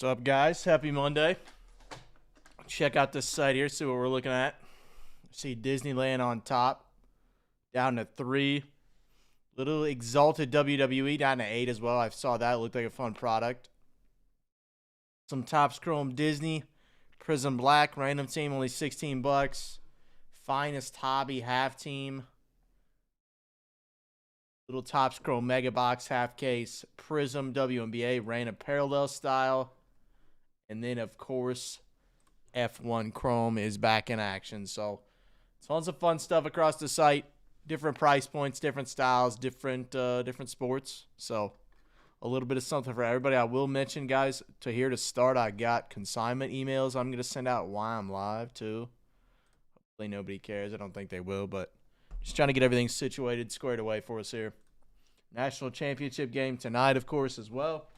What's up, guys? Happy Monday. Check out this site here, see what we're looking at. See Disneyland on top, down to 3. Little Exalted WWE down to 8 as well. I saw that. It looked like a fun product. Some Topps Chrome Disney. Prism Black, random team, only $16. Finest Hobby half team. Little Topps Chrome Mega Box half case. Prism WNBA, random parallel style. And then, of course, F1 Chrome is back in action. So, tons of fun stuff across the site. Different price points, different styles, different sports. So, a little bit of something for everybody. I will mention, guys, to start, I got consignment emails I'm going to send out while I'm live, too. Hopefully nobody cares. I don't think they will, but just trying to get everything situated, squared away for us here. National Championship game tonight, of course, as well.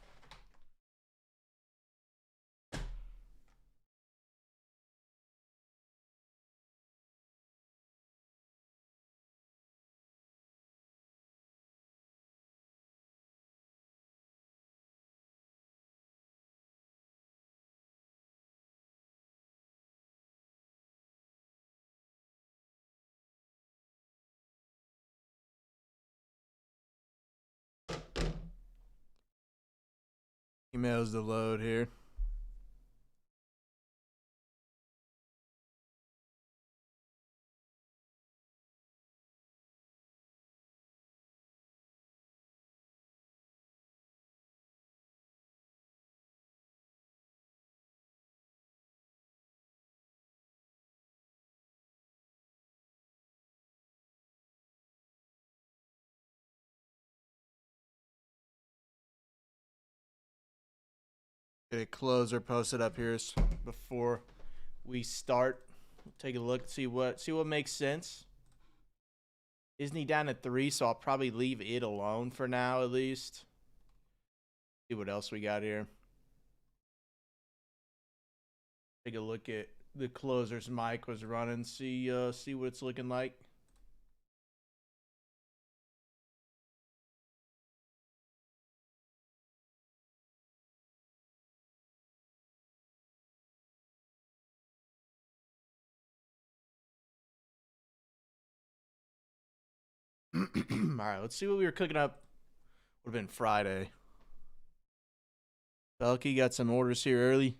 Emails to load here. Get a closer posted up here before we start. We'll take a look, see what makes sense. Disney down at 3, so I'll probably leave it alone for now at least. See what else we got here. Take a look at the closers Mike was running. See what it's looking like. All right, let's see what we were cooking up. Would have been Friday. Belky got some orders here early.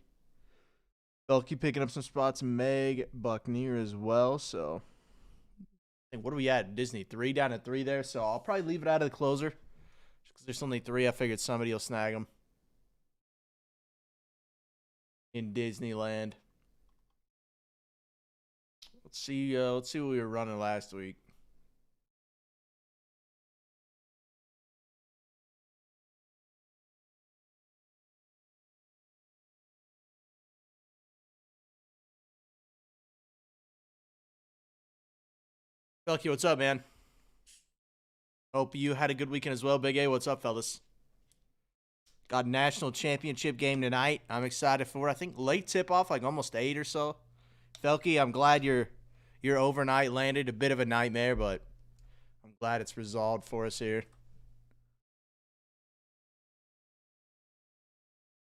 Belky picking up some spots. Meg Buckner as well. So, what are we at? Disney 3 down at 3 there. So I'll probably leave it out of the closer because there's only 3. I figured somebody will snag them in Disneyland. Let's see what we were running last week. Belky, what's up, man? Hope you had a good weekend as well. Big A, what's up, fellas? Got a national championship game tonight. I'm excited for it. I think late tip-off, like almost 8 or so. Felky, I'm glad your overnight landed. A bit of a nightmare, but I'm glad it's resolved for us here.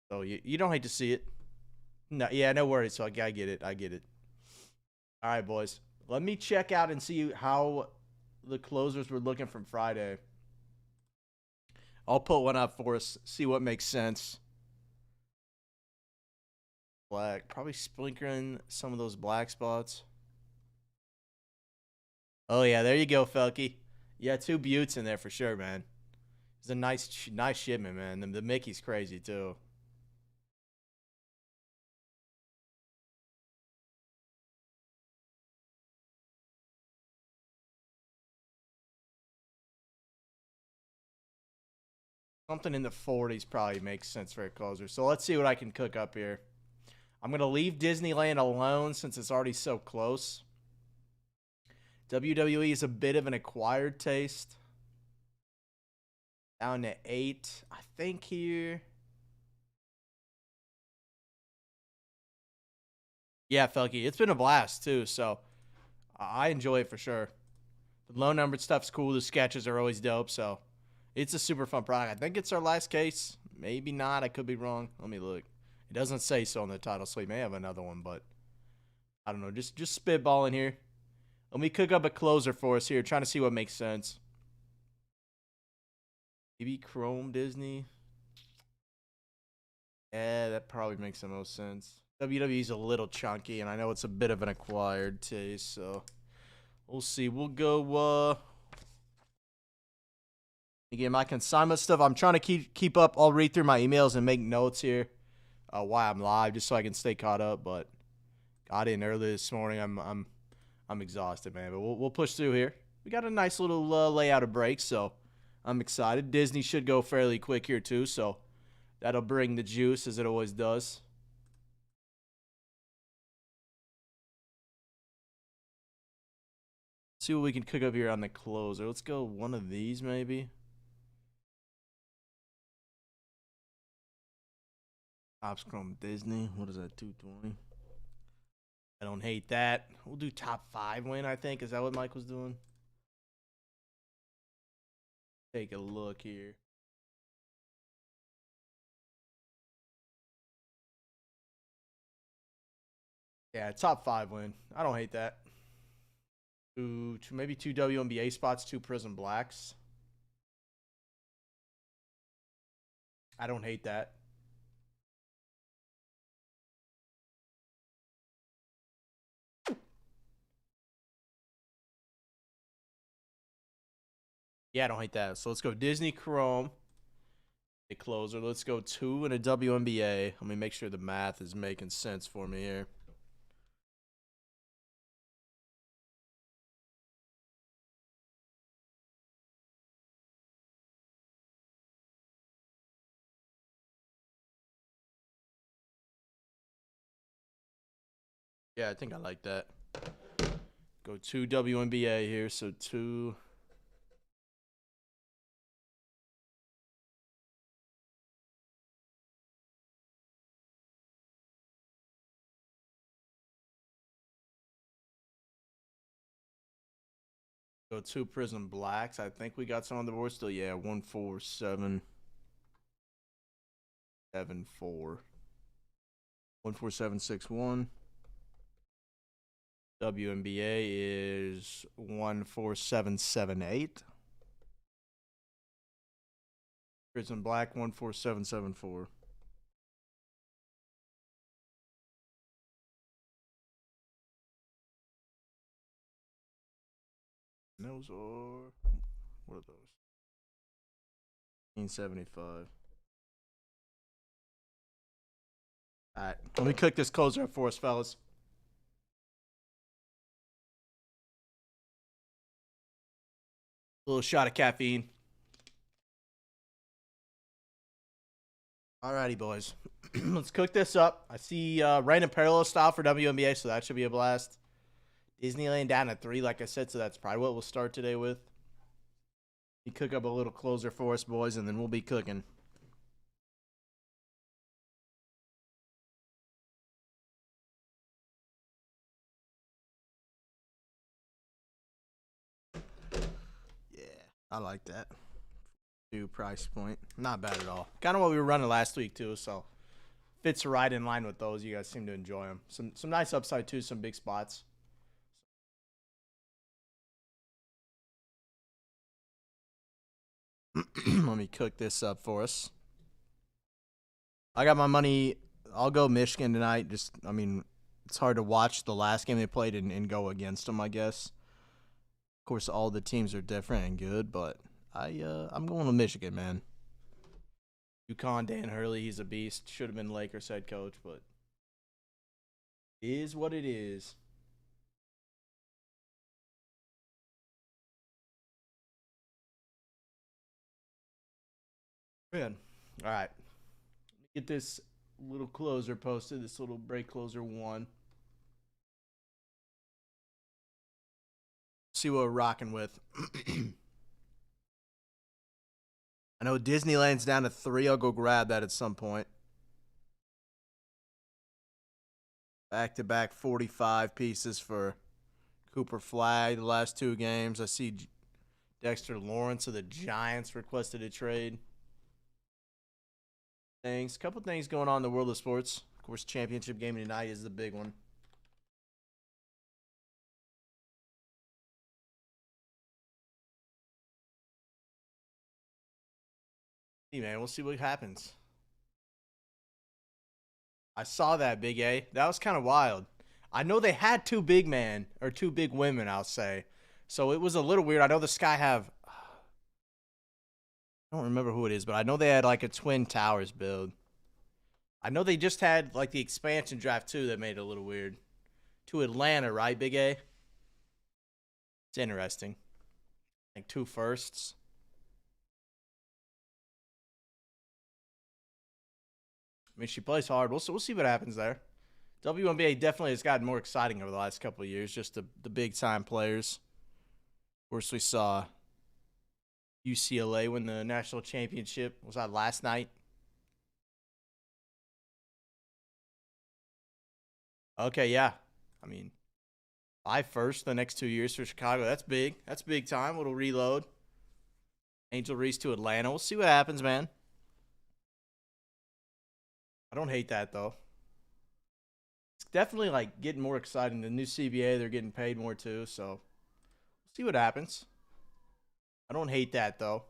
So you don't hate to see it. No, yeah, no worries. So I get it. I get it. All right, boys. Let me check out and see how the closers were looking from Friday. I'll put one up for us, see what makes sense. Black. Probably sprinkling some of those black spots. Oh, yeah, there you go, Felky. Yeah, 2 buttes in there for sure, man. It's a nice shipment, man. The Mickey's crazy, too. Something in the 40s probably makes sense for a closer. So let's see what I can cook up here. I'm going to leave Disneyland alone since it's already so close. WWE is a bit of an acquired taste. Down to 8, I think, here. Yeah, Felky, it's been a blast, too, so I enjoy it for sure. The low-numbered stuff's cool. The sketches are always dope, so it's a super fun product. I think it's our last case. Maybe not. I could be wrong. Let me look. It doesn't say so on the title, so he may have another one, but I don't know. Just spitballing here. Let me cook up a closer for us here, trying to see what makes sense. Maybe Chrome Disney. Yeah, that probably makes the most sense. WWE's a little chunky, and I know it's a bit of an acquired taste, so we'll see. We'll go, again, my consignment stuff, I'm trying to keep up. I'll read through my emails and make notes here while I'm live, just so I can stay caught up, but got in early this morning. I'm exhausted, man, but we'll push through here. We got a nice little layout of breaks, so I'm excited. Disney should go fairly quick here, too, so that'll bring the juice, as it always does. See what we can cook up here on the closer. Let's go one of these, maybe. Topps Chrome Disney. What is that, 220? I don't hate that. We'll do top 5 win, I think. Is that what Mike was doing? Take a look here. Yeah, top 5 win. I don't hate that. Maybe 2 WNBA spots, 2 Prism Blacks. I don't hate that. Yeah, I don't hate that. So let's go Disney Chrome. The closer. Let's go 2 and a WNBA. Let me make sure the math is making sense for me here. Yeah, I think I like that. Go 2 WNBA here, so 2. Go 2 Prism Blacks. I think we got some on the board still. Yeah, 14774. 14761. WNBA is 14778. Prism Black 14774. And those are, what are those? 1975. All right, let me cook this closer up for us, fellas. A little shot of caffeine. Alrighty, boys. Let's cook this up. I see random parallel style for WNBA, so that should be a blast. Disneyland down at 3, like I said, so that's probably what we'll start today with. You cook up a little closer for us, boys, and then we'll be cooking. Yeah, I like that. New price point. Not bad at all. Kind of what we were running last week, too, so fits right in line with those. You guys seem to enjoy them. Some nice upside, too, some big spots. Let me cook this up for us. I got my money. I'll go Michigan tonight. It's hard to watch the last game they played and go against them, I guess. Of course, all the teams are different and good, but I'm going to Michigan, man. UConn, Dan Hurley, he's a beast. Should have been Lakers head coach, but it is what it is. Man, all right. Get this little closer posted. This little break closer 1. See what we're rocking with. I know Disneyland's down to 3. I'll go grab that at some point. Back-to-back 45 pieces for Cooper Flagg the last 2 games. I see Dexter Lawrence of the Giants requested a trade. Things, couple things going on in the world of sports. Of course, championship game tonight is the big one. Hey, man, we'll see what happens. I saw that, Big A. That was kind of wild. I know they had two big men, or two big women, I'll say. So it was a little weird. I know the Sky have, I don't remember who it is, but I know they had like a Twin Towers build. I know they just had like the expansion draft too that made it a little weird. To Atlanta, right, Big A? It's interesting. Like two firsts. I mean, she plays hard. We'll see what happens there. WNBA definitely has gotten more exciting over the last couple of years. Just the big time players. Of course, we saw UCLA win the national championship. Was that last night? Okay, yeah. I mean, 5 first the next 2 years for Chicago. That's big. That's big time. Little reload. Angel Reese to Atlanta. We'll see what happens, man. I don't hate that though. It's definitely like getting more exciting. The new CBA, they're getting paid more too. So we'll see what happens. I don't hate that though.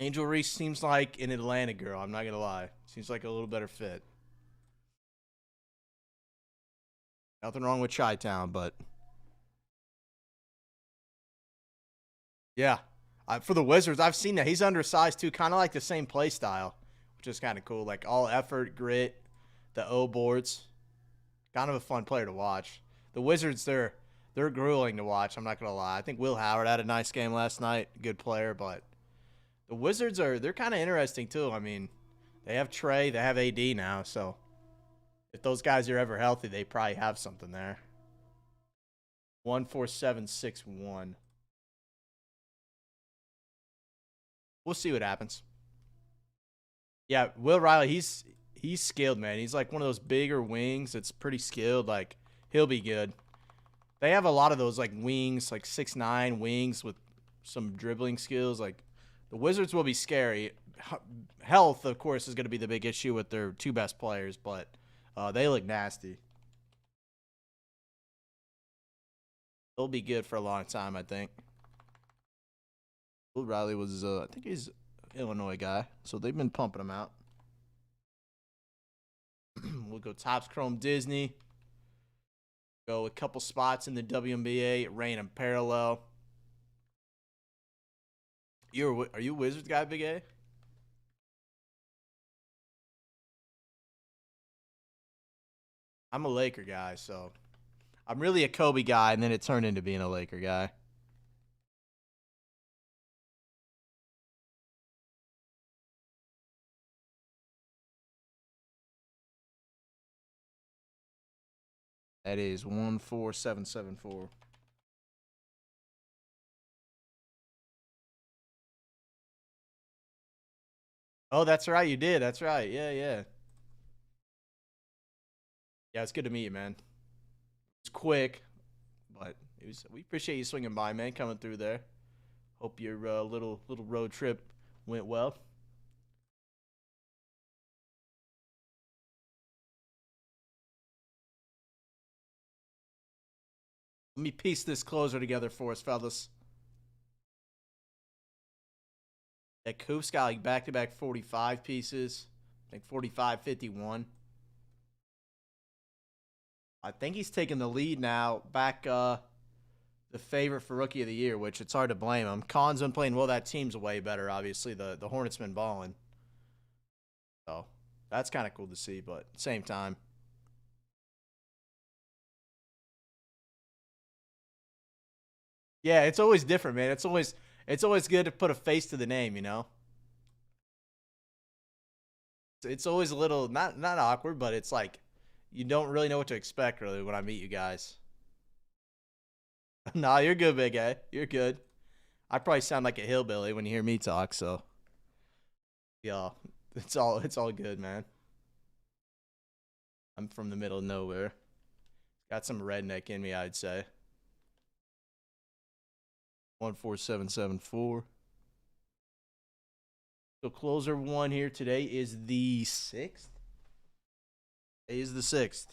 Angel Reese seems like an Atlanta girl. I'm not gonna lie. Seems like a little better fit. Nothing wrong with Chi-Town, but yeah. For the Wizards, I've seen that he's undersized too, kind of like the same play style, which is kind of cool. Like all effort, grit, the O boards. Kind of a fun player to watch. The Wizards, they're grueling to watch. I'm not gonna lie. I think Will Howard had a nice game last night. Good player, but the Wizards they're kind of interesting too. I mean, they have Trey, they have AD now, so if those guys are ever healthy, they probably have something there. 14761. We'll see what happens. Yeah, Will Riley, he's skilled, man. He's like one of those bigger wings that's pretty skilled. Like he'll be good. They have a lot of those like wings, like 6'9" wings with some dribbling skills. Like the Wizards will be scary. Health, of course, is going to be the big issue with their two best players, but they look nasty. They'll be good for a long time, I think. Will Riley was, I think he's an Illinois guy, so they've been pumping him out. We'll go Topps Chrome Disney. Go a couple spots in the WNBA, Rain and Parallel. Are you a Wizards guy, Big A? I'm a Laker guy, so I'm really a Kobe guy, and then it turned into being a Laker guy. That is 14774. Oh, that's right, you did. That's right. Yeah, yeah. Yeah, it's good to meet you, man. It's quick, but it was. We appreciate you swinging by, man, coming through there. Hope your little road trip went well. Let me piece this closer together for us, fellas. That Coop's got like back-to-back 45 pieces. I think 45, 51. I think he's taking the lead now. Back the favorite for rookie of the year, which it's hard to blame him. Khan's been playing well. That team's way better, obviously. The Hornets been balling. So that's kind of cool to see, but same time. Yeah, it's always different, man. It's always good to put a face to the name, you know? It's always a little not awkward, but it's like you don't really know what to expect really when I meet you guys. Nah, you're good, big guy. You're good. I probably sound like a hillbilly when you hear me talk, so yeah, it's all good, man. I'm from the middle of nowhere. Got some redneck in me, I'd say. 14774. So closer 1 here today is the 6th. Today is the 6th.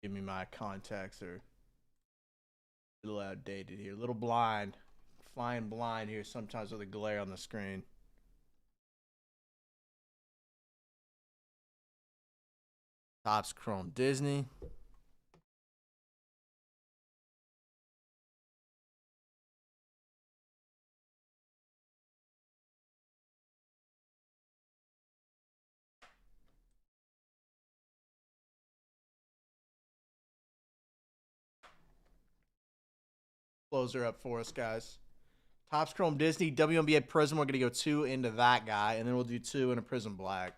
Give me my contacts are a little outdated here. A little blind. Flying blind here sometimes with a glare on the screen. Topps Chrome Disney. Closer up for us, guys. Topps Chrome Disney, WNBA Prism. We're going to go 2 into that guy, and then we'll do 2 in a Prism Black.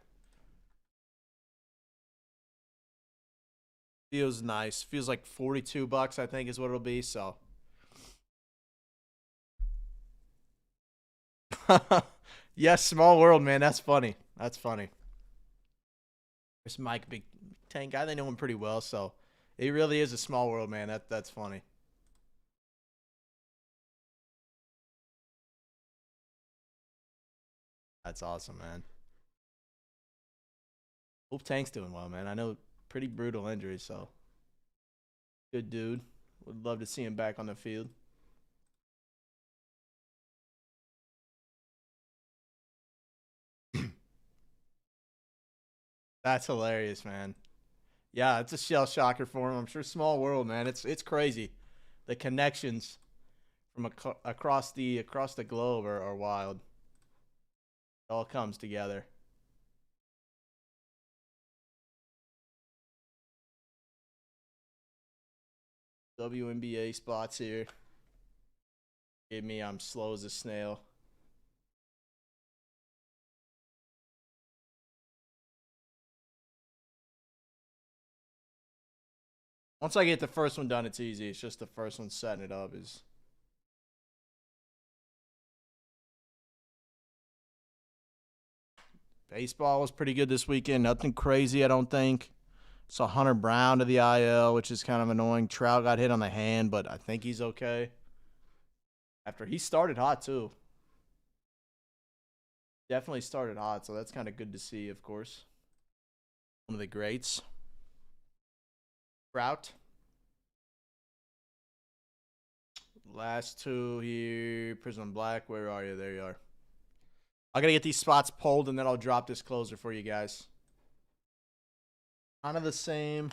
Feels nice. Feels like $42, I think, is what it'll be, so. Yes, small world, man. That's funny. That's funny. There's Mike Big Tank guy. They know him pretty well, so it really is a small world, man. That's funny. That's awesome, man. Hope Tank's doing well, man. I know pretty brutal injury, so good dude. Would love to see him back on the field. That's hilarious, man. Yeah, it's a shell shocker for him. I'm sure small world, man. It's crazy. The connections from across the globe are wild. It all comes together. WNBA spots here. Give me, I'm slow as a snail. Once I get the first one done, it's easy. It's just the first one setting it up is. Baseball was pretty good this weekend. Nothing crazy, I don't think. Saw Hunter Brown to the IL, which is kind of annoying. Trout got hit on the hand, but I think he's okay. After he started hot, too. Definitely started hot, so that's kind of good to see, of course. One of the greats. Trout. Last 2 here. Prism Black, where are you? There you are. I gotta get these spots pulled, and then I'll drop this closer for you guys. Kind of the same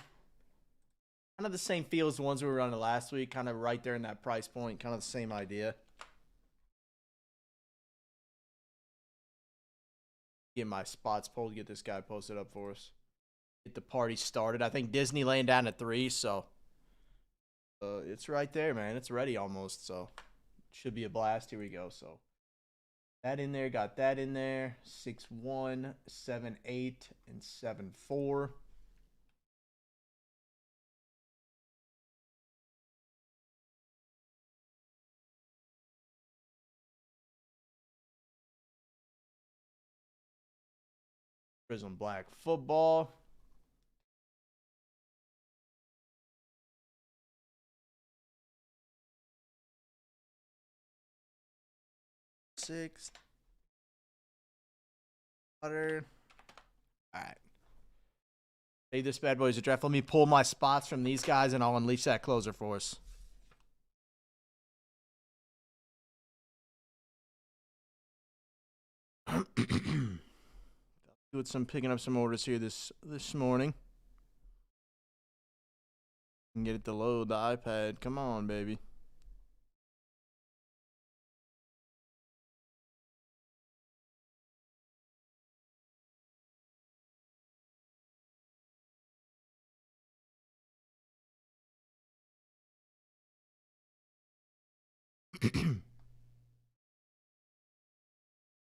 feel as the ones we were running last week. Kind of right there in that price point. Kind of the same idea. Get my spots pulled. Get this guy posted up for us. Get the party started. I think Disney laying down at 3, so it's right there, man. It's ready almost, so should be a blast. Here we go. So that in there, got that in there. 6-1, 7-8, and 7-4. Prism Black football. Six. Water. All right. Hey, this bad boy is a draft. Let me pull my spots from these guys, and I'll unleash that closer for us. Doing some picking up some orders here this morning. And get it to load the iPad. Come on, baby.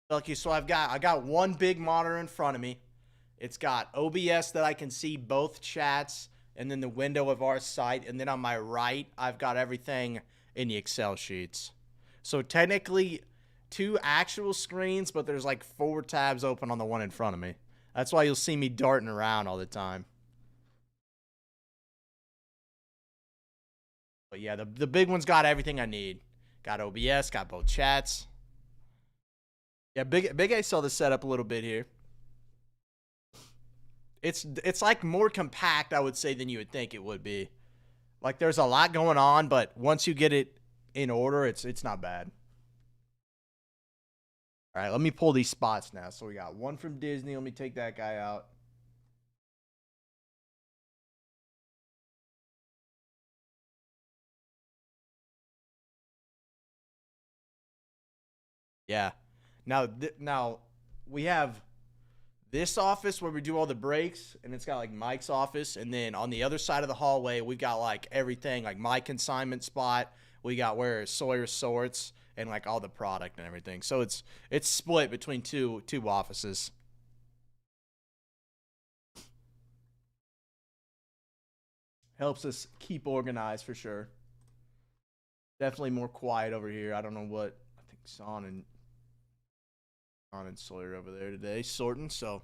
Okay, so I got one big monitor in front of me. It's got OBS that I can see both chats and then the window of our site, and then on my right, I've got everything in the Excel sheets. So technically 2 actual screens, but there's like 4 tabs open on the one in front of me. That's why you'll see me darting around all the time. But yeah, the big one's got everything I need. Got OBS, got both chats. Yeah, Big A saw the setup a little bit here. It's like more compact, I would say, than you would think it would be. Like there's a lot going on, but once you get it in order, it's not bad. All right, let me pull these spots now. So we got one from Disney. Let me take that guy out. Yeah. Now we have this office where we do all the breaks, and it's got like Mike's office, and then on the other side of the hallway, we've got like everything, like my consignment spot. We got where Sawyer sorts and like all the product and everything. So it's split between two offices. Helps us keep organized for sure. Definitely more quiet over here. I don't know what I think Son and Sawyer over there today sorting. So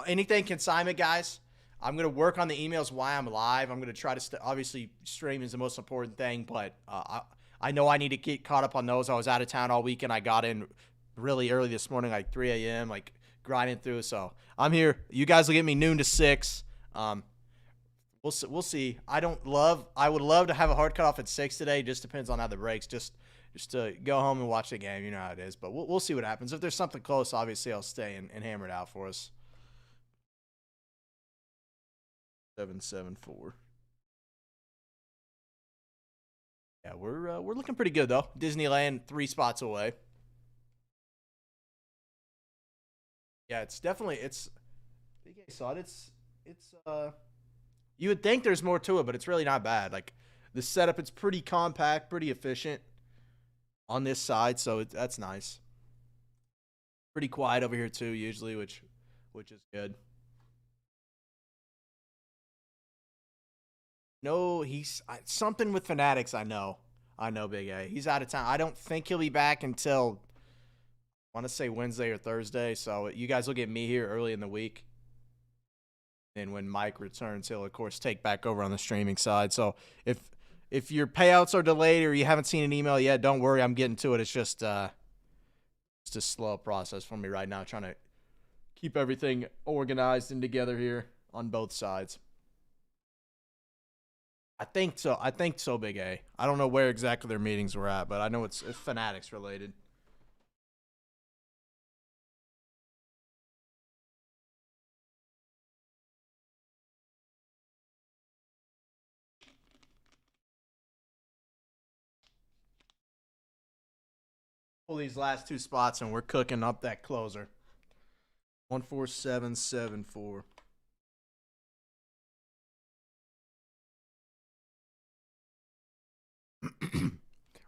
anything consignment, guys. I'm gonna work on the emails while I'm live. I'm gonna try to obviously stream is the most important thing, but I know I need to get caught up on those. I was out of town all weekend. I got in really early this morning, like 3 a.m., like grinding through. So I'm here. You guys will get me noon to 6. We'll see. I would love to have a hard cutoff at 6 today. Just depends on how the breaks. Just to go home and watch the game. You know how it is. But we'll see what happens. If there's something close, obviously I'll stay and hammer it out for us. 774. Yeah, we're looking pretty good though. Disneyland 3 spots away. Yeah, it's definitely Big A saw it. It's you would think there's more to it, but it's really not bad. Like the setup, it's pretty compact, pretty efficient on this side, so that's nice. Pretty quiet over here too, usually, which is good. No, he's something with Fanatics. I know, Big A. He's out of town. I don't think he'll be back until I want to say Wednesday or Thursday. So you guys will get me here early in the week. And when Mike returns, he'll of course take back over on the streaming side. So if your payouts are delayed or you haven't seen an email yet, don't worry. I'm getting to it. It's just a slow process for me right now, trying to keep everything organized and together here on both sides. I think so, Big A. I don't know where exactly their meetings were at, but I know it's Fanatics related. Pull these last 2 spots and we're cooking up that closer. 14774.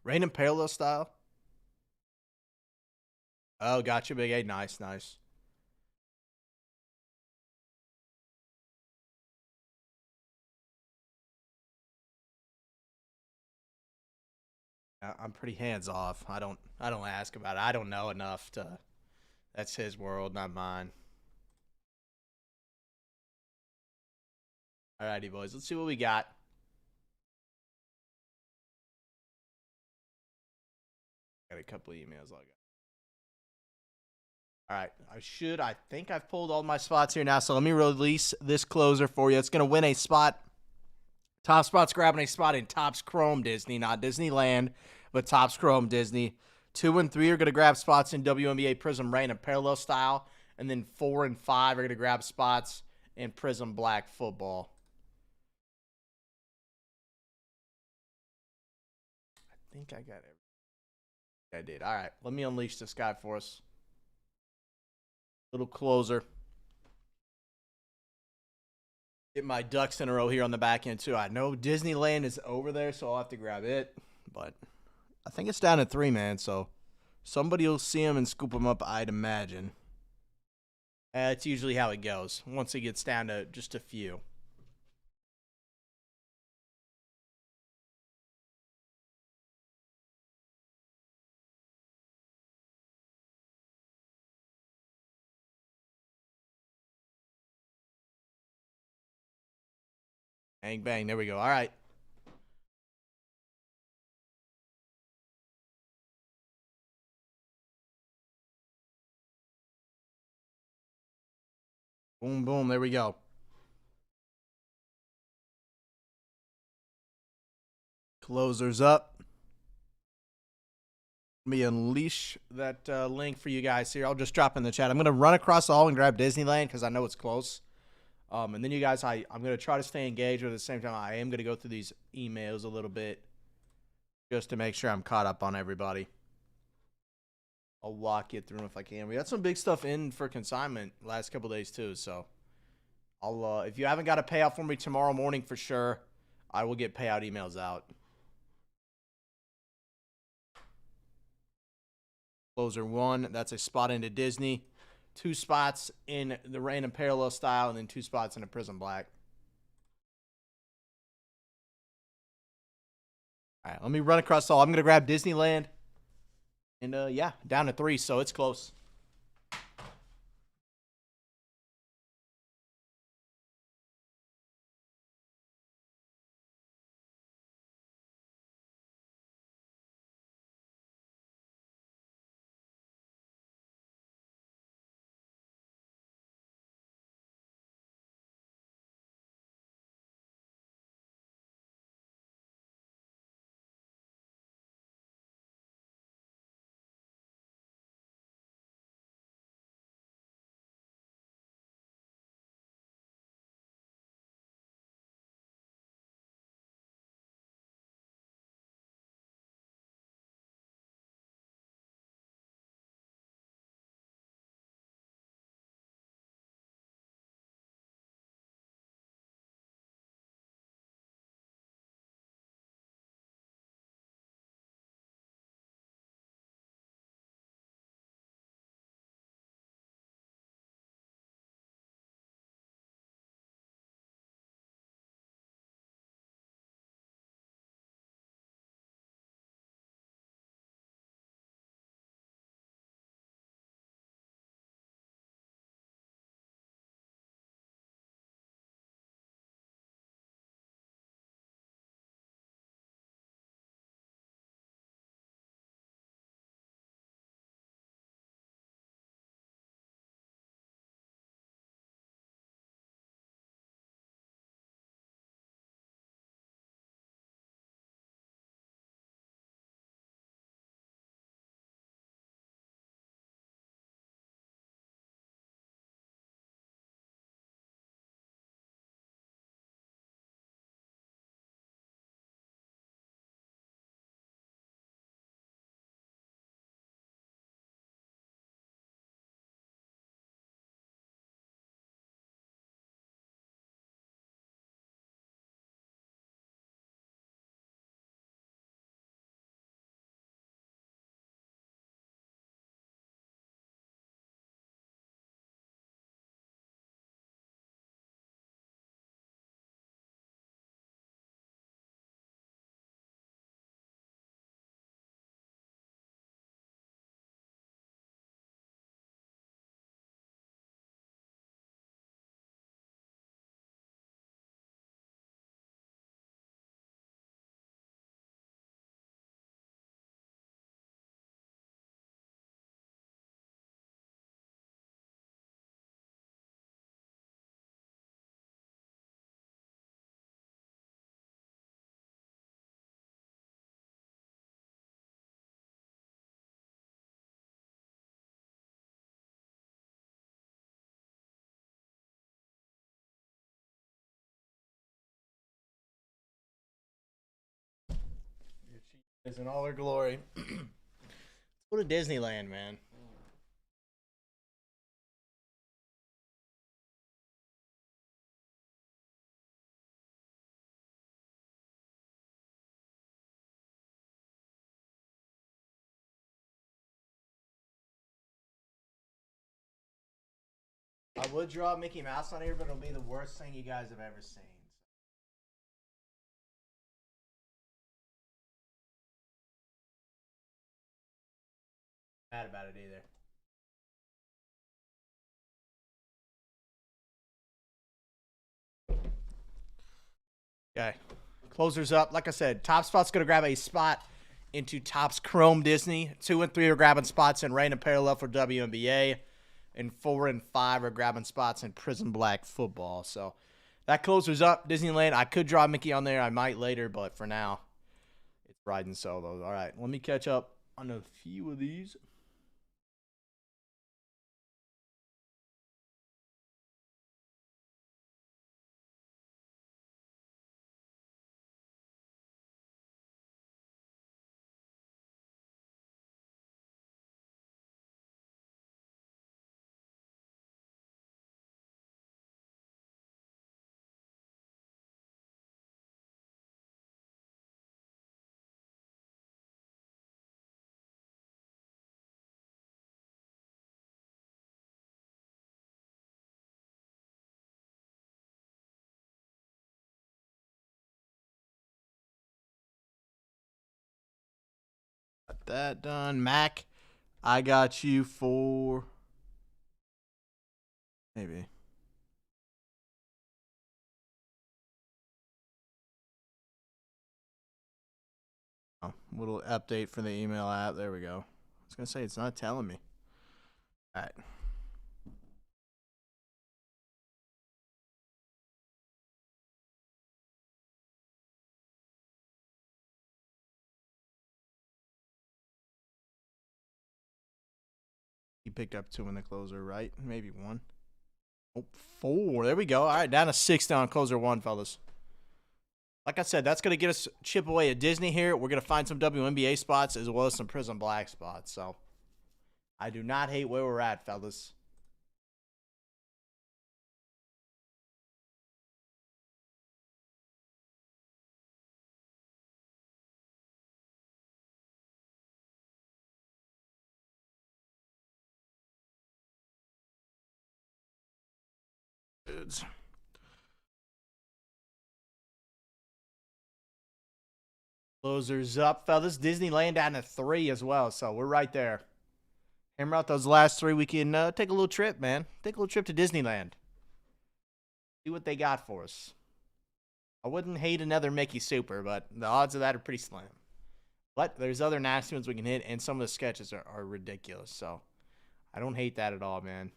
Rain and parallel style. Oh, gotcha, Big A. Nice. I'm pretty hands off. I don't ask about it. I don't know enough to. That's his world, not mine. Alrighty, boys. Let's see what we got. Got a couple of emails I got. All right, I think I've pulled all my spots here now, so let me release this closer for you. It's going to win a spot. Top Spot's grabbing a spot in Topps Chrome Disney, not Disneyland, but Topps Chrome Disney. 2 and 3 are going to grab spots in WNBA Prism Rain and Parallel Style, and then 4 and 5 are going to grab spots in Prism Black Football. I think I got it. I did. All right, let me unleash this guy for us. Little closer. Get my ducks in a row here on the back end, too. I know Disneyland is over there, so I'll have to grab it. But I think it's down to 3, man. So somebody will see him and scoop him up, I'd imagine. That's usually how it goes once it gets down to just a few. Bang, bang. There we go. All right. Boom, boom. There we go. Closers up. Let me unleash that link for you guys here. I'll just drop in the chat. I'm going to run across the hall and grab Disneyland because I know it's close. And then you guys, I'm going to try to stay engaged, but at the same time, I am going to go through these emails a little bit just to make sure I'm caught up on everybody. I'll walk you through them if I can. We got some big stuff in for consignment last couple days too, so I'll if you haven't got a payout for me tomorrow morning for sure, I will get payout emails out. Closer 1, that's a spot into Disney. 2 spots in the random parallel style, and then 2 spots in a Prism Black. All right, let me run across all. I'm going to grab Disneyland. And, yeah, down to 3, so it's close. She is in all her glory. Let's go to Disneyland, man. I would draw Mickey Mouse on here, but it'll be the worst thing you guys have ever seen. Mad about it either. Okay. Closers up. Like I said, Top Spot's going to grab a spot into Topps Chrome Disney. 2 and 3 are grabbing spots in Rain and Parallel for WNBA. And 4 and 5 are grabbing spots in Prism Black football. So that closers up. Disneyland. I could draw Mickey on there. I might later, but for now, it's riding solos. All right. Let me catch up on a few of these. Got that done. Mac, I got you for maybe. Oh, little update from the email app. There we go. I was going to say, it's not telling me. All right. He picked up 2 in the closer, right? Maybe 1. Oh, 4. There we go. All right, down to 6 down closer 1, fellas. Like I said, that's going to get us chip away at Disney here. We're going to find some WNBA spots as well as some Prism Black spots. So I do not hate where we're at, fellas. Dudes. Closers up, fellas. Disneyland down to 3 as well, so we're right there. Hammer out those last 3. We can take a little trip, man. Take a little trip to Disneyland. See what they got for us. I wouldn't hate another Mickey Super, but the odds of that are pretty slim. But there's other nasty ones we can hit, and some of the sketches are ridiculous, so I don't hate that at all, man.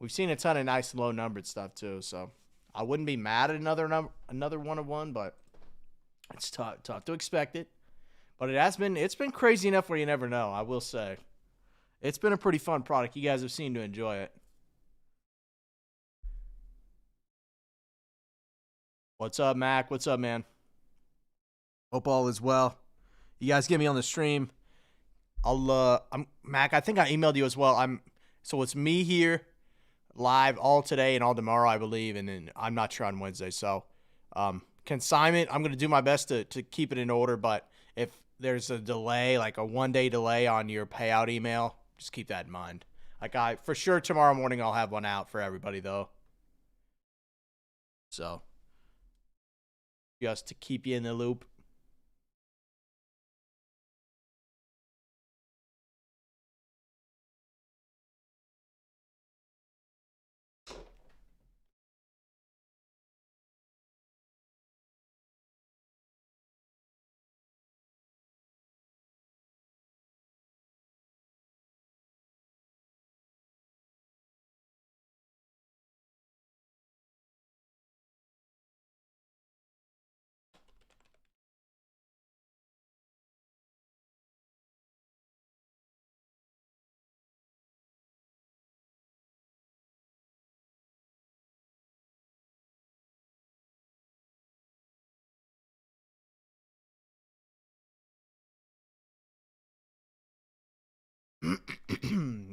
We've seen a ton of nice low-numbered stuff, too, so I wouldn't be mad at another one-of-one, but it's tough to expect it. But it's been crazy enough where you never know, I will say. It's been a pretty fun product. You guys have seemed to enjoy it. What's up, Mac? What's up, man? Hope all is well. You guys get me on the stream. I'm Mac. I think I emailed you as well. So it's me here, live all today and all tomorrow, I believe, and then I'm not sure on Wednesday. So, consignment. I'm gonna do my best to keep it in order. But if there's a delay, like a 1-day delay on your payout email, just keep that in mind. Like for sure tomorrow morning I'll have one out for everybody though. So, just to keep you in the loop.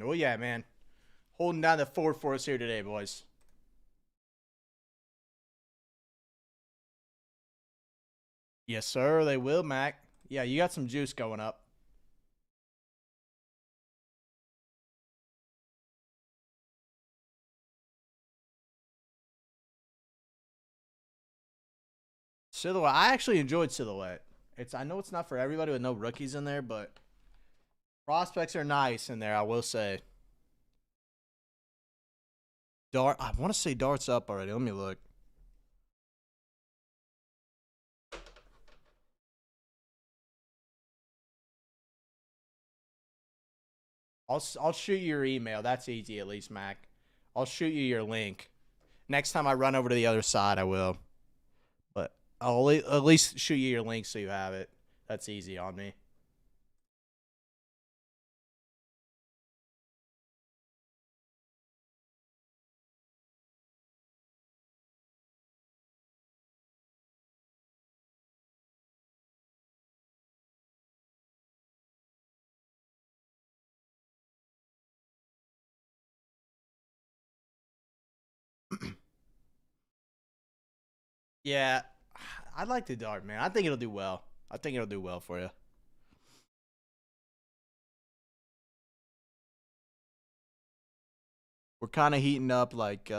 Oh yeah, man. Holding down the fort for us here today, boys. Yes, sir. They will, Mac. Yeah, you got some juice going up. Silhouette. I actually enjoyed Silhouette. I know it's not for everybody with no rookies in there, but prospects are nice in there, I will say. I want to say Dart's up already. Let me look. I'll shoot you your email. That's easy, at least, Mac. I'll shoot you your link. Next time I run over to the other side, I will. But I'll at least shoot you your link so you have it. That's easy on me. Yeah, I like the dart, man. I think it'll do well. I think it'll do well for you. We're kind of heating up, like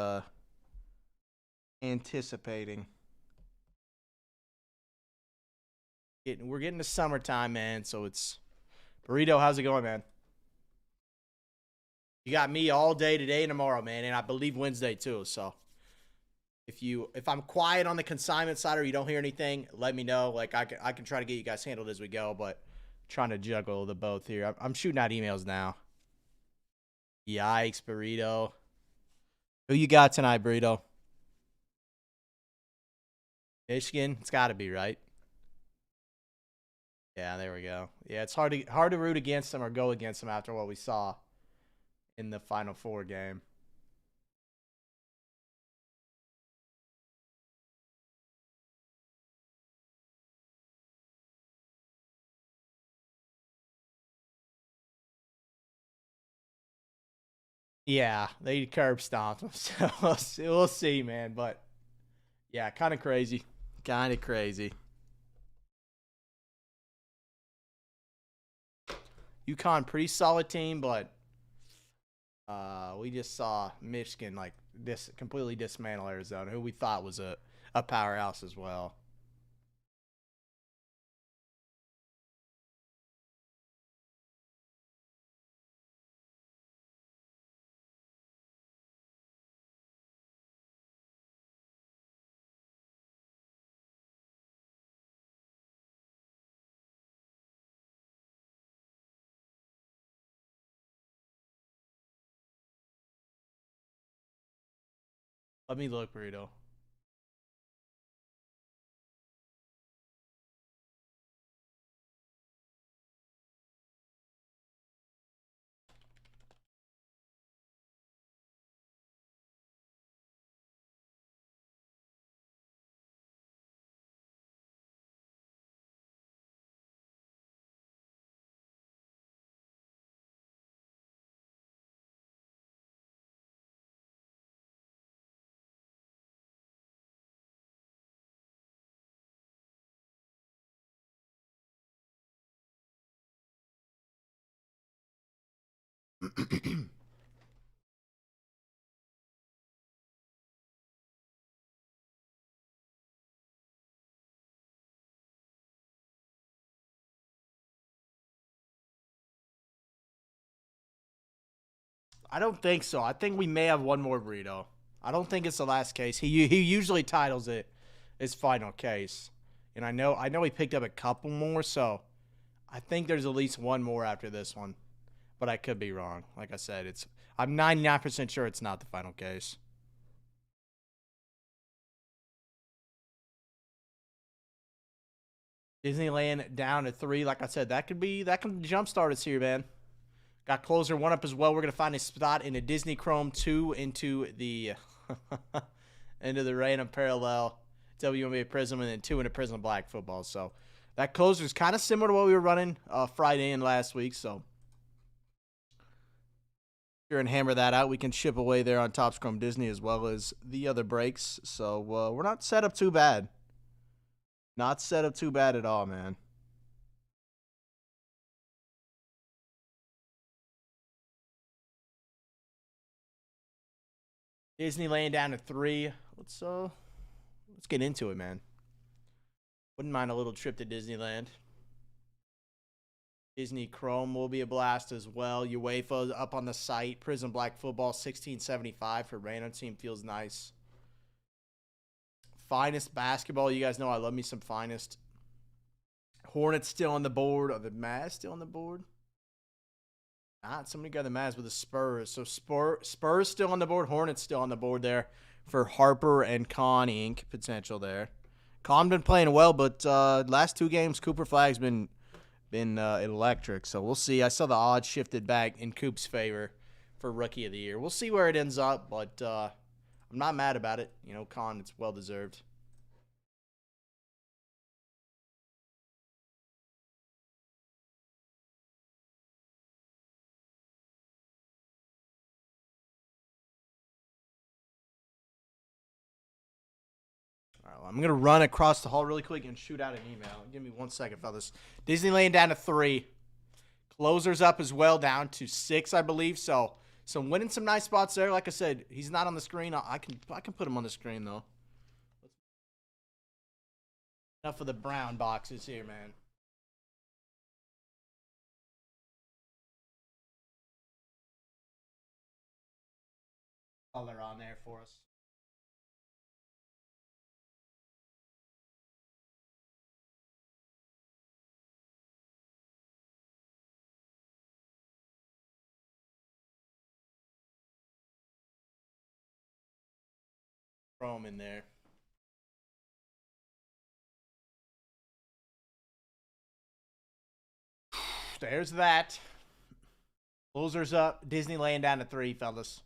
anticipating. We're getting to summertime, man. So it's burrito. How's it going, man? You got me all day today and tomorrow, man, and I believe Wednesday too. So if I'm quiet on the consignment side or you don't hear anything, let me know. Like I can try to get you guys handled as we go, but trying to juggle the both here. I'm shooting out emails now. Yikes, burrito. Who you got tonight, burrito? Michigan. It's got to be right. Yeah, there we go. Yeah, it's hard to root against them or go against them after what we saw in the Final Four game. Yeah, they curb stomped them. So we'll see, man. But yeah, kind of crazy. Kind of crazy. UConn, pretty solid team, but we just saw Michigan like this completely dismantle Arizona, who we thought was a powerhouse as well. Let me look, burrito. I don't think so. I think we may have one more burrito. I don't think it's the last case. He usually titles it his final case, and I know he picked up a couple more, so I think there's at least one more after this one, but I could be wrong. Like I said, I'm 99% sure it's not the final case. Disneyland down to 3. Like I said, that can jumpstart us here, man. Got closer one up as well. We're gonna find a spot in a Disney Chrome 2 into the into the random parallel WNBA Prism, and then 2 into Prism Black football. So that closer is kind of similar to what we were running Friday and last week. So here and hammer that out. We can ship away there on Topps Chrome Disney as well as the other breaks. So we're not set up too bad. Not set up too bad at all, man. Disneyland down to 3. Let's get into it, man. Wouldn't mind a little trip to Disneyland. Disney Chrome will be a blast as well. UEFA up on the site. Prism Black Football 1675 for random team feels nice. Finest basketball. You guys know I love me some finest. Hornets still on the board. Are the Mavs still on the board? Somebody got the Mavs with the Spurs. So Spurs still on the board. Hornets still on the board there for Harper and Con Inc. Potential there. Con been playing well, but last 2 games, Cooper Flag's been electric. So we'll see. I saw the odds shifted back in Coop's favor for Rookie of the Year. We'll see where it ends up, but I'm not mad about it. Con, it's well deserved. All right, well, I'm going to run across the hall really quick and shoot out an email. Give me 1 second, fellas. Disney laying down to 3. Closers up as well, down to 6, I believe. So winning some nice spots there. Like I said, he's not on the screen. I can put him on the screen, though. Enough of the brown boxes here, man. Color on there for us. Chrome in there. There's that. Closers up. Disney laying down to 3, fellas.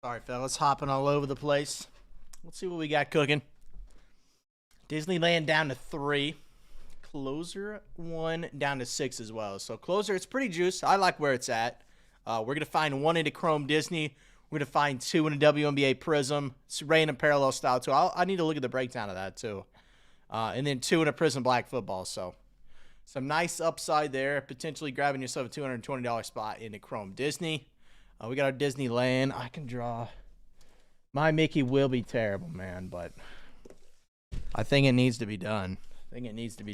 Sorry, fellas, hopping all over the place. Let's see what we got cooking. Disneyland down to 3. Closer 1 down to 6 as well. So closer, it's pretty juiced. I like where it's at. We're going to find 1 into Chrome Disney. We're going to find 2 into WNBA Prism. It's random parallel style, too. I need to look at the breakdown of that, too. And then 2 into Prism Black Football. So some nice upside there. Potentially grabbing yourself a $220 spot into Chrome Disney. We got our Disneyland. I can draw. My Mickey will be terrible, man, but I think it needs to be done. I think it has to be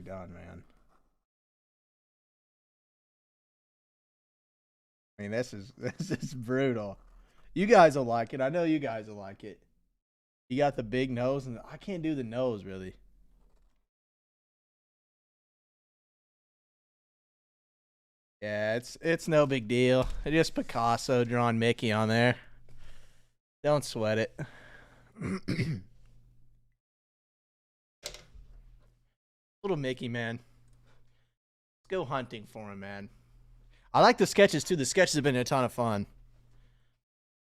done, man. I mean, this is brutal. You guys will like it. I know you guys will like it. You got the big nose, and I can't do the nose, really. Yeah, it's no big deal. Just Picasso drawing Mickey on there. Don't sweat it. Little Mickey, man. Let's go hunting for him, man. I like the sketches, too. The sketches have been a ton of fun.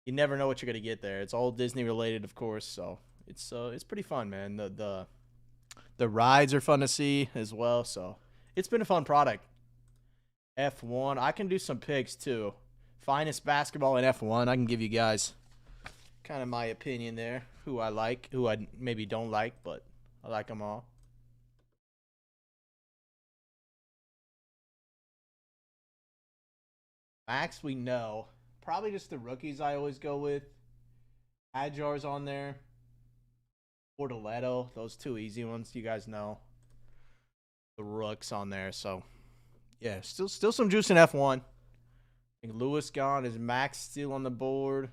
You never know what you're going to get there. It's all Disney related, of course, so it's pretty fun, man. The rides are fun to see as well, so it's been a fun product. F1, I can do some picks, too. Finest basketball in F1. I can give you guys kind of my opinion there. Who I like, who I maybe don't like, but I like them all. Max, we know. Probably just the rookies I always go with. Ajar's on there. Bortoletto. Those 2 easy ones you guys know. The rooks on there, so yeah, still some juice in F1. I think Lewis gone. Is Max still on the board?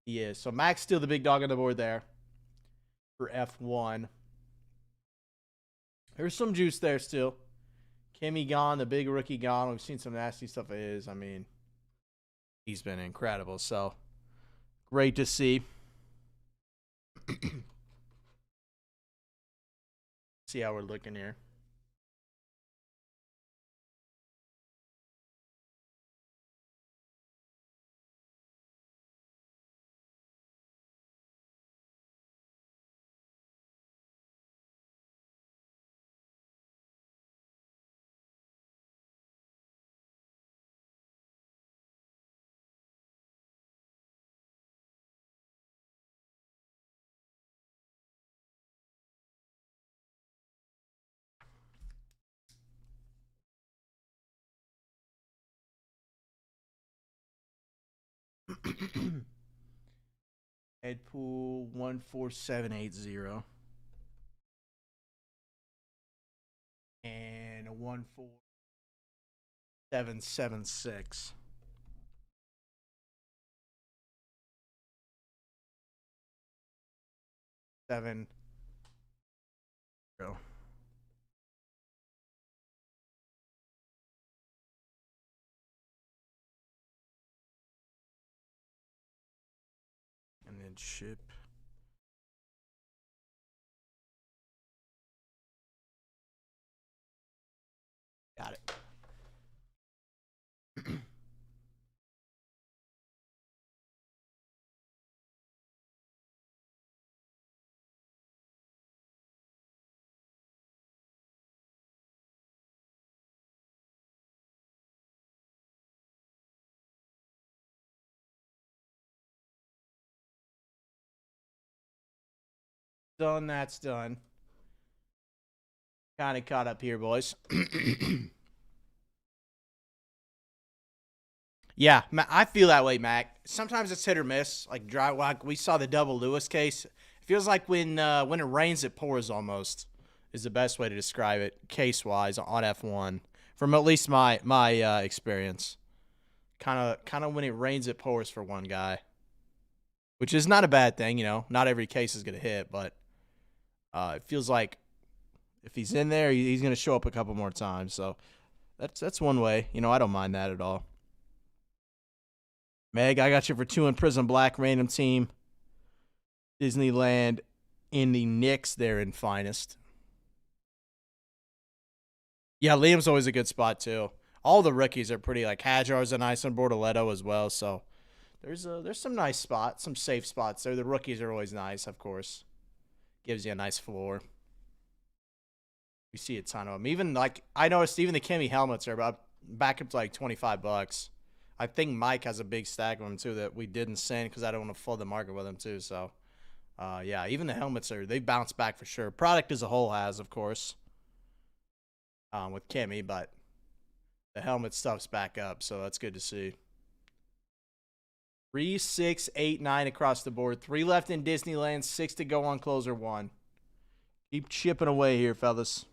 He is. So Max still the big dog on the board there for F1. There's some juice there still. Kimmy gone, the big rookie gone. We've seen some nasty stuff of his. I mean, he's been incredible. So great to see. See how we're looking here. Deadpool 14780 and a 14776. 7 0. And then ship. Got it. Done, that's done. Kind of caught up here, boys. Yeah, I feel that way, Mac. Sometimes it's hit or miss. Like we saw the double Lewis case. It feels like when it rains, it pours almost. Is the best way to describe it, case wise on F1, from at least my experience. Kind of when it rains, it pours for one guy, which is not a bad thing. You know, not every case is gonna hit, but it feels like if he's in there, he's gonna show up a couple more times. So that's one way. You know, I don't mind that at all. Meg, I got you for 2 in Prism Black random team. Disneyland in the Knicks there in finest. Yeah, Liam's always a good spot too. All the rookies are pretty. Like Hajar's a nice one, Bortoletto as well. So there's some nice spots, some safe spots there. The rookies are always nice, of course. Gives you a nice floor. We see a ton of them. Even like I noticed, even the Kimmy helmets are about back up to like $25. I think Mike has a big stack of them too that we didn't send because I don't want to flood the market with them too. So, yeah, even the helmets they bounced back for sure. Product as a whole has, of course, with Kimmy, but the helmet stuff's back up, so that's good to see. 3, 6, 8, 9 across the board. 3 left in Disneyland, 6 to go on closer 1. Keep chipping away here, fellas.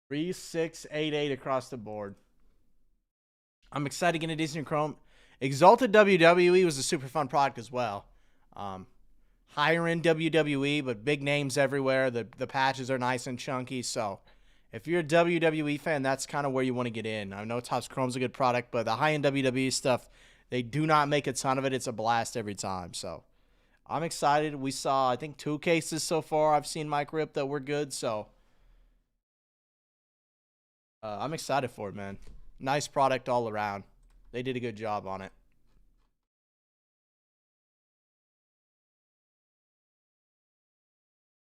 Three, 6, 8, 8 across the board. I'm excited to get into Disney Chrome. Exalted WWE was a super fun product as well. Higher end WWE, but big names everywhere. The patches are nice and chunky. So if you're a WWE fan, that's kind of where you want to get in. I know Topps Chrome's a good product, but the high end WWE stuff, they do not make a ton of it. It's a blast every time. So I'm excited. We saw, I think, 2 cases so far. I've seen Mike rip that were good. So I'm excited for it, man. Nice product all around. They did a good job on it.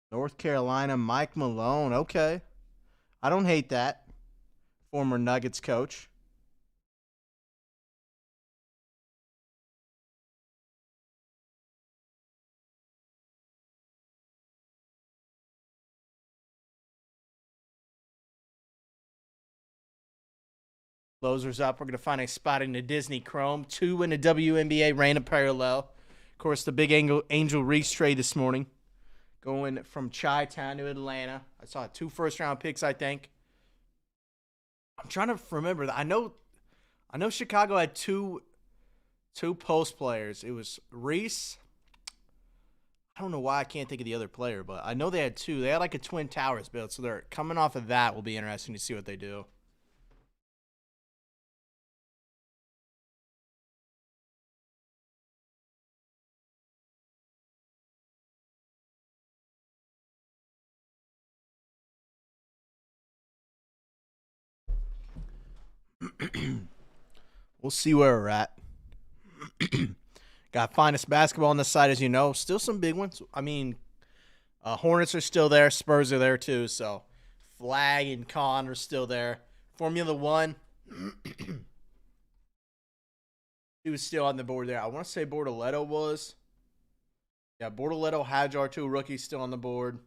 North Carolina, Mike Malone. Okay. I don't hate that. Former Nuggets coach. Closers up. We're going to find a spot in the Disney Chrome. 2 in the WNBA Reign of Parallel. Of course, the big Angel Reese trade this morning. Going from Chi-Town to Atlanta. I saw 2 first-round picks, I think. I'm trying to remember. I know Chicago had two post players. It was Reese. I don't know why I can't think of the other player, but I know they had 2. They had like a Twin Towers build, so they're coming off of that. Will be interesting to see what they do. We'll see where we're at. Got finest basketball on the side, as you know. Still some big ones. I mean, Hornets are still there. Spurs are there too. So Flag and Con are still there. Formula One, he was still on the board there. I want to say Bortoletto was. Yeah, Bortoletto, Hajar, 2 rookies still on the board.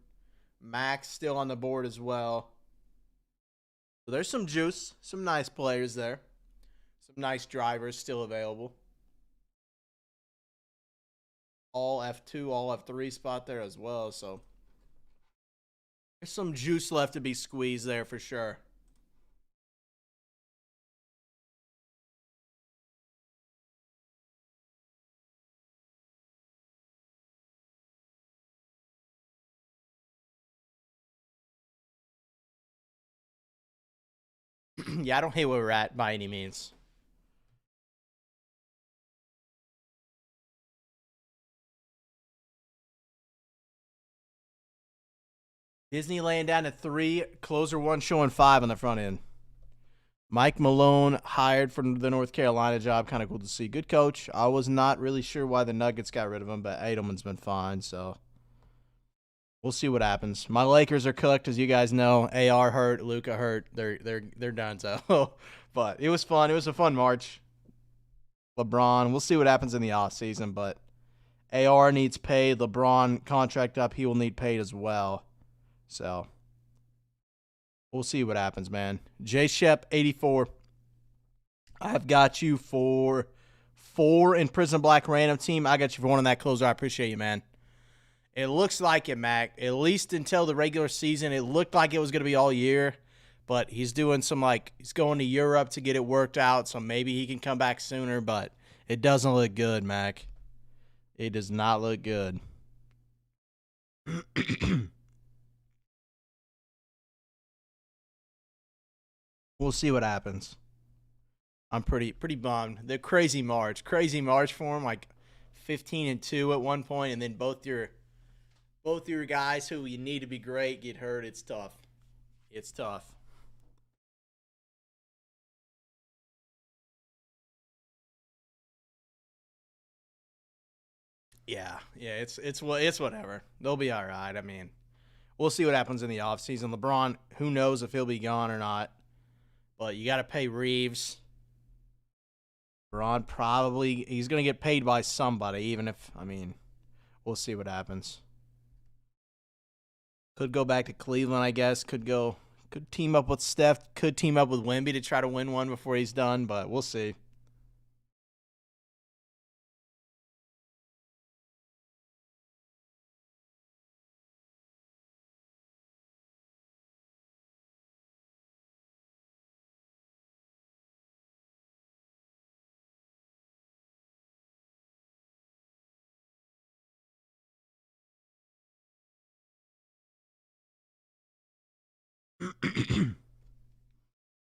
Max still on the board as well. So there's some juice, some nice players there. Some nice drivers still available. All F2, all F3 spot there as well. So there's some juice left to be squeezed there for sure. Yeah, I don't hate where we're at by any means. Disneyland down to 3, closer 1 showing 5 on the front end. Mike Malone hired from the North Carolina job. Kind of cool to see. Good coach. I was not really sure why the Nuggets got rid of him, but Edelman's been fine, so we'll see what happens. My Lakers are cooked, as you guys know. AR hurt, Luka hurt. They're done. So, but it was fun. It was a fun March. LeBron. We'll see what happens in the offseason, but AR needs paid. LeBron contract up. He will need paid as well. So we'll see what happens, man. J Shep 84. I've got you for 4 in Prison Black random team. I got you for 1 on that closer. I appreciate you, man. It looks like it, Mac. At least until the regular season, it looked like it was going to be all year. But he's doing some, he's going to Europe to get it worked out, so maybe he can come back sooner. But it doesn't look good, Mac. It does not look good. We'll see what happens. I'm pretty bummed. The crazy March for him, like 15-2 at one point, and then both your guys who you need to be great get hurt. It's tough. It's tough. Yeah. It's whatever. They'll be all right. I mean, we'll see what happens in the offseason. LeBron, who knows if he'll be gone or not? But you got to pay Reeves. LeBron probably he's going to get paid by somebody, even if we'll see what happens. Could go back to Cleveland, I guess. Could team up with Steph. Could team up with Wemby to try to win one before he's done, but we'll see.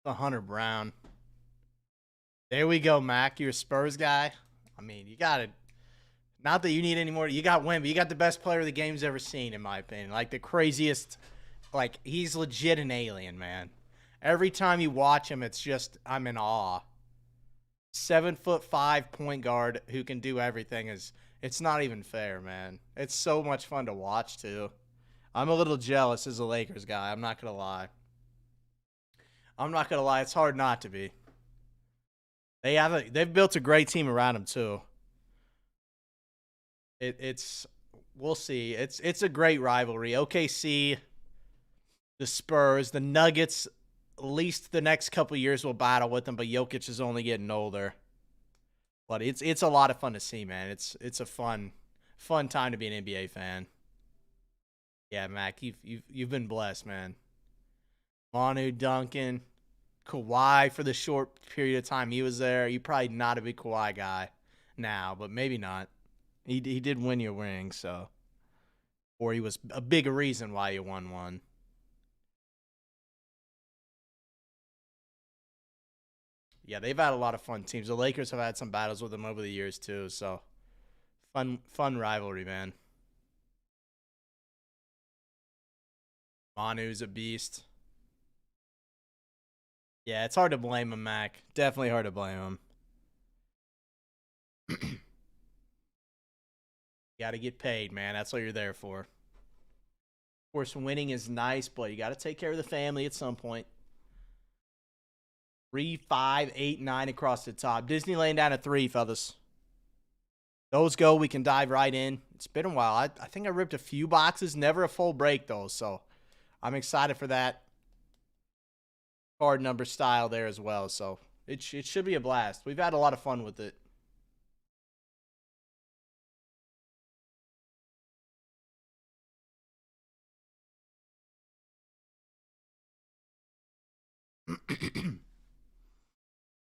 The Hunter Brown. There we go, Mac. You're a Spurs guy. I mean, you got it. Not that you need any more. You got Wemby. You got the best player the game's ever seen, in my opinion. Like the craziest. Like he's legit an alien, man. Every time you watch him, it's just I'm in awe. 7'5" point guard who can do everything is. It's not even fair, man. It's so much fun to watch too. I'm a little jealous as a Lakers guy. I'm not gonna lie. It's hard not to be. They've built a great team around him too. It's we'll see. It's a great rivalry. OKC, the Spurs, the Nuggets. At least the next couple of years will battle with them, but Jokic is only getting older. But it's a lot of fun to see, man. It's a fun time to be an NBA fan. Yeah, Mac, you've been blessed, man. Manu, Duncan, Kawhi for the short period of time he was there. You're probably not a big Kawhi guy now, but maybe not. He did win your ring, so or he was a big reason why you won one. Yeah, they've had a lot of fun teams. The Lakers have had some battles with them over the years too, so fun rivalry, man. Manu's a beast. Yeah, it's hard to blame him, Mac. Definitely hard to blame him. You got to get paid, man. That's what you're there for. Of course, winning is nice, but you got to take care of the family at some point. 3, 5, 8, 9 across the top. Disneyland down to 3, fellas. Those go. We can dive right in. It's been a while. I think I ripped a few boxes. Never a full break, though, so I'm excited for that card number style there as well. So it should be a blast. We've had a lot of fun with it.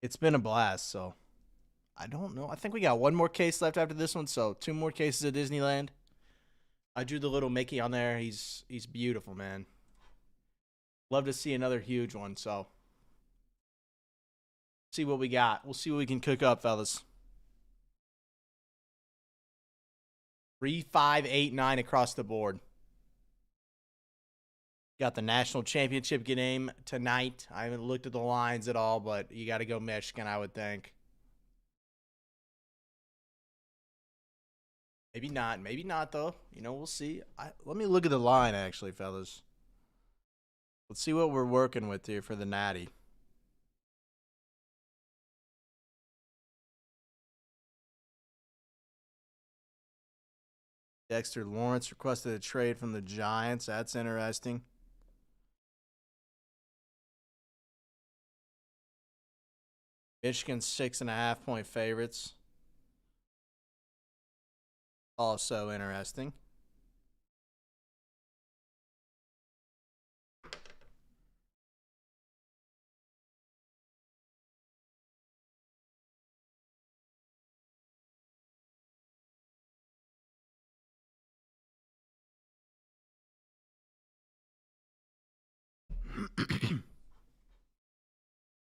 It's been a blast, so I don't know. I think we got one more case left after this one, so 2 more cases at Disneyland. I drew the little Mickey on there. He's beautiful, man. Love to see another huge one, so see what we got. We'll see what we can cook up, fellas. 3, 5, 8, 9 across the board. Got the national championship game tonight. I haven't looked at the lines at all, but you got to go Michigan, I would think. Maybe not. Maybe not, though. We'll see. Let me look at the line, actually, fellas. Let's see what we're working with here for the Natty. Dexter Lawrence requested a trade from the Giants. That's interesting. Michigan 6.5-point favorites. Also interesting.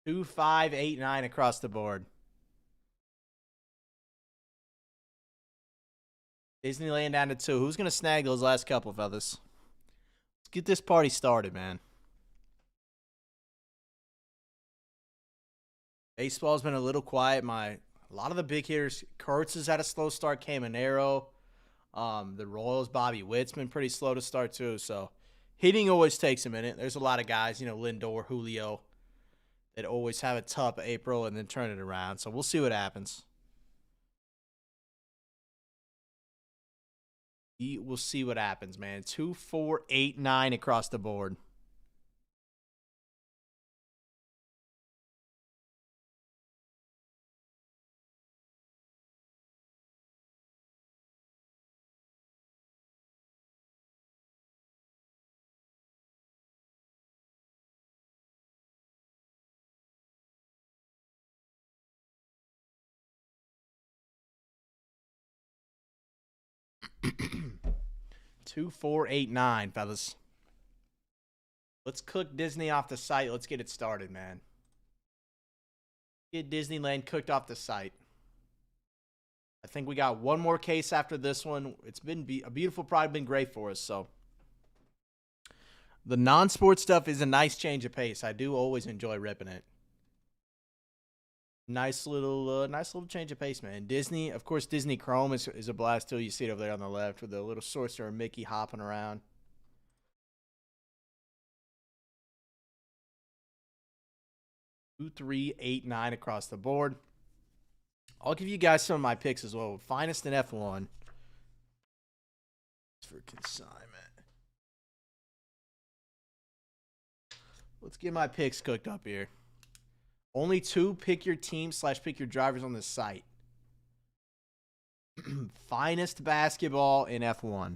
2, 5, 8, 9 across the board. Disneyland down to 2. Who's going to snag those last couple, fellas? Let's get this party started, man. Baseball's been a little quiet. A lot of the big hitters, Kurtz has had a slow start. Caminero, the Royals, Bobby Witt's been pretty slow to start too. So hitting always takes a minute. There's a lot of guys, Lindor, Julio, that always have a tough April and then turn it around. So we'll see what happens. We'll see what happens, man. 2, 4, 8, 9 across the board. Two, 4, 8, 9, fellas. Let's cook Disney off the site. Let's get it started, man. Get Disneyland cooked off the site. I think we got one more case after this one. It's been a beautiful product, been great for us. So the non-sports stuff is a nice change of pace. I do always enjoy ripping it. Nice little change of pace, man. Disney, of course, Disney Chrome is a blast too. You see it over there on the left with the little sorcerer Mickey hopping around. 2, 3, 8, 9 across the board. I'll give you guys some of my picks as well. Finest in F1. For consignment. Let's get my picks cooked up here. Only 2 pick your team / pick your drivers on this site. Finest basketball in F1.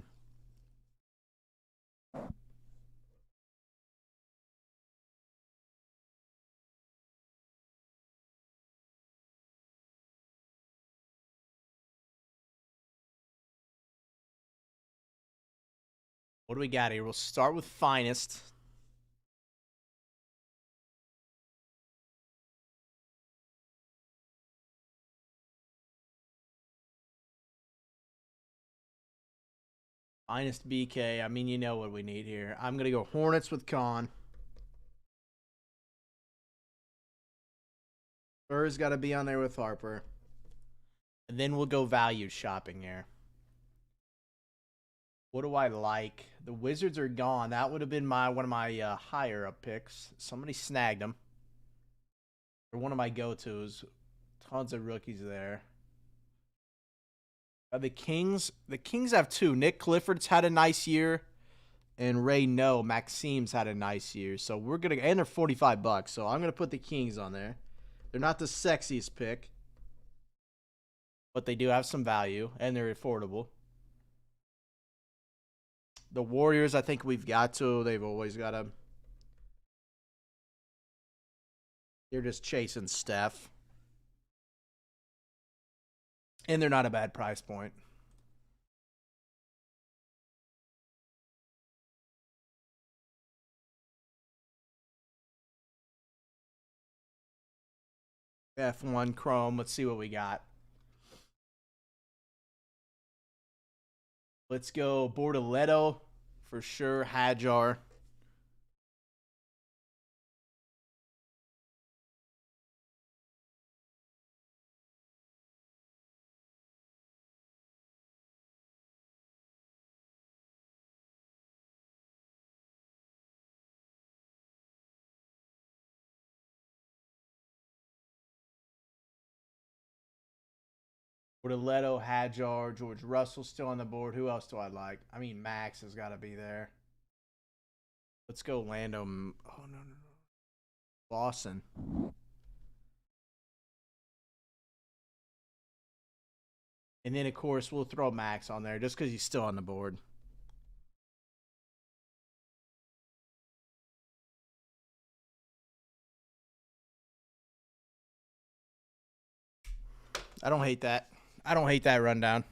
What do we got here? We'll start with finest. Finest BK. I mean, you know what we need here. I'm going to go Hornets with Con. Spurs got to be on there with Harper. And then we'll go value shopping here. What do I like? The Wizards are gone. That would have been one of my higher up picks. Somebody snagged them. They're one of my go-tos. Tons of rookies there. The Kings have 2. Nick Clifford's had a nice year, and Maxime's had a nice year. So we're gonna, and they're $45. So I'm gonna put the Kings on there. They're not the sexiest pick, but they do have some value, and they're affordable. The Warriors, I think we've got to. They've always got to. They're just chasing Steph. And they're not a bad price point. F1 Chrome. Let's see what we got. Let's go Bortoletto for sure. Hadjar. Bortoletto, Hadjar, George Russell still on the board. Who else do I like? I mean, Max has got to be there. Let's go Lando. Oh, no. Lawson. And then, of course, we'll throw Max on there just because he's still on the board. I don't hate that. I don't hate that rundown.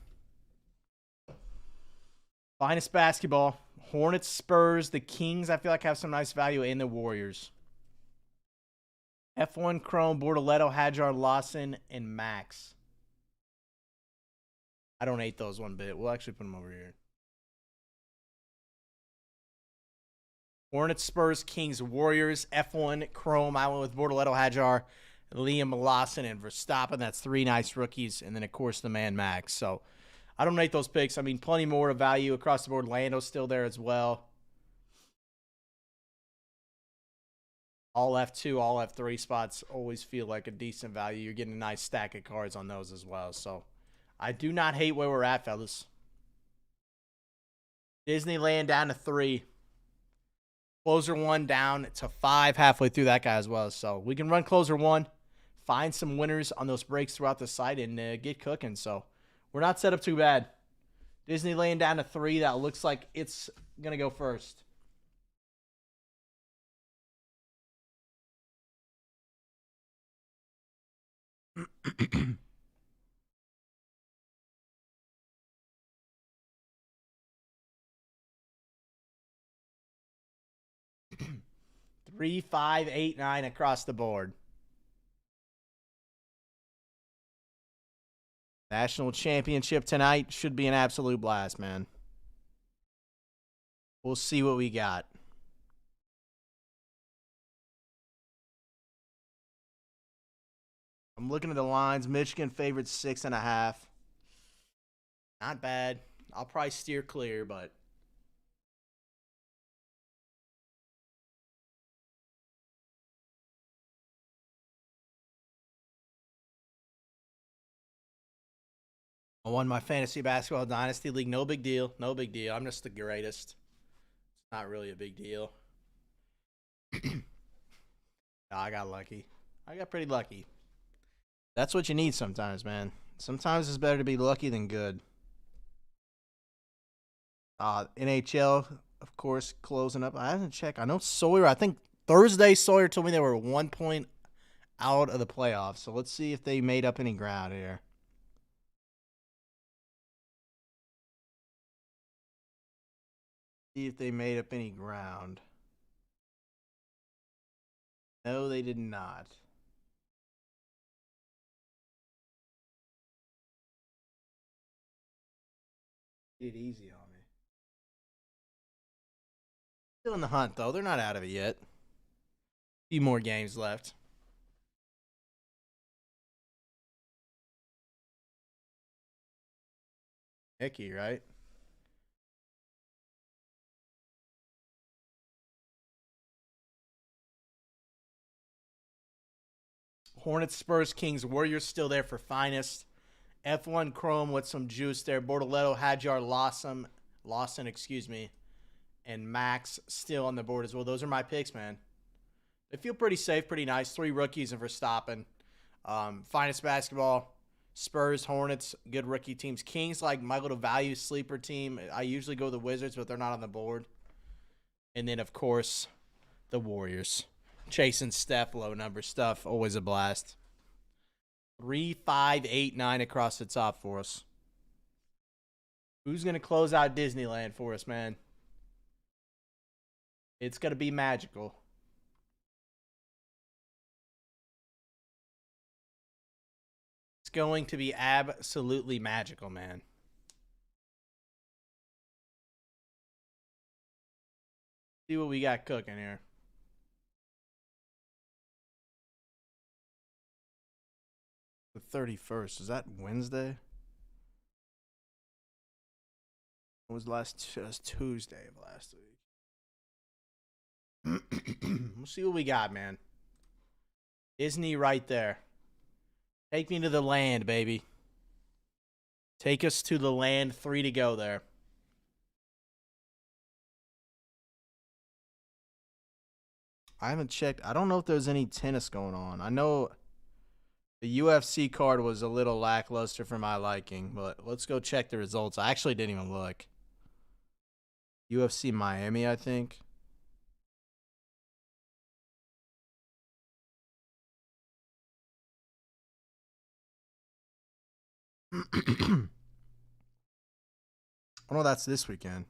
Finest basketball. Hornets, Spurs, the Kings, I feel like have some nice value, and the Warriors. F1 Chrome, Bortoletto, Hajar, Lawson, and Max. I don't hate those one bit. We'll actually put them over here. Hornets, Spurs, Kings, Warriors, F1 Chrome. I went with Bortoletto, Hajar, Liam Lawson, and Verstappen. That's 3 nice rookies. And then, of course, the man Max. So I don't hate those picks. I mean, plenty more of value across the board. Lando's still there as well. All F2, all F3 spots always feel like a decent value. You're getting a nice stack of cards on those as well. So I do not hate where we're at, fellas. Disneyland down to 3. Closer 1 down to 5 halfway through that guy as well. So we can run closer 1, find some winners on those breaks throughout the site, and get cooking. So we're not set up too bad. Disneyland down to 3. That looks like it's going to go first. Three, 5, 8, 9 across the board. National championship tonight should be an absolute blast, man. We'll see what we got. I'm looking at the lines. Michigan favored 6.5. Not bad. I'll probably steer clear, but I won my fantasy basketball dynasty league. No big deal. No big deal. I'm just the greatest. It's not really a big deal. I got lucky. I got pretty lucky. That's what you need sometimes, man. Sometimes it's better to be lucky than good. NHL, of course, closing up. I haven't checked. I know Sawyer. I think Thursday Sawyer told me they were 1 point out of the playoffs. So let's see if they made up any ground here. See if they made up any ground. No, they did not. Did it easy on me. Still in the hunt, though. They're not out of it yet. A few more games left. Icky, right? Hornets, Spurs, Kings, Warriors still there for finest. F1 Chrome with some juice there. Bortoletto, Hajar, Lawson, and Max still on the board as well. Those are my picks, man. They feel pretty safe, pretty nice. 3 rookies and Verstappen. Finest basketball. Spurs, Hornets, good rookie teams. Kings, like my little value sleeper team. I usually go the Wizards, but they're not on the board. And then, of course, the Warriors. Chasing Steph, low number stuff. Always a blast. 3, 5, 8, 9 across the top for us. Who's going to close out Disneyland for us, man? It's going to be magical. It's going to be absolutely magical, man. See what we got cooking here. The 31st. Is that Wednesday? It was Tuesday of last week. We'll see what we got, man. Disney right there. Take me to the land, baby. Take us to the land. 3 to go there. I haven't checked. I don't know if there's any tennis going on. I know the UFC card was a little lackluster for my liking, but let's go check the results. I actually didn't even look. UFC Miami, I think. Oh, no, that's this weekend.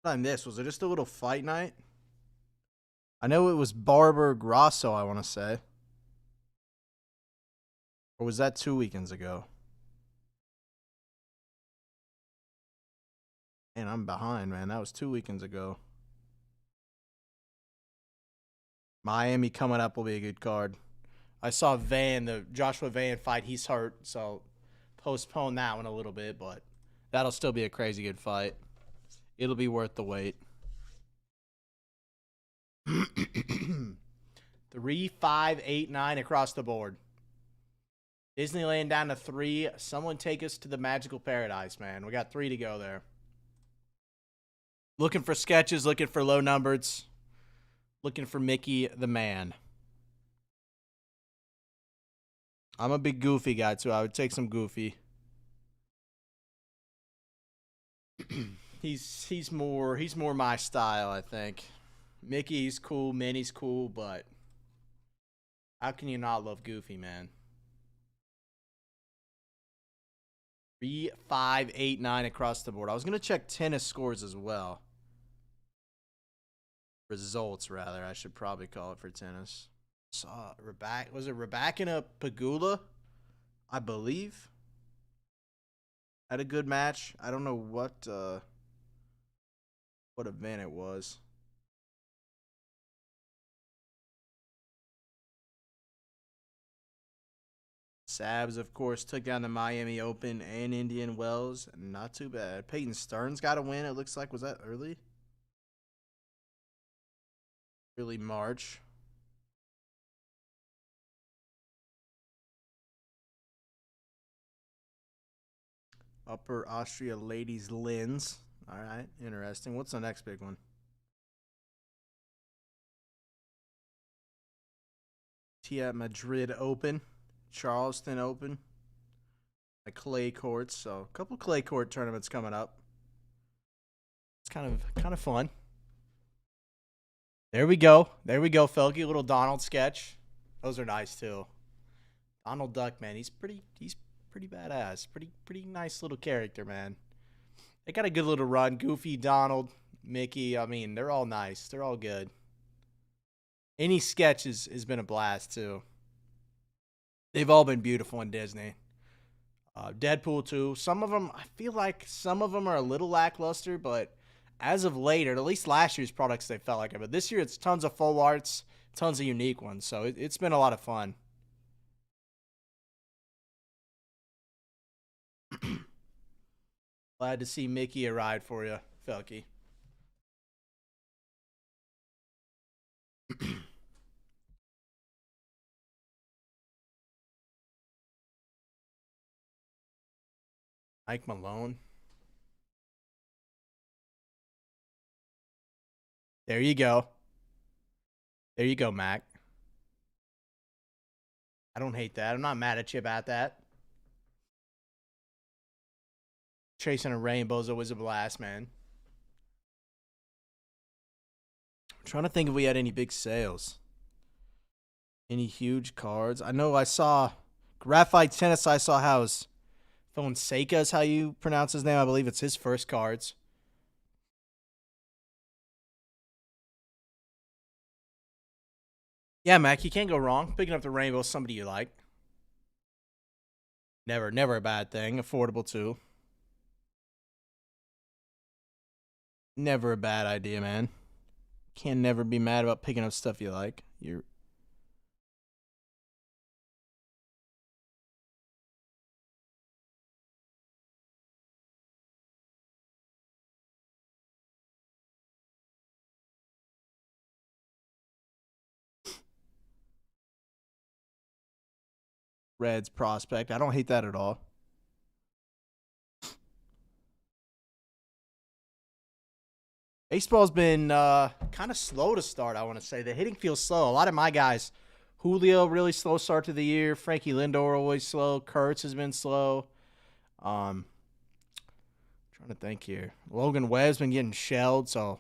Time this was it just a little fight night? I know it was Barber Grasso, I want to say. Or was that 2 weekends ago? Man, I'm behind, man. That was 2 weekends ago. Miami coming up will be a good card. I saw the Joshua Van fight. He's hurt, so postpone that one a little bit, but that'll still be a crazy good fight. It'll be worth the wait. 3, 5, 8, 9 across the board. Disneyland down to 3. Someone take us to the magical paradise, man. We got 3 to go there. Looking for sketches, looking for low numbers, looking for Mickey the man. I'm a big Goofy guy, too. I would take some Goofy. he's more my style, I think. Mickey's cool, Minnie's cool, but how can you not love Goofy, man? 3, 5, 8, 9 across the board. I was going to check tennis scores as well. Results, rather. I should probably call it for tennis. Saw was it Rybakina Pegula? I believe. Had a good match. I don't know what event it was. Sabs, of course, took down the Miami Open and Indian Wells. Not too bad. Peyton Stearns got a win, it looks like. Was that early? Early March. Upper Austria Ladies Linz. All right, interesting. What's the next big one? Tia Madrid Open. Charleston Open. A clay courts, so a couple clay court tournaments coming up. It's kind of fun. There we go, Felky. A little Donald sketch. Those are nice too. Donald Duck, man, he's pretty badass. Pretty nice little character, man. They got a good little run. Goofy, Donald, Mickey. I mean, they're all nice. They're all good. Any sketch has been a blast too. They've all been beautiful in Disney. Deadpool too. Some of them, I feel like some of them are a little lackluster, but as of late, or at least last year's products, they felt like it. But this year, it's tons of full arts, tons of unique ones. So it's been a lot of fun. Glad to see Mickey a ride for you, Felky. Mike Malone. There you go. There you go, Mac. I don't hate that. I'm not mad at you about that. Chasing a rainbow is always a blast, man. I'm trying to think if we had any big sales. Any huge cards? I know I saw Graphite Tennis. I saw House. Fonseca is how you pronounce his name. I believe it's his first cards. Yeah, Mac, you can't go wrong. Picking up the rainbow, somebody you like. Never a bad thing. Affordable too. Never a bad idea, man. Can't never be mad about picking up stuff you like. You're Reds prospect. I don't hate that at all. Baseball's been kind of slow to start, I want to say. The hitting feels slow. A lot of my guys, Julio, really slow start to the year. Frankie Lindor, always slow. Kurtz has been slow. Trying to think here. Logan Webb's been getting shelled, so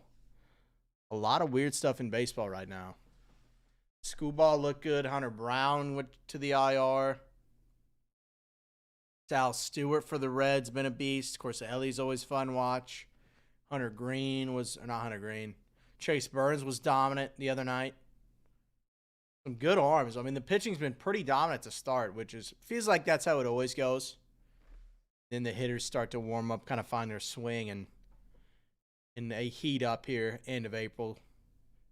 a lot of weird stuff in baseball right now. Screwball looked good. Hunter Brown went to the IR. Sal Stewart for the Reds, been a beast. Of course, Ellie's always fun to watch. Hunter Green was, or not Hunter Green. Chase Burns was dominant the other night. Some good arms. I mean, the pitching's been pretty dominant to start, which is feels like that's how it always goes. Then the hitters start to warm up, kind of find their swing, and they heat up here end of April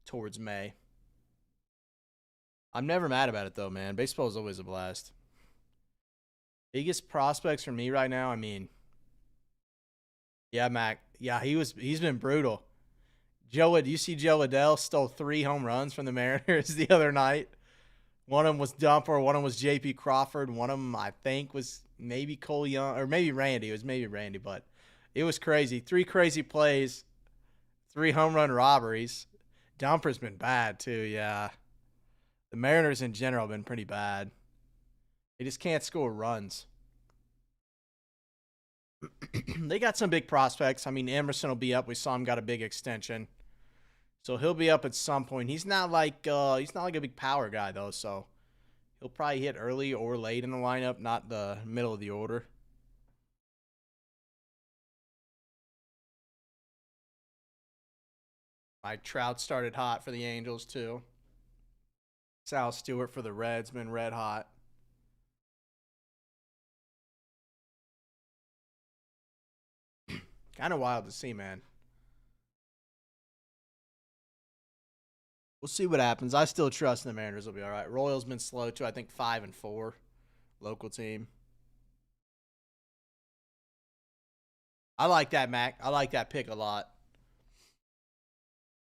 towards May. I'm never mad about it though, man. Baseball is always a blast. Biggest prospects for me right now, I mean, yeah, Mac. Yeah, he's been brutal. Do you see Joe Adele stole 3 home runs from the Mariners the other night? One of them was Dumper, one of them was J.P. Crawford, one of them I think was maybe Cole Young, or maybe Randy. It was maybe Randy, but it was crazy. 3 crazy plays, 3 home run robberies. Dumper's been bad too, yeah. The Mariners in general have been pretty bad. They just can't score runs. They got some big prospects. I mean, Emerson will be up. We saw him got a big extension. So he'll be up at some point. He's not like a big power guy though, so he'll probably hit early or late in the lineup, not the middle of the order. Mike Trout started hot for the Angels too. Sal Stewart for the Reds been red hot. Kind of wild to see, man. We'll see what happens. I still trust the Mariners will be all right. Royals been slow too. I think 5-4, local team. I like that, Mac. I like that pick a lot.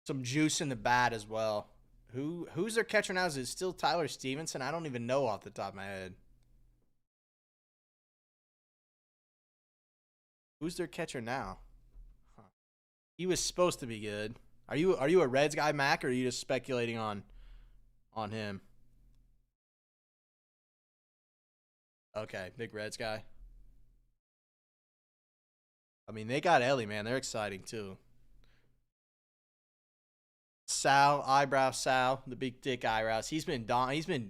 Some juice in the bat as well. Who's their catcher now? Is it still Tyler Stevenson? I don't even know off the top of my head. Who's their catcher now? Huh. He was supposed to be good. Are you a Reds guy, Mac, or are you just speculating on him? Okay, big Reds guy. I mean, they got Ellie, man. They're exciting too. Eyebrow Sal, the big dick eyebrows. He's been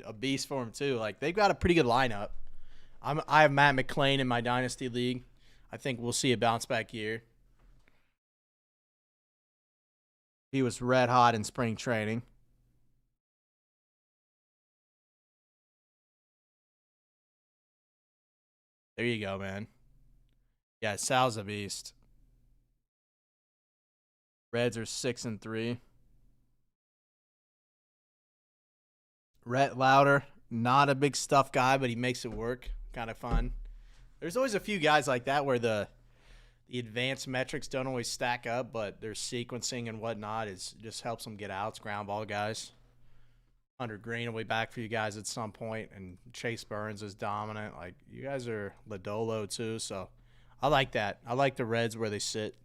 a beast for him too. Like they've got a pretty good lineup. I have Matt McClain in my dynasty league. I think we'll see a bounce back year. He was red hot in spring training. There you go, man. Yeah, Sal's a beast. Reds are 6-3. Rhett Lauder, not a big stuff guy, but he makes it work. Kind of fun. There's always a few guys like that where the advanced metrics don't always stack up, but their sequencing and whatnot just helps them get outs, ground ball guys. Hunter Green will be back for you guys at some point, and Chase Burns is dominant. Like you guys are Lodolo too, so I like that. I like the Reds where they sit.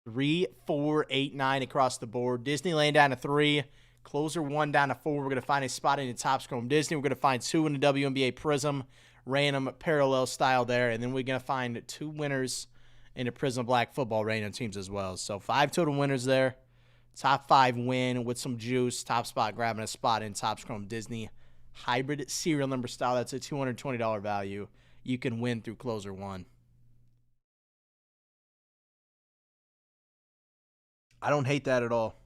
3, 4, 8, 9 across the board. Disneyland down to 3. Closer 1 down to 4. We're going to find a spot in the Topps Chrome Disney. We're going to find 2 in the WNBA Prism, random parallel style there. And then we're going to find 2 winners in the Prism Black Football random teams as well. So 5 total winners there. Top 5 win with some juice. Top spot grabbing a spot in Topps Chrome Disney. Hybrid serial number style. That's a $220 value. You can win through Closer 1. I don't hate that at all.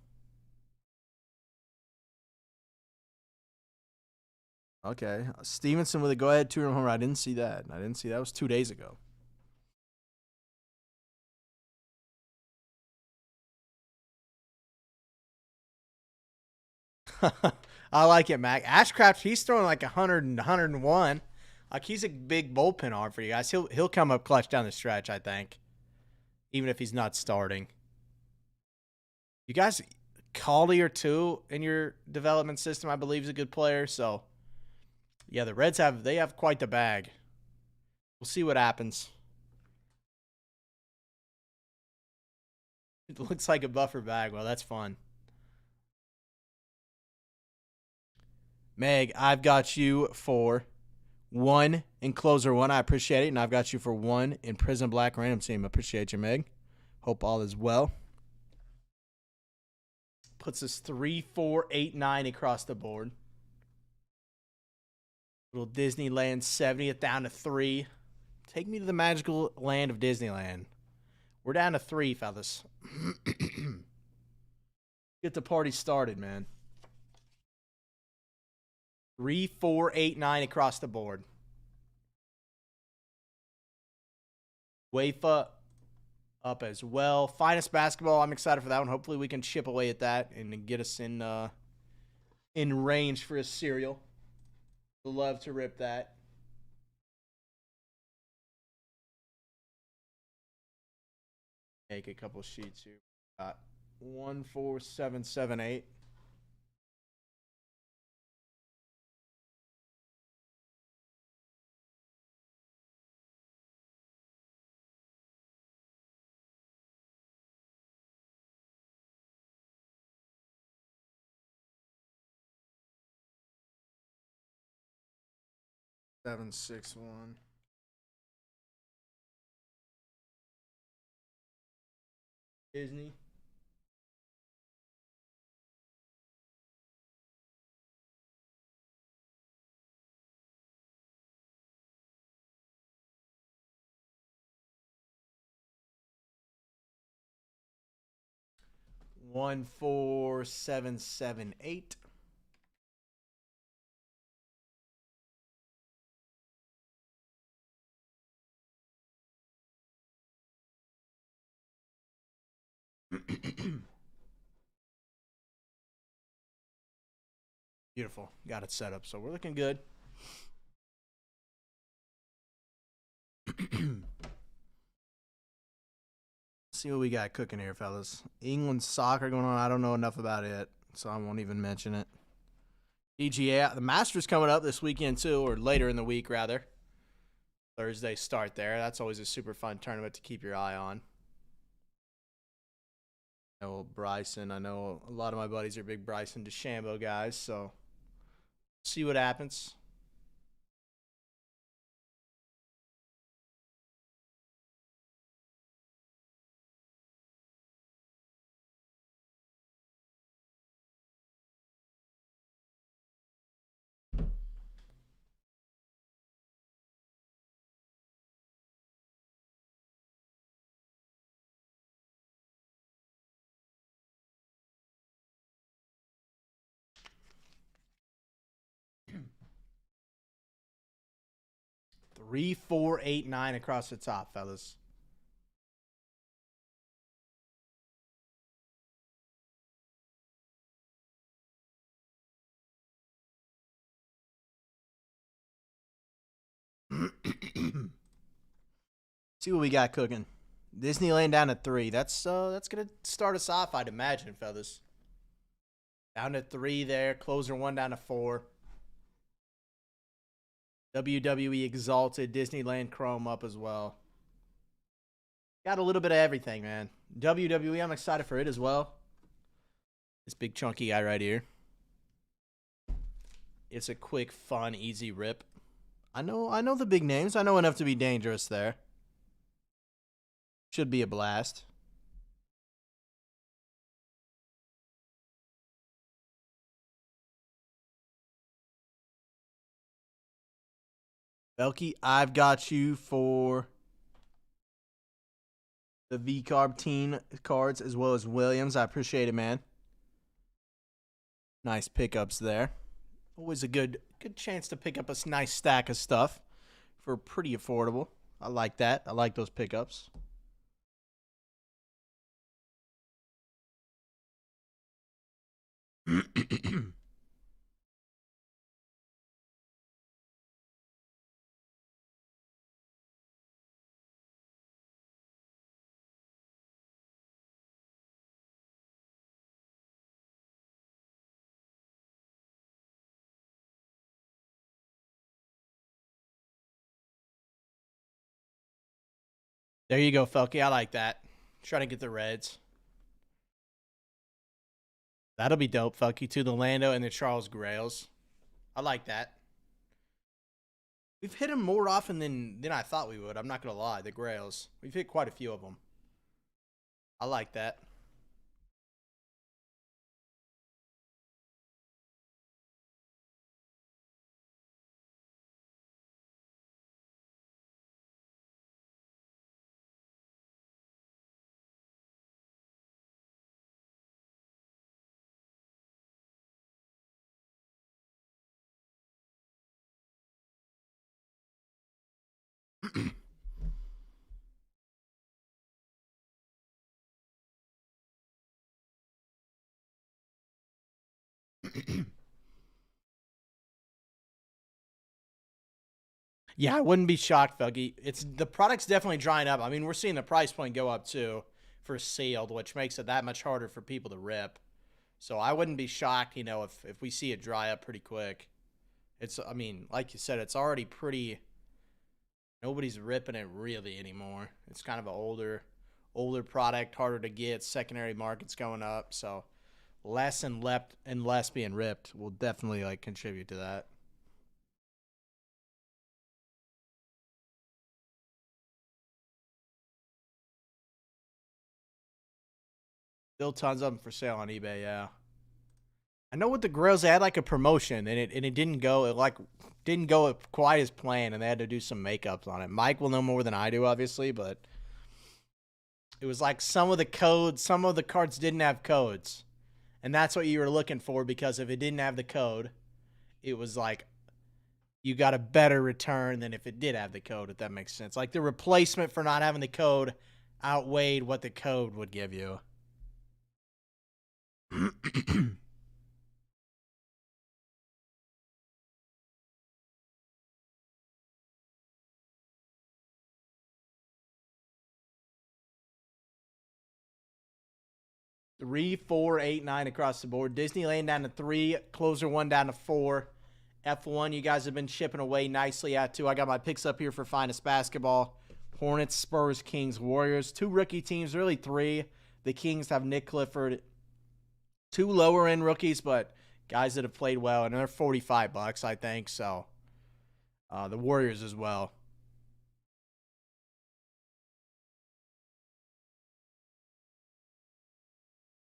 Okay. Stevenson with a go-ahead 2-run homer. I didn't see that. That was 2 days ago. I like it, Mac. Ashcraft, he's throwing like 100 and 101. Like he's a big bullpen arm for you guys. He'll come up clutch down the stretch, I think. Even if he's not starting. You guys, Collier too in your development system, I believe, is a good player. So yeah, the Reds have quite the bag. We'll see what happens. It looks like a buffer bag. Well, that's fun. Meg, I've got you for 1 in Closer 1. I appreciate it. And I've got you for 1 in Prism Black Random Team. Appreciate you, Meg. Hope all is well. Puts us 3, 4, 8, 9 across the board. Little Disneyland 70th down to 3. Take me to the magical land of Disneyland, We're down to 3, fellas. Get the party started, man. 3, 4, 8, 9 across the board. Wafa up as well. Finest basketball. I'm excited for that one. Hopefully we can chip away at that and get us in range for a cereal. Love to rip that. Make a couple sheets here. Got 1, 4, 7, 7, 8. Seven, 6, 1. Disney. One, 4, 7, 7, 8. Beautiful. Got it set up. So we're looking good. See what we got cooking here, fellas. England soccer going on. I don't know enough about it, so I won't even mention it. PGA, the Masters coming up this weekend too, or later in the week rather. Thursday start there. That's always a super fun tournament to keep your eye on. I know Bryson. I know a lot of my buddies are big Bryson DeChambeau guys, so see what happens. Three, 4, 8, 9 across the top, fellas. See what we got cooking. Disneyland down to 3. That's gonna start us off, I'd imagine, fellas. Down to 3 there. Closer 1 down to 4. WWE Exalted, Disneyland Chrome up as well. Got a little bit of everything, man. WWE, I'm excited for it as well. This big chunky guy right here. It's a quick, fun, easy rip. I know the big names. I know enough to be dangerous there. Should be a blast. Belky, I've got you for the V-Carb teen cards as well as Williams. I appreciate it, man. Nice pickups there. Always a good chance to pick up a nice stack of stuff for pretty affordable. I like that. I like those pickups. There you go, Felky. I like that. Trying to get the Reds. That'll be dope, Felky, too. The Lando and the Charles Grails. I like that. We've hit them more often than I thought we would. I'm not going to lie. The Grails. We've hit quite a few of them. I like that. Yeah, I wouldn't be shocked, Felgy. It's the product's definitely drying up. I mean, we're seeing the price point go up too for sealed, which makes it that much harder for people to rip. So I wouldn't be shocked, if we see it dry up pretty quick. I mean, like you said, it's already pretty. Nobody's ripping it really anymore. It's kind of an older product, harder to get. Secondary market's going up, so less and less being ripped will definitely contribute to that. Still tons of them for sale on eBay. Yeah, I know with the grills they had a promotion and it didn't go didn't go quite as planned and they had to do some makeups on it. Mike will know more than I do, obviously, but it was some of the cards didn't have codes, and that's what you were looking for because if it didn't have the code, it was you got a better return than if it did have the code, if that makes sense. The replacement for not having the code outweighed what the code would give you. 3, 4, 8, 9 across the board. Disneyland down to 3, closer 1 down to 4. F1, you guys have been chipping away nicely at 2. I got my picks up here for finest basketball. Hornets, Spurs, Kings, Warriors. 2 rookie teams, really 3. The Kings have Nick Clifford. 2 lower end rookies, but guys that have played well, and they're $45, I think. So the Warriors as well.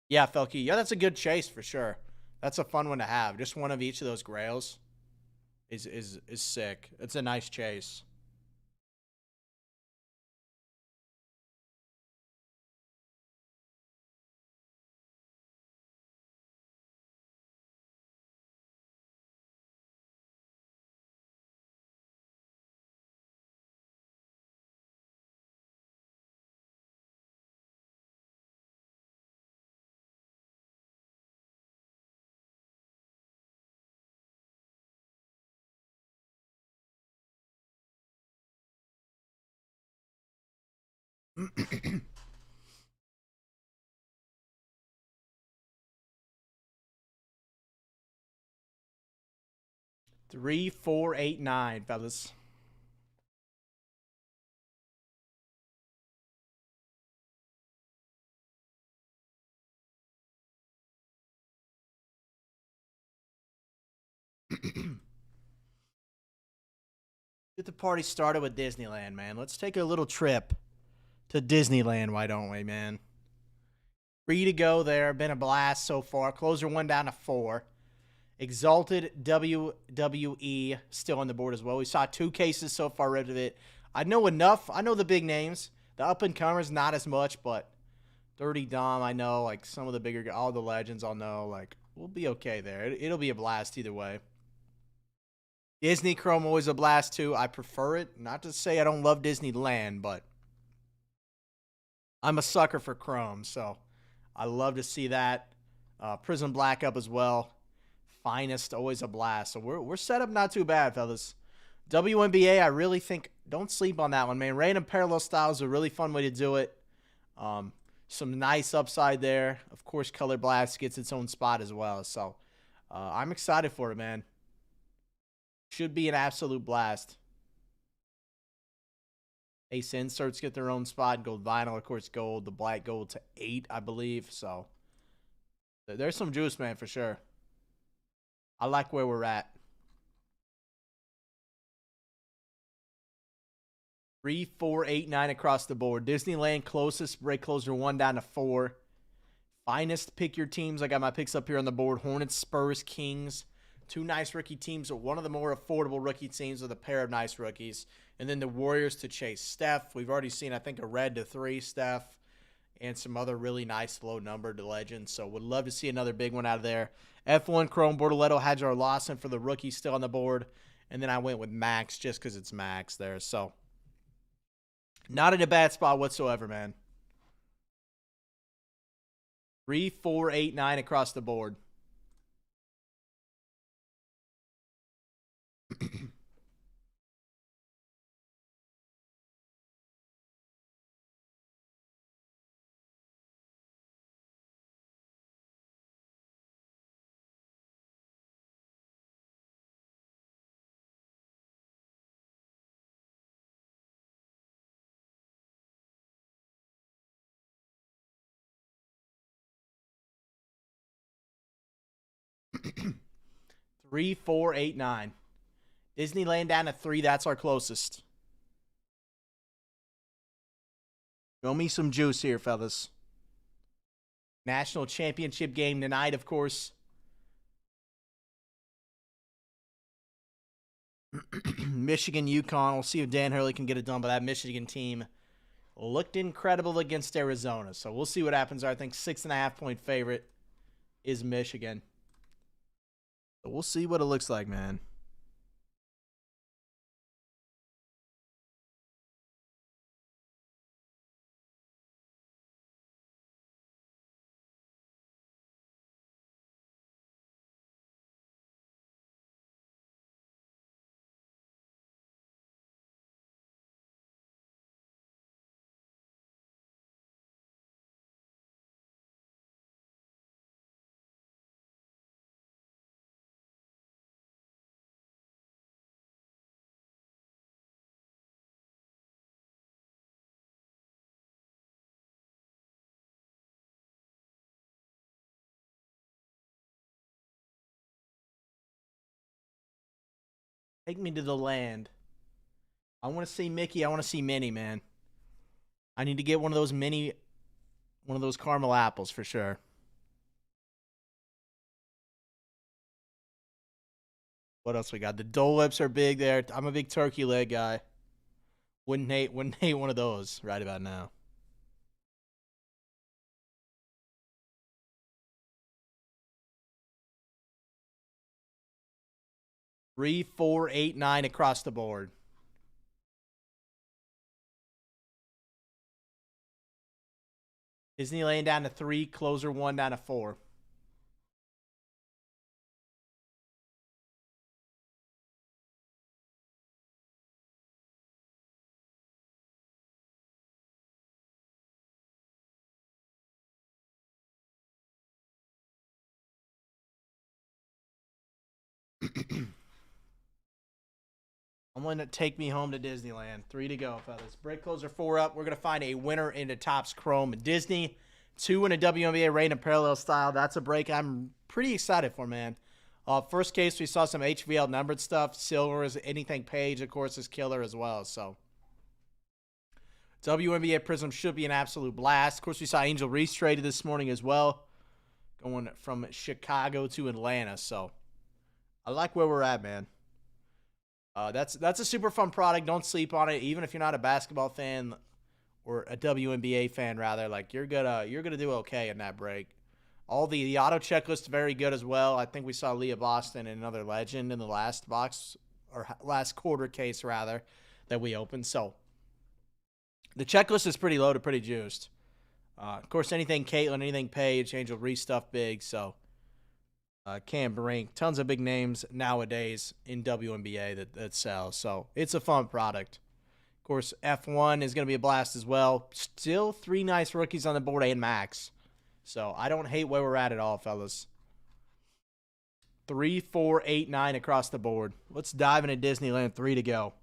Yeah, Felky. Yeah, that's a good chase for sure. That's a fun one to have. Just one of each of those grails is sick. It's a nice chase. Three, 4, 8, 9, fellas. Get the party started with Disneyland, man. Let's take a little trip to Disneyland, why don't we, man? Free to go there. Been a blast so far. Closer 1 down to 4. Exalted WWE still on the board as well. We saw 2 cases so far rid of it. I know enough. I know the big names. The up-and-comers, not as much, but Dirty Dom, I know. Some of the bigger, all the legends I'll know. We'll be okay there. It'll be a blast either way. Disney Chrome, always a blast too. I prefer it. Not to say I don't love Disneyland, but I'm a sucker for Chrome, so I love to see that. Prism Black up as well. Finest, always a blast. So we're set up not too bad, fellas. WNBA, I really think, don't sleep on that one, man. Random parallel style is a really fun way to do it. Some nice upside there. Of course, Color Blast gets its own spot as well. So I'm excited for it, man. Should be an absolute blast. Ace inserts get their own spot. Gold vinyl, of course, gold. The black gold to 8, I believe. So there's some juice, man, for sure. I like where we're at. 3, 4, 8, 9 across the board. Disneyland closest, break closer 1 down to 4. Finest, pick your teams. I got my picks up here on the board. Hornets, Spurs, Kings. 2 nice rookie teams, but one of the more affordable rookie teams with a pair of nice rookies. And then the Warriors to chase Steph. We've already seen, I think, a red to 3 Steph and some other really nice low-numbered legends. So would love to see another big one out of there. F1 Chrome Bortoletto, Hajar Lawson for the rookie still on the board. And then I went with Max just because it's Max there. So not in a bad spot whatsoever, man. 3, 4, 8, 9 across the board. 3, 4, 8, 9. Disneyland down to 3. That's our closest. Show me some juice here, fellas. National championship game tonight, of course. Michigan, UConn. We'll see if Dan Hurley can get it done, but that Michigan team looked incredible against Arizona. So we'll see what happens there. I think 6.5-point favorite is Michigan. So we'll see what it looks like, man. Take me to the land. I want to see Mickey. I want to see Minnie, man. I need to get one of those caramel apples for sure. What else we got? The Dole Whips are big there. I'm a big turkey leg guy. Wouldn't hate one of those right about now. Three, 4, 8, 9 across the board. Disneyland down to 3, closer 1 down to 4. I'm going to take me home to Disneyland. 3 to go, fellas. Break closer 4 up. We're going to find a winner into Topps Chrome Disney. 2 in a WNBA rain and parallel style. That's a break I'm pretty excited for, man. First case, we saw some HVL numbered stuff. Silver is anything page, of course, is killer as well. So WNBA Prism should be an absolute blast. Of course, we saw Angel Reese traded this morning as well, going from Chicago to Atlanta. So I like where we're at, man. That's a super fun product. Don't sleep on it, even if you're not a basketball fan or a WNBA fan, rather. Like you're gonna do okay in that break. All the auto checklist very good as well. I think we saw Leah Boston and another legend in the last box or last quarter case rather that we opened. So the checklist is pretty loaded, pretty juiced. Of course, anything Caitlin, anything Paige, Angel Reese stuff big. So. Cam Brink, tons of big names nowadays in WNBA that sell. So it's a fun product. Of course, F1 is going to be a blast as well. Still 3 nice rookies on the board and Max. So I don't hate where we're at all, fellas. 3, 4, 8, 9 across the board. Let's dive into Disneyland. 3 to go.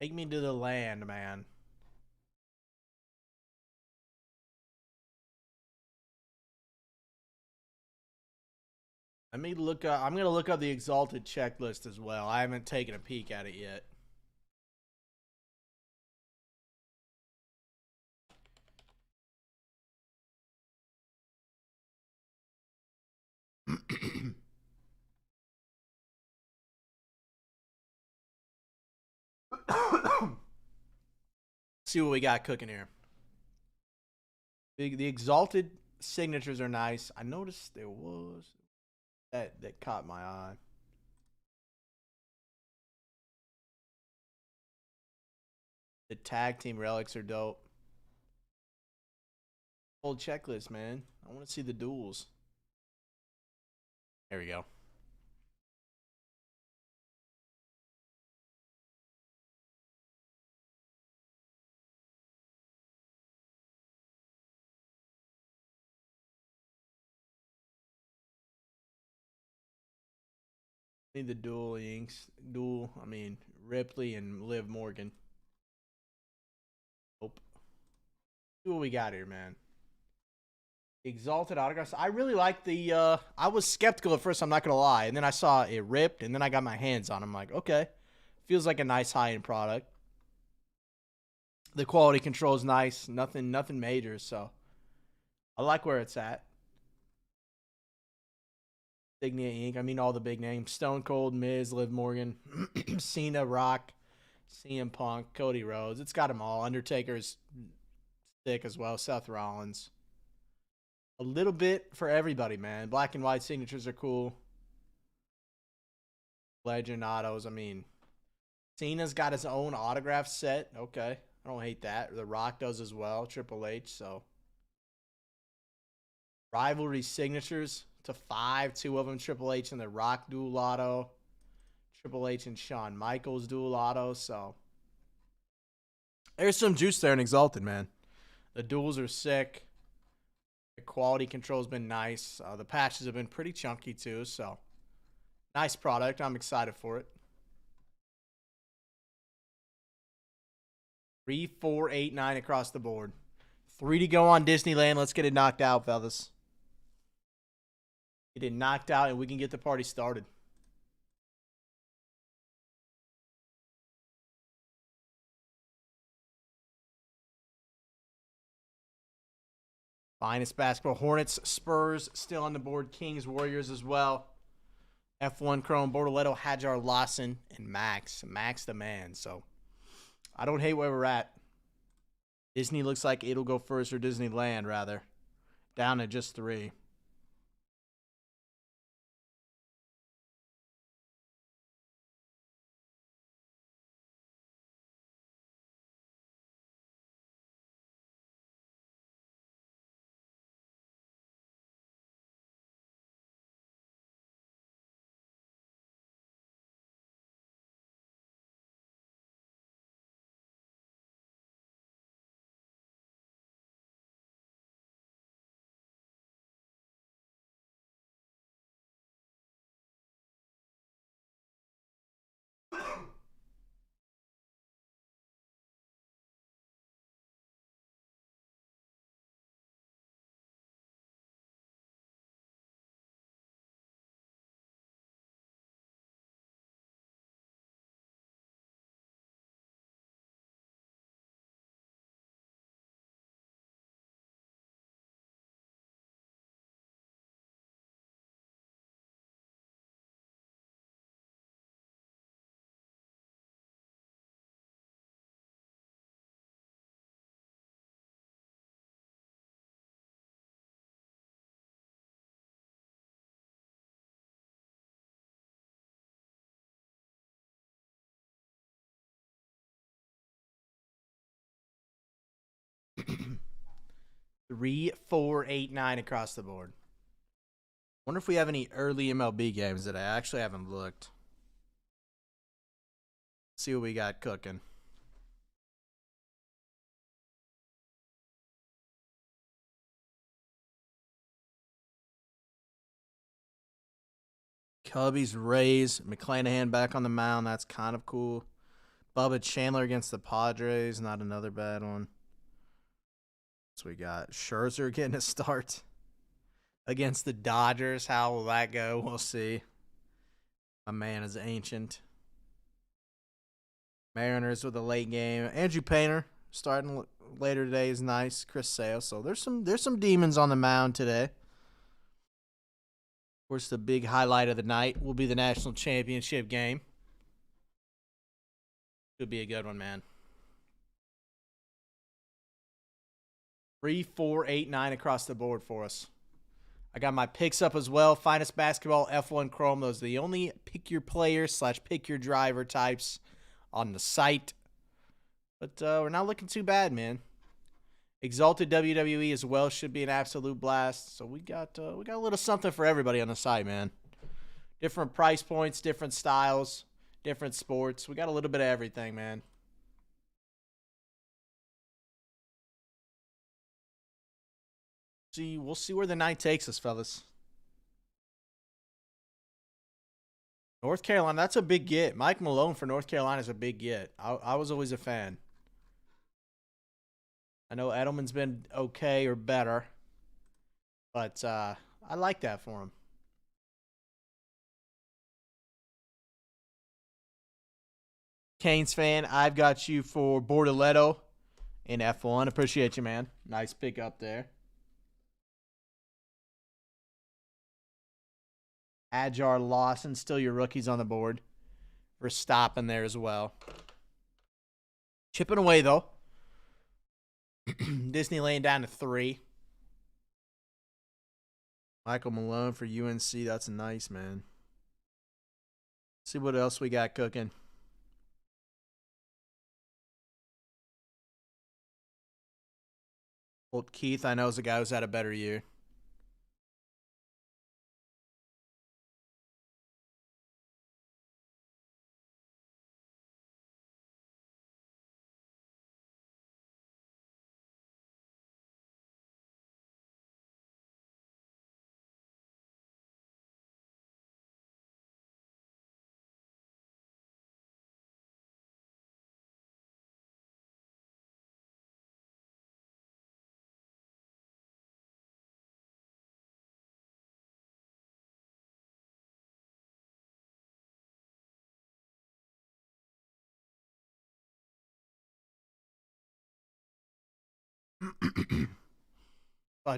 Take me to the land, man. Let me look up. I'm going to look up the Exalted checklist as well. I haven't taken a peek at it yet. See what we got cooking here. The Exalted signatures are nice. I noticed there was that caught my eye. The tag team relics are dope. Old checklist, man. I want to see the duels. There we go. Need the dual inks. Ripley and Liv Morgan. Nope. See what we got here, man. Exalted autographs. I really like the I was skeptical at first, I'm not gonna lie, and then I saw it ripped, and then I got my hands on it. I'm like, okay. Feels like a nice high-end product. The quality control is nice. Nothing major, so I like where it's at. Signia Inc. All the big names. Stone Cold, Miz, Liv Morgan, Cena, Rock, CM Punk, Cody Rhodes. It's got them all. Undertaker's thick as well. Seth Rollins. A little bit for everybody, man. Black and white signatures are cool. Legend autos. Cena's got his own autograph set. Okay. I don't hate that. The Rock does as well. Triple H, so. Rivalry signatures to 5. 2 of them, Triple H and the Rock dual auto. Triple H and Shawn Michaels dual auto, so. There's some juice there in Exalted, man. The duels are sick. The quality control's been nice. The patches have been pretty chunky, too, so. Nice product. I'm excited for it. 3, 4, 8, 9 across the board. 3 to go on Disneyland. Let's get it knocked out, fellas. Get it knocked out, and we can get the party started. Finest basketball. Hornets, Spurs still on the board. Kings, Warriors as well. F1 Chrome, Bortoletto, Hajar, Lawson, and Max. Max the man. So I don't hate where we're at. Disney looks like it'll go first, or Disneyland, rather. Down to just 3. Three, 4, 8, 9 across the board. Wonder if we have any early MLB games that I actually haven't looked. See what we got cooking. Cubbies, Rays, McClanahan back on the mound. That's kind of cool. Bubba Chandler against the Padres. Not another bad one. So we got Scherzer getting a start against the Dodgers. How will that go? We'll see. My man is ancient. Mariners with a late game. Andrew Painter starting later today is nice. Chris Sale. So there's some demons on the mound today. Of course, the big highlight of the night will be the national championship game. Should be a good one, man. 3, 4, 8, 9 across the board for us. I got my picks up as well. Finest basketball, F1 Chrome. Those are the only pick your player / pick your driver types on the site. But we're not looking too bad, man. Exalted WWE as well should be an absolute blast. So we got a little something for everybody on the site, man. Different price points, different styles, different sports. We got a little bit of everything, man. We'll see where the night takes us, fellas. North Carolina, that's a big get. Mike Malone for North Carolina is a big get. I was always a fan. I know Edelman's been okay or better, but I like that for him. Canes fan, I've got you for Bortoletto in F1. Appreciate you, man. Nice pick up there. Ajar Lawson, still your rookies on the board. We're stopping there as well. Chipping away, though. Disney laying down to 3. Michael Malone for UNC. That's nice, man. See what else we got cooking. Old Keith, I know, is a guy who's had a better year.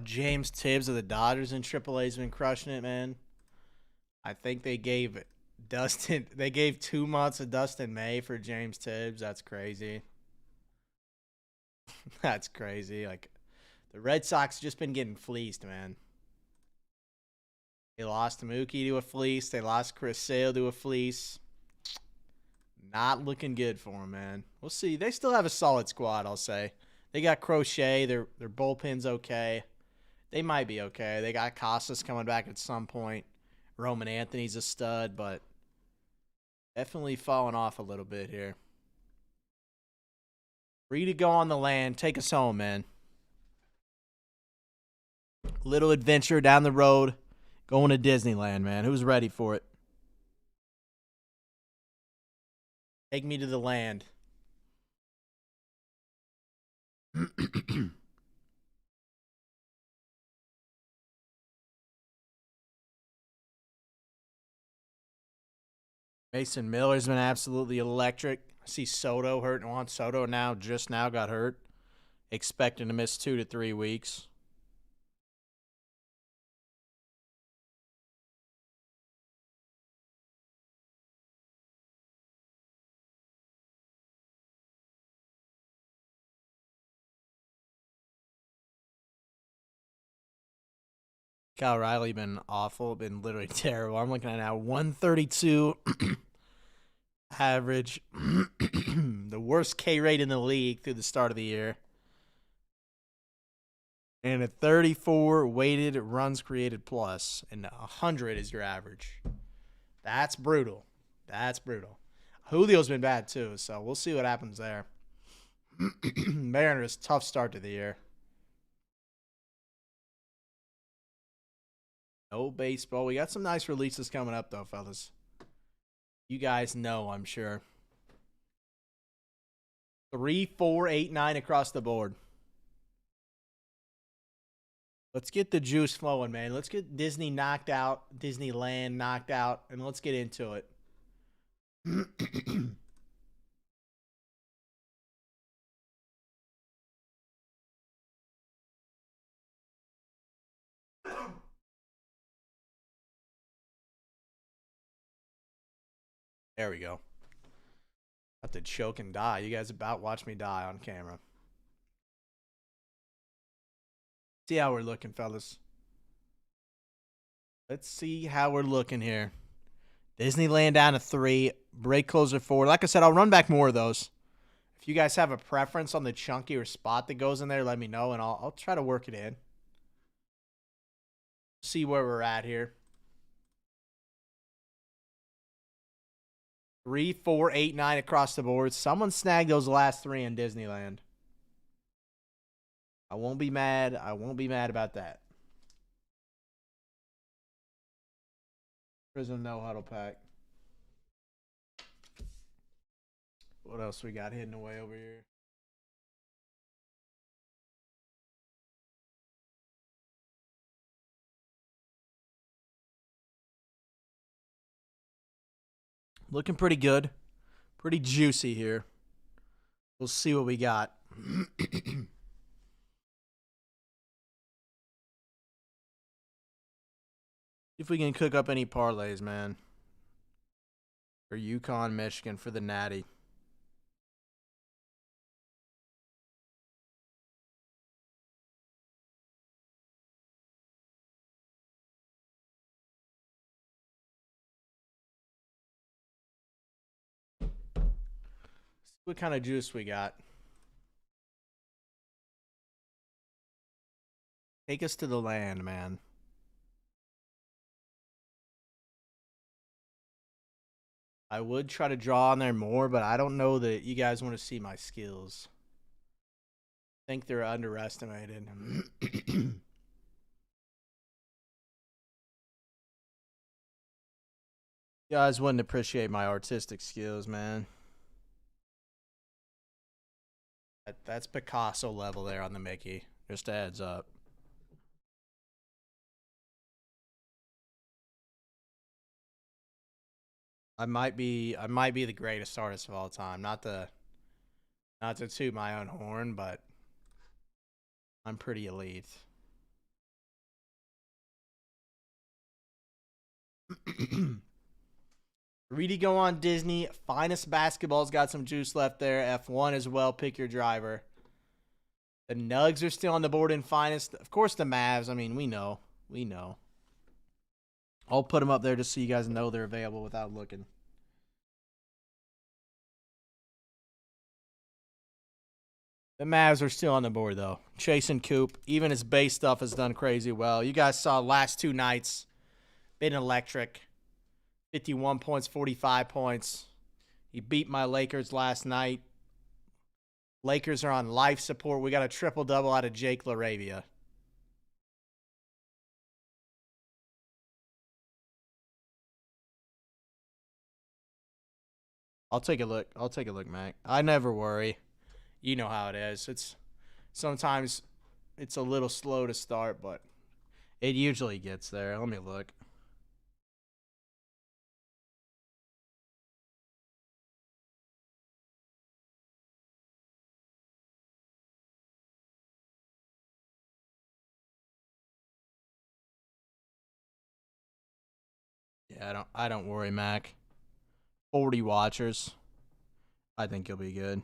James Tibbs of the Dodgers in AAA has been crushing it, man. I think they gave 2 months of Dustin May for James Tibbs. That's crazy. That's crazy. Like, the Red Sox just been getting fleeced, man. They lost Mookie to a fleece. They lost Chris Sale to a fleece. Not looking good for them, man. We'll see. They still have a solid squad, I'll say. They got Crochet. Their bullpen's okay. They might be okay. They got Casas coming back at some point. Roman Anthony's a stud, but definitely falling off a little bit here. Free to go on the land. Take us home, man. Little adventure down the road. Going to Disneyland, man. Who's ready for it? Take me to the land. Mason Miller's been absolutely electric. I see Soto hurt. Juan Soto just now got hurt. Expecting to miss 2 to 3 weeks. Kyle Riley been awful, been literally terrible. I'm looking at now 132 average, the worst K rate in the league through the start of the year, and a 34 weighted runs created plus, and 100 is your average. That's brutal. That's brutal. Julio's been bad too, so we'll see what happens there. Mariners, tough start to the year. No baseball. We got some nice releases coming up, though, fellas. You guys know, I'm sure. 3, 4, 8, 9 across the board. Let's get the juice flowing, man. Let's get Disney knocked out, Disneyland knocked out, and let's get into it. There we go. About to choke and die. You guys about watch me die on camera. See how we're looking, fellas. Let's see how we're looking here. Disneyland down to 3. Break closer 4. Like I said, I'll run back more of those. If you guys have a preference on the chunkier spot that goes in there, let me know, and I'll try to work it in. See where we're at here. 3, 4, 8, 9 across the board. Someone snagged those last 3 in Disneyland. I won't be mad. I won't be mad about that. Prism no huddle pack. What else we got hidden away over here? Looking pretty good. Pretty juicy here. We'll see what we got. If we can cook up any parlays, man. For Yukon, Michigan for the Natty. See what kind of juice we got. Take us to the land, man. I would try to draw on there more, but I don't know that you guys want to see my skills. I think they're underestimated. You guys wouldn't appreciate my artistic skills, man. That's Picasso level there on the Mickey. Just a heads up. I might be the greatest artist of all time. Not to toot my own horn, but I'm pretty elite. Reedy go on Disney. Finest basketball's got some juice left there. F1 as well. Pick your driver. The Nugs are still on the board in finest. Of course, the Mavs. I mean, we know. I'll put them up there just so you guys know they're available without looking. The Mavs are still on the board, though. Chasing Coop. Even his base stuff has done crazy well. You guys saw last 2 nights. Been electric. 51 points, 45 points. He beat my Lakers last night. Lakers are on life support. We got a triple-double out of Jake LaRavia. I'll take a look, Mac. I never worry. You know how it is. Sometimes it's a little slow to start, but it usually gets there. Let me look. Yeah, I don't worry, Mac. 40 watchers. I think you'll be good.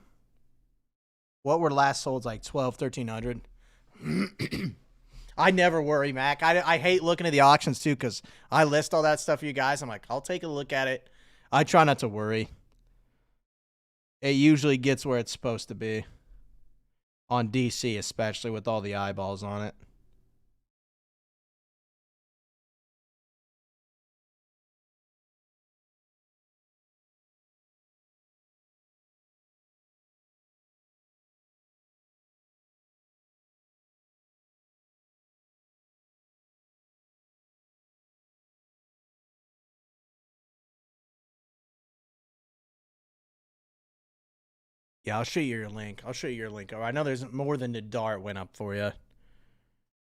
What were last solds like 12, 1300? I never worry, Mac. I hate looking at the auctions too because I list all that stuff for you guys. I'm like, I'll take a look at it. I try not to worry. It usually gets where it's supposed to be. On DC, especially with all the eyeballs on it. Yeah, I'll show you your link. I'll show you your link. I know there's more than the dart went up for you.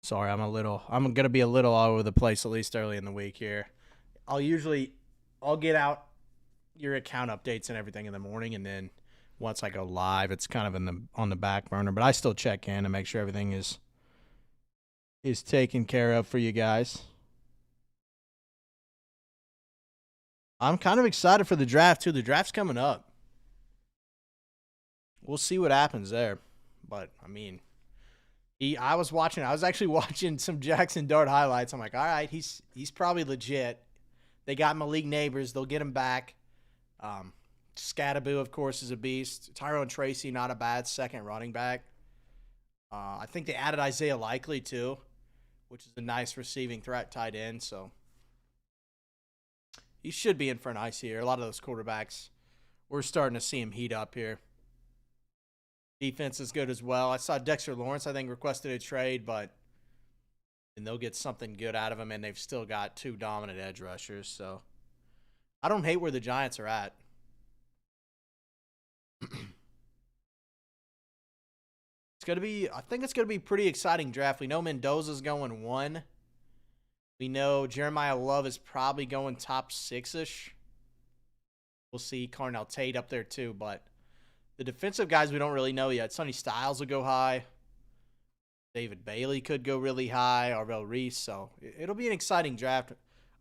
Sorry, I'm gonna be a little all over the place at least early in the week here. I'll get out your account updates and everything in the morning, and then once I go live, it's kind of on the back burner. But I still check in and make sure everything is taken care of for you guys. I'm kind of excited for the draft too. The draft's coming up. We'll see what happens there. But I mean, I was actually watching some Jackson Dart highlights. I'm like, all right, he's probably legit. They got Malik Neighbors. They'll get him back. Scattaboo, of course, is a beast. Tyrone Tracy, not a bad second running back. I think they added Isaiah Likely, too, which is a nice receiving threat tight end. So he should be in for an ice year. A lot of those quarterbacks, we're starting to see him heat up here. Defense is good as well. I saw Dexter Lawrence, I think, requested a trade, and they'll get something good out of him, and they've still got 2 dominant edge rushers. So I don't hate where the Giants are at. I think it's gonna be a pretty exciting draft. We know Mendoza's going 1. We know Jeremiah Love is probably going top 6-ish. We'll see Carnell Tate up there too, but the defensive guys we don't really know yet. Sonny Styles will go high. David Bailey could go really high. Arvell Reese. So it'll be an exciting draft.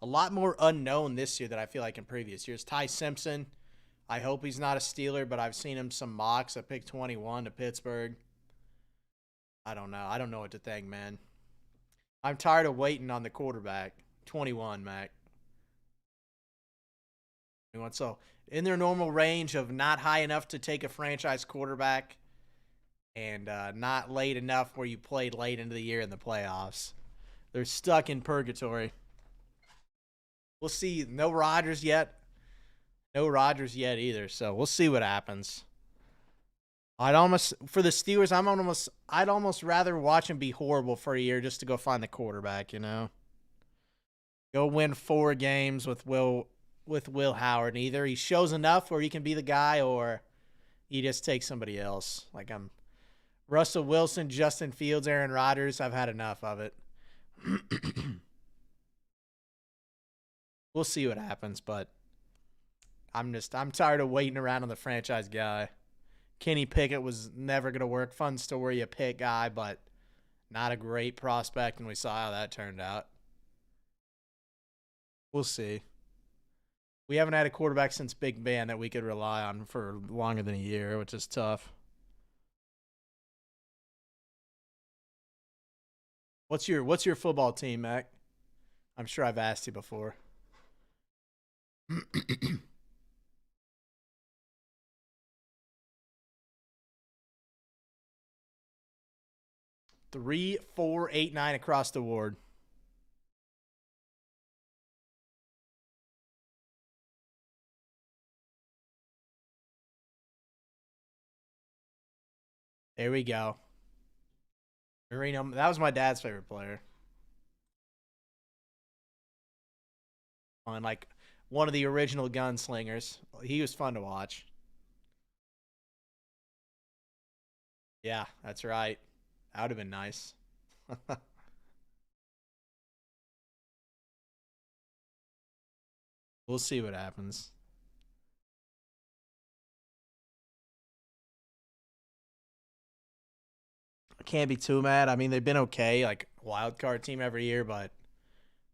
A lot more unknown this year than I feel like in previous years. Ty Simpson. I hope he's not a Steeler, but I've seen him some mocks at pick 21 to Pittsburgh. I don't know. I don't know what to think, man. I'm tired of waiting on the quarterback. 21, Mac. So in their normal range of not high enough to take a franchise quarterback and not late enough where you played late into the year in the playoffs. They're stuck in purgatory. We'll see. No Rodgers yet. No Rodgers yet either. So we'll see what happens. For the Steelers, I'd almost rather watch him be horrible for a year just to go find the quarterback, you know? Go win 4 games with Will Howard. Either he shows enough where he can be the guy, or he just takes somebody else. Like Russell Wilson, Justin Fields, Aaron Rodgers. I've had enough of it. We'll see what happens, but I'm tired of waiting around on the franchise guy. Kenny Pickett was never going to work. Fun story, a pick guy, but not a great prospect, and we saw how that turned out. We'll see. We haven't had a quarterback since Big Ben that we could rely on for longer than a year, which is tough. What's your football team, Mac? I'm sure I've asked you before. 3, 4, 8, 9 across the board. There we go. Marino, that was my dad's favorite player. On like one of the original gunslingers. He was fun to watch. Yeah, that's right. That would have been nice. We'll see what happens. I can't be too mad. I mean, they've been okay, like wild card team every year, but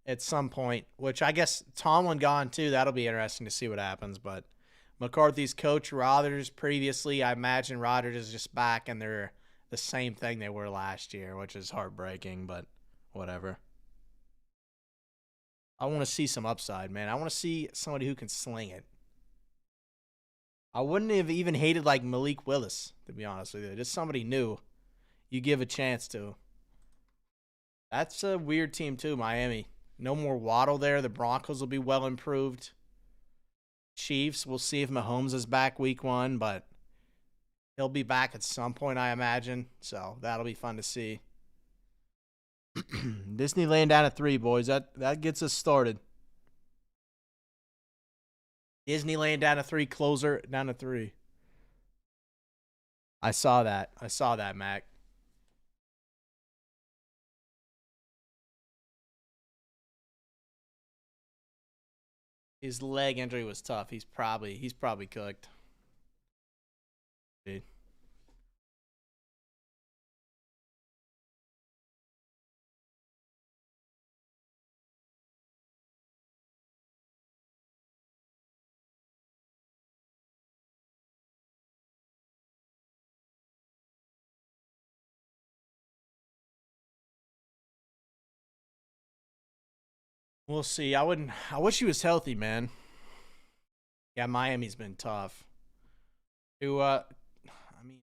at some point, which I guess Tomlin gone too, that'll be interesting to see what happens. But McCarthy's coach Rodgers previously, I imagine Rodgers is just back and they're the same thing they were last year, which is heartbreaking, but whatever. I want to see some upside, man. I want to see somebody who can sling it. I wouldn't have even hated like Malik Willis, to be honest with you. Just somebody new you give a chance to. That's a weird team too, Miami. No more Waddle there. The Broncos will be well improved. Chiefs, we'll see if Mahomes is back week 1, but he'll be back at some point, I imagine. So that'll be fun to see. Disneyland down at 3, boys. That gets us started. Disneyland down to 3, closer down to 3. I saw that, Mac. His leg injury was tough. He's probably cooked. Dude. We'll see. I wish he was healthy, man. Yeah, Miami's been tough.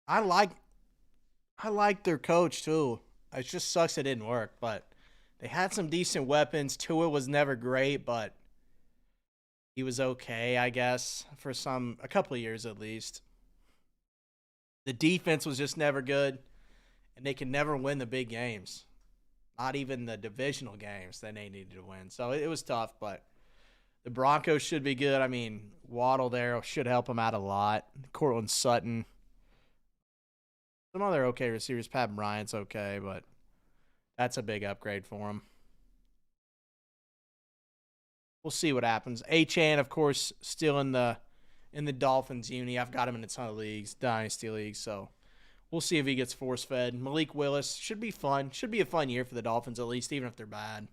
I like their coach too. It just sucks it didn't work, but they had some decent weapons. Tua was never great, but he was okay, I guess, for a couple of years at least. The defense was just never good, and they could never win the big games. Not even the divisional games that they needed to win. So it was tough, but The Broncos should be good. I mean, Waddle there should help him out a lot. Cortland Sutton. Some other okay receivers. Pat Bryant's okay, but that's a big upgrade for him. We'll see what happens. Achane, of course, still in the Dolphins uni. I've got him in a ton of leagues, dynasty leagues, so we'll see if he gets force fed. Malik Willis should be fun. Should be a fun year for the Dolphins at least, even if they're bad.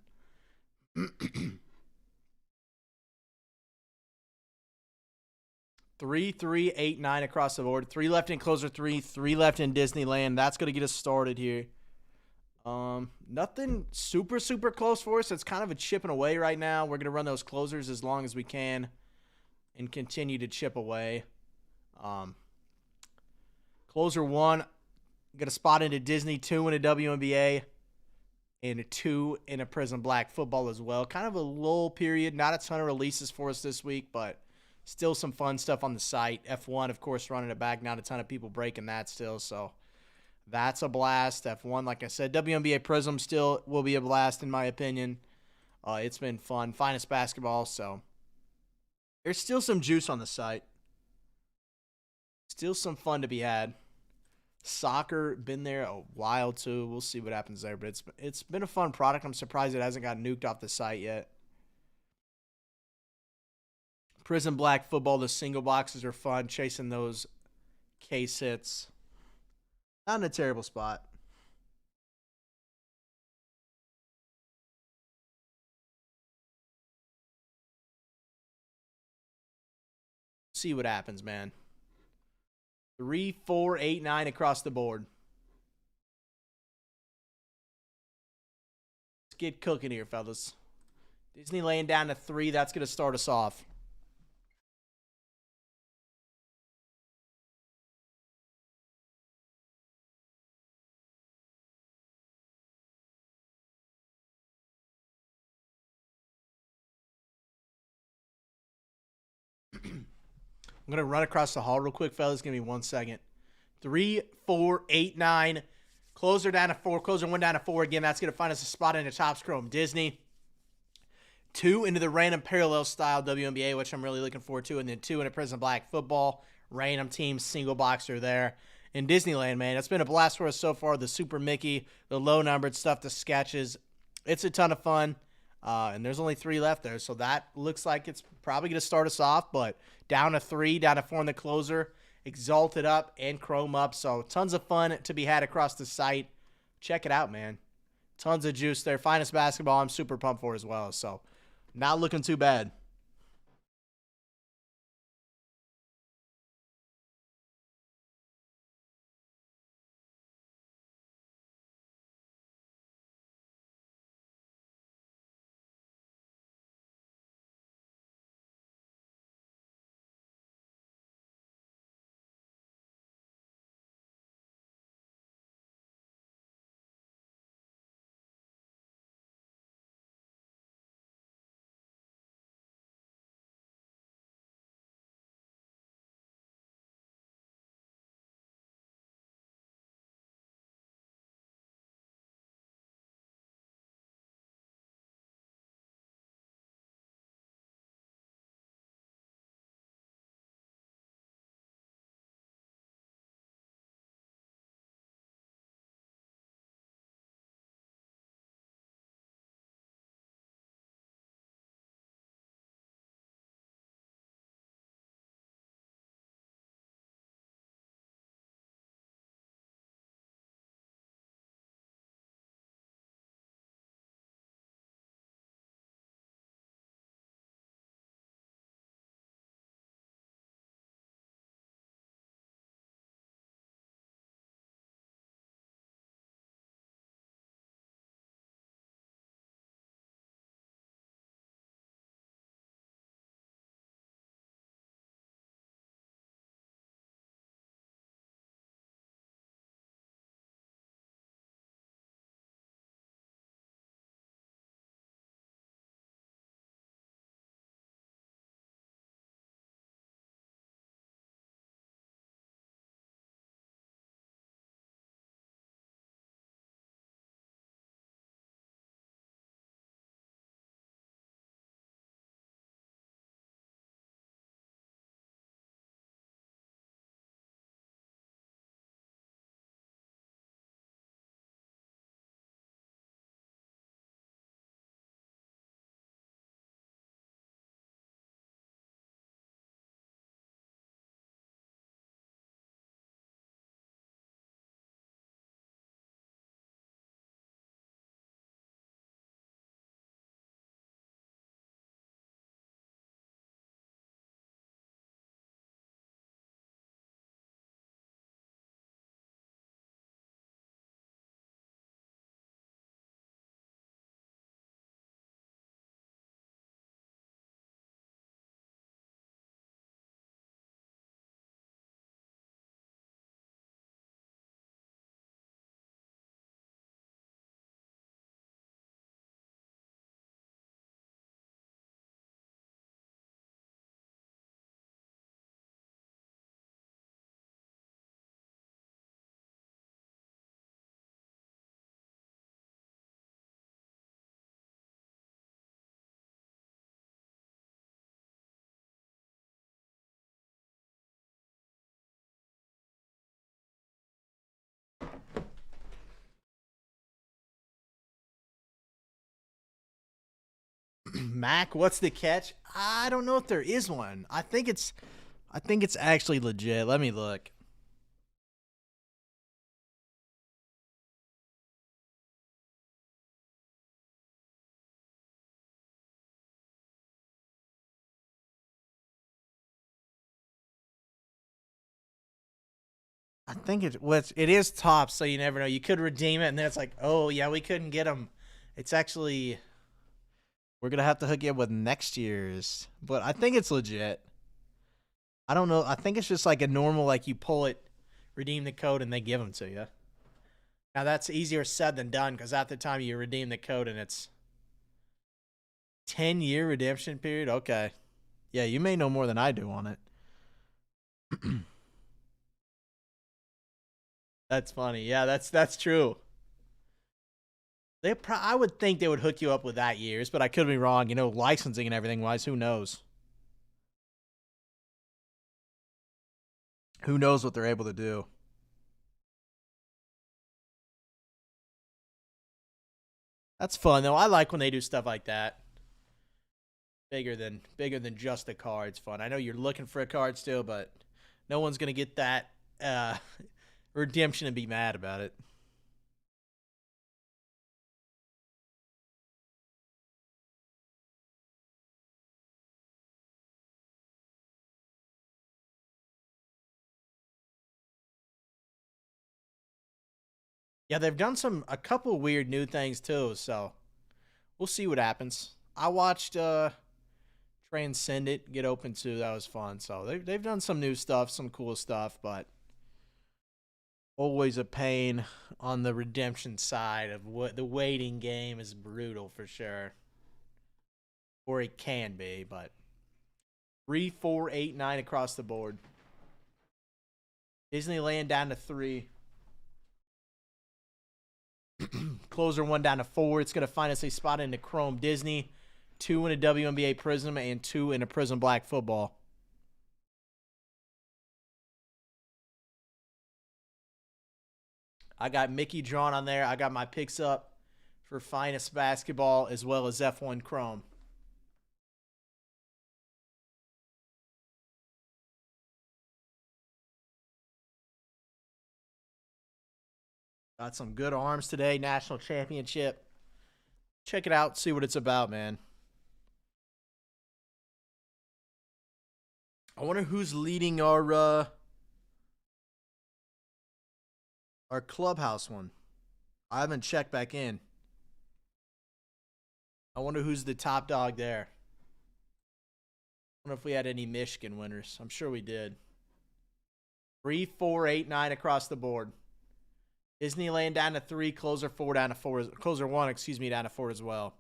3-3-8-9 across the board. 3 left in closer 3 left in Disneyland. That's gonna get us started here. Nothing super close for us. It's kind of a chipping away right now. We're gonna run those closers as long as we can and continue to chip away. Closer 1, got a spot into Disney, 2 in a WNBA, and a 2 in a Prism Black football as well. Kind of a lull period. Not a ton of releases for us this week, but still some fun stuff on the site. F1, of course, running it back. Not a ton of people breaking that still, so that's a blast. F1, like I said, WNBA Prism still will be a blast in my opinion. It's been fun. Finest basketball, so there's still some juice on the site. Still some fun to be had. Soccer, been there a while too. We'll see what happens there, but it's been a fun product. I'm surprised it hasn't got nuked off the site yet. Prism Black football, the single boxes are fun. Chasing those case hits. Not in a terrible spot. See what happens, man. 3, 4, 8, 9 across the board. Let's get cooking here, fellas. Disney laying down to 3. That's going to start us off. I'm going to run across the hall real quick, fellas. Give me 1 second. 3, 4, 8, 9. Closer down to 4. Closer 1 down to 4 again. That's going to find us a spot in the Topps Chrome Disney. 2 into the random parallel style WNBA, which I'm really looking forward to. And then 2 in a Prism Black football. Random team single boxer there. In Disneyland, man, it's been a blast for us so far. The Super Mickey, the low numbered stuff, the sketches. It's a ton of fun. And there's only 3 left there, so that looks like it's probably going to start us off, but down to 3, down to 4 in the closer, Exalted up and Chrome up, so tons of fun to be had across the site. Check it out, man. Tons of juice there. Finest basketball I'm super pumped for as well, so not looking too bad. Mac, what's the catch? I don't know if there is one. I think it's actually legit. Let me look. I think it is top, so you never know. You could redeem it, and then it's like, oh yeah, we couldn't get them. It's actually we're gonna have to hook you up with next year's, but I think it's legit. I don't know. I think it's just like a normal, like you pull it, redeem the code, and they give them to you. Now that's easier said than done because at the time you redeem the code and it's 10-year redemption period. Okay, yeah, you may know more than I do on it. That's funny. Yeah, that's true. I would think they would hook you up with that years, but I could be wrong. Licensing and everything wise, who knows? Who knows what they're able to do? That's fun though. I like when they do stuff like that. Bigger than just a card. It's fun. I know you're looking for a card still, but no one's gonna get that uh, redemption and be mad about it. Yeah, they've done a couple weird new things too, so we'll see what happens. I watched Transcend It get open too. That was fun. So they've done some new stuff, some cool stuff, but always a pain on the redemption side of what the waiting game is brutal for sure. Or it can be, but 3, 4, 8, 9 across the board. Disneyland down to 3. Closer 1 down to 4. It's gonna find us a spot in the Chrome Disney, 2 in a WNBA Prism, and 2 in a Prism Black Football. I got Mickey drawn on there. I got my picks up for Finest Basketball as well as F1 Chrome. Got some good arms today. National Championship. Check it out. See what it's about, man. I wonder who's leading our clubhouse one. I haven't checked back in. I wonder who's the top dog there. I wonder if we had any Michigan winners. I'm sure we did. 3, 4, 8, 9 across the board. Disneyland down to 3, closer 4 down to 4, closer 1, down to 4 as well.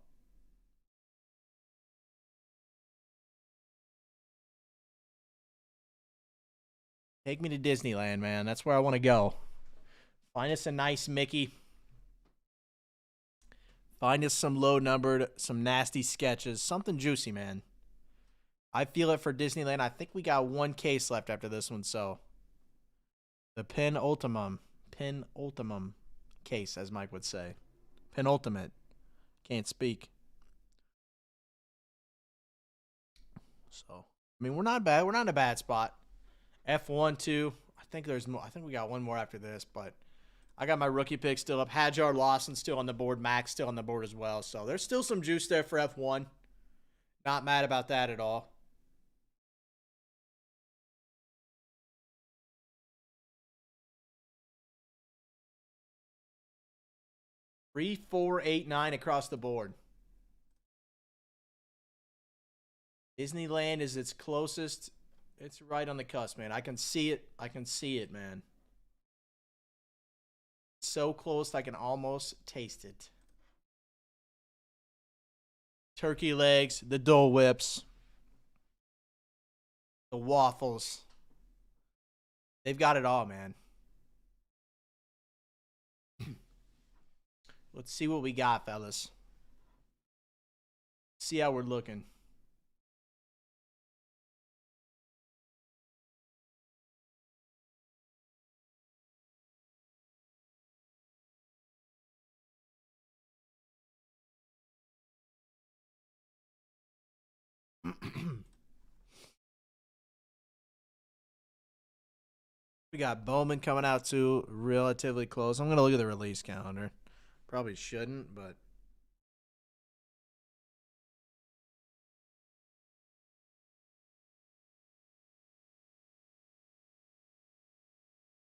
Take me to Disneyland, man. That's where I want to go. Find us a nice Mickey. Find us some low numbered, some nasty sketches, something juicy, man. I feel it for Disneyland. I think we got one case left after this one, so the penultimum case, as Mike would say. Penultimate. Can't speak. So, I mean, we're not bad. We're not in a bad spot. F1, 2. I think there's more. I think we got one more after this, but I got my rookie pick still up. Hajar Lawson still on the board. Max still on the board as well. So there's still some juice there for F1. Not mad about that at all. 3, 4, 8, 9 across the board. Disneyland is its closest. It's right on the cusp, man. I can see it. I can see it, man. So close, I can almost taste it. Turkey legs, the Dole Whips, the waffles. They've got it all, man. Let's see what we got, fellas. See how we're looking. We got Bowman coming out too, relatively close. I'm gonna look at the release calendar. Probably shouldn't, but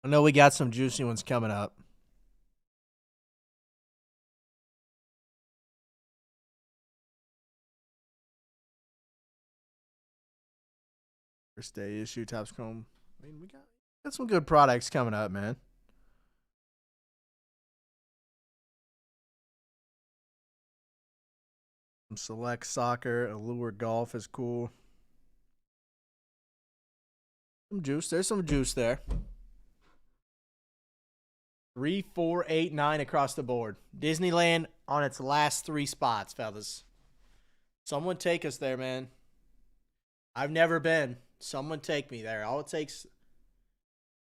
I know we got some juicy ones coming up. First day issue, Topps Chrome. I mean, we got some good products coming up, man. Some select soccer, allure golf is cool. Some juice. There's some juice there. 3, 4, 8, 9 across the board. Disneyland on its last 3 spots, fellas. Someone take us there, man. I've never been. Someone take me there. All it takes,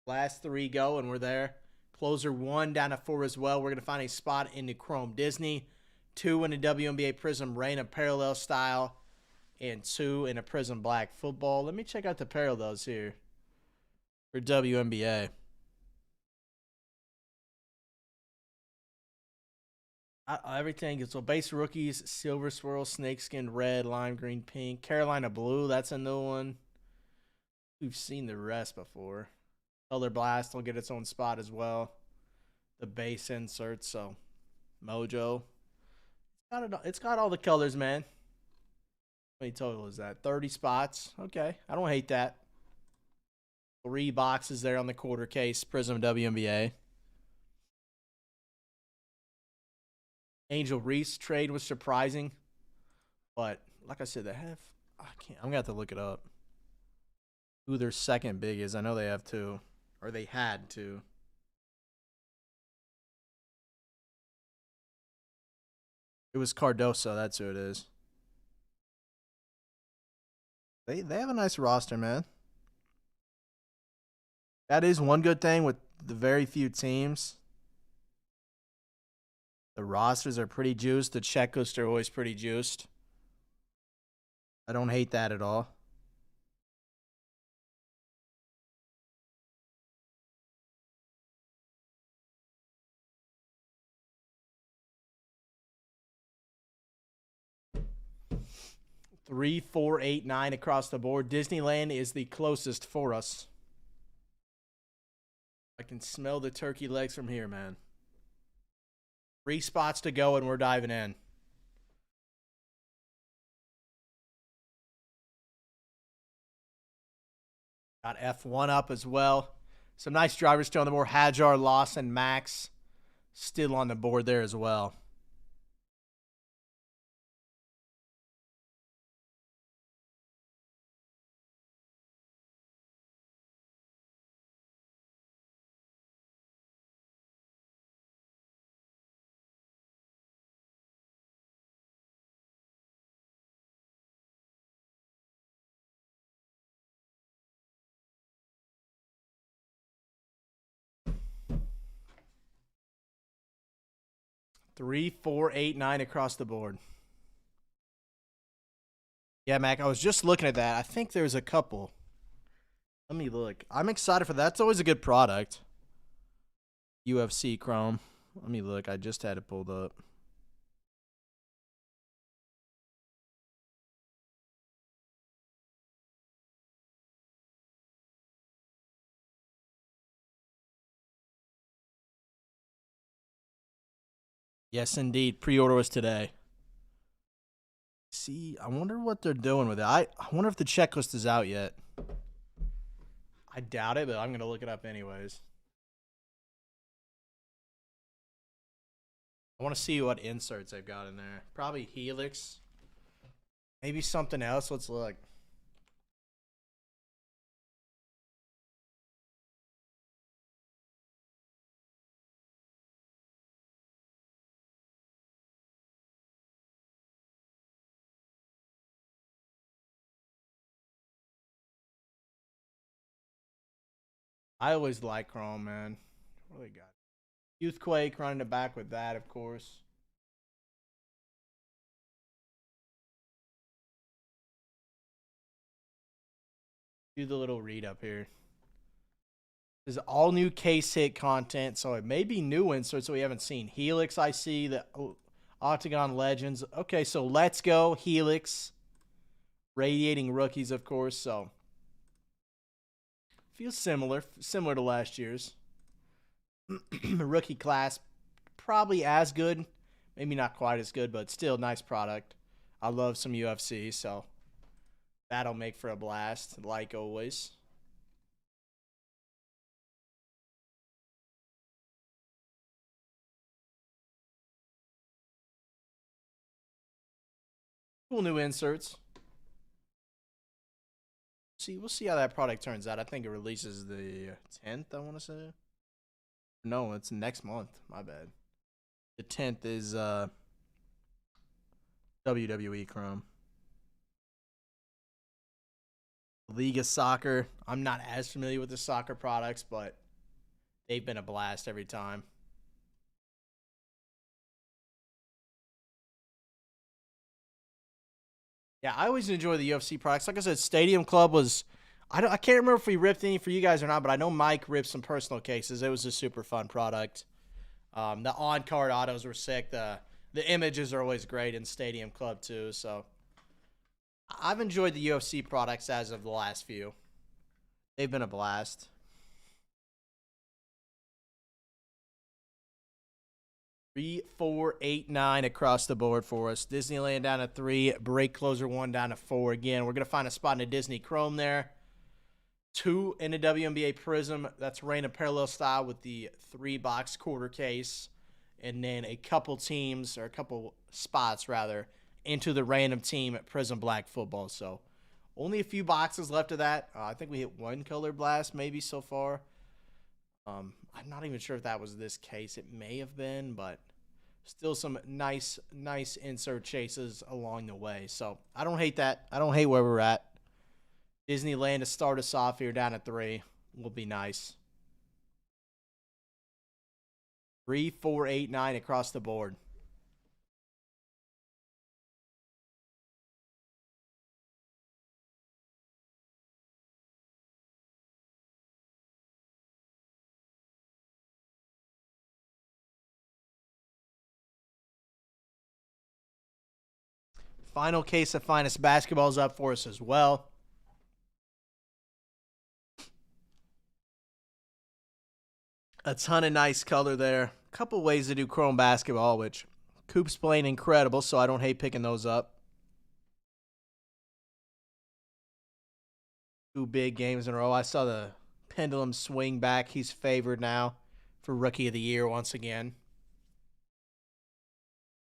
last 3 go, and we're there. Closer 1 down to 4 as well. We're going to find a spot in the Chrome Disney, 2 in the WNBA Prism Rain of Parallel style, and 2 in a Prism Black football. Let me check out the parallels here for WNBA. Everything. So base rookies, silver swirl, snakeskin, red, lime green, pink, Carolina blue. That's a new one. We've seen the rest before. Color blast will get its own spot as well. The base insert. So Mojo. It's got all the colors, man. How many total is that? 30 spots. Okay, I don't hate that. 3 boxes there on the quarter case. Prism WNBA. Angel Reese trade was surprising, but like I said, I'm gonna have to look it up. Who their second big is? I know they have 2, or they had 2. It was Cardoso. That's who it is. They have a nice roster, man. That is one good thing with the very few teams. The rosters are pretty juiced. The checklists are always pretty juiced. I don't hate that at all. Three, 4, 8, 9 across the board. Disneyland is the closest for us. I can smell the turkey legs from here, man. 3 spots to go, and we're diving in. Got F1 up as well. Some nice drivers still on the board. Hajar, Lawson, Max still on the board there as well. Three, 4, 8, 9 across the board. Yeah, Mac, I was just looking at that. I think there's a couple. Let me look. I'm excited for that. That's always a good product. UFC Chrome. Let me look. I just had it pulled up. Yes, indeed. Pre-order was today. See, I wonder what they're doing with it. I wonder if the checklist is out yet. I doubt it, but I'm going to look it up anyways. I want to see what inserts they've got in there. Probably Helix. Maybe something else. Let's look. I always like Chrome, man. Really got Youthquake running it back with that, of course. Do the little read up here. This is all new case hit content, so it may be new inserts that we haven't seen. Helix, I see the Octagon Legends. Okay, so let's go Helix. Radiating rookies, of course. So feels similar to last year's rookie class. Probably as good, maybe not quite as good, but still nice product. I love some UFC, so that'll make for a blast, like always. Cool new inserts. We'll see how that product turns out. I think it releases the 10th, I want to say. No, it's next month. My bad. The 10th is WWE Chrome. League of Soccer. I'm not as familiar with the soccer products, but they've been a blast every time. Yeah, I always enjoy the UFC products. Like I said, Stadium Club was. I can't remember if we ripped any for you guys or not, but I know Mike ripped some personal cases. It was a super fun product. The on-card autos were sick. The images are always great in Stadium Club too. So I've enjoyed the UFC products as of the last few. They've been a blast. 3, 4, 8, 9 across the board for us. Disneyland down to 3. Break Closer 1 down to 4. Again, we're going to find a spot in a Disney Chrome there. 2 in a WNBA Prism. That's Rain of Parallel style with the 3-box quarter case. And then a couple teams, or a couple spots rather, into the random team at Prism Black Football. So only a few boxes left of that. I think we hit 1 color blast maybe so far. I'm not even sure if that was this case. It may have been, but still some nice insert chases along the way. So I don't hate that. I don't hate where we're at. Disneyland to start us off here down at 3 will be nice. 3, 4, 8, 9 across the board. Final case of Finest Basketball's up for us as well. A ton of nice color there. A couple ways to do Chrome Basketball, which Coop's playing incredible, so I don't hate picking those up. 2 big games in a row. I saw the pendulum swing back. He's favored now for Rookie of the Year once again.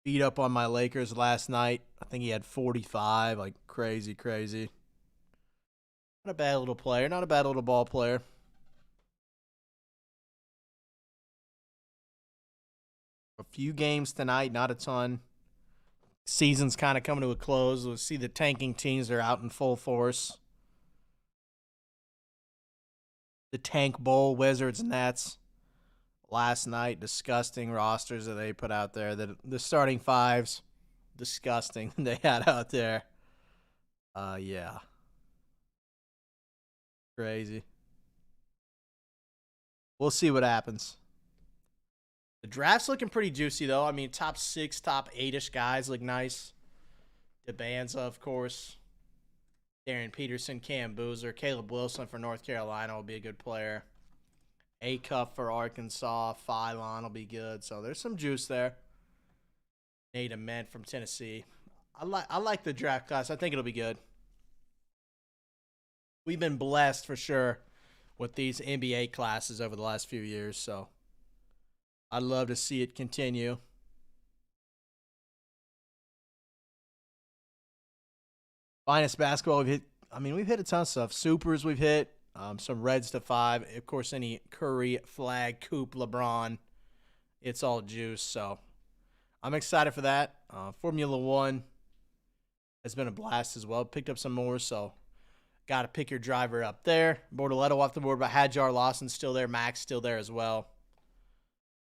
Beat up on my Lakers last night. I think he had 45, like crazy. Not a bad little player. Not a bad little ball player. A few games tonight, not a ton. Season's kind of coming to a close. We'll see the tanking teams are out in full force. The Tank Bowl, Wizards, Nets. Last night, disgusting rosters that they put out there. The starting fives, disgusting they had out there. Yeah. Crazy. We'll see what happens. The draft's looking pretty juicy, though. I mean, top 6, top 8-ish guys look nice. DeBanza, of course. Darren Peterson, Cam Boozer. Caleb Wilson for North Carolina will be a good player. A-Cup for Arkansas. Phylon will be good. So there's some juice there. Nate Ament from Tennessee. I like the draft class. I think it'll be good. We've been blessed for sure with these NBA classes over the last few years, so I'd love to see it continue. Finest Basketball, we've hit a ton of stuff. Supers we've hit. Some Reds to 5. Of course, any Curry, Flag, Coop, LeBron. It's all juice, so I'm excited for that. Formula 1 has been a blast as well. Picked up some more, so got to pick your driver up there. Bortoletto off the board, but Hadjar Lawson's still there. Max still there as well.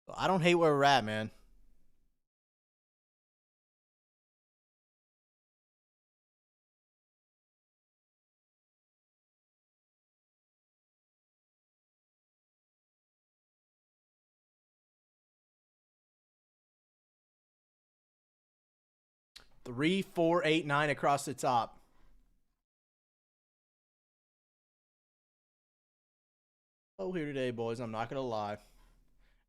So I don't hate where we're at, man. 3, 4, 8, 9 across the top. Oh, here today, boys. I'm not going to lie.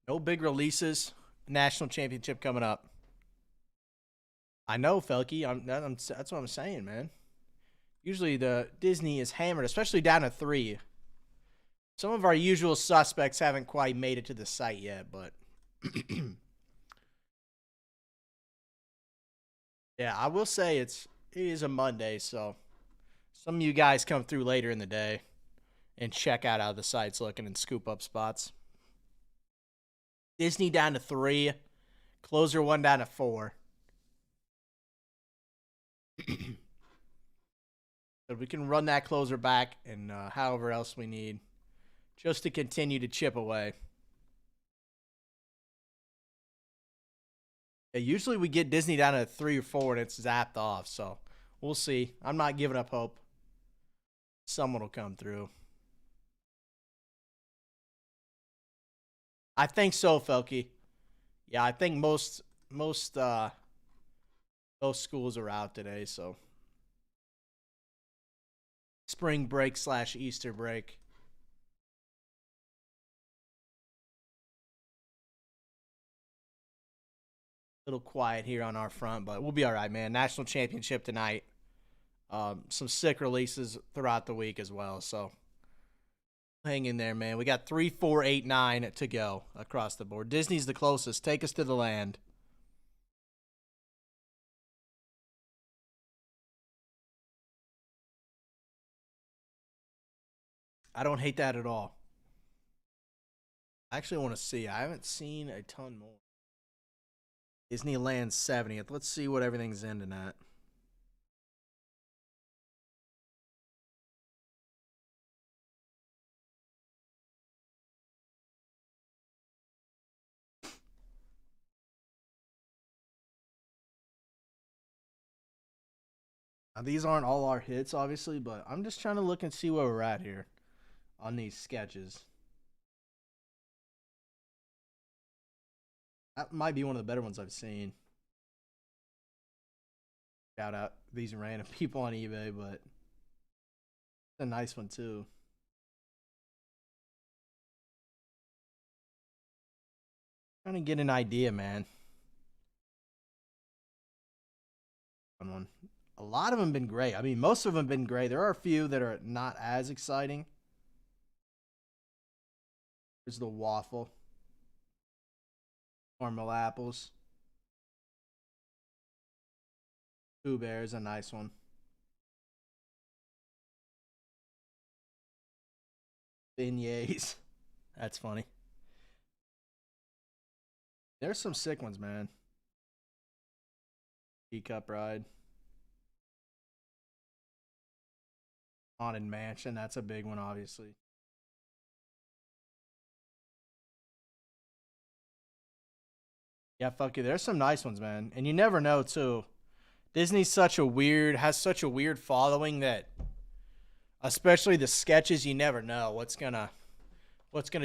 No big releases. National championship coming up. I know, Felky. That's what I'm saying, man. Usually the Disney is hammered, especially down to 3. Some of our usual suspects haven't quite made it to the site yet, but yeah, I will say it is a Monday, so some of you guys come through later in the day and check out how the site's looking and scoop up spots. Disney down to 3, closer 1 down to 4. So we can run that closer back and however else we need just to continue to chip away. Yeah, usually we get Disney down to 3 or 4 and it's zapped off, so we'll see. I'm not giving up hope. Someone will come through. I think so, Felky. Yeah, I think most schools are out today, so spring break / Easter break. Little quiet here on our front, but we'll be all right, man. National championship tonight. Some sick releases throughout the week as well, so hang in there, man. We got 3, 4, 8, 9 to go across the board. Disney's the closest. Take us to the land. I don't hate that at all. I actually want to see. I haven't seen a ton more. Disneyland 70th. Let's see what everything's ending at. Now, these aren't all our hits, obviously, but I'm just trying to look and see where we're at here on these sketches. That might be one of the better ones I've seen. Shout out these random people on eBay, but it's a nice one too. Trying to get an idea, man. One. A lot of them been great. I mean, most of them been great. There are a few that are not as exciting. Here's the waffle. Caramel apples. Pooh Bear's a nice one. Beignets. That's funny. There's some sick ones, man. Teacup Ride. Haunted Mansion. That's a big one, obviously. Yeah, fuck you. There's some nice ones, man. And you never know, too. Disney's has such a weird following that, especially the sketches, you never know what's gonna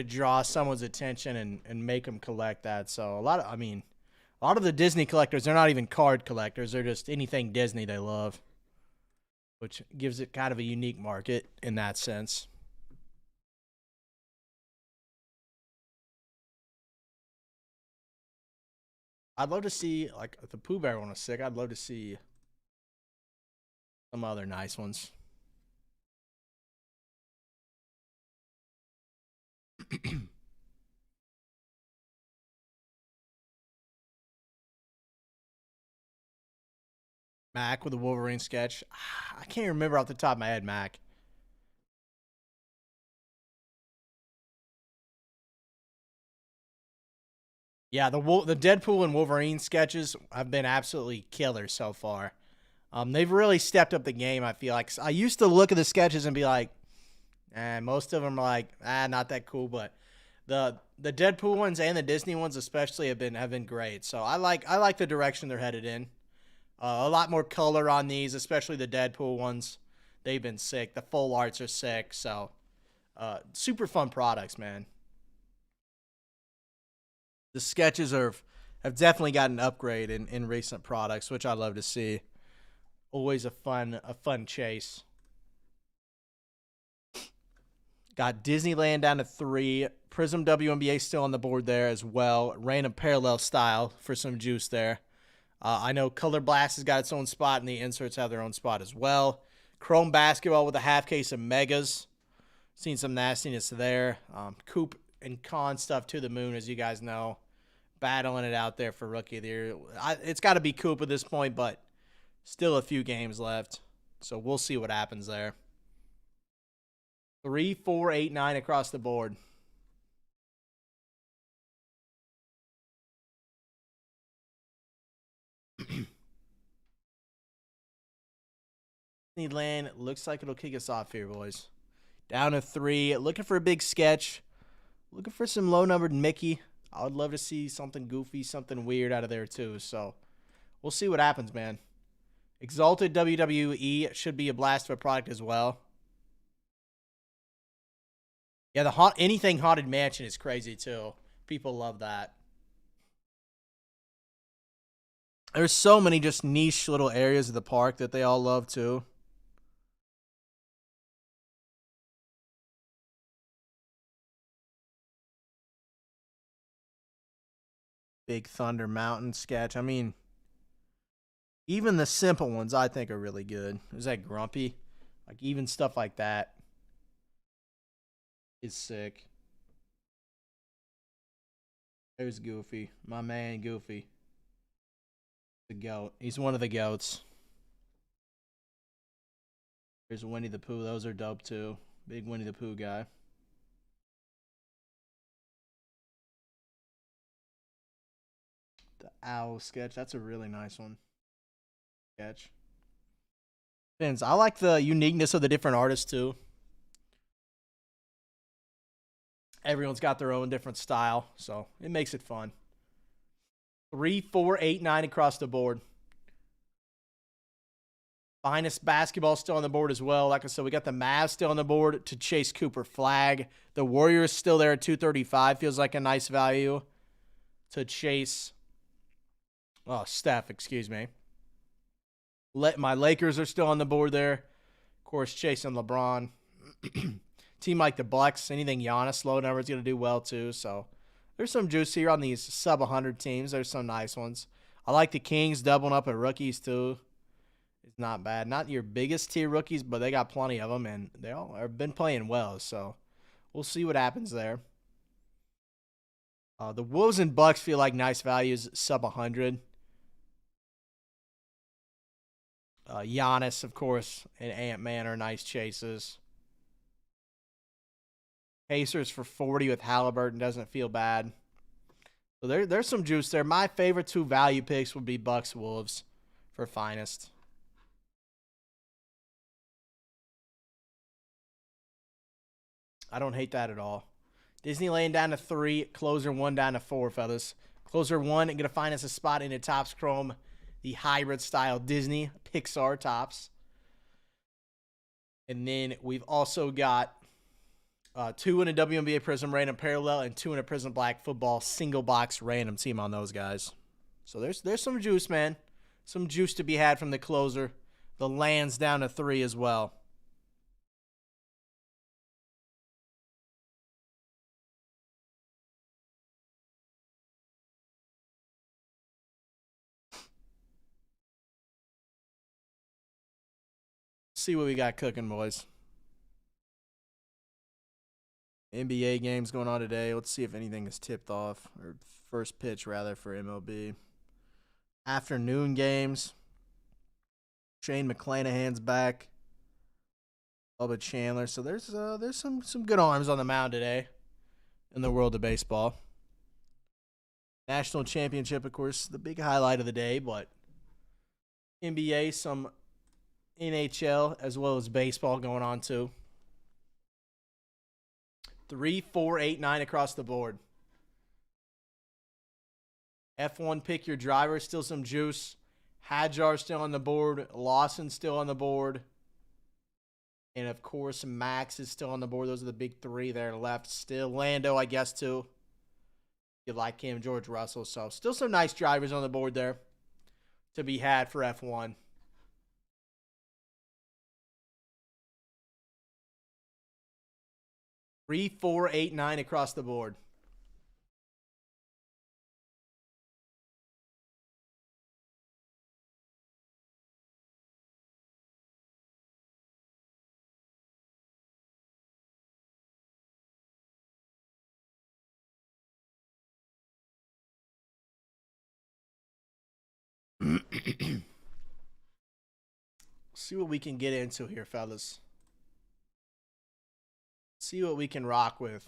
draw someone's attention and make them collect that. So a lot of the Disney collectors, they're not even card collectors. They're just anything Disney they love, which gives it kind of a unique market in that sense. I'd love to see, like, if the Pooh Bear one was sick, I'd love to see some other nice ones. Mac with a Wolverine sketch. I can't remember off the top of my head, Mac. Yeah, the Deadpool and Wolverine sketches have been absolutely killer so far. They've really stepped up the game, I feel like. I used to look at the sketches and be like, most of them are like, not that cool, but the Deadpool ones and the Disney ones especially have been great. So I like the direction they're headed in. A lot more color on these, especially the Deadpool ones. They've been sick. The full arts are sick. So super fun products, man. The sketches have have definitely got an upgrade in recent products, which I love to see. Always a fun chase. Got Disneyland down to 3. Prism WNBA still on the board there as well. Random parallel style for some juice there. I know Color Blast has got its own spot, and the inserts have their own spot as well. Chrome Basketball with a half case of Megas. Seen some nastiness there. Coop and Con stuff to the moon, as you guys know. Battling it out there for Rookie of the Year. It's got to be Coop at this point, but still a few games left. So we'll see what happens there. 3, 4, 8, 9 across the board. Disneyland looks like it'll kick us off here, boys. Down to 3. Looking for a big sketch. Looking for some low-numbered Mickey. I would love to see something goofy, something weird out of there, too. So we'll see what happens, man. Exalted WWE should be a blast of a product as well. Yeah, anything Haunted Mansion is crazy, too. People love that. There's so many just niche little areas of the park that they all love, too. Big Thunder Mountain sketch. I mean, even the simple ones I think are really good. Is that Grumpy? Like, even stuff like that is sick. There's Goofy. My man, Goofy. The goat. He's one of the goats. There's Winnie the Pooh. Those are dope, too. Big Winnie the Pooh guy. The owl sketch. That's a really nice one. Sketch. Depends. I like the uniqueness of the different artists, too. Everyone's got their own different style, so it makes it fun. 3, 4, 8, 9 across the board. Finest Basketball still on the board as well. Like I said, we got the Mavs still on the board to chase Cooper Flag. The Warriors still there at 235. Feels like a nice value to chase. Oh, Steph, excuse me. My Lakers are still on the board there. Of course, chasing LeBron. Team like the Bucks, anything Giannis low number is going to do well too. So there's some juice here on these sub 100 teams. There's some nice ones. I like the Kings doubling up at rookies too. It's not bad. Not your biggest tier rookies, but they got plenty of them, and they all have been playing well. So we'll see what happens there. The Wolves and Bucks feel like nice values, sub 100. Giannis, of course, and Ant-Man are nice chases. Pacers for 40 with Halliburton doesn't feel bad. So there's some juice there. My favorite 2 value picks would be Bucks Wolves for finest. I don't hate that at all. Disneyland down to 3, Closer 1 down to 4, fellas. Closer 1 going to find us a spot in the Topps Chrome, the hybrid style Disney Pixar Topps. And then we've also got 2 in a WNBA Prism Random Parallel and 2 in a Prism Black Football single box random team on those guys. So there's some juice, man. Some juice to be had from the Closer. The Lands down to 3 as well. See what we got cooking, boys. NBA games going on today. Let's see if anything is tipped off, or first pitch rather, for MLB. Afternoon games. Shane McClanahan's back. Bubba Chandler. So there's some good arms on the mound today in the world of baseball. National championship, of course, the big highlight of the day, but NBA, some NHL, as well as baseball going on too. 3, 4, 8, 9 across the board. F1 pick your driver, still some juice. Hadjar still on the board. Lawson still on the board. And, of course, Max is still on the board. Those are the big 3 there left still. Lando, I guess, too. You like him, George Russell. So still some nice drivers on the board there to be had for F1. 3, 4, 8, 9 across the board. See what we can get into here, fellas. See what we can rock with.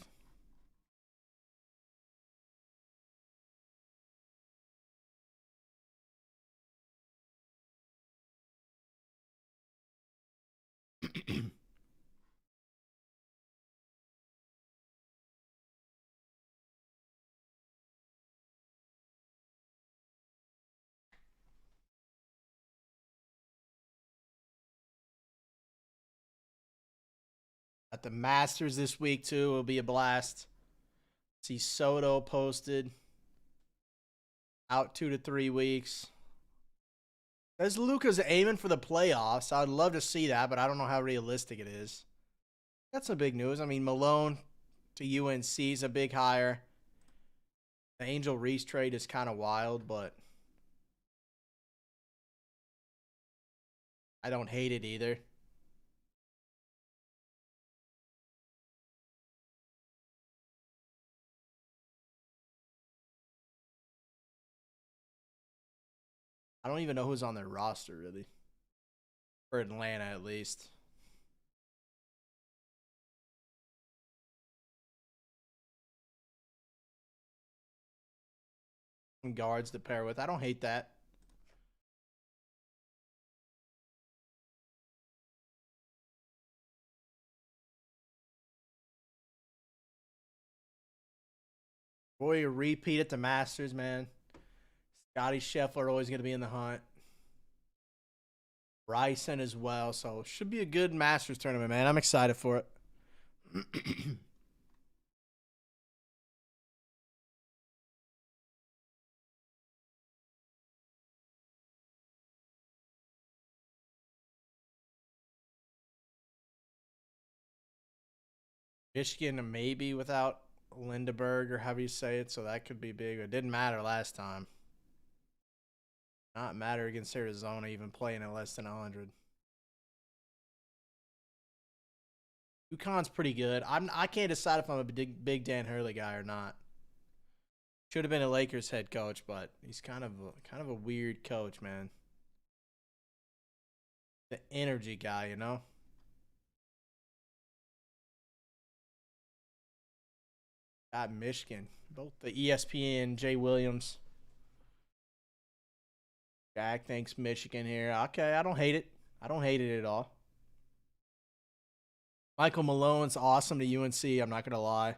At the Masters this week, too, will be a blast. See Soto posted. Out 2 to 3 weeks. As Luca's aiming for the playoffs, I'd love to see that, but I don't know how realistic it is. That's some big news. I mean, Malone to UNC is a big hire. The Angel Reese trade is kind of wild, but I don't hate it either. I don't even know who's on their roster, really. For Atlanta, at least. Some guards to pair with. I don't hate that. Boy, a repeat at the Masters, man. Scotty Scheffler always going to be in the hunt. Bryson as well. So should be a good Masters tournament, man. I'm excited for it. Michigan maybe without Lindeberg or however you say it, so that could be big. It didn't matter last time. Not matter against Arizona, even playing at less than 100. UConn's pretty good. I can't decide if I'm a big Dan Hurley guy or not. Should have been a Lakers head coach, but he's kind of a weird coach, man. The energy guy, you know. Got Michigan, both the ESPN Jay Williams. Jack thinks Michigan here. Okay, I don't hate it. I don't hate it at all. Michael Malone's awesome to UNC. I'm not gonna lie.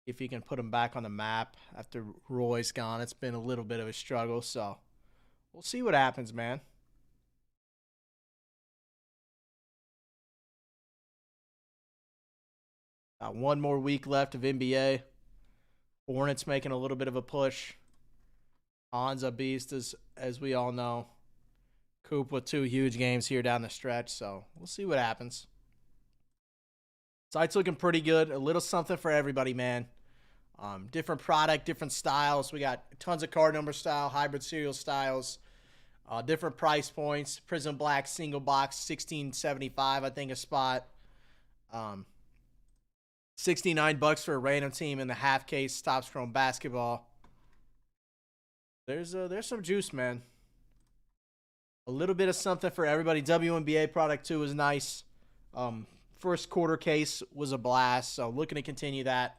If you can put him back on the map after Roy's gone, it's been a little bit of a struggle. So we'll see what happens, man. Got one more week left of NBA. Hornets making a little bit of a push. Han's a beast, as we all know. Coop with 2 huge games here down the stretch, so we'll see what happens. Site's looking pretty good. A little something for everybody, man. Different product, different styles. We got tons of card number style, hybrid serial styles, different price points. Prism Black single box, $16.75, I think a spot. $69 for a random team in the half case. Topps Chrome basketball. There's some juice, man. A little bit of something for everybody. WNBA product too is nice. First quarter case was a blast, so looking to continue that.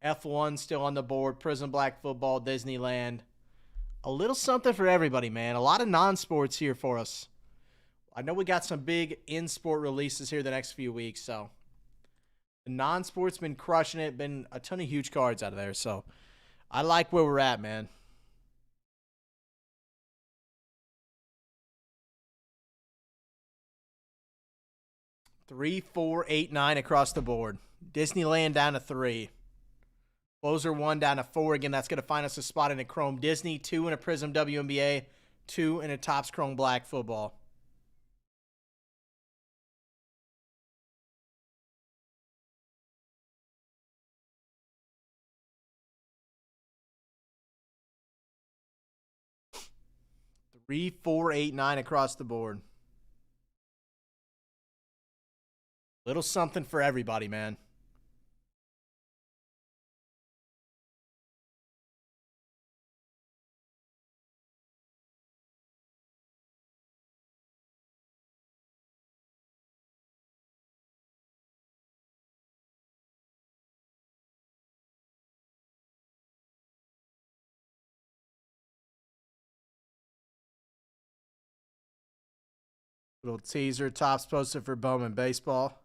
F1 still on the board. Prism Black football, Disneyland. A little something for everybody, man. A lot of non-sports here for us. I know we got some big in-sport releases here the next few weeks, so the non-sports been crushing it. Been a ton of huge cards out of there, so I like where we're at, man. Three, 4, 8, 9 across the board. Disneyland down to 3. Closer 1 down to 4. Again, that's going to find us a spot in a Chrome Disney, 2 in a Prism WNBA, 2 in a Topps Chrome Black football. Three, 4, 8, 9 across the board. Little something for everybody, man. Little teaser, Topps posted for Bowman Baseball.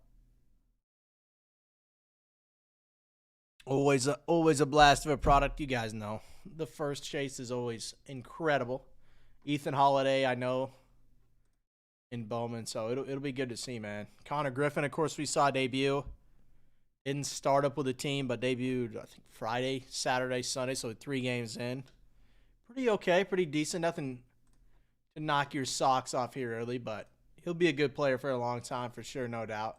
Always a blast of a product. You guys know the first chase is always incredible. Ethan Holiday, I know, in Bowman, so it'll be good to see, man. Connor Griffin, of course, we saw debut. Didn't start up with the team, but debuted, I think, Friday, Saturday, Sunday, so 3 games in. Pretty okay, pretty decent. Nothing to knock your socks off here early, but he'll be a good player for a long time for sure, no doubt.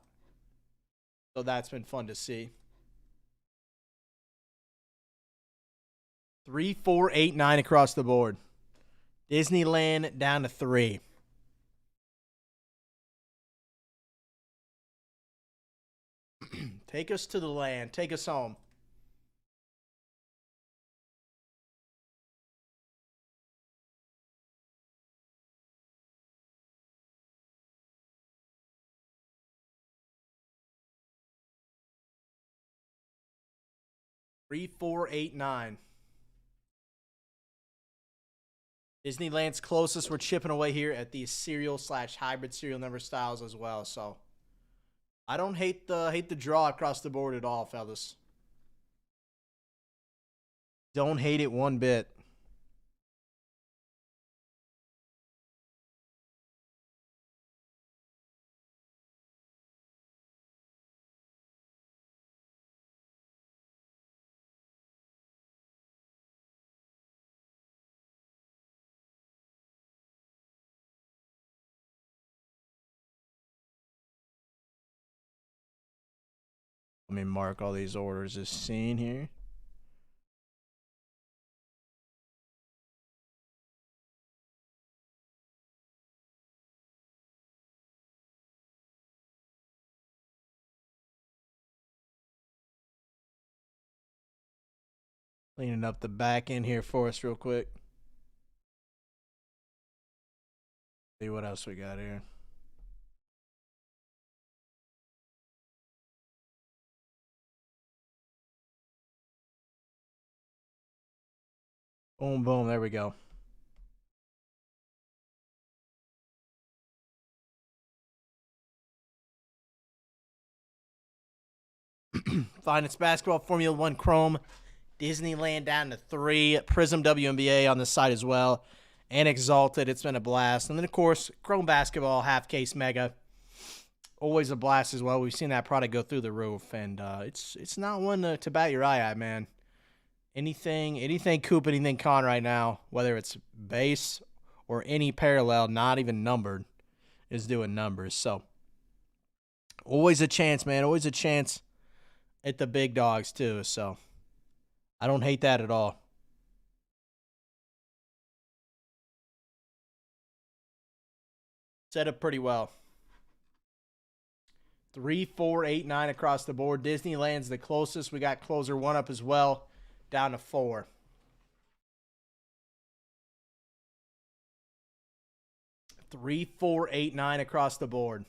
So that's been fun to see. 3, 4, 8, 9 across the board. Disneyland down to 3. Take us to the land. Take us home. Three, 4, 8, 9. Disneyland's closest. We're chipping away here at the serial/hybrid serial number styles as well. So I don't hate the draw across the board at all, fellas. Don't hate it one bit. Let me mark all these orders as seen here. Cleaning up the back end here for us real quick. See what else we got here. Boom, boom. There we go. Finest basketball Formula 1 Chrome. Disneyland down to 3. Prism WNBA on the side as well. And Exalted. It's been a blast. And then, of course, Chrome Basketball Half Case Mega. Always a blast as well. We've seen that product go through the roof. And it's not one to bat your eye at, man. Anything Coop, anything Con right now, whether it's base or any parallel, not even numbered, is doing numbers. So, always a chance, man. Always a chance at the big dogs, too. So, I don't hate that at all. Set up pretty well. 3, 4, 8, 9 across the board. Disneyland's the closest. We got closer 1 up as well, down to 4. Three, 4, 8, 9 across the board.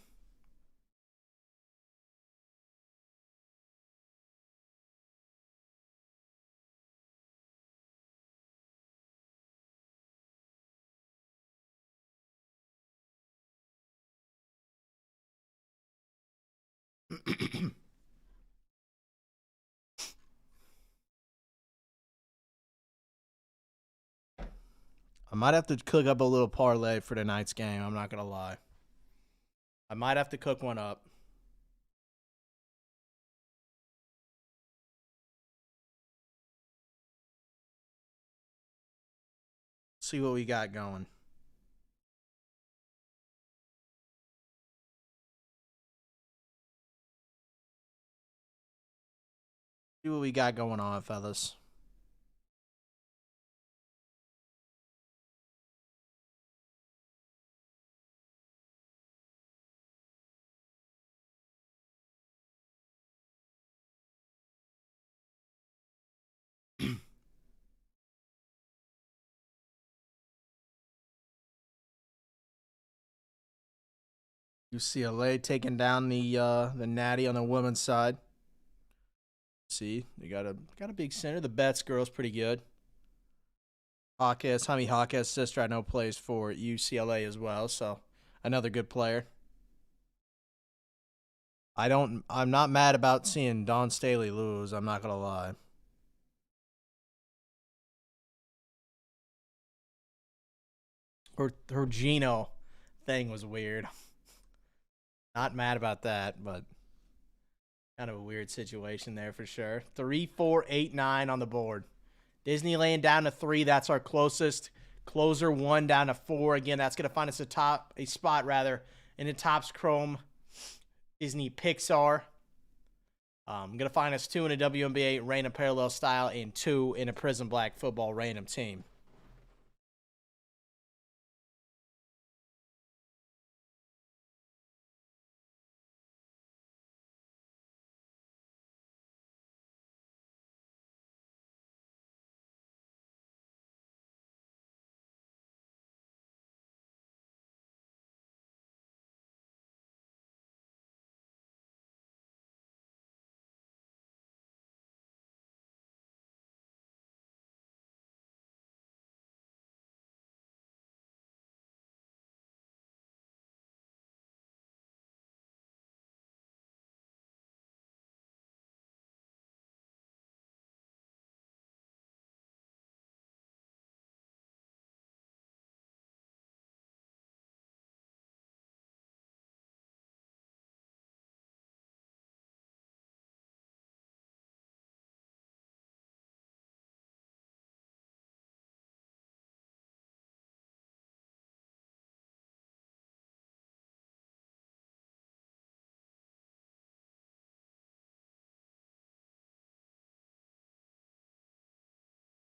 I might have to cook up a little parlay for tonight's game. I'm not going to lie. I might have to cook one up. See what we got going. See what we got going on, fellas. UCLA taking down the Natty on the women's side. See, they got a big center. The Betts girl's pretty good. Honey Hawkes' sister I know plays for UCLA as well, so another good player. I'm not mad about seeing Dawn Staley lose, I'm not gonna lie. Her Gino thing was weird. Not mad about that, but kind of a weird situation there for sure. 3, 4, 8, 9 on the board. Disneyland down to 3. That's our closest. Closer 1 down to 4. Again, that's going to find us a spot in the Topps Chrome Disney Pixar. Going to find us 2 in a WNBA random parallel style and 2 in a Prism Black football random team.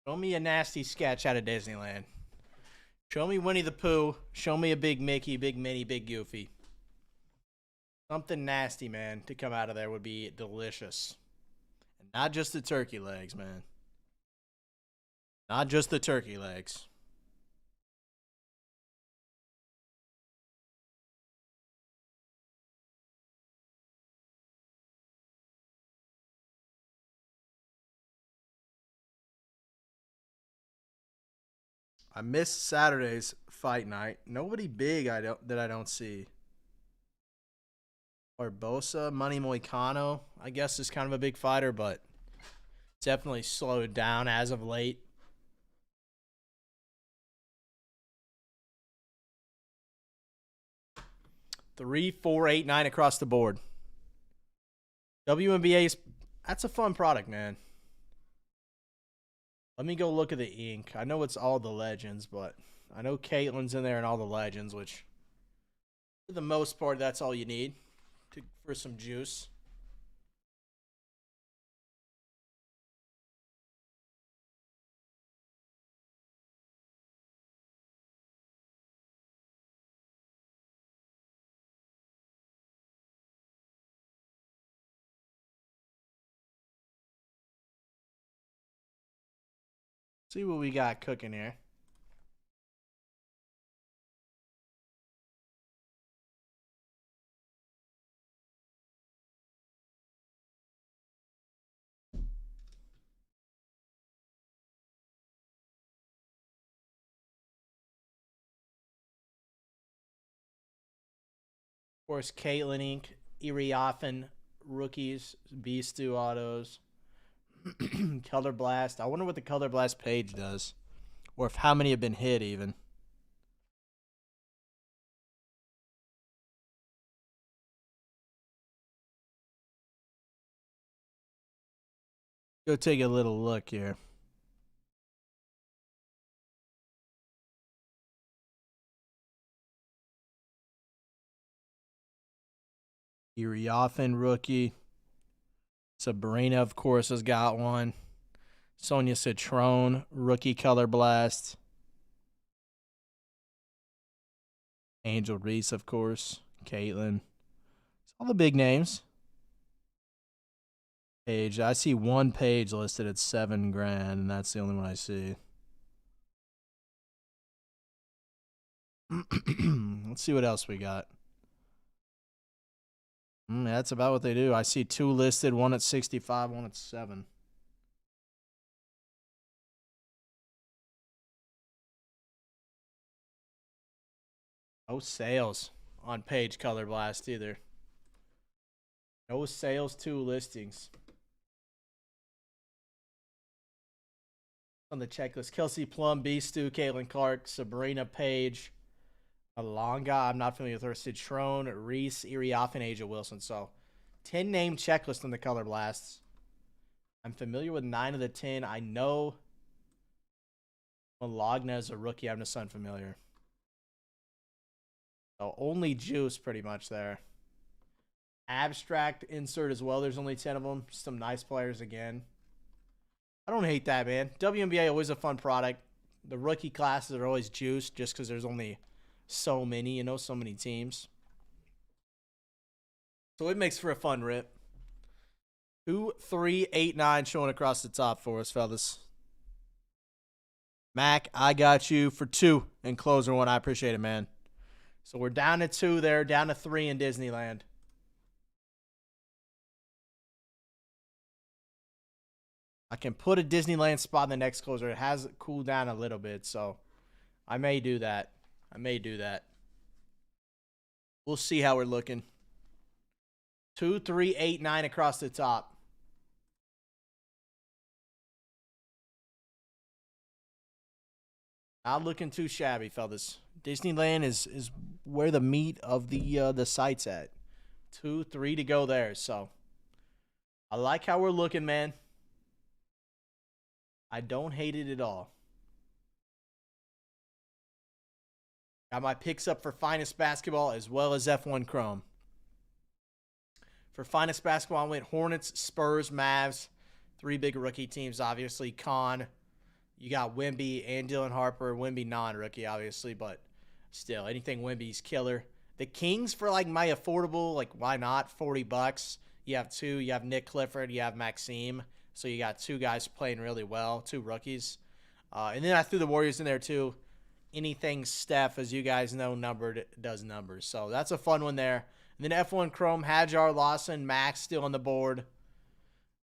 Show me a nasty sketch out of Disneyland. Show me Winnie the Pooh. Show me a Big Mickey, Big Minnie, Big Goofy. Something nasty, man, to come out of there would be delicious. And not just the turkey legs, man. Not just the turkey legs. I missed Saturday's fight night. Nobody big that I don't see. Barbosa, Money Moicano, I guess is kind of a big fighter, but definitely slowed down as of late. Three, 4, 8, 9 across the board. WNBA's that's a fun product, man. Let me go look at the ink. I know it's all the legends, but I know Caitlin's in there and all the legends, which for the most part, that's all you need for some juice. See what we got cooking here. Of course, Caitlin Inc., Iriafen, rookies, Beastu autos, Color Blast. I wonder what the Color Blast page does, or if how many have been hit even. Go take a little look here. Iriothan rookie. Sabrina, of course, has got one. Sonia Citrone, rookie color blast. Angel Reese, of course. Caitlin. It's all the big names. Page. I see one page listed at $7,000, and that's the only one I see. Let's see what else we got. That's about what they do. I see two listed, one at 65, one at 7. No sales on Page Color Blast either. No sales, 2 listings. On the checklist, Kelsey Plum, B. Stu, Caitlin Clark, Sabrina Page, Alonga, I'm not familiar with her, Citrone, Reese, Iriothan, Asia Wilson. So 10 name checklist on the Color Blasts. I'm familiar with 9 of the 10. I know Malagna is a rookie. I'm just unfamiliar. So only juice pretty much there. Abstract insert as well. There's only 10 of them. Some nice players again. I don't hate that, man. WNBA always a fun product. The rookie classes are always juiced just because there's only so many, you know, so many teams. So it makes for a fun rip. 2, 3, 8, 9 showing across the top for us, fellas. Mac, I got you for 2 and closer 1. I appreciate it, man. So we're down to 2 there, down to 3 in Disneyland. I can put a Disneyland spot in the next closer. It has cooled down a little bit, so I may do that. We'll see how we're looking. 2, 3, 8, 9 across the top. Not looking too shabby, fellas. Disneyland is where the meat of the site's at. 2, 3 to go there. So I like how we're looking, man. I don't hate it at all. Got my picks up for Finest Basketball as well as F1 Chrome. For Finest Basketball, I went Hornets, Spurs, Mavs. 3 big rookie teams, obviously. Con. You got Wemby and Dylan Harper. Wemby non-rookie, obviously, but still, anything Wemby's killer. The Kings for, like, my affordable, like, why not? $40. You have 2. You have Nick Clifford. You have Maxime. So you got 2 guys playing really well, 2 rookies. And then I threw the Warriors in there, too. Anything Steph, as you guys know, numbered does numbers. So that's a fun one there. And then F1 Chrome, Hajar, Lawson, Max still on the board.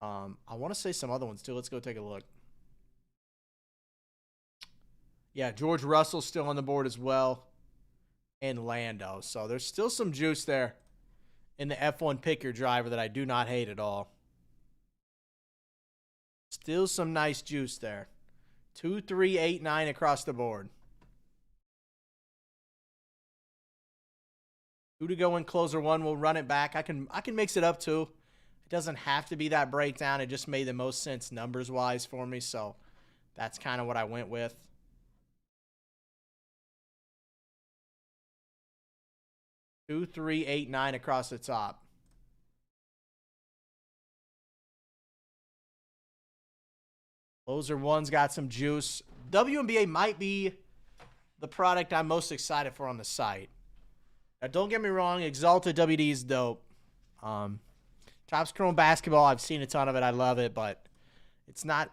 I want to say some other ones, too. Let's go take a look. Yeah, George Russell still on the board as well. And Lando. So there's still some juice there in the F1 Pick Your Driver that I do not hate at all. Still some nice juice there. 2, 3, 8, 9 across the board. 2 to go in closer 1. We'll run it back. I can mix it up too. It doesn't have to be that breakdown. It just made the most sense numbers-wise for me, so that's kind of what I went with. 2, 3, 8, 9 across the top. Closer 1's got some juice. WNBA might be the product I'm most excited for on the site. Now, don't get me wrong, Exalted WD is dope. Topps Chrome Basketball, I've seen a ton of it. I love it, but it's not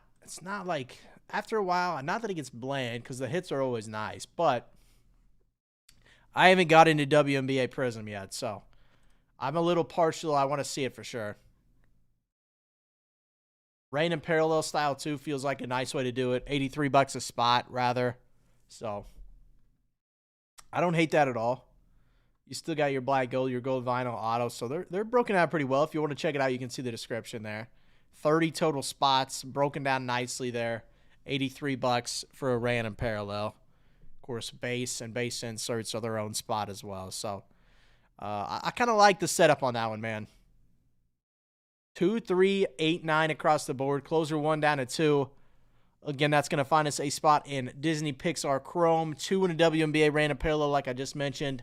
like, after a while, not that it gets bland, because the hits are always nice, but I haven't got into WNBA Prism yet, so I'm a little partial. I want to see it for sure. Rain and Parallel Style, too, feels like a nice way to do it. $83 a spot, rather. So, I don't hate that at all. You still got your black gold, your gold vinyl auto. So, they're broken out pretty well. If you want to check it out, you can see the description there. 30 total spots, broken down nicely there. $83 for a Rain and Parallel. Of course, base and base inserts are their own spot as well. So, I kind of like the setup on that one, man. 2, 3, 8, 9 across the board. Closer 1 down to 2. Again, that's going to find us a spot in Disney Pixar Chrome. 2 in a WNBA random parallel, like I just mentioned.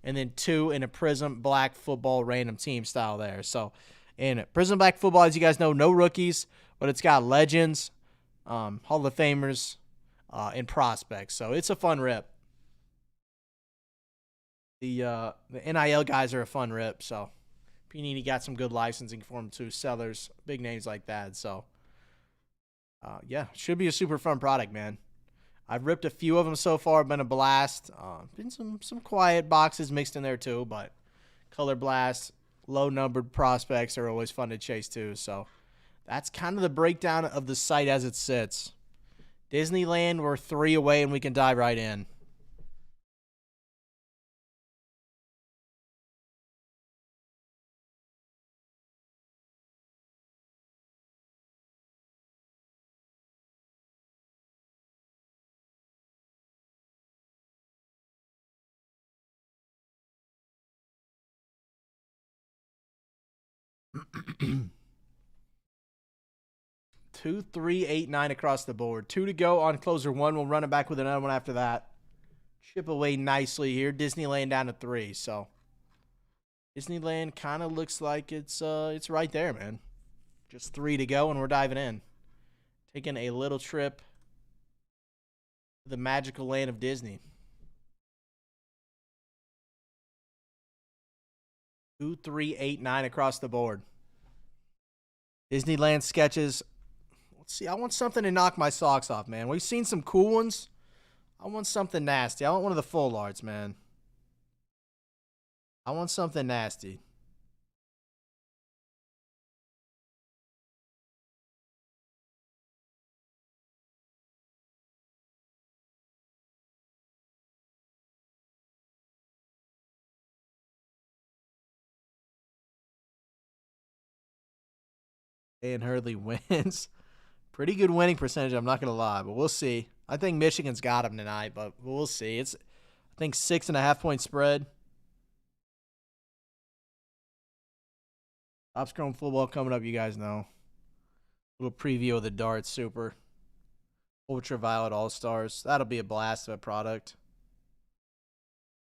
and then 2 in a Prism Black Football random team style there. So in Prism Black Football, as you guys know, no rookies, but it's got legends, Hall of Famers, and prospects. So it's a fun rip. The NIL guys are a fun rip. So Panini got some good licensing for them too. Sellers, big names like that. So yeah, should be a super fun product, man. I've ripped a few of them so far. Been a blast. Been some quiet boxes mixed in there too, but color blast, low numbered prospects are always fun to chase too. So that's kind of the breakdown of the site as it sits. Disneyland, we're 3 away and we can dive right in. Two, three, eight, 9 across the board. 2 to go on closer 1. We'll run it back with another one after that. Chip away nicely here. Disneyland down to 3. So Disneyland kind of looks like it's right there, man. Just 3 to go, and we're diving in. Taking a little trip to the magical land of Disney. 2, 3, 8, 9 across the board. Disneyland sketches. Let's see. I want something to knock my socks off, man. We've seen some cool ones. I want something nasty. I want one of the full arts, man. I want something nasty. And Hurley wins. Pretty good winning percentage, I'm not going to lie, but we'll see. I think Michigan's got him tonight, but we'll see. It's, I think, 6.5-point spread. Top Scrum football coming up, you guys know. Little preview of the Darts Super. Ultraviolet All-Stars. That'll be a blast of a product.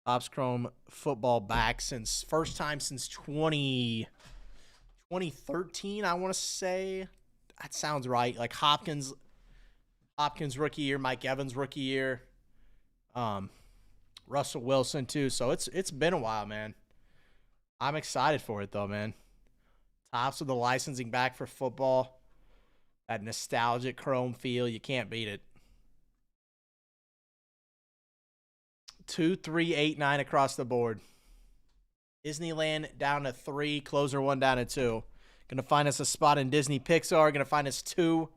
Topps Chrome football back since first time since 2013, I want to say. That sounds right. Like Hopkins rookie year, Mike Evans rookie year, Russell Wilson too. So it's been a while, man. I'm excited for it though, man. Tops with the licensing back for football. That nostalgic chrome feel, you can't beat it. 2, 3, 8, 9 across the board. Disneyland down to 3, closer 1 down to 2. Going to find us a spot in Disney Pixar. Going to find us 2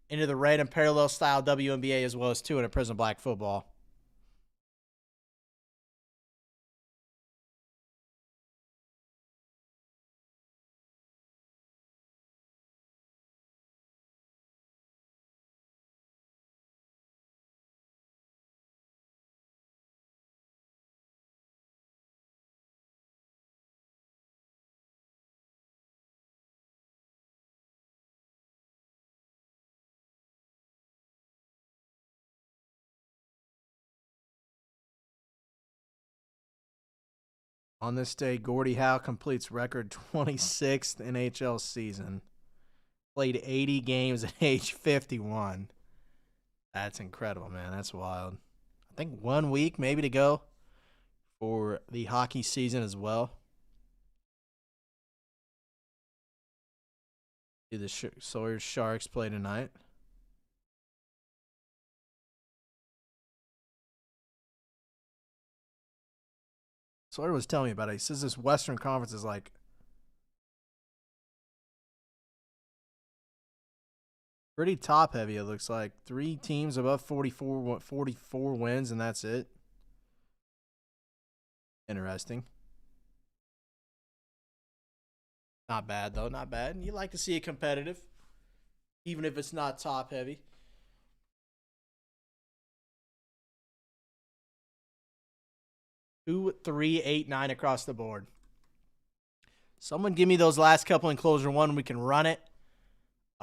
into the red and parallel style WNBA, as well as 2 in a Prism Black football. On this day, Gordie Howe completes record 26th NHL season. Played 80 games at age 51. That's incredible, man. That's wild. I think 1 week maybe to go for the hockey season as well. Do the Sawyer Sharks play tonight? Sawyer was telling me about it. He says this Western Conference is like pretty top heavy, it looks like. 3 teams above 44 wins, and that's it. Interesting. Not bad, though. Not bad. You like to see it competitive, even if it's not top heavy. 2, 3, 8, 9 across the board. Someone give me those last couple in closer 1. We can run it.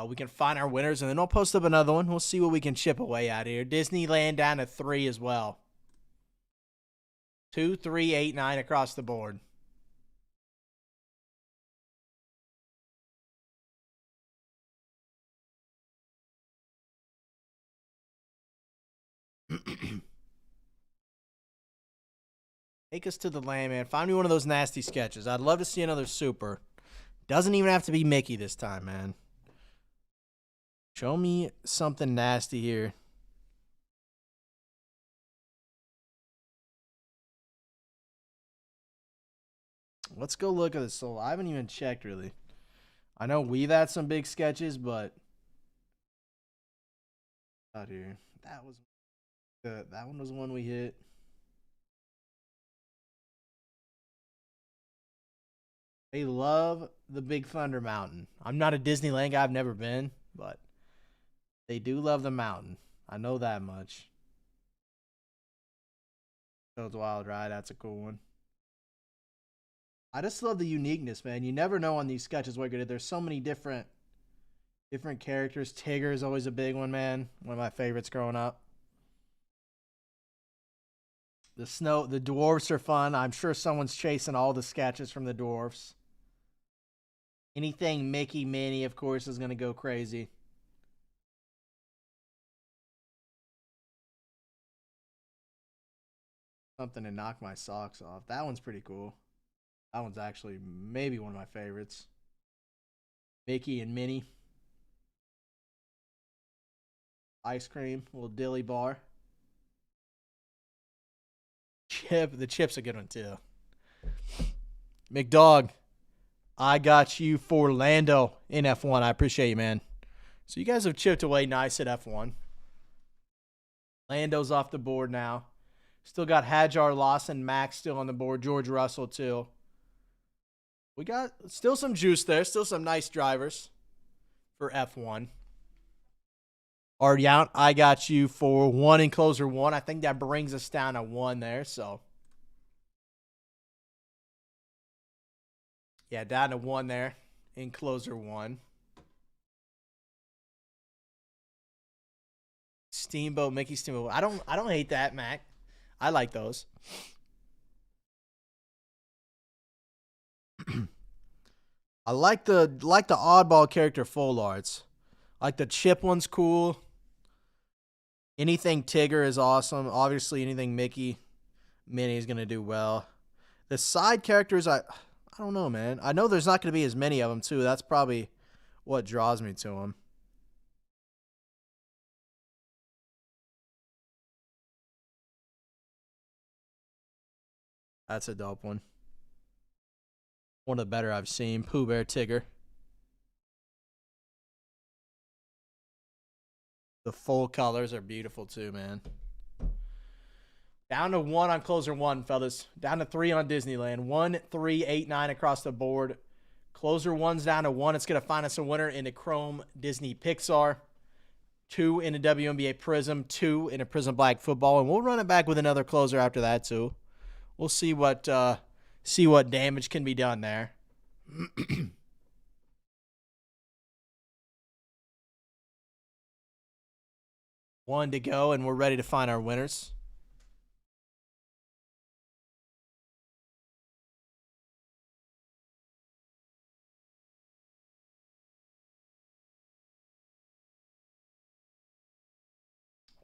We can find our winners, and then I'll post up another one. We'll see what we can chip away at here. Disneyland down to 3 as well. 2, 3, 8, 9 across the board. Take us to the land, man. Find me one of those nasty sketches. I'd love to see another super. Doesn't even have to be Mickey this time, man. Show me something nasty here. Let's go look at the soul. I haven't even checked, really. I know we've had some big sketches, but out here, that was that one was one we hit. They love the Big Thunder Mountain. I'm not a Disneyland guy. I've never been, but they do love the mountain. I know that much. Toad's Wild Ride. That's a cool one. I just love the uniqueness, man. You never know on these sketches what you're gonna do. There's so many different characters. Tigger is always a big one, man. One of my favorites growing up. The dwarfs are fun. I'm sure someone's chasing all the sketches from the dwarfs. Anything Mickey, Minnie, of course, is gonna go crazy. Something to knock my socks off. That one's pretty cool. That one's actually maybe one of my favorites. Mickey and Minnie. Ice cream, little dilly bar. Chip, the chip's a good one too. McDog, I got you for Lando in F1. I appreciate you, man. So you guys have chipped away nice at F1. Lando's off the board now. Still got Hajar, Lawson, Max still on the board. George Russell too. We got still some juice there. Still some nice drivers for F1. Already out. I got you for 1 in closer 1. I think that brings us down to 1 there. So, yeah, down to 1 there in closer 1. Steamboat, Mickey Steamboat. I don't hate that, Mac. I like those. I like the oddball character full arts. Like the chip one's cool. Anything Tigger is awesome. Obviously, anything Mickey, Minnie is gonna do well. The side characters, I don't know, man. I know there's not gonna be as many of them too. That's probably what draws me to them. That's a dope one. One of the better I've seen. Pooh Bear Tigger. The full colors are beautiful too, man. Down to 1 on closer 1, fellas. Down to 3 on Disneyland. 1, 3, 8, 9 across the board. Closer 1's down to 1. It's going to find us a winner in the Chrome Disney Pixar. 2 in a WNBA Prism. 2 in a Prism Black Football. And we'll run it back with another closer after that too. We'll see what damage can be done there. One to go, and we're ready to find our winners.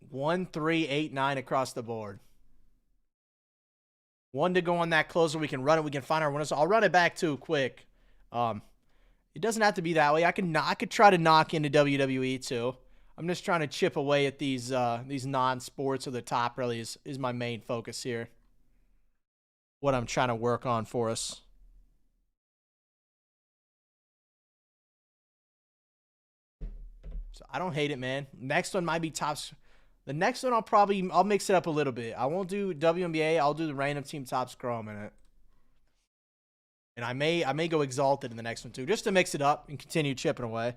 One, 3, 8, 9 across the board. 1 to go on that closer. We can run it. We can find our winners. So I'll run it back too quick. It doesn't have to be that way. I could try to knock into WWE too. I'm just trying to chip away at these non-sports. Or the top really is my main focus here. What I'm trying to work on for us. So I don't hate it, man. Next one might be tops. The next one I'll mix it up a little bit. I won't do WNBA. I'll do the random team Topps Chrome in it. And I may go Exalted in the next one too, just to mix it up and continue chipping away.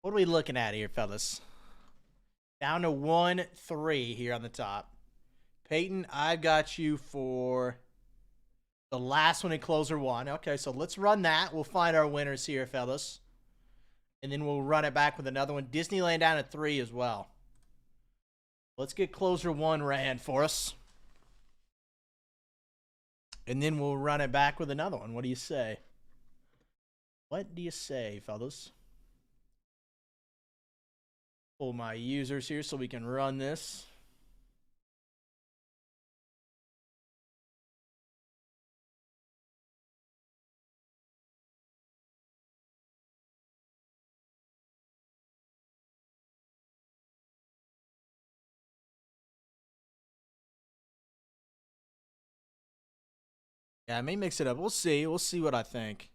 What are we looking at here, fellas? Down to 1-3 here on the top. Peyton, I've got you for the last one in closer one. Okay, so let's run that. We'll find our winners here, fellas. And then we'll run it back with another one. Disneyland down at 3 as well. Let's get closer one ran for us. And then we'll run it back with another one. What do you say? What do you say, fellas? Pull my users here so we can run this. Yeah, I may mix it up. We'll see. We'll see what I think.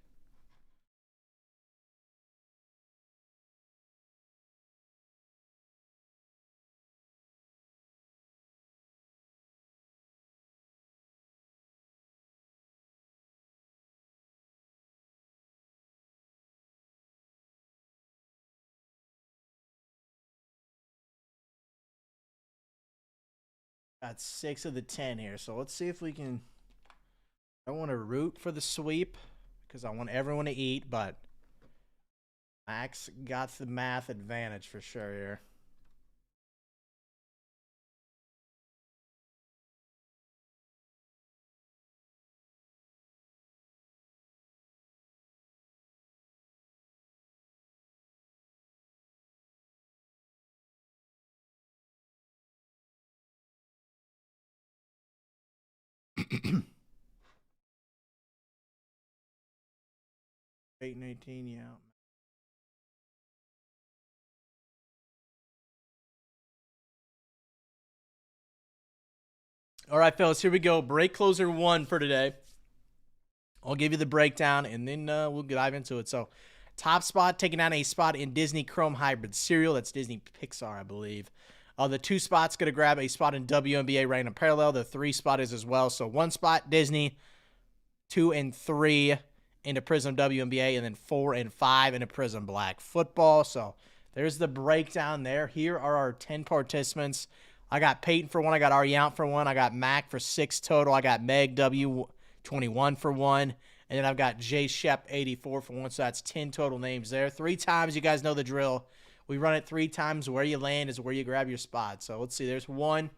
Got 6 of the 10 here. So let's see if we can. I don't want to root for the sweep because I want everyone to eat, but Max got the math advantage for sure here. Eight and 18, yeah. All right, fellas, here we go. Break closer 1 for today. I'll give you the breakdown, and then we'll dive into it. So, top spot, taking down a spot in Disney Chrome Hybrid Serial. That's Disney Pixar, I believe. The 2 spots going to grab a spot in WNBA Random Parallel. The 3 spot is as well. So, 1 spot, Disney. 2 and 3 into Prism WNBA, and then 4 and 5 into Prism Black Football. So, there's the breakdown there. Here are our 10 participants. I got Peyton for 1. I got Ariant for 1. I got Mac for 6 total. I got Meg W21 for 1. And then I've got J Shep 84 for 1. So that's 10 total names there. 3 times. You guys know the drill. We run it 3 times. Where you land is where you grab your spot. So let's see. There's 1.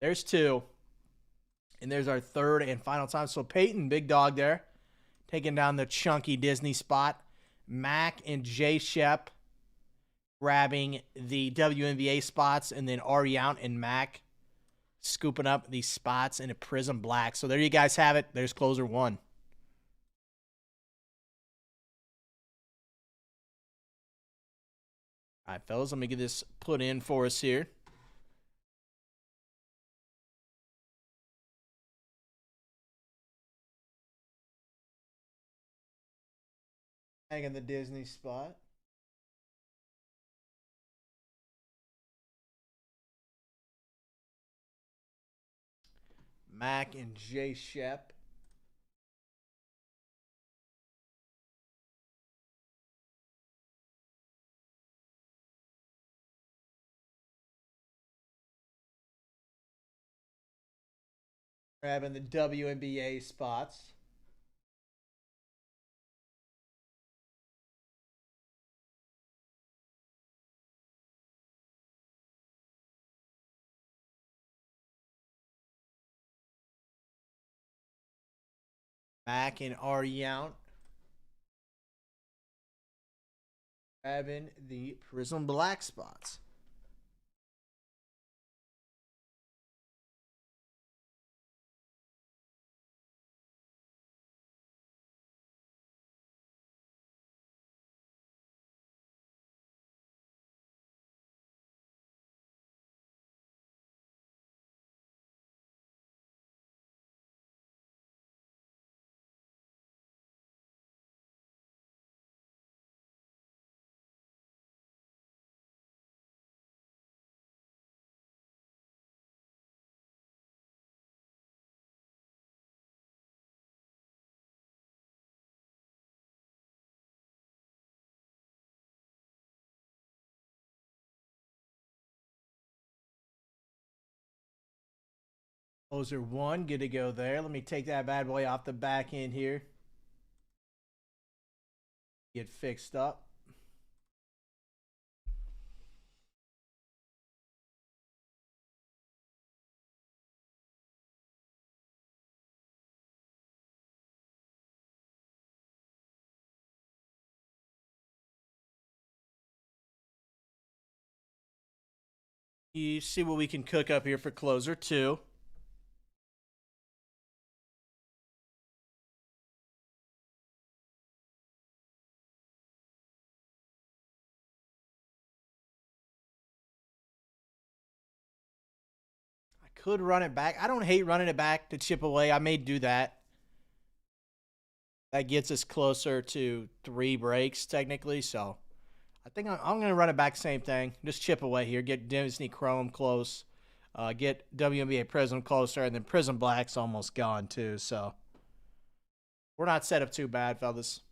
There's 2. And there's our 3rd and final time. So Peyton, big dog there, taking down the chunky Disney spot. Mac and J Shep grabbing the WNBA spots, and then Ariant and Mac scooping up these spots into Prism Black. So there you guys have it. There's closer 1. All right, fellas, let me get this put in for us here. Hanging the Disney spot. Mac and J Shep. Grabbing the WNBA spots. Mac and Ariant grabbing the Prism Black spots. Closer 1, good to go there. Let me take that bad boy off the back end here. Get fixed up. You see what we can cook up here for closer 2. I could run it back. I don't hate running it back to chip away. I may do that. That gets us closer to 3 breaks, technically. So I think I'm going to run it back, same thing. Just chip away here. Get Disney Chrome close. Get WNBA Prism closer. And then Prism Black's almost gone, too. So we're not set up too bad, fellas.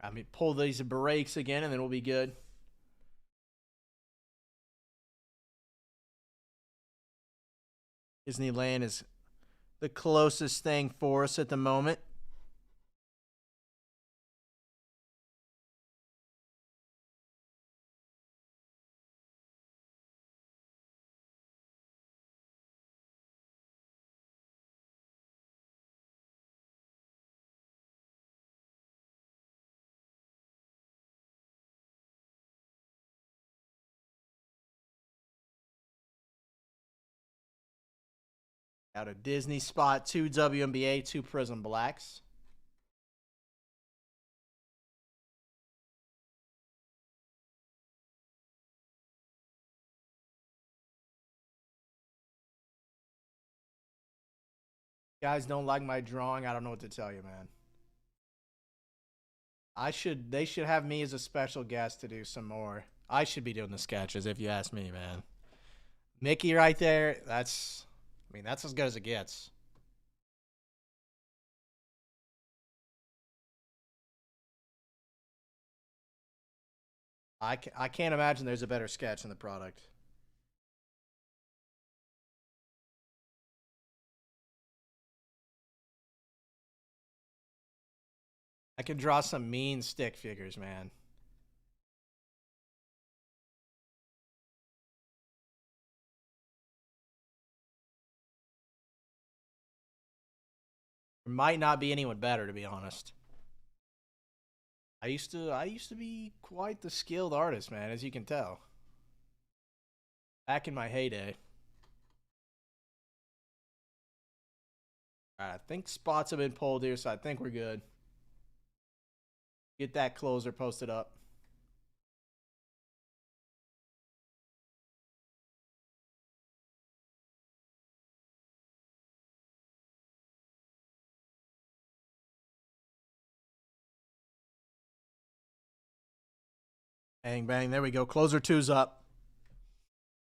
I mean, pull these breaks again, and then we'll be good. Disneyland is the closest thing for us at the moment. Out of Disney spot, 2 WNBA, 2 Prism Blacks. Guys don't like my drawing. I don't know what to tell you, man. They should have me as a special guest to do some more. I should be doing the sketches if you ask me, man. Mickey right there, that's as good as it gets. I can't imagine there's a better sketch in the product. I could draw some mean stick figures, man. There might not be anyone better, to be honest. I used to be quite the skilled artist, man, as you can tell. Back in my heyday. All right, I think spots have been pulled here, so I think we're good. Get that closer posted up. Bang, bang. There we go. Closer 2's up.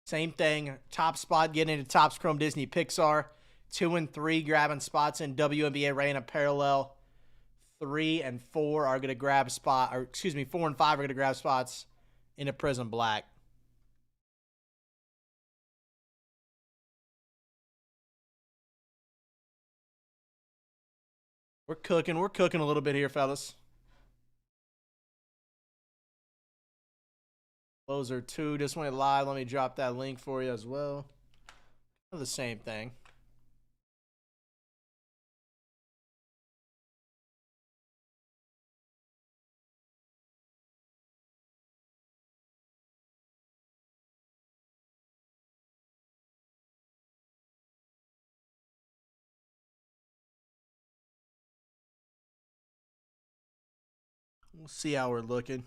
Same thing. Top spot getting into Topps Chrome Disney Pixar. 2 and 3 grabbing spots in WNBA Reign Parallel. 3 and 4 are going to grab 4 and 5 are going to grab spots in a Prism Black. We're cooking a little bit here, fellas. Closer 2 just went live. Let me drop that link for you as well. The same thing. We'll see how we're looking.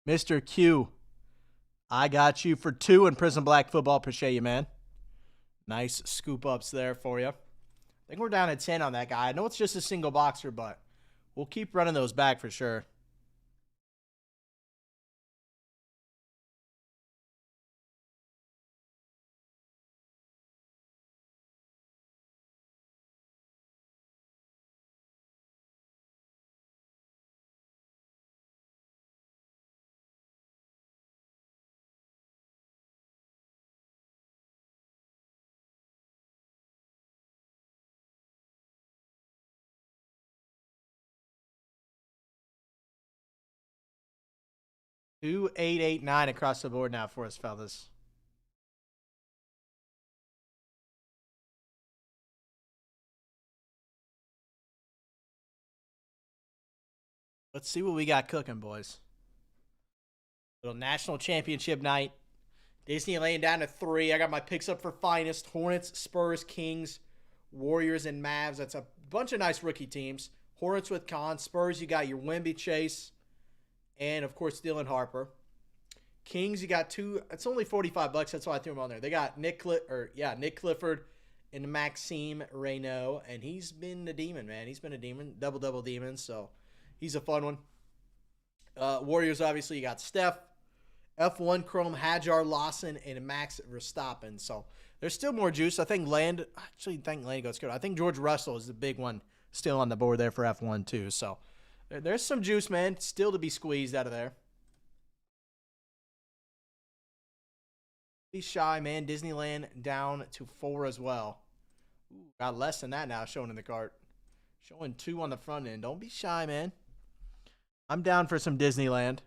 Mr. Q, I got you for 2 in Prism Black Football. Appreciate you, man. Nice scoop ups there for you. I think we're down at 10 on that guy. I know it's just a single boxer, but we'll keep running those back for sure. Two, 8, 8, 9 across the board now for us, fellas. Let's see what we got cooking, boys. Little national championship night. Disney laying down to 3. I got my picks up for finest. Hornets, Spurs, Kings, Warriors, and Mavs. That's a bunch of nice rookie teams. Hornets with Con. Spurs, you got your Wemby, Chase, and, of course, Dylan Harper. Kings, you got 2. It's only $45. That's why I threw them on there. They got Nick Clifford and Maxime Reynaud, and he's been a demon, man. He's been a demon, double-double demon, so he's a fun one. Warriors, obviously, you got Steph, F1 Chrome, Hajar Lawson, and Max Verstappen. So there's still more juice. I think Land goes good. I think George Russell is the big one still on the board there for F1 too. So there's some juice, man, still to be squeezed out of there. Be shy, man. Disneyland down to 4 as well. Ooh, got less than that now showing in the cart. Showing 2 on the front end. Don't be shy, man. I'm down for some Disneyland.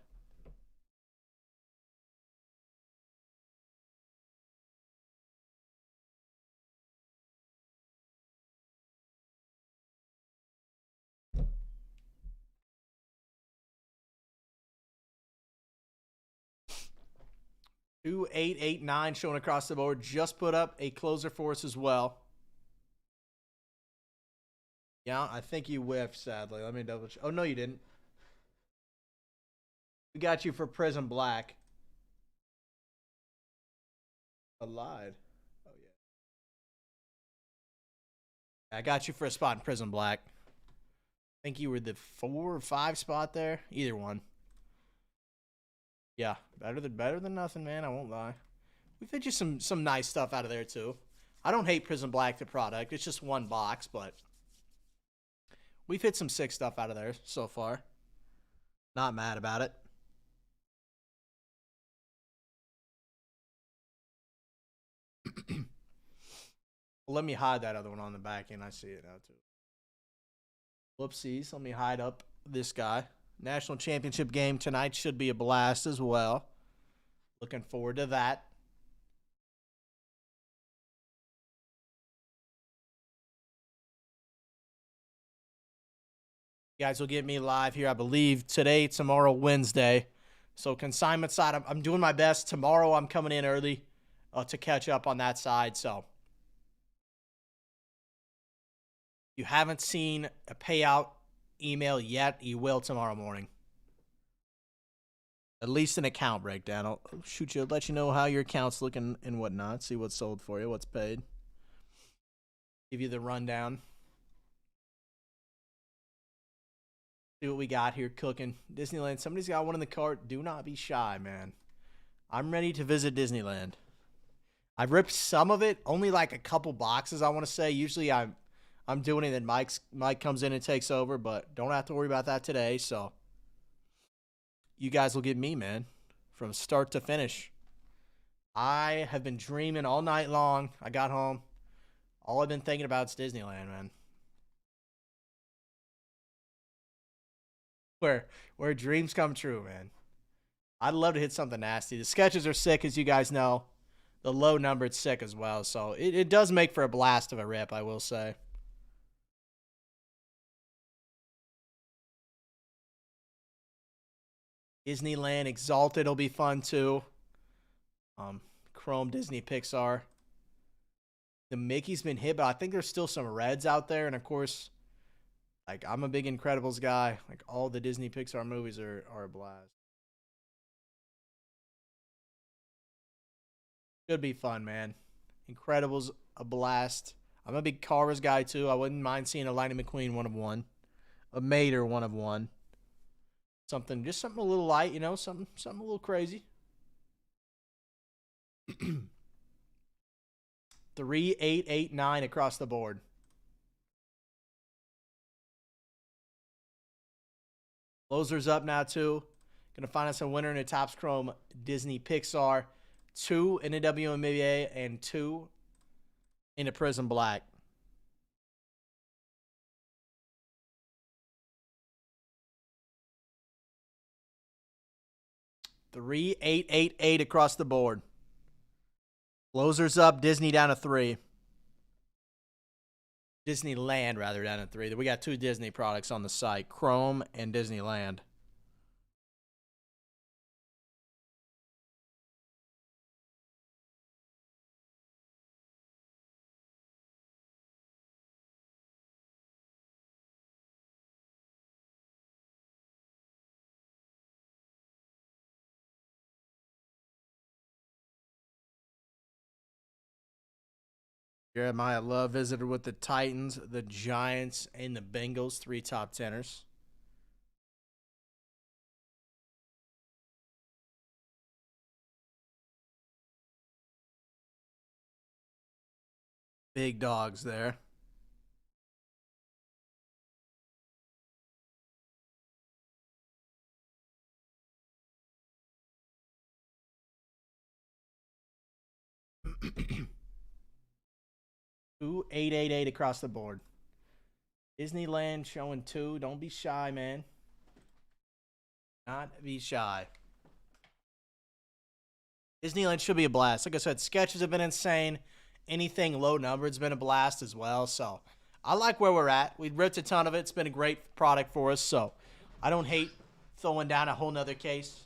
Two, 8, 8, 9 showing across the board. Just put up a closer for us as well. Yeah, I think you whiffed, sadly. Let me double check. Oh, no, you didn't. We got you for Prism Black. I lied. Oh, yeah. I got you for a spot in Prism Black. I think you were the 4 or 5 spot there. Either one. Yeah, better than nothing, man. I won't lie. We've hit you some nice stuff out of there, too. I don't hate Prism Black, the product. It's just one box, but we've hit some sick stuff out of there so far. Not mad about it. Let me hide that other one on the back end. I see it now, too. Whoopsies. Let me hide up this guy. National championship game tonight should be a blast as well. Looking forward to that. You guys will get me live here, I believe, today, tomorrow, Wednesday. So consignment side, I'm doing my best. Tomorrow I'm coming in early to catch up on that side. So if you haven't seen a payout email yet, you will tomorrow morning. At least an account breakdown. I'll shoot you, let you know how your account's looking and whatnot. See what's sold for you, what's paid. Give you the rundown. See what we got here cooking. Disneyland. Somebody's got one in the cart. Do not be shy, man. I'm ready to visit Disneyland. I've ripped some of it. Only like a couple boxes, I want to say. Usually I'm doing it and Mike comes in and takes over, but don't have to worry about that today. So you guys will get me, man, from start to finish. I have been dreaming all night long. I got home. All I've been thinking about is Disneyland, man. Where dreams come true, man. I'd love to hit something nasty. The sketches are sick, as you guys know. The low numbered sick as well. So it does make for a blast of a rip, I will say. Disneyland Exalted will be fun too. Chrome, Disney, Pixar. The Mickey's been hit, but I think there's still some reds out there. And of course, like I'm a big Incredibles guy. Like all the Disney Pixar movies are a blast. Should be fun, man. Incredibles, a blast. I'm a big Carver's guy, too. I wouldn't mind seeing a Lightning McQueen 1 of 1. A Mater 1 of 1. Just something a little light, something a little crazy. 3, 8, 8, 9 across the board. Closer's up now, too. Gonna find us a winner in the Topps Chrome Disney Pixar. 2 in the WNBA and 2 in the Prism Black. Three, 8, 8, 8 across the board. Closer's up. Disney down to 3. Disneyland, rather, down to 3. We got 2 Disney products on the site, Chrome and Disneyland. Jeremiah Love visited with the Titans, the Giants, and the Bengals. 3 top teners. Big dogs there. Two, 8, 8, 8 across the board. Disneyland showing 2. Don't be shy, man. Not be shy. Disneyland should be a blast. Like I said, sketches have been insane. Anything low number has been a blast as well. So I like where we're at. We ripped a ton of it. It's been a great product for us. So I don't hate throwing down a whole nother case.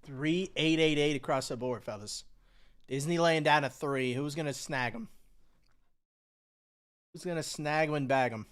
Three, 8, 8, 8 across the board, fellas. Disneyland down to 3. Who's going to snag them? Who's going to snag them and bag them?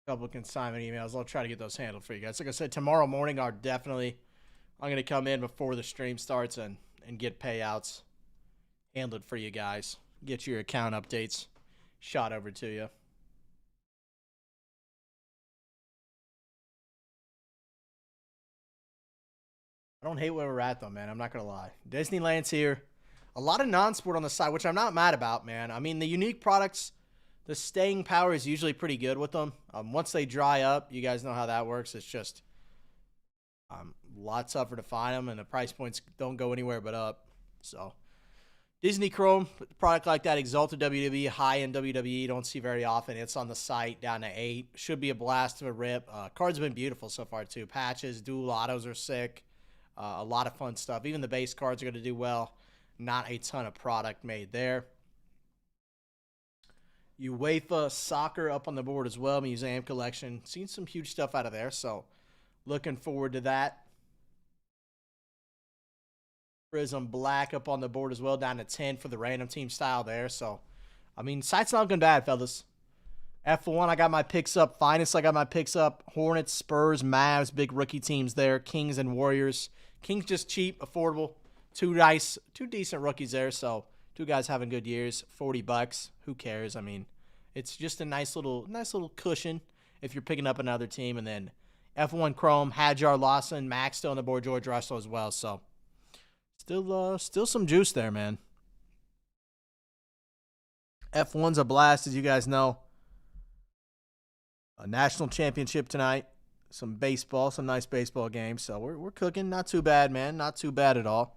Couple of consignment emails. I'll try to get those handled for you guys. Like I said, tomorrow morning I'm going to come in before the stream starts and get payouts handled for you guys. Get your account updates shot over to you. I don't hate where we're at, though, man. I'm not going to lie. Disneyland's here. A lot of non-sport on the side, which I'm not mad about, man. I mean, the unique products, the staying power is usually pretty good with them. Once they dry up, you guys know how that works. It's just a lot tougher to find them, and the price points don't go anywhere but up. So, Disney Chrome, product like that, Exalted WWE, high-end WWE, don't see very often. It's on the site, down to 8. Should be a blast of a rip. Cards have been beautiful so far, too. Patches, dual autos are sick. A lot of fun stuff. Even the base cards are going to do well. Not a ton of product made there. UEFA Soccer up on the board as well. Museum collection. Seen some huge stuff out of there, so looking forward to that. Prism Black up on the board as well, down to 10 for the random team style there. So, I mean, site's not looking bad, fellas. F1, I got my picks up. Finest, I got my picks up. Hornets, Spurs, Mavs, big rookie teams there. Kings and Warriors. Kings just cheap, affordable. Two decent rookies there. So two guys having good years. $40. Who cares? I mean, it's just a nice little cushion if you're picking up another team. And then F1 Chrome, Hadjar Lawson, Max still on the board, George Russell as well. So still some juice there, man. F1's a blast, as you guys know. A national championship tonight. Some baseball, some nice baseball games. So we're cooking. Not too bad, man. Not too bad at all.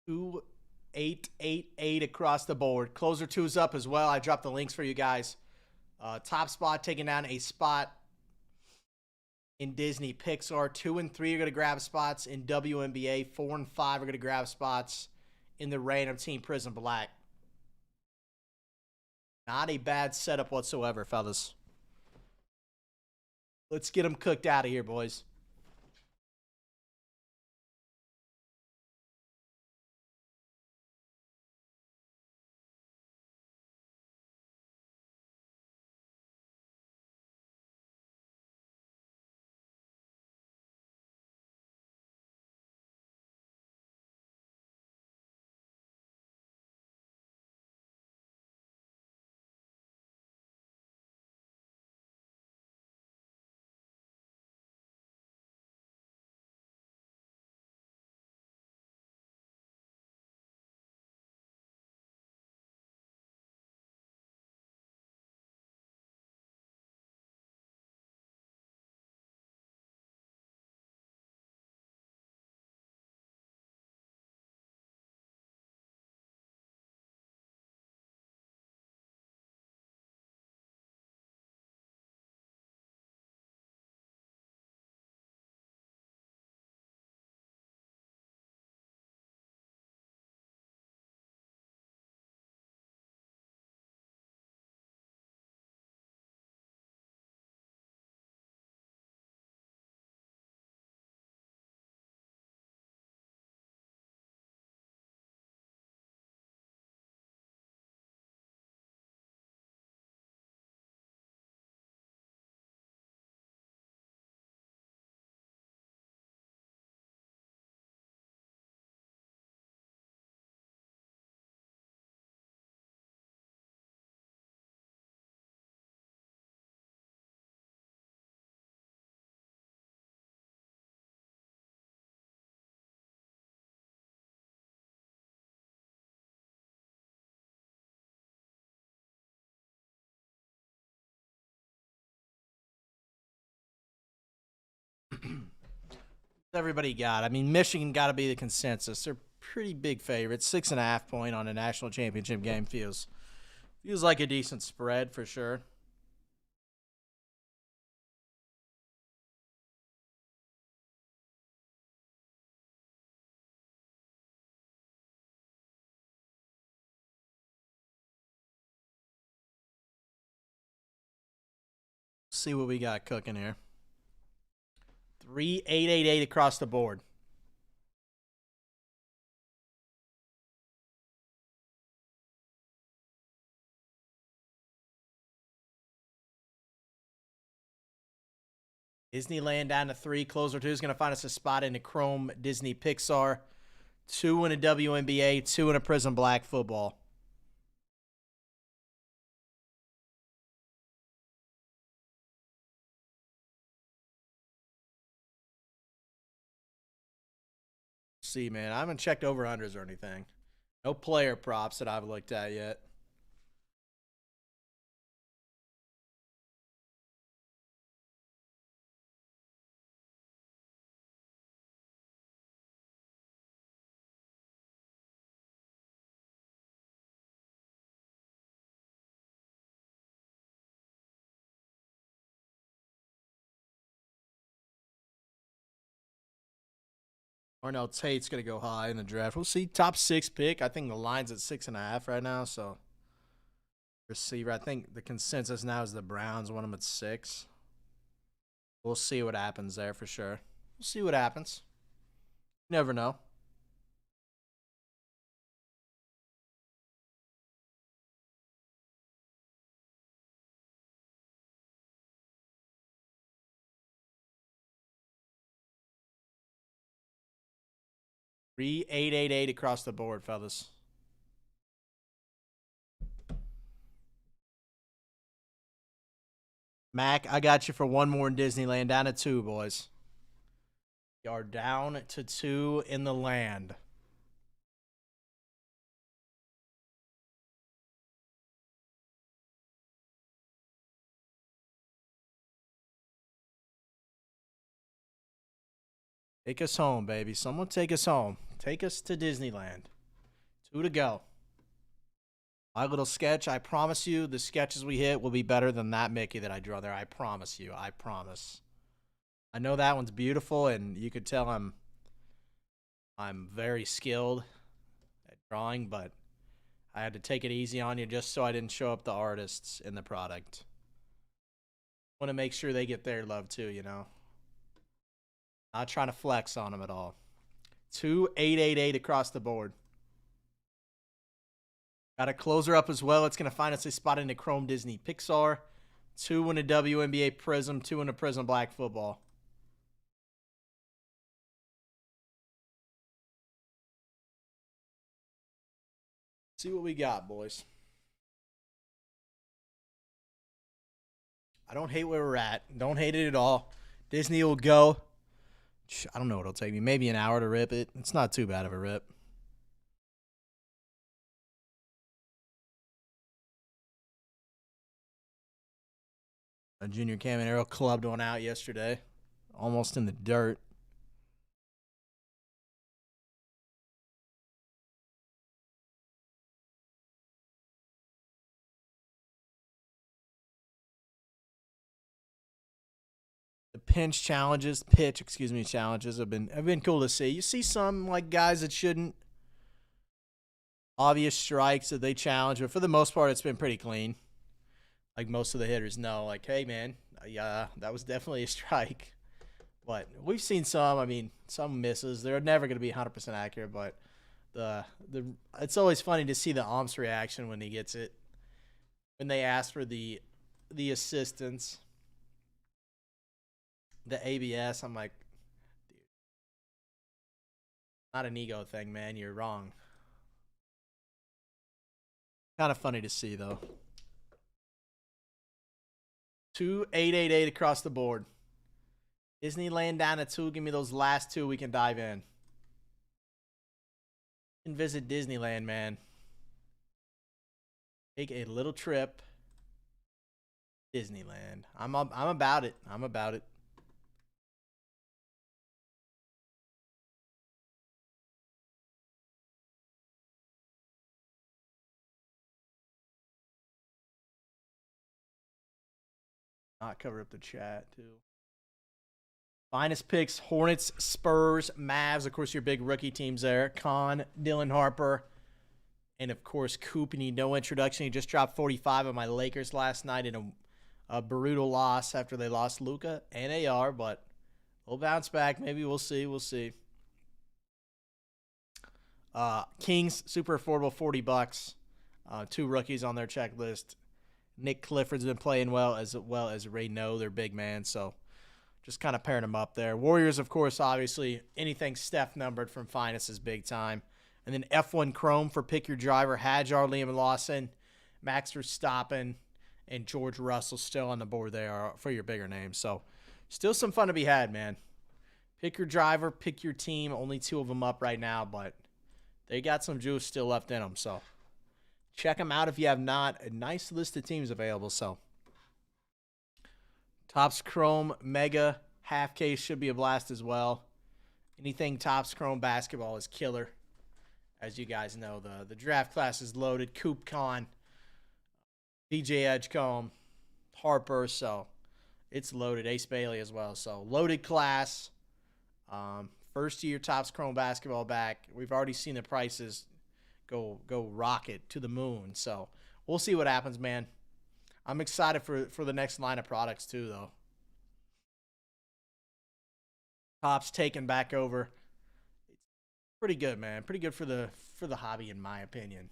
Two, 888 across the board. Closer two's up as well. I dropped the links for you guys. Top spot taking down a spot in Disney Pixar. 2 and 3 are going to grab spots in WNBA. 4 and 5 are going to grab spots in the random team Prism Black. Not a bad setup whatsoever, fellas. Let's get them cooked out of here, boys. Everybody got. I mean, Michigan got to be the consensus. They're pretty big favorites. 6.5 point on a national championship game feels like a decent spread for sure. See what we got cooking here. 3888 across the board. Disneyland down to 3. Closer 2 is going to find us a spot in the Chrome Disney Pixar. 2 in a WNBA, 2 in a Prism Black football. See, man, I haven't checked over-unders or anything. No player props that I've looked at yet. Arnell Tate's going to go high in the draft. We'll see. Top 6 pick. I think the line's at 6.5 right now. So, receiver. I think the consensus now is the Browns want him at 6. We'll see what happens there for sure. We'll see what happens. Never know. Three 888 across the board, fellas. Mac, I got you for one more in Disneyland. Down to 2, boys. You are down to 2 in the land. Take us home, baby. Someone take us home. Take us to Disneyland. 2 to go. My little sketch, I promise you, the sketches we hit will be better than that Mickey that I draw there. I promise you. I promise. I know that one's beautiful, and you could tell I'm very skilled at drawing, but I had to take it easy on you just so I didn't show up the artists in the product. Want to make sure they get their love too, you know. Not trying to flex on them at all. 2 888 across the board. Got a closer up as well. It's going to find us a spot in the Chrome Disney Pixar. 2 in a WNBA Prism. 2 in a Prism Black Football. See what we got, boys. I don't hate where we're at. Don't hate it at all. Disney will go. I don't know what it'll take me. Maybe an hour to rip it. It's not too bad of a rip. A junior Cam and Arrow clubbed one out yesterday. Almost in the dirt. The pitch challenges have been cool to see. You see some like guys that shouldn't, obvious strikes that they challenge, but for the most part it's been pretty clean. Like most of the hitters know, like, hey man, yeah, that was definitely a strike. But we've seen some misses. They're never going to be 100% accurate, but it's always funny to see the ump's reaction when he gets it. When they ask for the assistance, the ABS, I'm like, dude, not an ego thing, man. You're wrong. Kind of funny to see, though. 2 888 across the board. Disneyland down to 2. Give me those last 2 we can dive in. And visit Disneyland, man. Take a little trip. Disneyland. I'm about it. I'm about it. Not cover up the chat, too. Finest picks, Hornets, Spurs, Mavs. Of course, your big rookie teams there. Con, Dylan Harper, and, of course, Coop. Need no introduction. He just dropped 45 on my Lakers last night in a brutal loss after they lost Luka and AR, but we'll bounce back. Maybe we'll see. We'll see. Kings, super affordable, $40. 2 rookies on their checklist. Nick Clifford's been playing well as Ray No, their big man, so just kind of pairing them up there. Warriors, of course, obviously, anything Steph numbered from Finest is big time. And then F1 Chrome for Pick Your Driver, Hadjar, Liam Lawson, Max Verstappen, and George Russell still on the board there for your bigger names. So still some fun to be had, man. Pick your driver, pick your team. Only 2 of them up right now, but they got some juice still left in them, so check them out if you have not. A nice list of teams available. So Topps Chrome Mega half case should be a blast as well. Anything Topps Chrome basketball is killer. As you guys know, the draft class is loaded. Coop Con, DJ Edgecombe, Harper, so it's loaded. Ace Bailey as well. So loaded class. First year Topps Chrome basketball back. We've already seen the prices go rocket to the moon. So we'll see what happens, man. I'm excited for the next line of products too, though. Topps taking back over. It's pretty good, man. Pretty good for the hobby, in my opinion.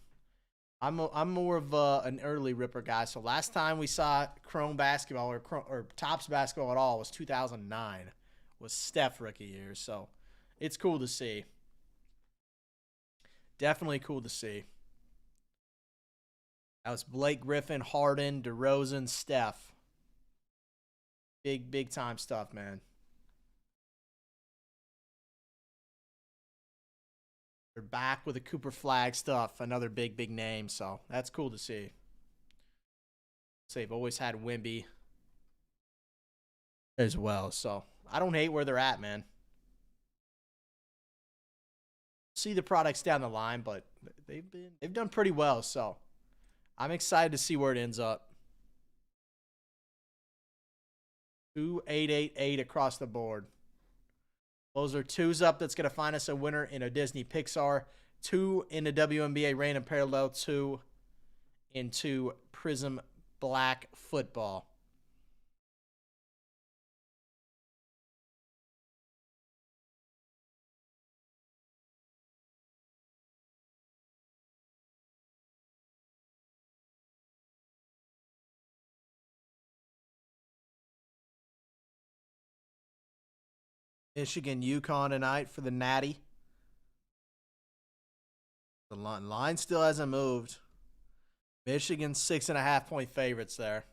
I'm more of an early ripper guy. So last time we saw Chrome basketball or Topps basketball at all was 2009, was Steph rookie year. So it's cool to see. Definitely cool to see. That was Blake Griffin, Harden, DeRozan, Steph. Big time stuff, man. They're back with the Cooper Flag stuff, another big name. So that's cool to see. So they've always had Wemby as well. So I don't hate where they're at, man. See the products down the line, but they've done pretty well. So I'm excited to see where it ends up. 2888 across the board. Those are twos up. That's going to find us a winner in a Disney Pixar. 2 in the WNBA Random Parallel. 2 into Prism Black Football. Michigan, UConn tonight for the Natty. The line still hasn't moved. Michigan 6.5-point favorites there.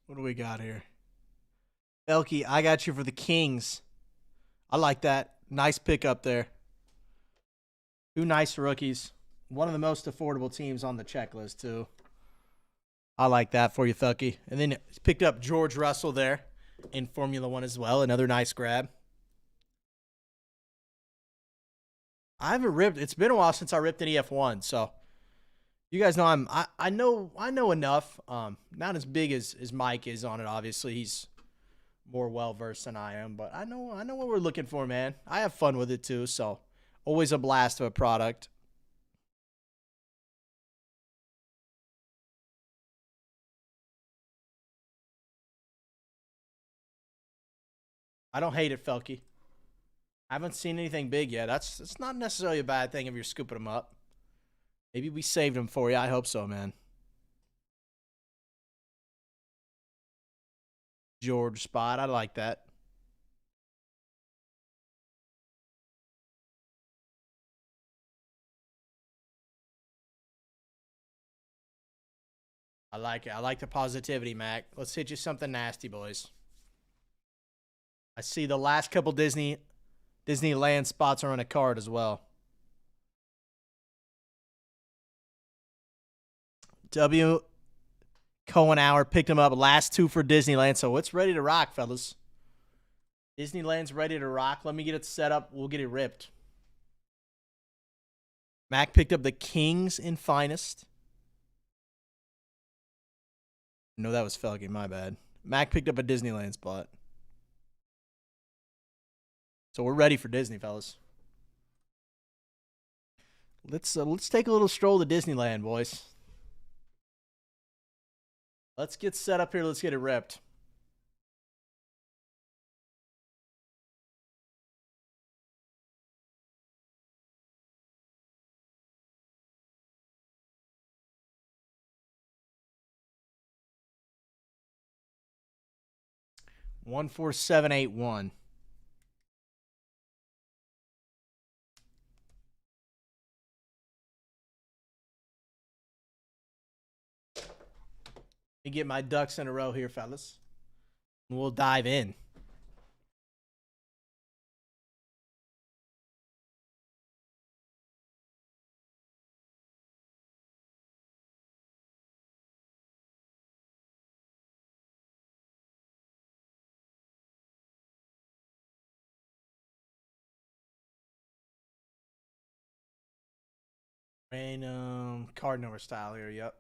What do we got here? Elke, I got you for the Kings. I like that. Nice pickup there. 2 nice rookies. One of the most affordable teams on the checklist, too. I like that for you, Felky. And then picked up George Russell there in Formula One as well. Another nice grab. I haven't ripped. It's been a while since I ripped an EF1, so you guys know I know enough. Not as big as Mike is on it. Obviously, he's more well versed than I am, but I know what we're looking for, man. I have fun with it too, so always a blast of a product. I don't hate it, Felky. I haven't seen anything big yet. It's not necessarily a bad thing if you're scooping them up. Maybe we saved them for you. I hope so, man. George spot. I like that. I like it. I like the positivity, Mac. Let's hit you something nasty, boys. I see the last couple Disneyland spots are on a card as well. W. Cohen Hour picked him up. Last 2 for Disneyland, so it's ready to rock, fellas. Disneyland's ready to rock. Let me get it set up. We'll get it ripped. Mac picked up the Kings in Finest. No, that was Felky. My bad. Mac picked up a Disneyland spot. So we're ready for Disney, fellas. Let's take a little stroll to Disneyland, boys. Let's get set up here. Let's get it ripped. One 14781. Let me get my ducks in a row here, fellas. And we'll dive in. Random card number style here. Yep.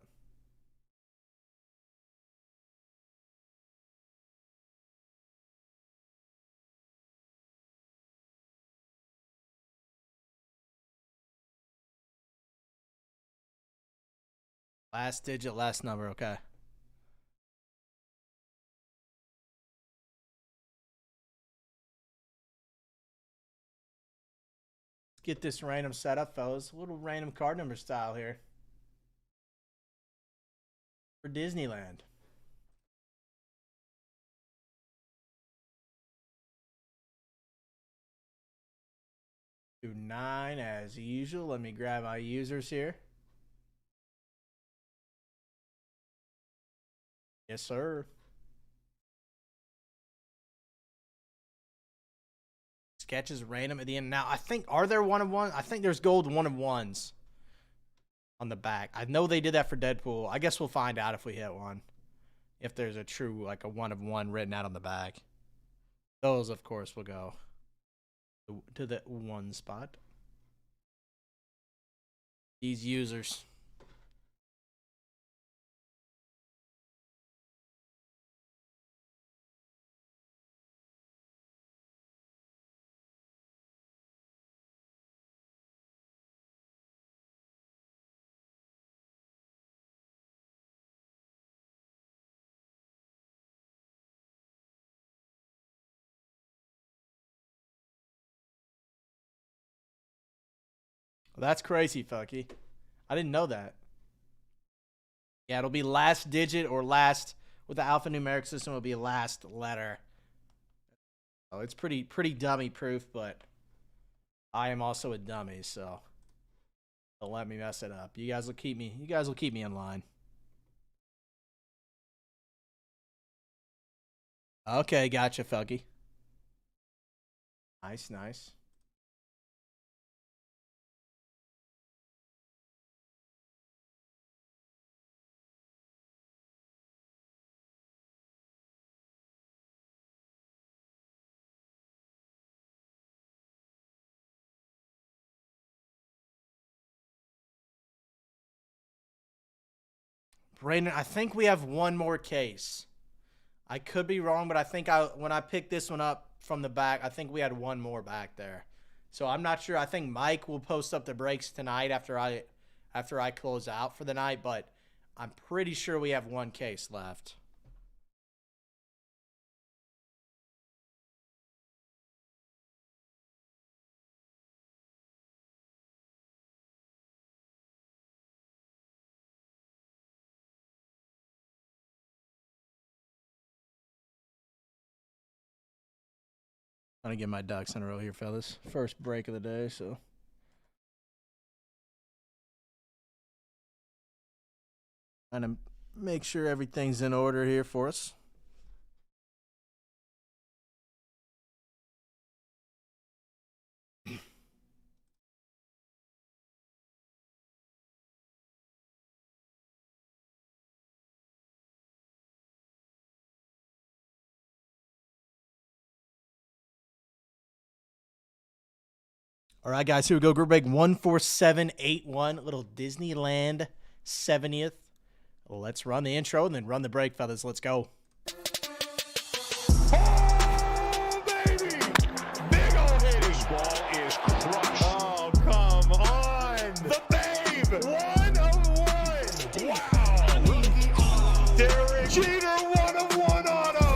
Last digit, last number. Okay. Let's get this random setup, fellas. A little random card number style here for Disneyland. 9 as usual. Let me grab my users here. Yes, sir. Sketches random at the end. Now, I think, are there one of one? I think there's gold one of ones on the back. I know they did that for Deadpool. I guess we'll find out if we hit one. If there's a true, like a one of one written out on the back. Those, of course, will go to the one spot. These users. Well, that's crazy, Fucky. I didn't know that. Yeah, it'll be last digit or last, with the alphanumeric system, it'll be last letter. Oh, it's pretty dummy proof, but I am also a dummy, so don't let me mess it up. You guys will keep me in line. Okay, gotcha, Fucky. Nice, nice. Brandon, I think we have one more case. I could be wrong, but I think when I picked this one up from the back, I think we had one more back there. So I'm not sure. I think Mike will post up the breaks tonight after I close out for the night, but I'm pretty sure we have one case left. I'm gonna get my ducks in a row here, fellas. First break of the day, so. Trying to make sure everything's in order here for us. All right, guys, here we go. Group break 14781, little Disneyland 70th. Let's run the intro and then run the break, fellas. Let's go. Oh, baby! Big ol' hit. This ball is crushed. Oh, come on. The babe. 1 of 1. Wow. Derek Jeter, 1 of 1 auto.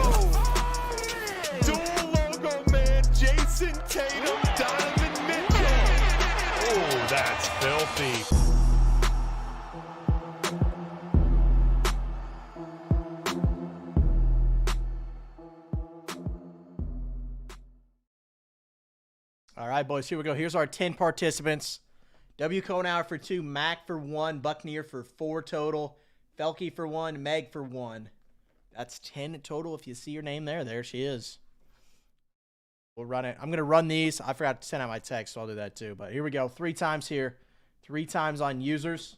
Dual logo man, Jason Tatum, Donovan Mitchell. Oh, that's filthy. All right, boys, here we go. Here's our 10 participants. W. Conauer for 2, Mac for 1, Buccaneer for 4 total, Felke for 1, Meg for 1. That's 10 total. If you see your name there she is. We'll run it. I'm going to run these. I forgot to send out my text, so I'll do that too. But here we go. 3 times here. 3 times on users.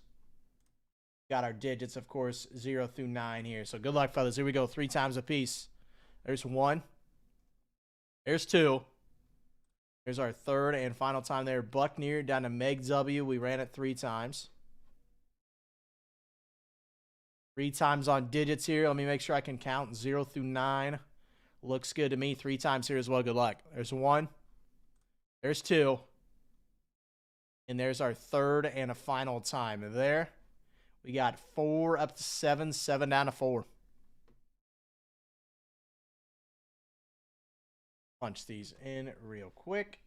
Got our digits, of course, 0 through 9 here. So good luck, fellas. Here we go. 3 times a piece. There's 1. There's 2. Here's our third and final time there. Buckner down to Meg W. We ran it 3 times. 3 times on digits here. Let me make sure I can count 0 through 9. Looks good to me. 3 times here as well. Good luck. There's 1. There's 2. And there's our third and a final time. There, we got 4 up to 7, 7 down to 4. Punch these in real quick.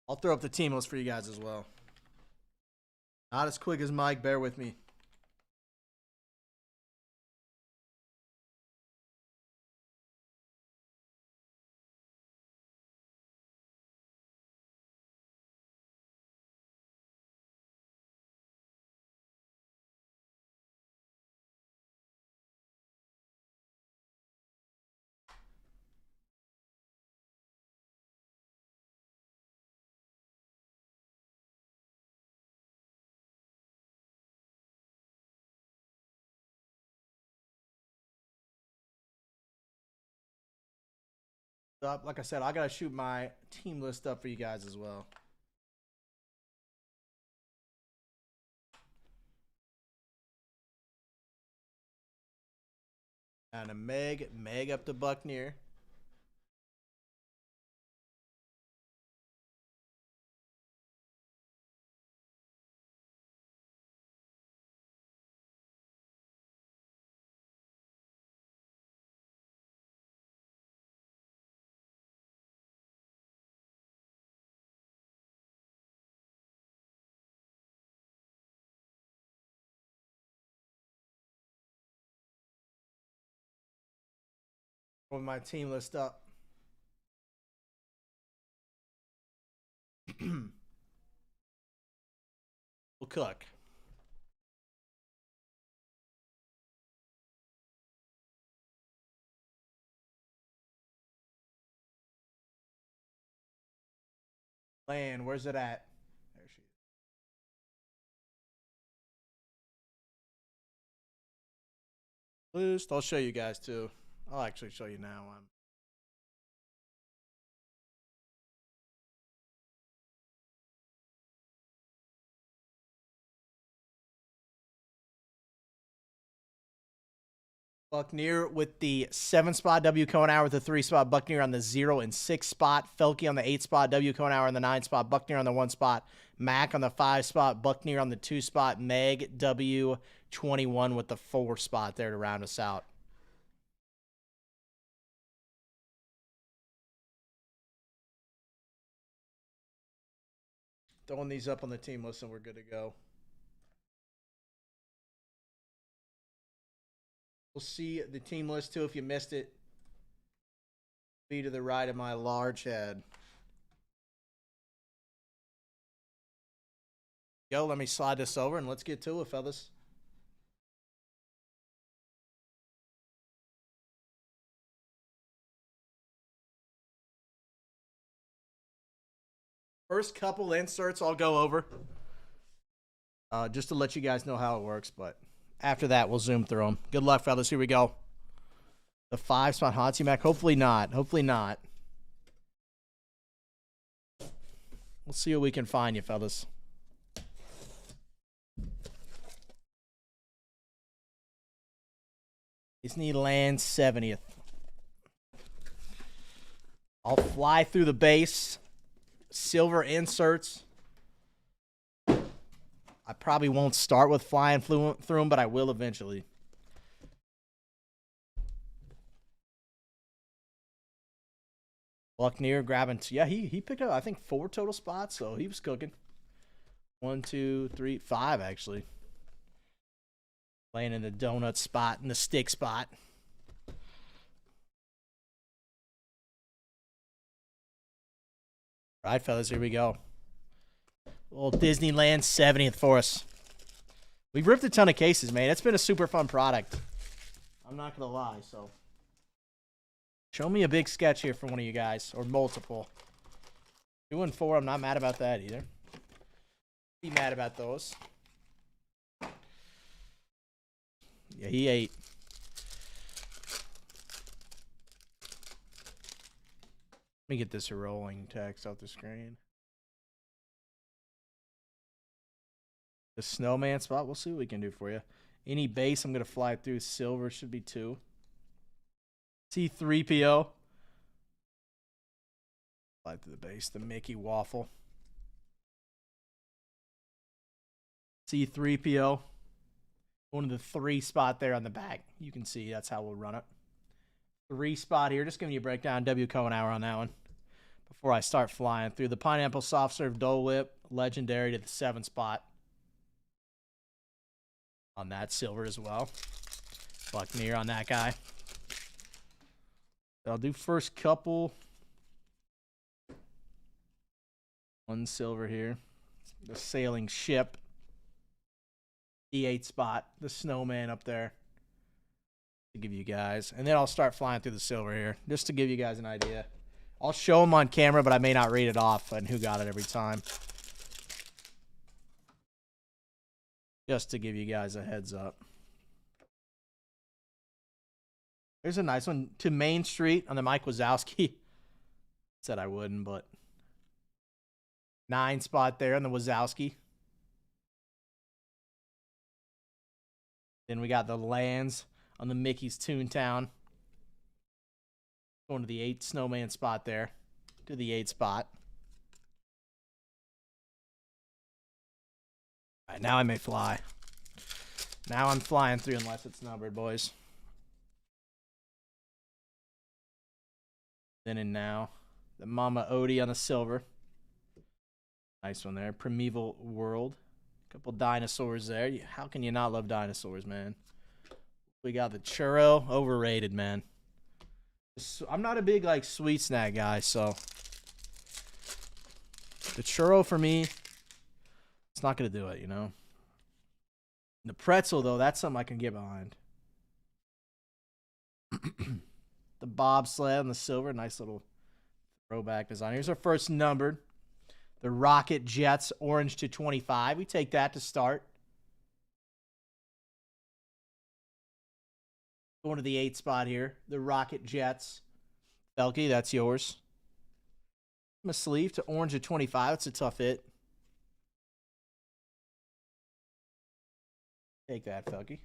I'll throw up the team list for you guys as well. Not as quick as Mike. Bear with me. Up. Like I said, I gotta shoot my team list up for you guys as well. And a Meg up to Buckner. With my team list up. We'll cook. Land, where's it at? There she is. List, I'll show you guys too. I'll actually show you now. Buckner with the 7 spot, W Cohenauer with the 3 spot, Buckner on the 0 and 6 spot, Felke on the 8 spot, W Cohenauer on the 9 spot, Buckner on the 1 spot, Mac on the 5 spot, Buckner on the 2 spot, Meg W 21 with the 4 spot there to round us out. Throwing these up on the team list and we're good to go. We'll see the team list too if you missed it. Be to the right of my large head. Yo, let me slide this over and let's get to it, fellas. First couple inserts I'll go over. Just to let you guys know how it works, but after that, we'll zoom through them. Good luck, fellas. Here we go. The 5 spot Hansi Mac. Hopefully not. Hopefully not. Let's see what we can find you, fellas. Disney Land 70th. I'll fly through the base. Silver inserts. I probably won't start with flying through them, but I will eventually. Buckner grabbing, yeah, he picked up, I think, 4 total spots, so he was cooking. 1, 2, 3, 5, actually. Playing in the donut spot, in the stick spot. All right, fellas, here we go. Little Disneyland 70th for us. We've ripped a ton of cases, man. It's been a super fun product. I'm not going to lie, so. Show me a big sketch here for one of you guys, or multiple. 2 and 4, I'm not mad about that either. Be mad about those. Yeah, he ate. Let me get this rolling text off the screen. The snowman spot, we'll see what we can do for you. Any base, I'm going to fly through. Silver should be 2. C3PO. Fly through the base. The Mickey Waffle. C3PO. One of the 3 spot there on the back. You can see that's how we'll run it. 3 spot here. Just giving you a breakdown. W. Cohen hour on that one. Before I start flying through the pineapple soft serve Dole Whip. Legendary to the 7 spot. On that silver as well. Buccaneer on that guy. I'll do first couple. 1 silver here. The sailing ship. The 8 spot. The snowman up there. To give you guys. And then I'll start flying through the silver here. Just to give you guys an idea. I'll show them on camera, but I may not read it off and who got it every time. Just to give you guys a heads up. There's a nice one to Main Street on the Mike Wazowski. Said I wouldn't, but 9 spot there on the Wazowski. Then we got the lands on the Mickey's Toontown. Going to the 8 snowman spot there. To the 8 spot. All right, now I may fly. Now I'm flying through unless it's numbered, boys. Then and now. The Mama Odie on the silver. Nice one there. Primeval World. Couple dinosaurs there. How can you not love dinosaurs, man? We got the churro. Overrated, man. I'm not a big, like, sweet snack guy, so. The churro, for me, it's not going to do it, you know? The pretzel, though, that's something I can get behind. The bobsled and the silver. Nice little throwback design. Here's our first numbered. The Rocket Jets, orange to 25. We take that to start. Going to the 8 spot here. The Rocket Jets. Felky, that's yours. I'm a sleeve to orange to 25. That's a tough hit. Take that, Felky.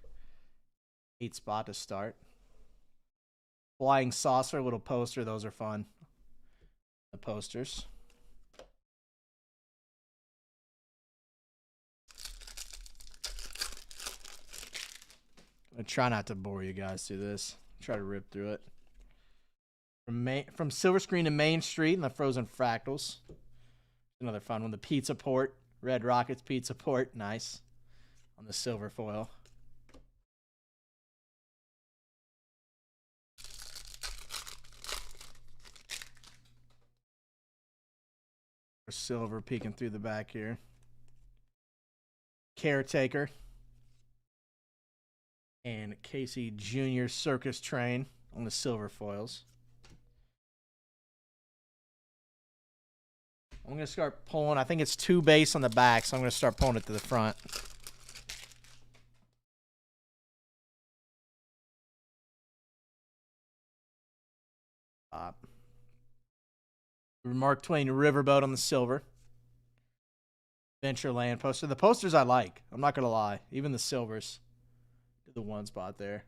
8 spot to start. Flying Saucer, little poster. Those are fun. The posters. I'm going to try not to bore you guys through this. Try to rip through it. From Silver Screen to Main Street and the Frozen Fractals. Another fun one. The Pizza Port. Red Rockets Pizza Port. Nice. On the silver foil. Silver peeking through the back here. Caretaker. And Casey Jr. Circus Train on the silver foils. I'm going to start pulling. I think it's 2 base on the back, so I'm going to start pulling it to the front. Mark Twain Riverboat on the silver. Ventureland poster. The posters I like. I'm not going to lie. Even the silvers. The 1 spot there.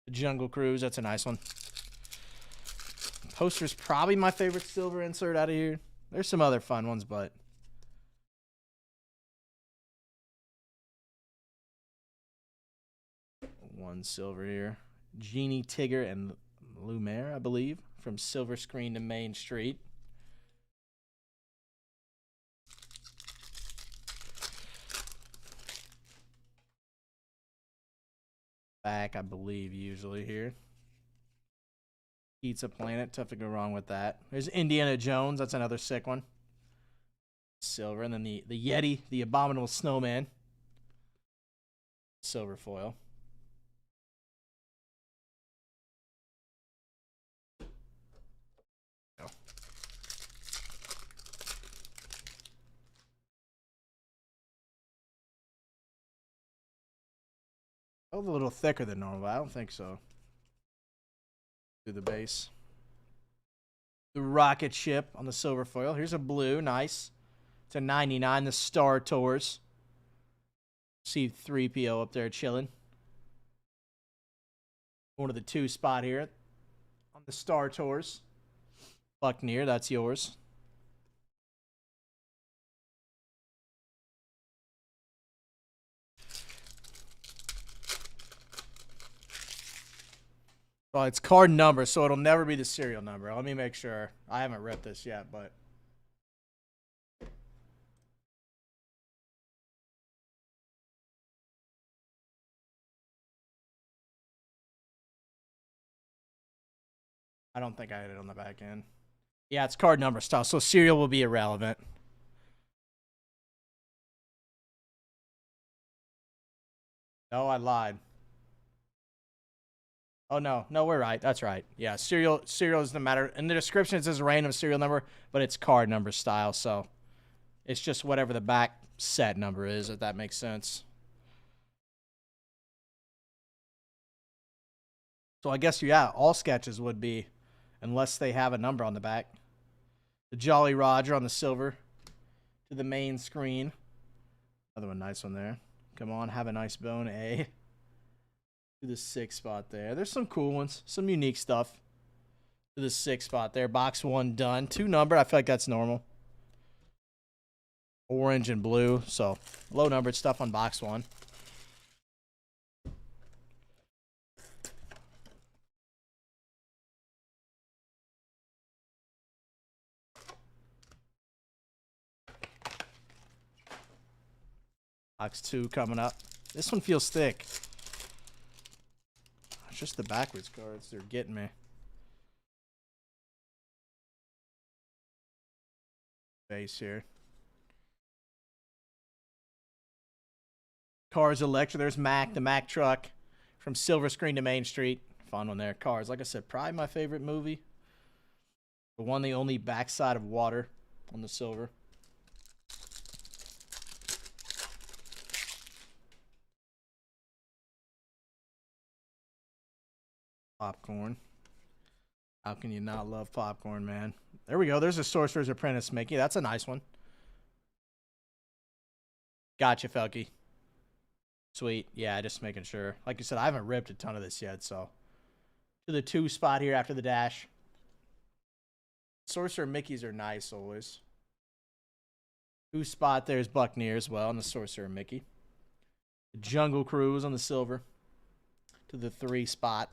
The Jungle Cruise. That's a nice one. Poster's probably my favorite silver insert out of here. There's some other fun ones, but one silver here. Genie, Tigger, and Lumiere, I believe, from Silver Screen to Main Street. Back, I believe, usually here. Pizza Planet, tough to go wrong with that. There's Indiana Jones, that's another sick one. Silver, and then the Yeti, the Abominable Snowman. Silver foil. Oh, a little thicker than normal. I don't think so. Do the base. The rocket ship on the silver foil. Here's a blue. Nice. It's a 99. The Star Tours. See 3PO up there chilling. One of the 2 spot here on the Star Tours. Buccaneer, that's yours. Well, it's card number, so it'll never be the serial number. Let me make sure. I haven't ripped this yet, but... I don't think I had it on the back end. Yeah, it's card number style, so serial will be irrelevant. No, I lied. Oh, no, we're right. That's right. Yeah, serial doesn't matter. In the description, it says random serial number, but it's card number style, so it's just whatever the back set number is, if that makes sense. So I guess, yeah, all sketches would be, unless they have a number on the back. The Jolly Roger on the silver to the main screen. Another one, nice one there. Come on, have a nice bone, A. To the 6 spot there. There's some cool ones, some unique stuff. To the 6 spot there. Box 1 done. 2 numbered. I feel like that's normal. Orange and blue. So low numbered stuff on box 1. Box 2 coming up. This one feels thick. It's just the backwards cards. They're getting me. Base here. Cars Electra. There's Mac, the Mac truck. From Silver Screen to Main Street. Fun one there. Cars. Like I said, probably my favorite movie. The one, the only backside of water on the silver. Popcorn. How can you not love popcorn, man? There we go. There's a Sorcerer's Apprentice Mickey. That's a nice one. Gotcha, Felky. Sweet. Yeah, just making sure. Like you said, I haven't ripped a ton of this yet, so. To the 2 spot here after the dash. Sorcerer Mickeys are nice always. 2 spot there's Buccaneer as well on the Sorcerer Mickey. The Jungle Cruise on the silver. To the 3 spot.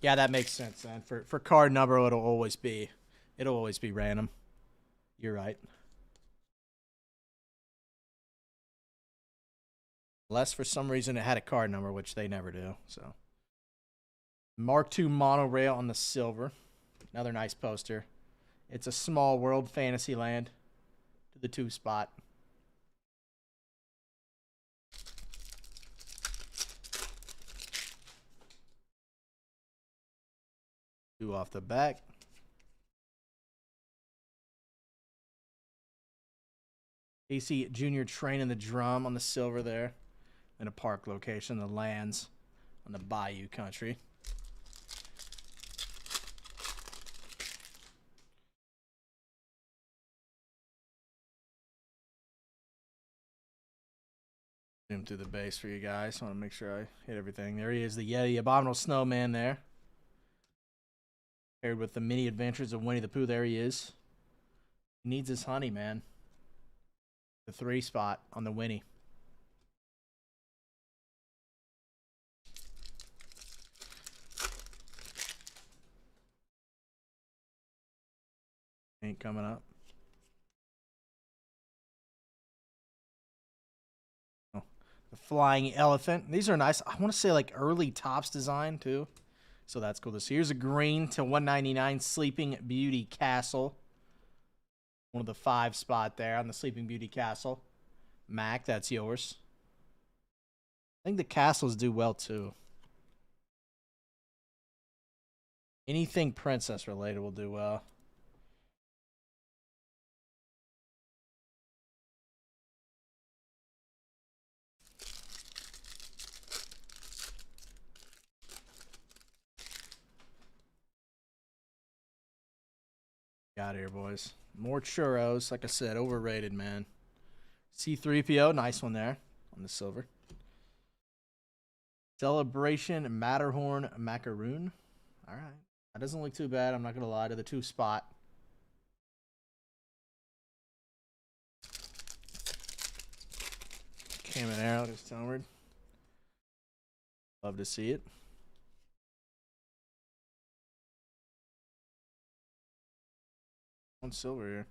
Yeah, that makes sense, then. For card number, it'll always be random. You're right. Unless for some reason it had a card number, which they never do. So Mark II monorail on the silver. Another nice poster. It's a Small World Fantasyland to the 2 spot. Two off the back. AC Junior Train and the Drum on the silver there. In a park location, the lands on the Bayou Country. Zoom through the base for you guys. I want to make sure I hit everything. There he is, the Yeti Abominable Snowman there. Paired with the mini adventures of Winnie the Pooh. There he is. He needs his honey, man. The 3 spot on the Winnie. Ain't coming up. Oh, the Flying Elephant. These are nice. I want to say like early Topps design too. So that's cool. This here's a green to 199 Sleeping Beauty Castle. One of the 5 spot there on the Sleeping Beauty Castle. Mac, that's yours. I think the castles do well too. Anything princess related will do well. Got here, boys. More churros. Like I said, overrated, man. C3PO, nice one there on the silver. Celebration Matterhorn Macaroon. All right. That doesn't look too bad. I'm not going to lie to the 2 spot. Caminero just downward. Love to see it. One silver here.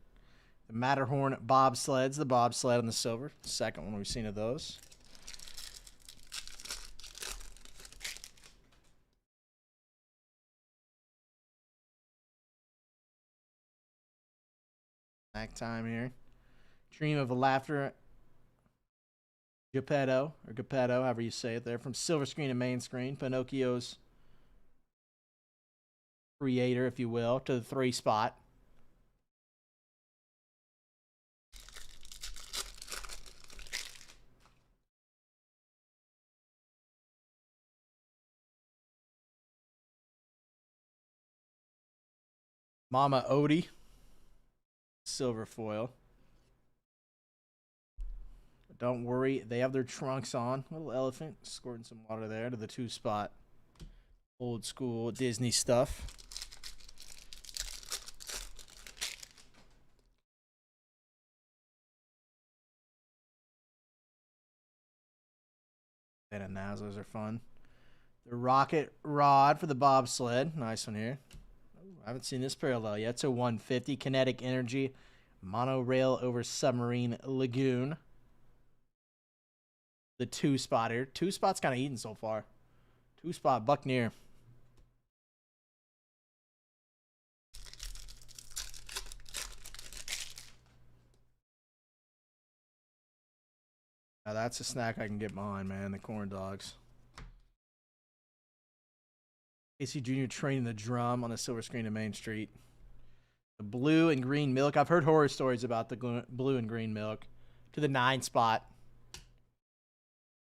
The Matterhorn bobsleds. The bobsled on the silver. Second one we've seen of those. Snack time here. Dream of Laughter. Geppetto, or Geppetto, however you say it there. From silver screen to main screen. Pinocchio's creator, if you will, to the 3 spot. Mama Odie. Silver foil. But don't worry, they have their trunks on. Little elephant squirting some water there to the 2 spot. Old school Disney stuff. And Nazos are fun. The rocket rod for the bobsled. Nice one here. I haven't seen this parallel yet. It's a 150 kinetic energy monorail over submarine lagoon. The 2 spot here. 2 spots kind of eaten so far. 2 spot Buccaneer. Now that's a snack I can get behind, man. The corn dogs. Casey Jr. training the drum on the silver screen of Main Street. The blue and green milk. I've heard horror stories about the blue and green milk. To the 9 spot.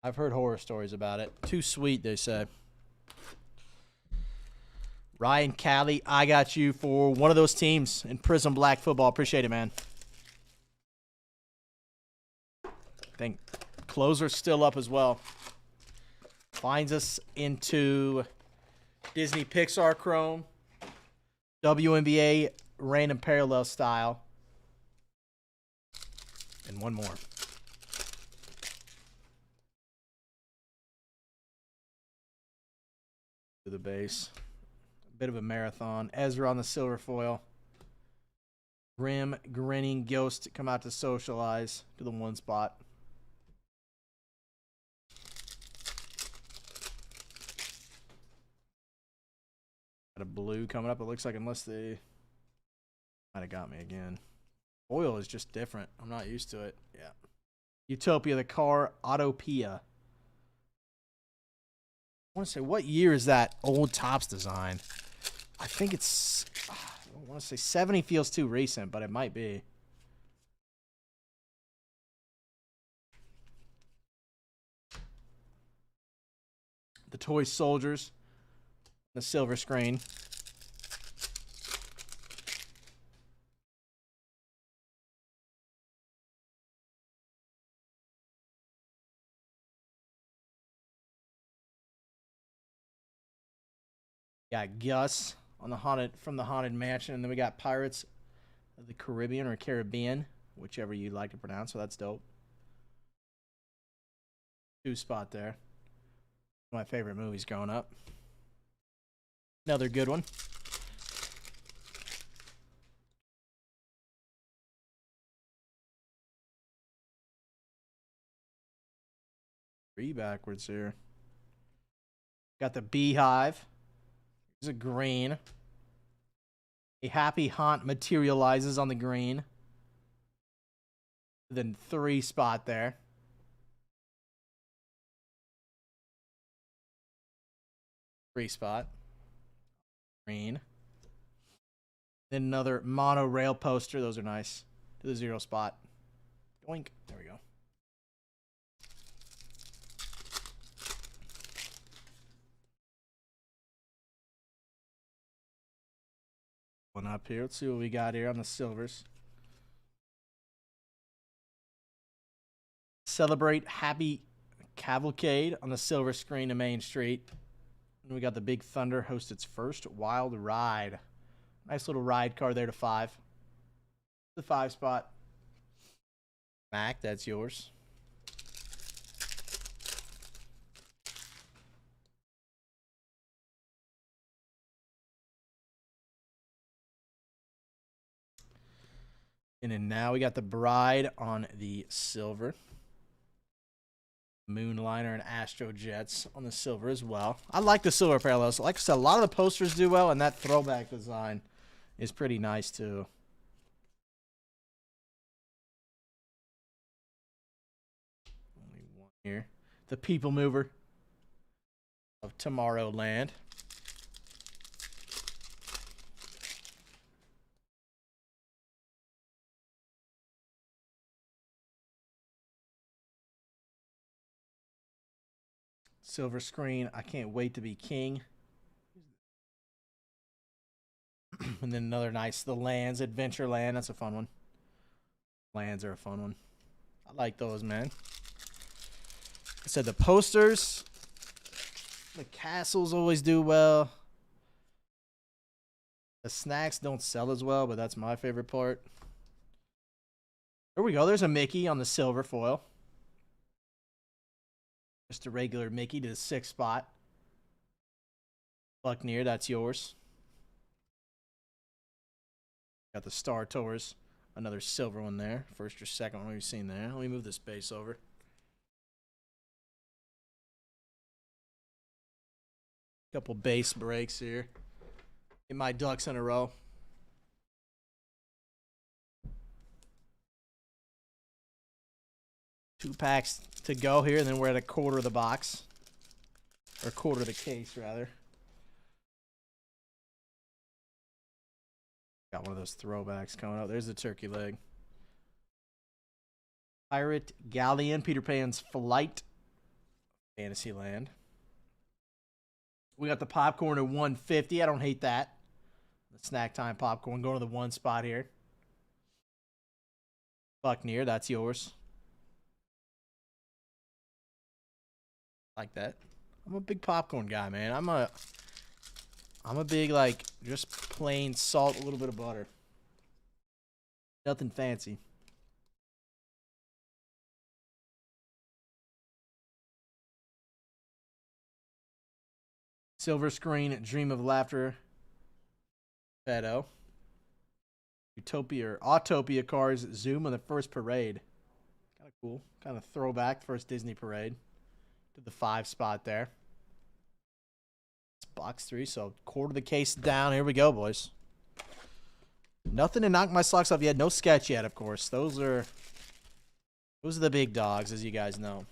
I've heard horror stories about it. Too sweet, they say. Ryan Callie, I got you for one of those teams in Prism Black Football. Appreciate it, man. I think closer's still up as well. Finds us into Disney Pixar Chrome, WNBA random parallel style, and one more. To the base. A bit of a marathon. Ezra on the silver foil. Grim, grinning ghost come out to socialize to the 1 spot. Got a blue coming up, it looks like, unless they might have got me again. Oil is just different. I'm not used to it. Yeah. Utopia, the car, Autopia. I want to say, what year is that old Topps design? I think it's, I want to say 70 feels too recent, but it might be. The toy soldiers. The silver screen. Got Gus on the from the Haunted Mansion, and then we got Pirates of the Caribbean or Caribbean, whichever you'd like to pronounce. So that's dope. 2 spot there. One of my favorite movies growing up. Another good one. Three backwards here. Got the beehive. There's a green. A happy haunt materializes on the green. Then 3 spot there. Three spot. Green. Then another monorail poster. Those are nice. To the 0 spot. Doink. There we go. One up here. Let's see what we got here on the silvers. Celebrate Happy Cavalcade on the silver screen to Main Street. And we got the Big Thunder host its first wild ride. Nice little ride card there to 5. The 5 spot. Mac, that's yours. And then now we got the Bride on the silver. Moonliner and Astro Jets on the silver as well. I like the silver parallels. Like I said, a lot of the posters do well, and that throwback design is pretty nice too. Only one here. The People Mover of Tomorrowland. Silver screen. I can't wait to be king. And then another nice, the Lands, Adventureland. That's a fun one. Lands are a fun one. I like those, man. I said the posters, the castles always do well. The snacks don't sell as well, but that's my favorite part. There we go. There's a Mickey on the silver foil. Just a regular Mickey to the 6th spot. Buccaneer, that's yours. Got the Star Tours. Another silver one there. First or second one we've seen there. Let me move this base over. Couple base breaks here. Get my ducks in a row. Two packs to go here, and then we're at a quarter of the box. Or quarter of the case, rather. Got one of those throwbacks coming up. There's the turkey leg. Pirate Galleon, Peter Pan's Flight, Fantasyland. We got the popcorn at 150. I don't hate that. The snack time popcorn going to the 1 spot here. Buccaneer, that's yours. Like that. I'm a big popcorn guy, man. I'm a big, like, just plain salt, a little bit of butter. Nothing fancy. Silver screen, Dream of Laughter. Beto. Utopia or Autopia cars zoom on the first parade. Kind of cool. Kind of throwback, first Disney parade. To the 5 spot there. It's box 3, so quarter of the case down. Here we go, boys. Nothing to knock my socks off yet. No sketch yet, of course. Those are the big dogs, as you guys know.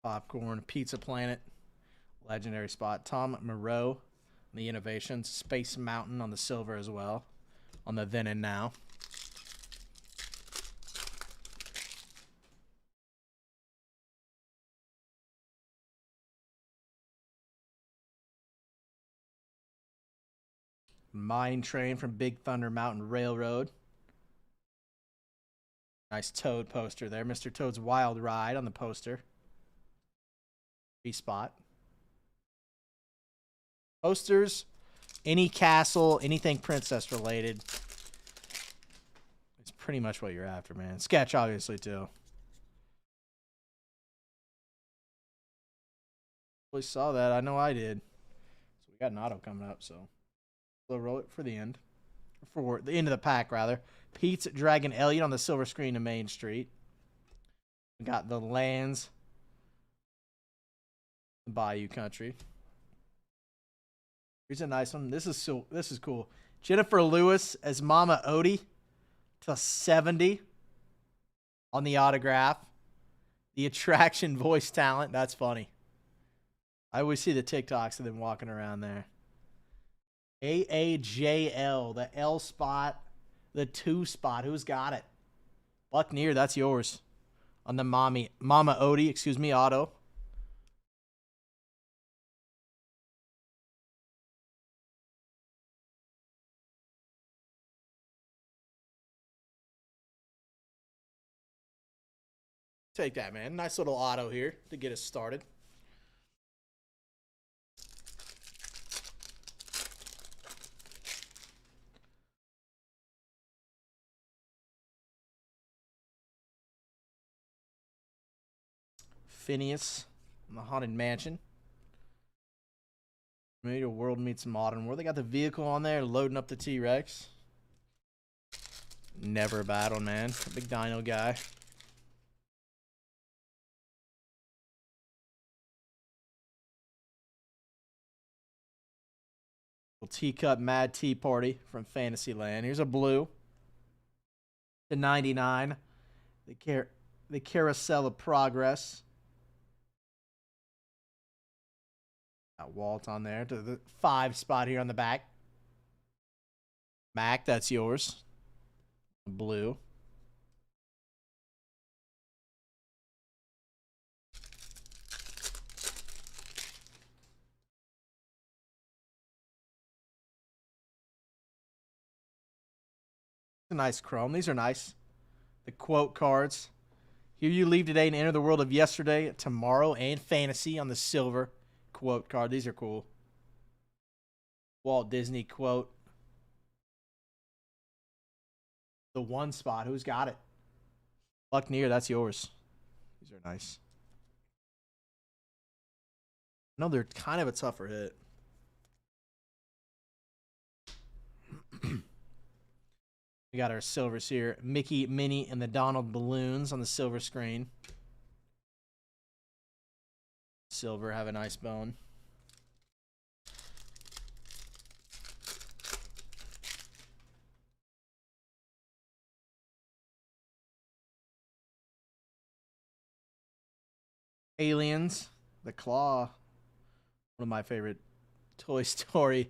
Popcorn, Pizza Planet, legendary spot. Tom Moreau, the Innovations, Space Mountain on the silver as well, on the then and now. Mine Train from Big Thunder Mountain Railroad. Nice Toad poster there. Mr. Toad's Wild Ride on the poster. Spot. Posters, any castle, anything princess related. It's pretty much what you're after, man. Sketch, obviously, too. We saw that. I know I did. So we got an auto coming up, so we'll roll it for the end. for the end of the pack, rather. Pete's Dragon Elliott on the silver screen to Main Street. We got the Lands, Bayou Country. Here's a nice one. This is cool. Jennifer Lewis as Mama Odie to 70 on the autograph. The attraction voice talent. That's funny. I always see the TikToks of them walking around there. AAJL, the L spot, the 2 spot. Who's got it? Buckneer, that's yours. On the Mama Odie, auto. Take that, man. Nice little auto here to get us started. Phineas on the Haunted Mansion. Familiar World meets Modern World. They got the vehicle on there loading up the T-Rex. Never a bad one, man. Big dino guy. Teacup Mad Tea Party from Fantasyland. Here's a blue. The 99. The Carousel of Progress. Got Walt on there to the 5 spot here on the back. Mac, that's yours. Blue. A nice chrome. These are nice. The quote cards. Here you leave today and enter the world of yesterday, tomorrow, and fantasy on the silver quote card. These are cool. Walt Disney quote. The 1 spot. Who's got it? Buckneer, that's yours. These are nice. No, they're kind of a tougher hit. We got our silvers here. Mickey, Minnie, and the Donald balloons on the silver screen. Silver, have a nice bone. Aliens, the claw. One of my favorite Toy Story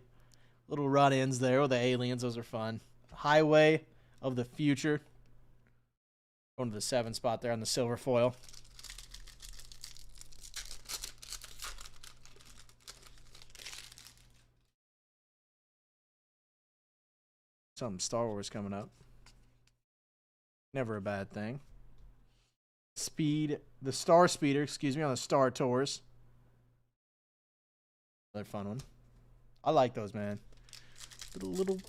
little run-ins there with the aliens. Those are fun. Highway of the Future. Going to the 7 spot there on the silver foil. Something Star Wars coming up. Never a bad thing. The Star Speeder, on the Star Tours. Another fun one. I like those, man. Little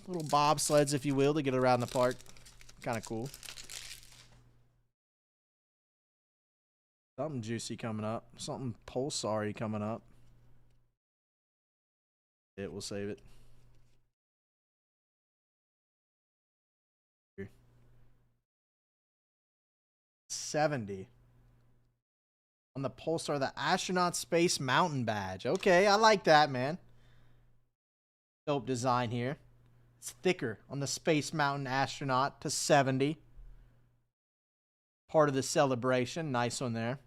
bobsleds, if you will, to get around the park. Kind of cool. Something juicy coming up. Something Pulsar-y coming up. We'll save it. 70 on the Pulsar, the Astronaut Space Mountain badge. Okay, I like that, man. Dope design here. It's thicker on the Space Mountain Astronaut to 70. Part of the celebration. Nice one there.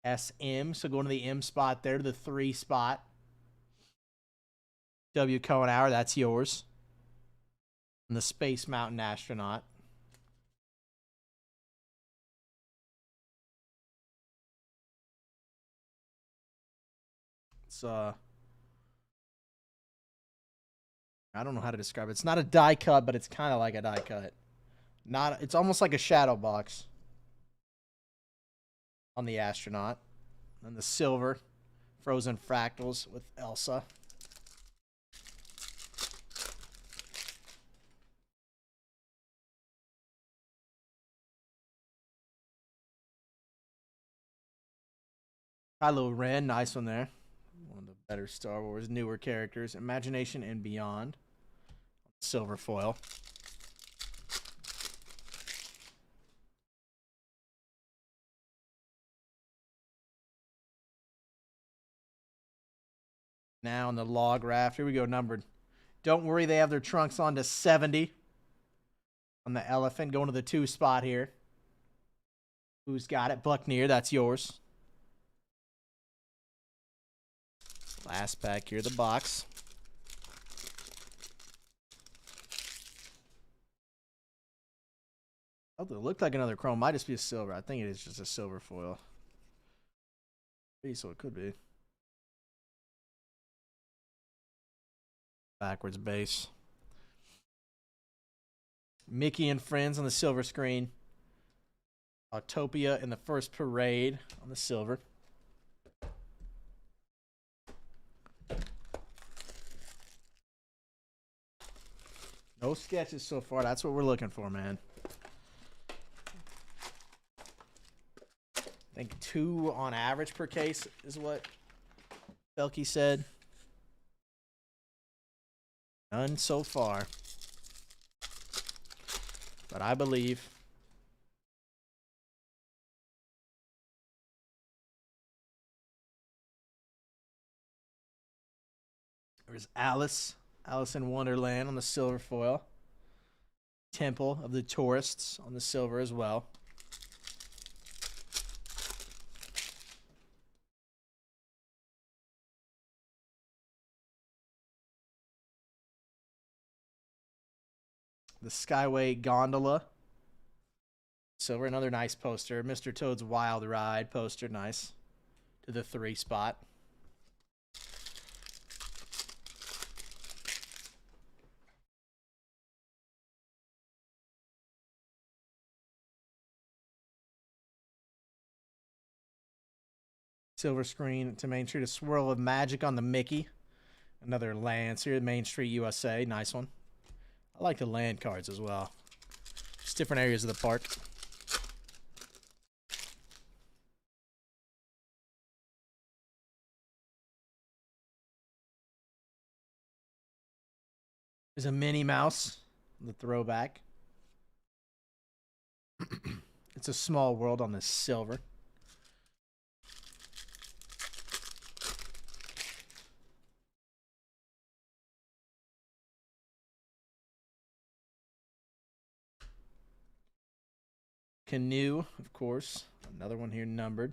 SM, so going to the M spot there, to the 3 spot. W. Cohenauer, that's yours. And the Space Mountain Astronaut. It's I don't know how to describe it. It's not a die cut, but it's kind of like a die cut. It's almost like a shadow box on the Astronaut. And the silver frozen fractals with Elsa. Kylo Ren, nice one there. One of the better Star Wars, newer characters. Imagination and Beyond. Silver foil. Now in the log raft. Here we go, numbered. Don't worry, they have their trunks on to 70 on the elephant. Going to the 2 spot here. Who's got it? Buckneer, that's yours. Last pack here, the box. Oh, it looked like another chrome. Might just be a silver. I think it is just a silver foil. So it could be. Backwards base. Mickey and Friends on the silver screen. Autopia in the first parade on the silver. No sketches so far. That's what we're looking for, man. I think 2 on average per case is what Belky said. None so far. But I believe. There's Alice in Wonderland on the silver foil. Temple of the Tourists on the silver as well. The Skyway Gondola. Silver, another nice poster. Mr. Toad's Wild Ride poster, nice. To the 3 spot. Silver screen to Main Street. A swirl of magic on the Mickey. Another Lance here, Main Street USA. Nice one. I like the land cards as well. Just different areas of the park. There's a Minnie Mouse. The throwback. It's a Small World on the silver. Canoe, of course. Another one here numbered.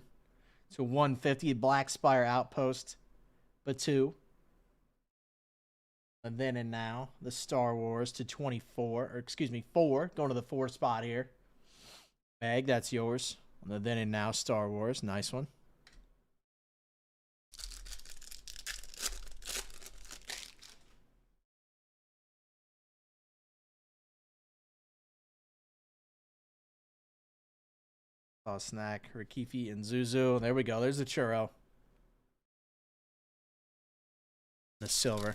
It's a 150 Black Spire Outpost. Batu. And then and now, the Star Wars to 24. Or excuse me, 4. Going to the 4 spot here. Meg, that's yours. On the then and now Star Wars. Nice one. Snack, Rikifi, and Zuzu. There we go. There's the churro. The silver.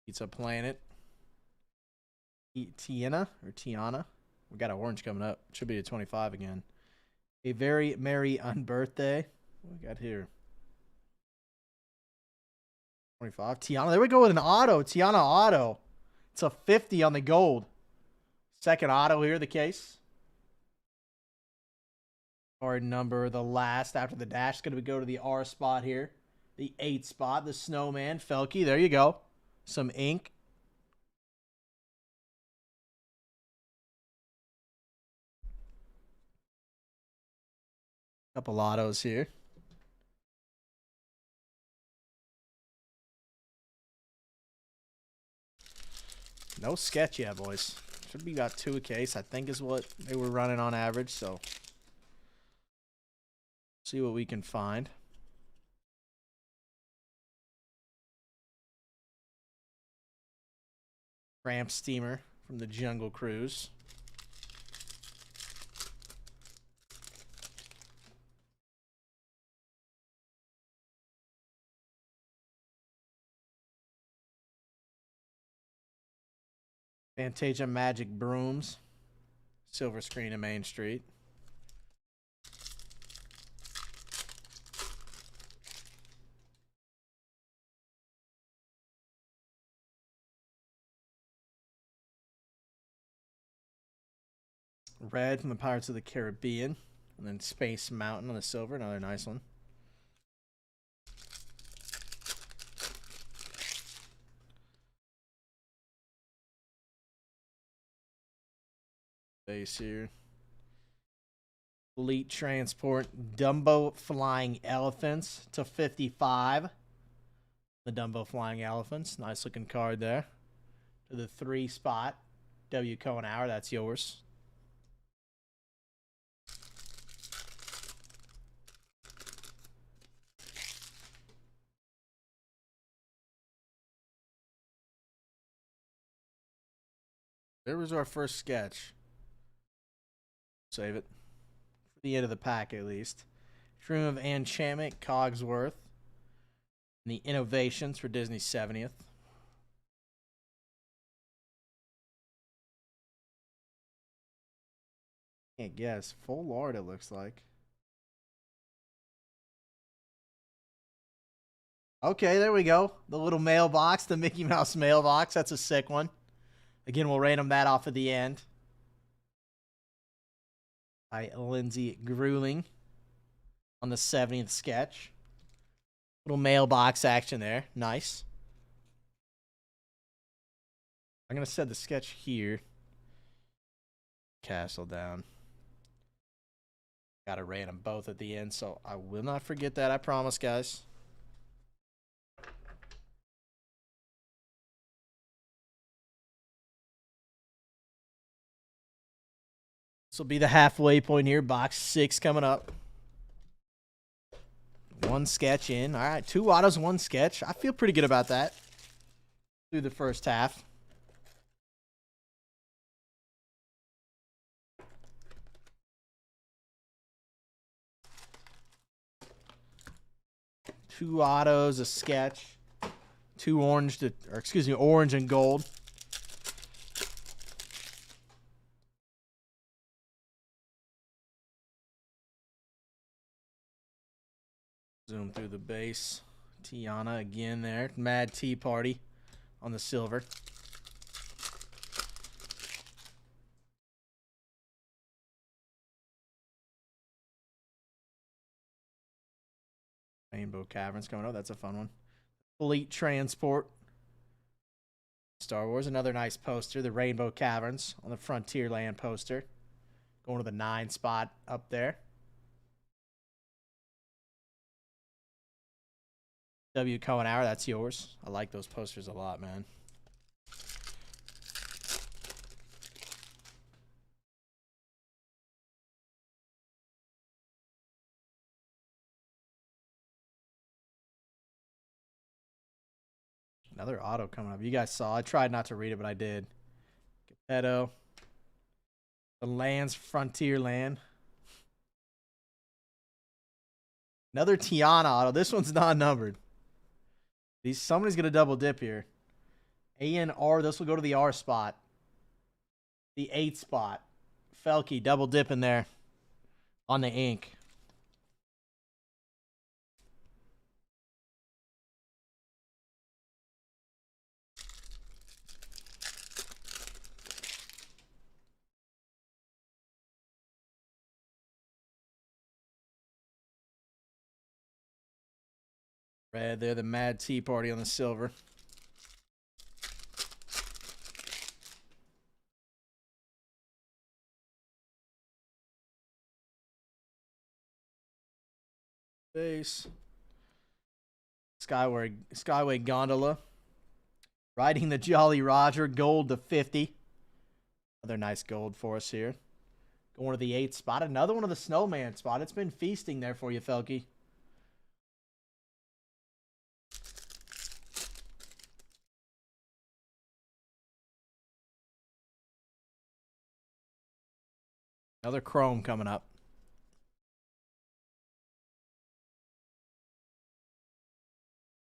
Pizza Planet. Tiana or Tiana. We got an orange coming up. Should be a 25 again. A Very Merry Unbirthday. What we got here? 25. Tiana. There we go with an auto. Tiana auto. It's a 50 on the gold. Second auto here, the case. Card number, the last after the dash. Is going to go to the R spot here. The 8 spot. The Snowman. Felky. There you go. Some ink. Couple autos here. No sketch yet, boys. Should be about 2 a case, I think is what they were running on average, so see what we can find. Ramp Steamer from the Jungle Cruise. Fantasia Magic Brooms. Silver screen in Main Street. red from the Pirates of the Caribbean. And then Space Mountain on the silver. Another nice one. Base here. Elite Transport. Dumbo Flying Elephants to 55. The Dumbo Flying Elephants. Nice looking card there. To the 3 spot. W. Cohenauer. That's yours. There was our first sketch. Save it. For the end of the pack, at least. Dream of Enchantment, Cogsworth. And the Innovations for Disney's 70th. Can't guess. Full art, it looks like. Okay, there we go. The little mailbox, the Mickey Mouse mailbox. That's a sick one. Again, we'll random that off at the end. By Lindsay Grueling on the 70th sketch. Little mailbox action there. Nice. I'm going to set the sketch here. Castle down. Got to random both at the end, so I will not forget that. I promise, guys. This will be the halfway point here. Box 6 coming up. One sketch in. All right, 2 autos, 1 sketch. I feel pretty good about that through the first half. Two autos, a sketch. 2 orange orange and gold. Zoom through the base. Tiana again there. Mad Tea Party on the silver. Rainbow Caverns coming up. That's a fun one. Elite Transport. Star Wars. Another nice poster. The Rainbow Caverns on the Frontierland poster. Going to the 9 spot up there. W. Cohenauer, that's yours. I like those posters a lot, man. Another auto coming up. You guys saw. I tried not to read it, but I did. Geppetto. The Lands Frontierland. Another Tiana auto. This one's not numbered. Somebody's going to double dip here. A and R. This will go to the R spot. The 8 spot. Felke double dip in there on the ink. Red there, the Mad Tea Party on the silver. Base. Skyway Gondola. Riding the Jolly Roger, gold to 50. Another nice gold for us here. Going to the 8th spot. Another one of the Snowman spot. It's been feasting there for you, Felke. Another chrome coming up.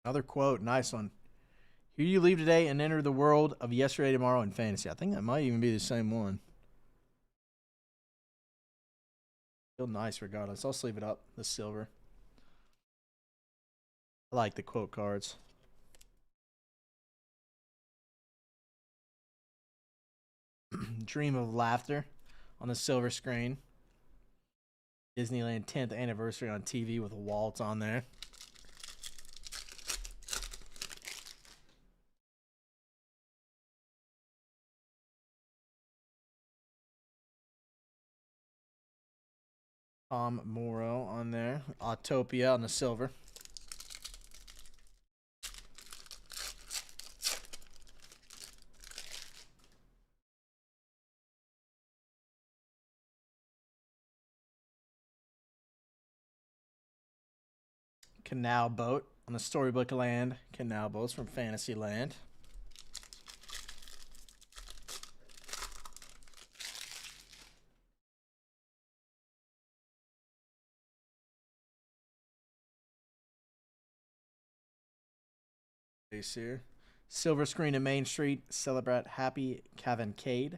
Another quote. Nice one. Here you leave today and enter the world of yesterday, tomorrow, and fantasy. I think that might even be the same one. Still nice regardless. I'll sleeve it up. The silver. I like the quote cards. Dream of Laughter on the silver screen. Disneyland 10th anniversary on TV with Walt on there. Tom Morrow on there. Autopia on the silver. Canal Boat on the Storybook Land. Canal Boats from Fantasyland. Here. Silver screen in Main Street. Celebrate Happy Cavalcade.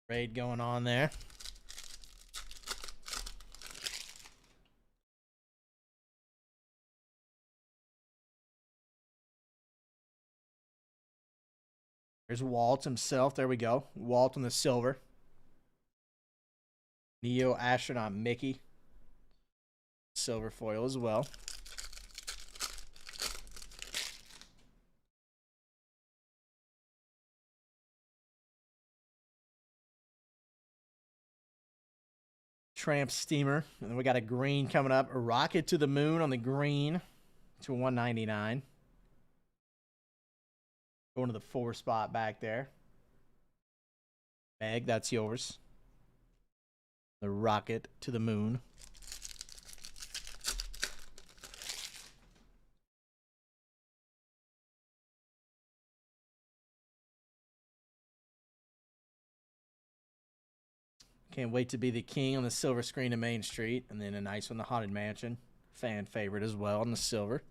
Raid going on there. There's Walt himself. There we go. Walt on the silver. Neo Astronaut Mickey. Silver foil as well. Tramp Steamer. And then we got a green coming up. A Rocket to the Moon on the green to $199. Going to the 4 spot back there. Meg, that's yours. The Rocket to the Moon. Can't wait to be the king on the silver screen of Main Street. And then a nice one, the Haunted Mansion. Fan favorite as well on the silver.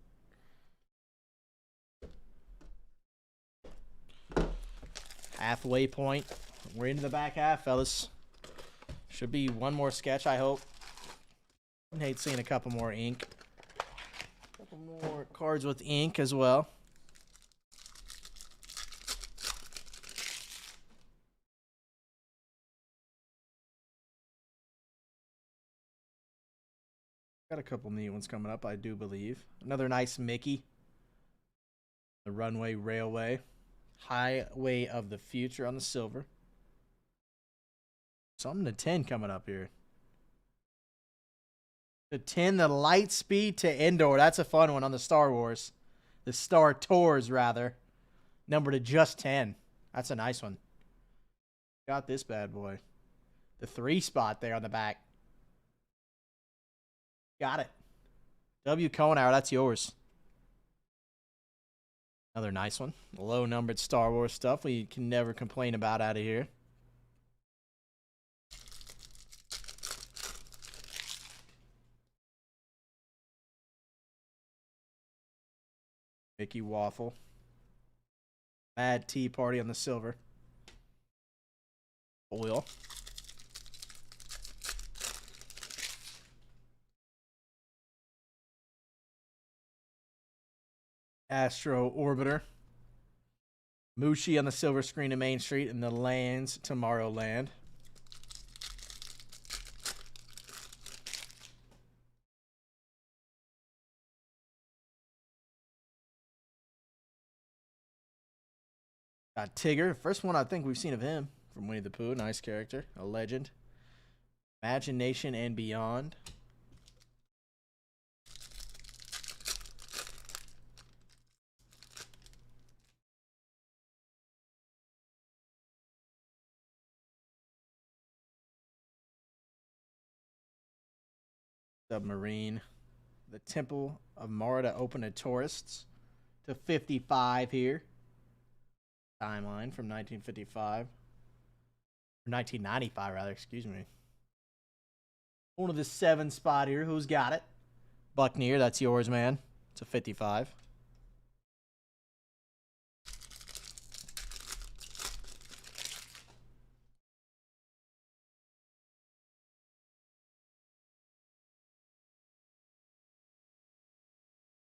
Halfway point. We're into the back half, fellas. Should be one more sketch, I hope. I hate seeing a couple more ink. A couple more cards with ink as well. Got a couple neat ones coming up, I do believe. Another nice Mickey. The Runway Railway. Highway of the Future on the silver. Something to 10 coming up here. The 10, the Light Speed to Endor. That's a fun one on the Star Wars. The Star Tours, rather. Number to just 10. That's a nice one. Got this bad boy. The 3 spot there on the back. Got it. W. Conauer, that's yours. Another nice one. Low-numbered Star Wars stuff we can never complain about out of here. Mickey Waffle. Mad Tea Party on the silver. Oil. Astro Orbiter. Mushi on the silver screen of Main Street and the Lands Tomorrowland. Got Tigger. First one I think we've seen of him from Winnie the Pooh. Nice character. A legend. Imagination and Beyond. Submarine. The Temple of Mara open to tourists to 55 here. Timeline from 1955. Or 1995, rather, excuse me. One of the 7 spot here. Who's got it? Buckner, that's yours, man. It's a 55.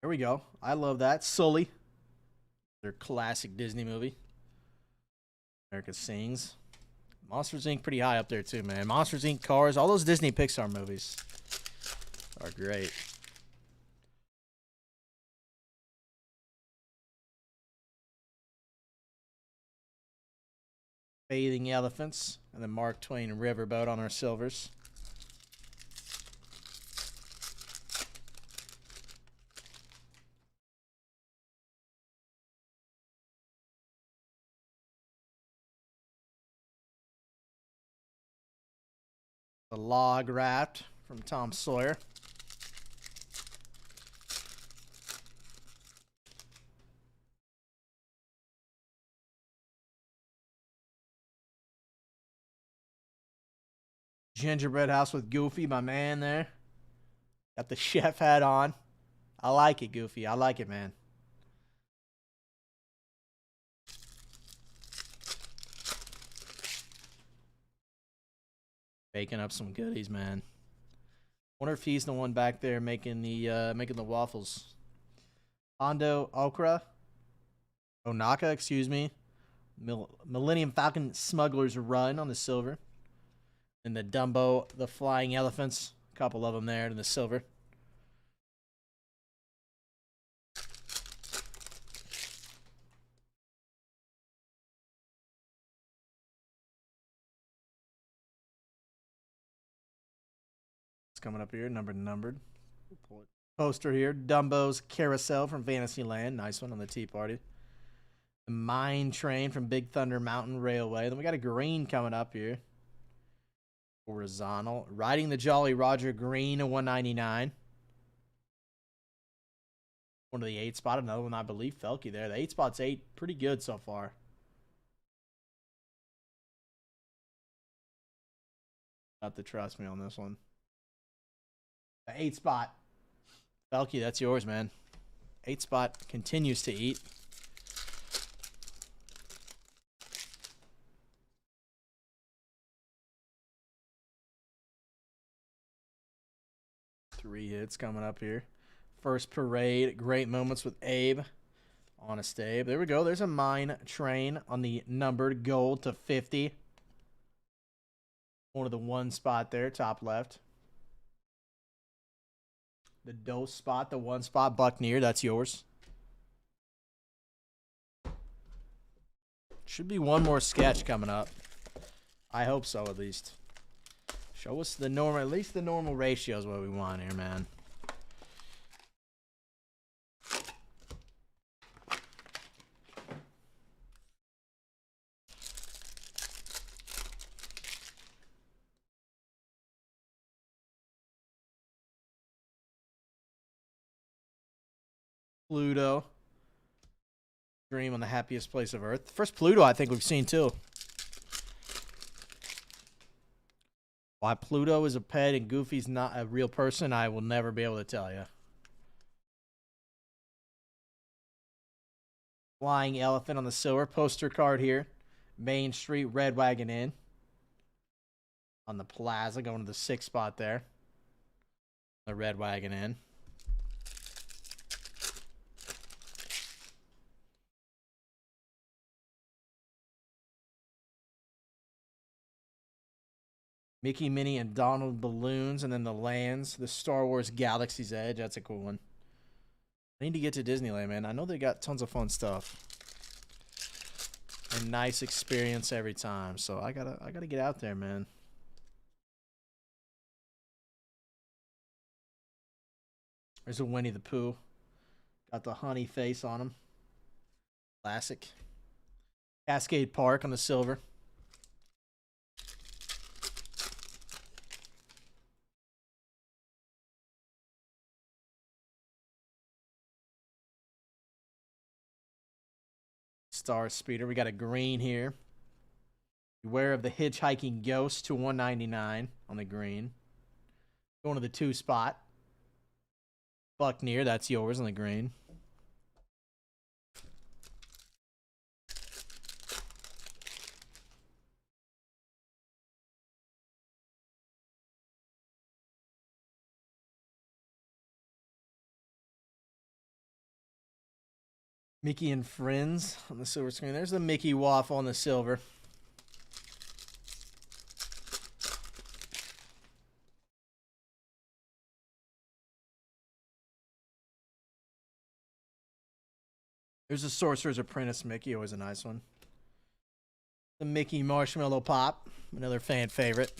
There we go. I love that. Sully. Their classic Disney movie. America Sings. Monsters Inc. pretty high up there too, man. Monsters Inc. Cars, all those Disney Pixar movies are great. Bathing Elephants and the Mark Twain Riverboat on our silvers. The Log Raft from Tom Sawyer. Gingerbread House with Goofy, my man there. Got the chef hat on. I like it, Goofy. I like it, man. Baking up some goodies, man. Wonder if he's the one back there making the waffles. Hondo Okra. Onaka, excuse me. Millennium Falcon Smuggler's Run on the silver. And the Dumbo, the Flying Elephants. A couple of them there in the silver. It's coming up here, numbered. Poster here, Dumbo's Carousel from Fantasyland. Nice one on the Tea Party. The Mine Train from Big Thunder Mountain Railway. Then we got a green coming up here. Horizontal. Riding the Jolly Roger green, a 199. One of the 8 spot. Another one, I believe, Felky there. The 8 spot's 8. Pretty good so far. Got to trust me on this one. The 8 spot. Felky, that's yours, man. 8 spot continues to eat. Three hits coming up here. First Parade, great moments with Abe. Honest Abe. There we go. There's a Mine Train on the numbered gold to 50. One of the 1 spot there, top left. The Dose spot, the 1 spot, Buckner, that's yours. Should be one more sketch coming up. I hope so, at least. Show us the normal, at least the normal ratio is what we want here, man. Pluto. Dream on the happiest place of Earth. First Pluto I think we've seen too. Why Pluto is a pet and Goofy's not a real person, I will never be able to tell you. Flying Elephant on the silver. Poster card here. Main Street Red Wagon Inn. On the plaza, going to the 6 spot there. The Red Wagon Inn. Mickey, Minnie, and Donald balloons, and then the lands, the Star Wars Galaxy's Edge. That's a cool one. I need to get to Disneyland, man. I know they got tons of fun stuff. And nice experience every time. So I gotta get out there, man. There's a Winnie the Pooh. Got the honey face on him. Classic. Cascade Park on the silver. Star Speeder. We got a green here. Beware of the Hitchhiking Ghost to 199 on the green. Going to the 2 spot. Buckner, that's yours on the green. Mickey and Friends on the silver screen. There's the Mickey waffle on the silver. There's a Sorcerer's Apprentice Mickey, always a nice one. The Mickey Marshmallow Pop, another fan favorite.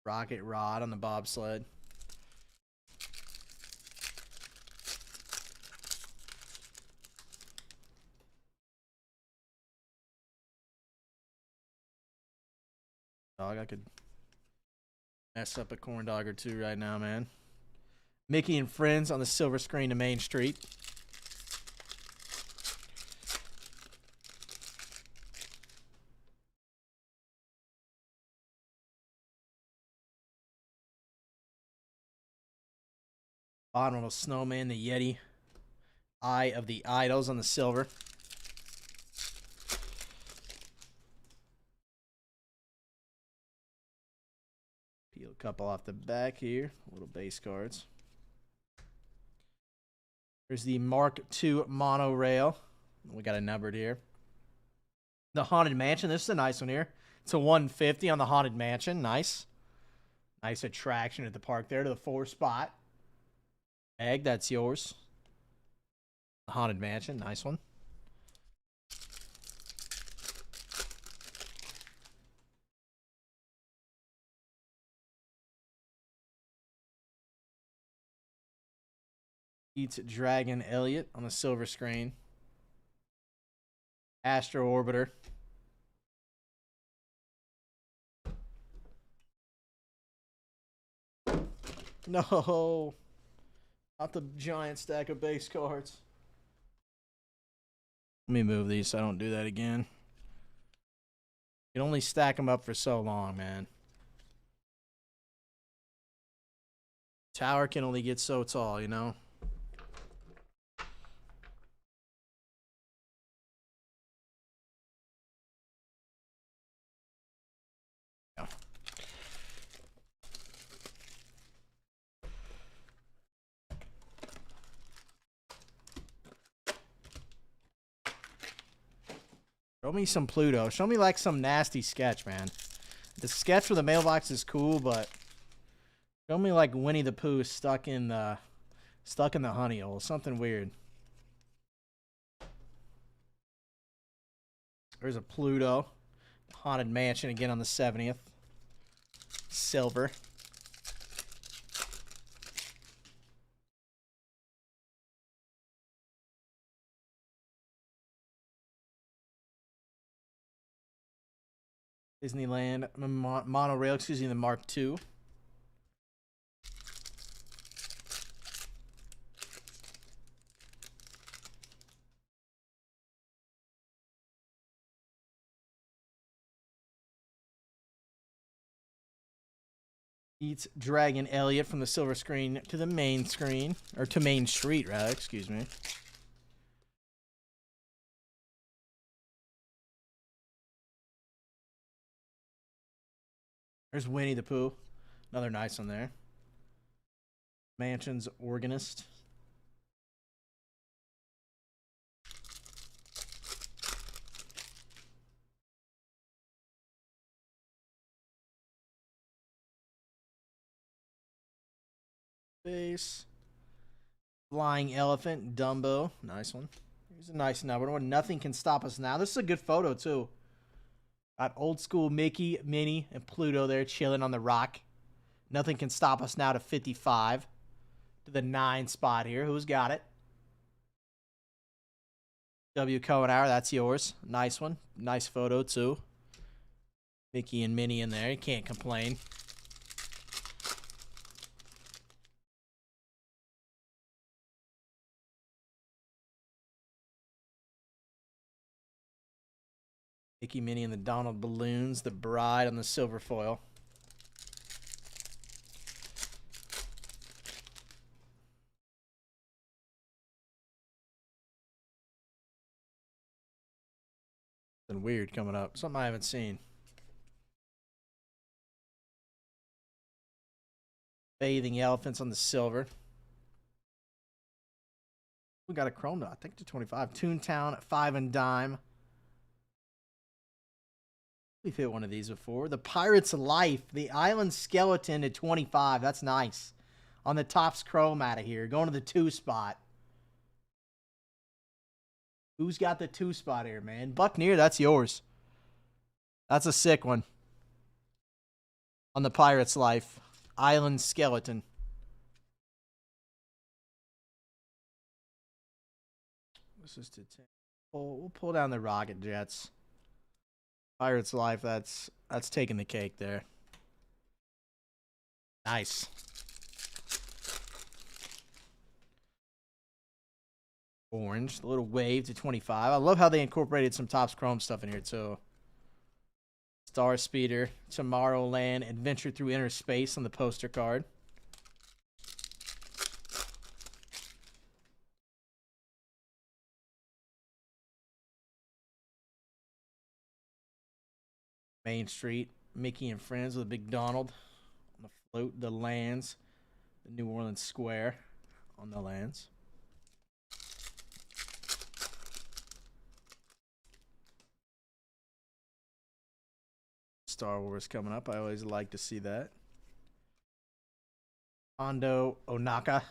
Rocket Rod on the bobsled. Dog, I could mess up a corn dog or two right now, man. Mickey and Friends on the silver screen to Main Street. Bottom of a snowman, the Yeti. Eye of the Idols on the silver. Peel a couple off the back here. Little base cards. There's the Mark II monorail. We got it numbered here. The Haunted Mansion. This is a nice one here. It's a 150 on the Haunted Mansion. Nice. Nice attraction at the park there to the 4 spot. Egg, that's yours. The Haunted Mansion. Nice one. Eats Dragon Elliott on the silver screen. Astro Orbiter. No. Not the giant stack of base cards. Let me move these so I don't do that again. You can only stack them up for so long, man. Tower can only get so tall, you know? Show me some Pluto. Show me like some nasty sketch, man. The sketch for the mailbox is cool, but show me like Winnie the Pooh stuck in the honey hole. Something weird. There's a Pluto. Haunted Mansion again on the 70th. Silver. Disneyland monorail, excuse me, the Mark II. Eats Dragon Elliott from the silver screen to the main screen, or to Main Street, rather, excuse me. There's Winnie the Pooh. Another nice one there. Mansion's Organist. Base. Flying Elephant, Dumbo. Nice one. Here's a nice number one. Nothing Can Stop Us Now. This is a good photo, too. Got old school Mickey, Minnie, and Pluto there chilling on the rock. Nothing Can Stop Us Now to 55. To the 9 spot here. Who's got it? W. Cohenauer, that's yours. Nice one. Nice photo, too. Mickey and Minnie in there. You can't complain. Mickey, Minnie, and the Donald balloons. The Bride on the silver foil. Something weird coming up. Something I haven't seen. Bathing Elephants on the silver. We got a chrome dot. I think to 25. Toontown, 5 and dime. We've hit one of these before. The Pirate's Life. The Island Skeleton at 25. That's nice. On the Topps Chrome out of here. Going to the 2 spot. Who's got the 2 spot here, man? Buckner, that's yours. That's a sick one. On the Pirate's Life. Island Skeleton. This is to 10. We'll pull down the Rocket Jets. Pirate's Life, that's taking the cake there. Nice. Orange, the little wave to 25. I love how they incorporated some Topps Chrome stuff in here, too. Star Speeder, Tomorrowland, Adventure Through Inner Space on the poster card. Main Street, Mickey and Friends with a big Donald on the float. The Lands, the New Orleans Square on the Lands. Star Wars coming up. I always like to see that. Hondo Onaka.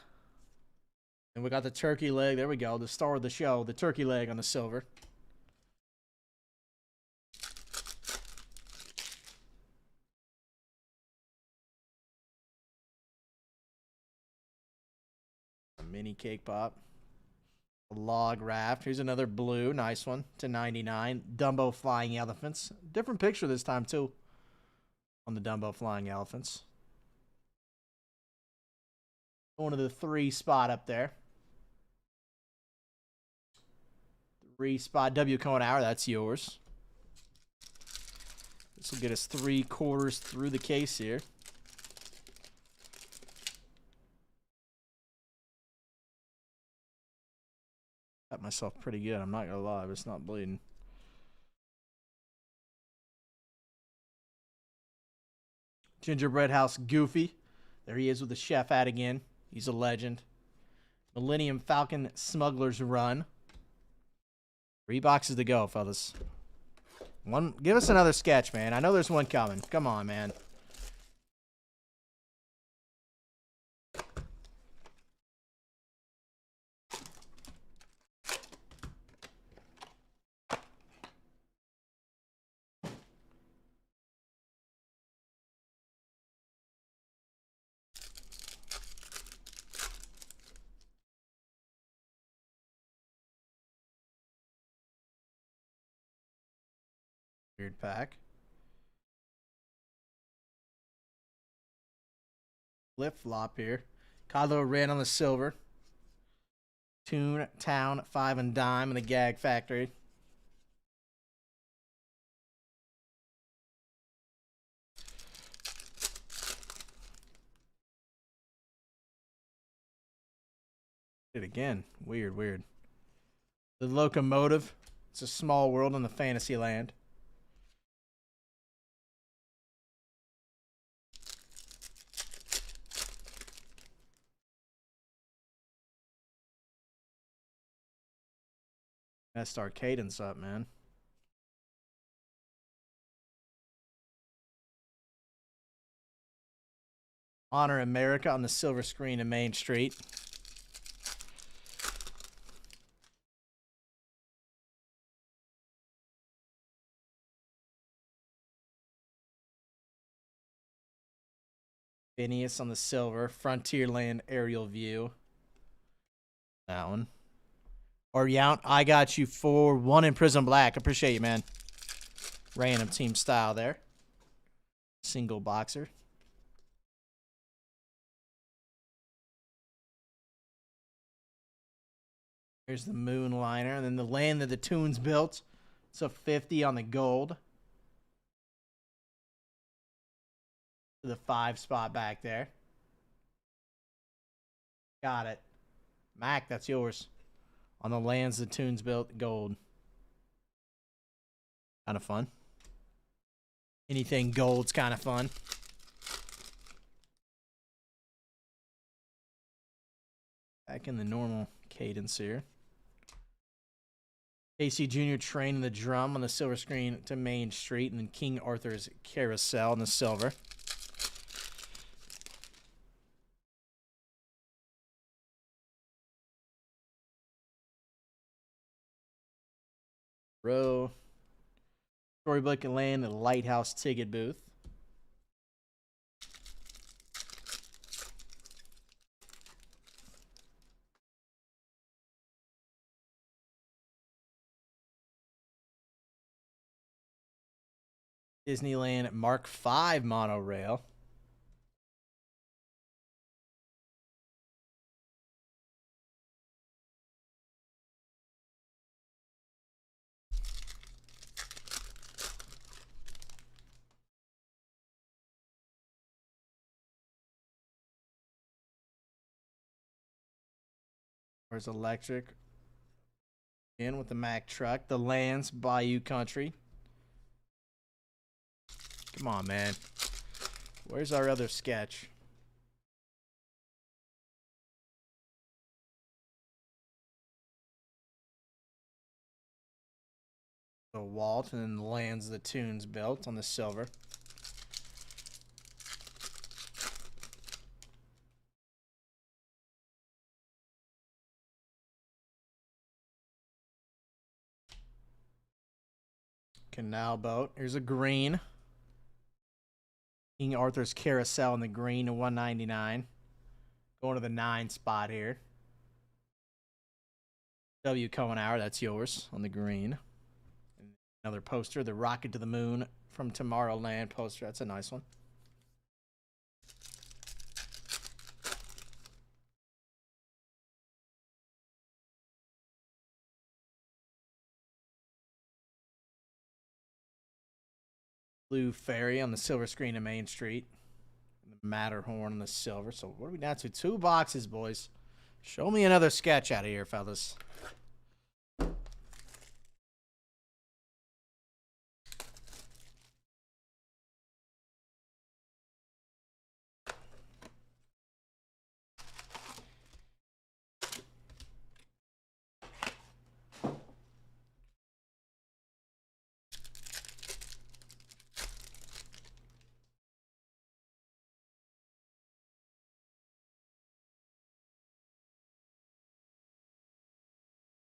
And we got the turkey leg. There we go. The star of the show. The turkey leg on the silver. A mini cake pop. A log raft. Here's another blue. Nice one. To 99. Dumbo Flying Elephants. Different picture this time, too. On the Dumbo Flying Elephants. Going to the 3 spot up there. 3 spot W Cohen Hour. That's yours. This will get us 3/4 through the case here. Got myself pretty good. I'm not going to lie, but it's not bleeding. Gingerbread House Goofy. There he is with the chef hat again. He's a legend. Millennium Falcon Smuggler's Run. 3 boxes to go, fellas. Give us another sketch, man. I know there's one coming. Come on, man. Weird pack. Flip flop here. Kylo Ren on the silver. Toon Town 5 and Dime in the Gag Factory. It again. Weird. The Locomotive. It's a small world in the fantasy land. Best Cadence up, man. Honor America on the silver screen in Main Street. Phineas on the silver. Frontierland aerial view. That one. Or Yount, I got you for 1 in Prism Black. Appreciate you, man. Random team style there. Single boxer. Here's the Moonliner. And then the land that the Toons built. It's a 50 on the gold. The 5 spot back there. Got it. Mac, that's yours. On the lands the Toons built, gold. Kind of fun. Anything gold's kind of fun. Back in the normal cadence here. Casey Jr. Train and the Drum on the silver screen to Main Street, and then King Arthur's Carousel on the silver. Row. Storybook and Land, the Lighthouse ticket booth. Disneyland Mark V monorail. There's Electric. In with the Mack truck. The Lands Bayou Country. Come on, man. Where's our other sketch? The Walt, and then the Lands the Tunes built on the silver. Canal boat. Here's a green. King Arthur's Carousel in the green to $199. Going to the 9 spot here. W. Cohen Hour, that's yours on the green. Another poster, the Rocket to the Moon from Tomorrowland poster. That's a nice one. Blue Fairy on the silver screen of Main Street. And the Matterhorn on the silver. So what are we down to? 2 boxes, boys. Show me another sketch out of here, fellas.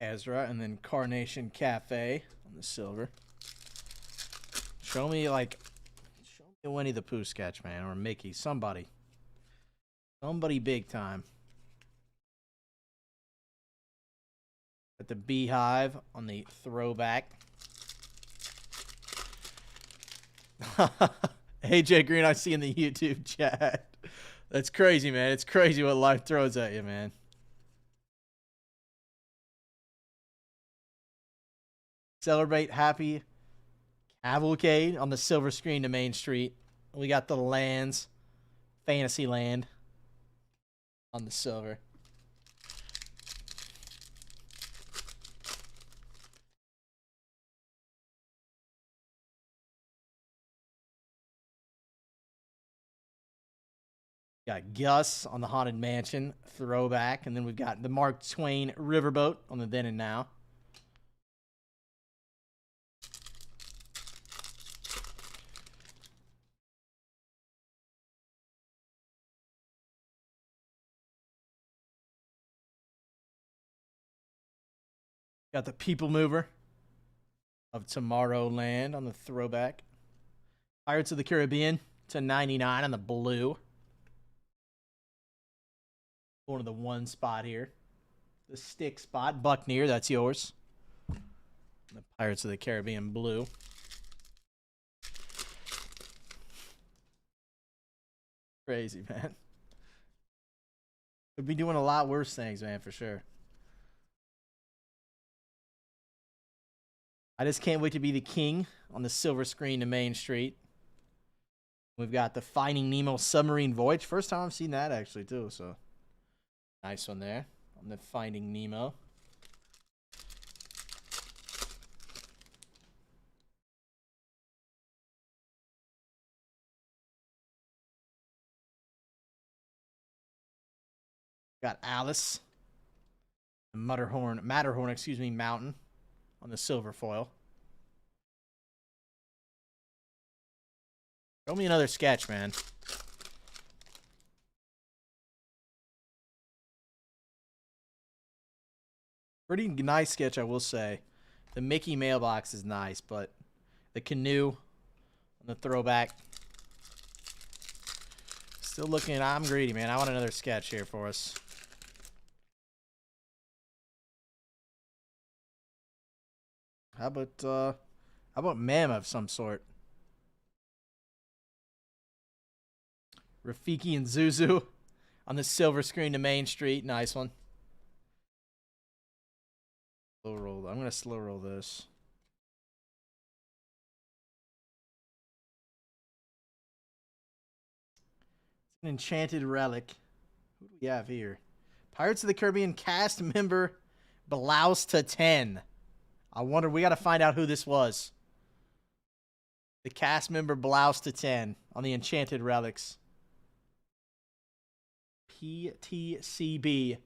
Ezra, and then Carnation Cafe on the silver. Show me a Winnie the Pooh sketch, man, or Mickey, somebody big time. At the Beehive on the throwback. AJ Green, I see in the YouTube chat. That's crazy, man. It's crazy what life throws at you, man. Celebrate Happy Cavalcade on the silver screen to Main Street. We got the Lands, Fantasyland on the silver. Got Gus on the Haunted Mansion throwback, and then we've got the Mark Twain Riverboat on the Then and Now. Got the People Mover of Tomorrowland on the throwback. Pirates of the Caribbean to 99 on the blue. Going to the 1 spot here. The stick spot, Buckner, that's yours. The Pirates of the Caribbean blue. Crazy, man. Could be doing a lot worse things, man, for sure. I just can't wait to be the king on the silver screen to Main Street. We've got the Finding Nemo Submarine Voyage. First time I've seen that, actually, too. So, nice one there on the Finding Nemo. Got Alice. Matterhorn, Mountain. on the silver foil. Show me another sketch, man. Pretty nice sketch, I will say. The Mickey mailbox is nice, but the canoe on the throwback. Still looking. I'm greedy, man. I want another sketch here for us. How about mem of some sort? Rafiki and Zuzu on the silver screen to Main Street. Nice one. Slow roll. I'm gonna slow roll this. It's an enchanted relic. Who do we have here? Pirates of the Caribbean cast member blouse to 10. I wonder, we got to find out who this was. The cast member blouse to 10 on the enchanted relics. PTCB.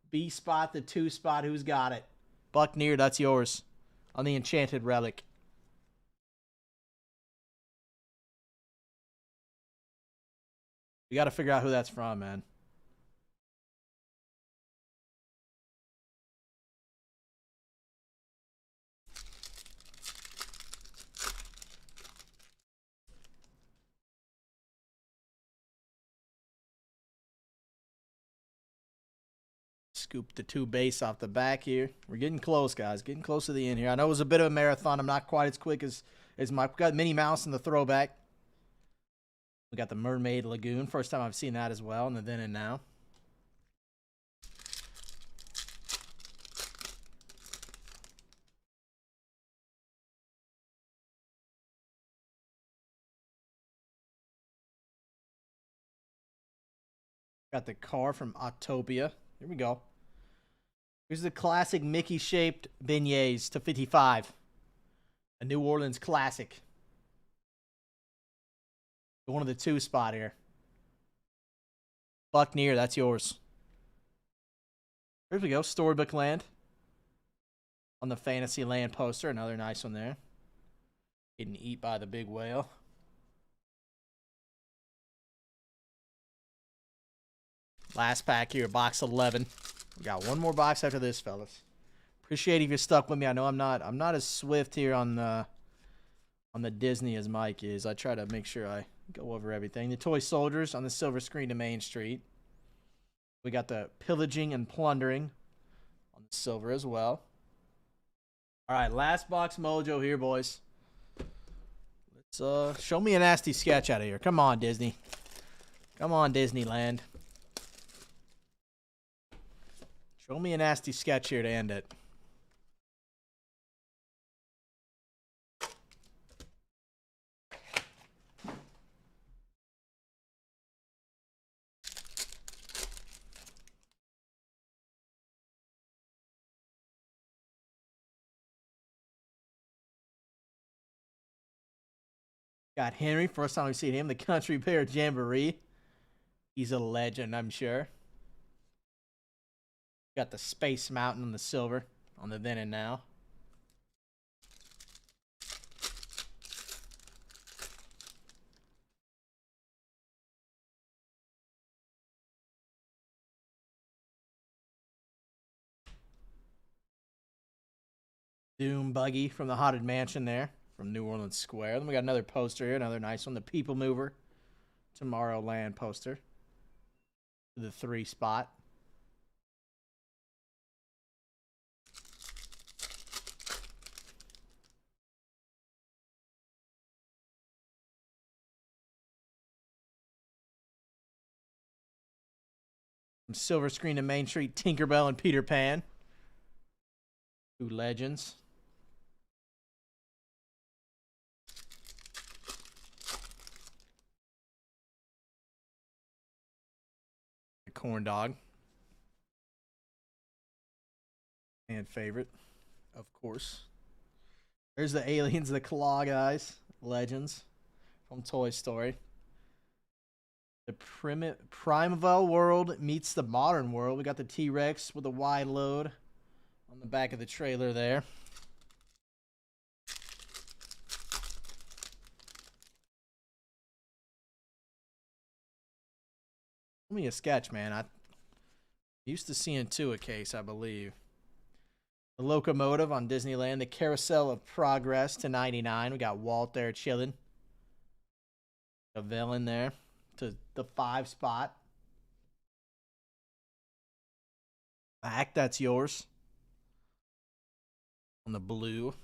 B spot, the 2 spot. Who's got it? Buckneer, that's yours. On the enchanted relic. We got to figure out who that's from, man. Scoop the 2 base off the back here. We're getting close, guys. Getting close to the end here. I know it was a bit of a marathon. I'm not quite as quick as Mike. We got Minnie Mouse in the throwback. We got the Mermaid Lagoon. First time I've seen that as well in the then and now. Got the car from Autopia. Here we go. Here's the classic Mickey-shaped beignets to 55. A New Orleans classic. One of the 2 spot here. Buckneer, that's yours. Here we go. Storybook Land. On the Fantasyland poster. Another nice one there. Getting eat by the big whale. Last pack here, box 11. We got one more box after this, fellas. Appreciate if you stuck with me. I know I'm not as swift here on the Disney as Mike is. I try to make sure I go over everything. The Toy Soldiers on the silver screen to Main Street. We got the Pillaging and Plundering on the silver as well. All right, last box mojo here, boys. Let's show me a nasty sketch out of here. Come on, Disney. Come on, Disneyland. Show me a nasty sketch here to end it. Got Henry, first time we've seen him, the Country Bear Jamboree. He's a legend, I'm sure. Got the Space Mountain on the silver on the then and now. Doom Buggy from the Haunted Mansion there from New Orleans Square. Then we got another poster here, another nice one. The People Mover Tomorrowland poster. The 3 spot. Silver screen to Main Street, Tinkerbell and Peter Pan. 2 legends. The corn dog. And favorite, of course. There's the aliens, the claw guys. Legends from Toy Story. The Primeval world meets the modern world. We got the T-Rex with a wide load on the back of the trailer there. Give me a sketch, man. I used to seeing 2 a case, I believe. The locomotive on Disneyland. The Carousel of Progress to 99. We got Walt there chilling. A villain there to the 5 spot. Back, that's yours. On the blue.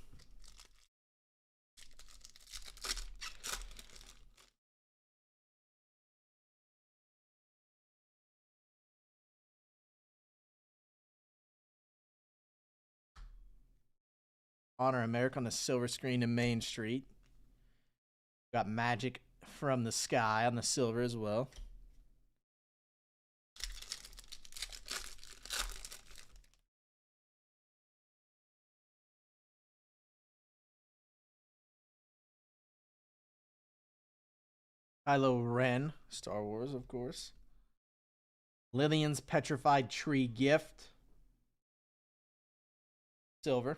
Honor America on the silver screen to Main Street. Got Magic from the Sky on the silver as well. Kylo Ren, Star Wars, of course. Lillian's Petrified Tree Gift. Silver.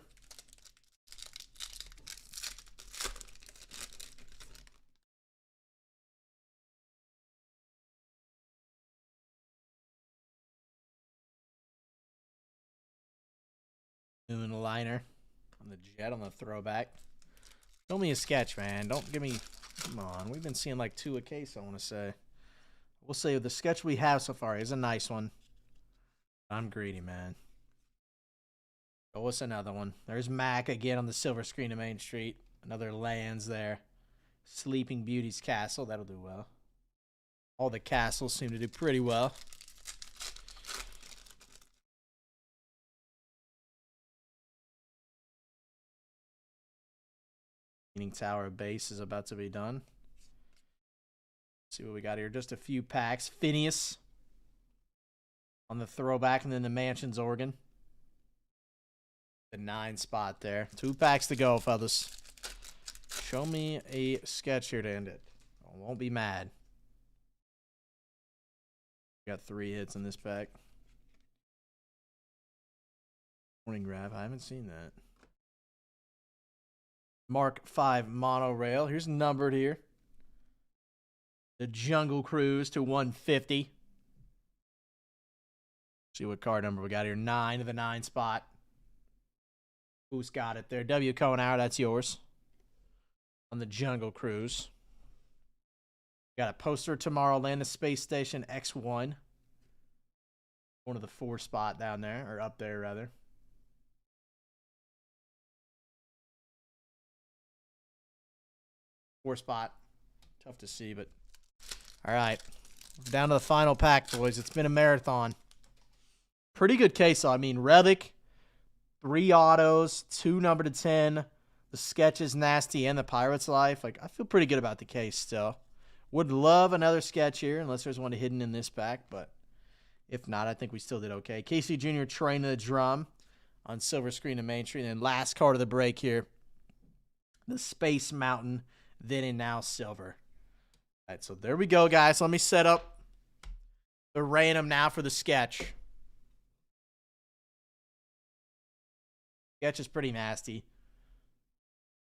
Moonliner on the jet on the throwback. Show me a sketch, man. Don't give me... Come on. We've been seeing like 2 a case, I want to say. We'll say the sketch we have so far is a nice one. I'm greedy, man. Oh, what's another one? There's Mac again on the silver screen of Main Street. Another lands there. Sleeping Beauty's castle. That'll do well. All the castles seem to do pretty well. Tower base is about to be done. Let's see what we got here. Just a few packs. Phineas on the throwback, and then the Mansions organ. The 9 spot there. 2 packs to go, fellas. Show me a sketch here to end it. I won't be mad. Got 3 hits in this pack. Morning grab. I haven't seen that. Mark 5 monorail. Here's numbered here. The Jungle Cruise to 150. See what card number we got here. 9 to the 9 spot. Who's got it there? W. Cohenauer, that's yours. On the Jungle Cruise. Got a poster Tomorrowland, the Space Station X1. One of the 4 spot down there, or up there rather. Spot. Tough to see, but all right. Down to the final pack, boys. It's been a marathon. Pretty good case, though. I mean, Relic, 3 autos, 2 number to 10. The sketch is nasty, and the Pirate's Life. Like, I feel pretty good about the case still. Would love another sketch here, unless there's one hidden in this pack, but if not, I think we still did okay. Casey Jr. Train to the Drum on silver screen and Main Street. And then last card of the break here, the Space Mountain. Then and now silver. All right, so there we go, guys. Let me set up the random now for the sketch. Sketch is pretty nasty.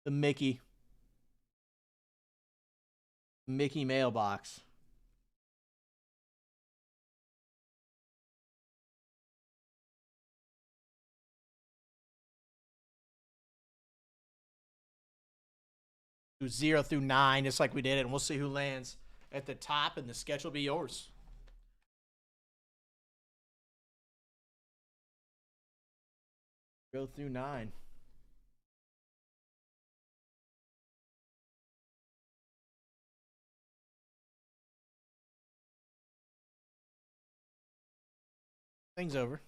The Mickey mailbox. Do 0 through 9, just like we did it, and we'll see who lands at the top, and the sketch will be yours. Go through 9. Thing's over.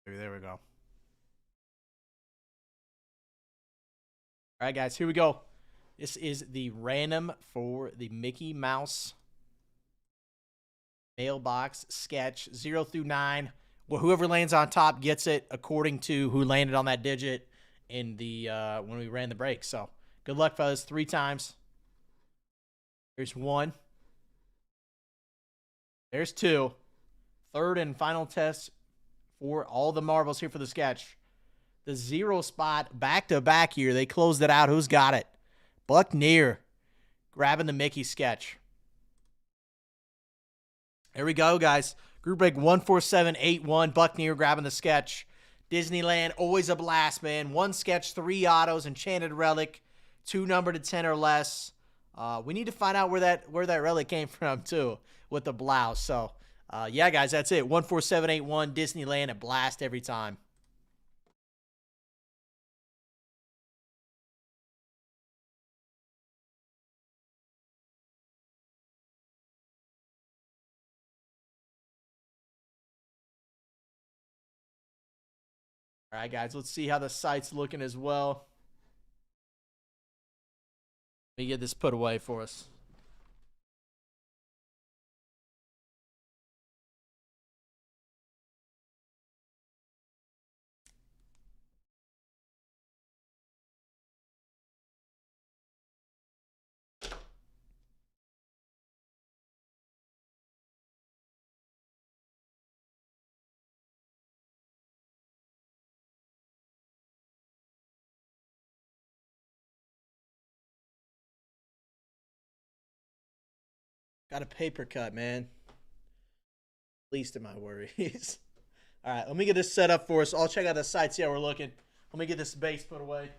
There we go. All right, guys, here we go. This is the random for the Mickey Mouse mailbox sketch 0 through 9. Well, whoever lands on top gets it according to who landed on that digit in the when we ran the break. So good luck, fellas. 3 times. There's 1. There's 2. Third and final test for all the marbles here for the sketch. The 0 spot back to back here. They closed it out. Who's got it? Buckner grabbing the Mickey sketch. Here we go, guys. Group break 14781. Buckner grabbing the sketch. Disneyland, always a blast, man. 1 sketch, 3 autos, Enchanted Relic, 2 numbered to 10 or less. We need to find out where that relic came from, too, with the blouse. So, yeah, guys, that's it. 14781, Disneyland, a blast every time. All right, guys, let's see how the site's looking as well. Let me get this put away for us. Got a paper cut, man. Least of my worries. All right, let me get this set up for us. I'll check out the site, see how we're looking. Let me get this base put away.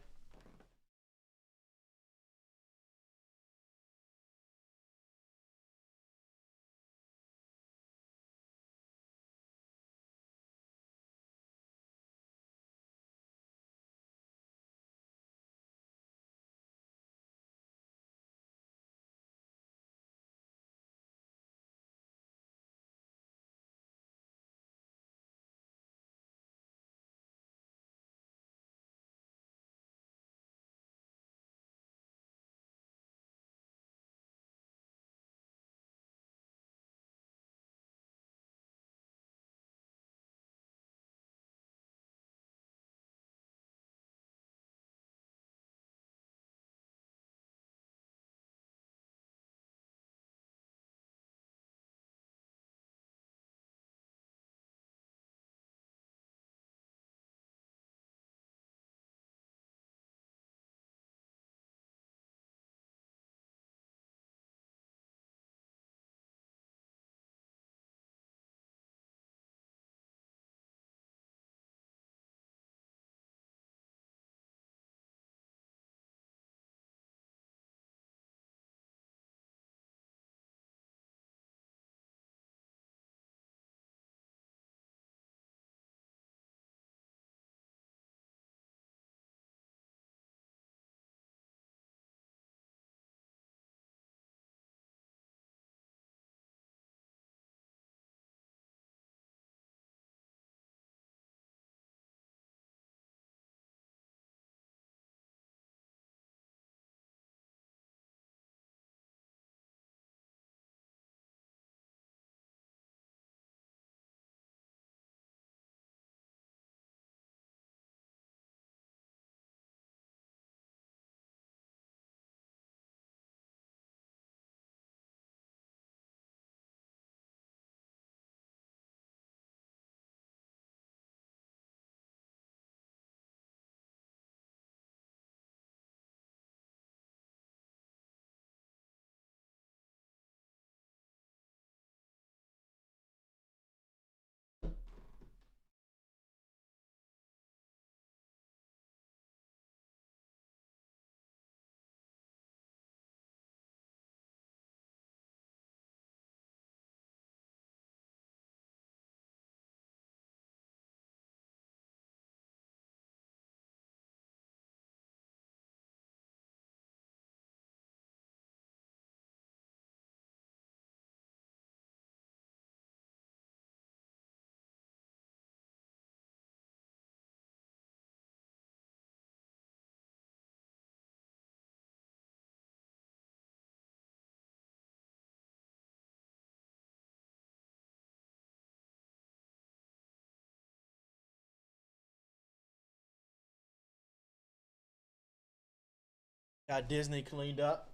Got Disney cleaned up.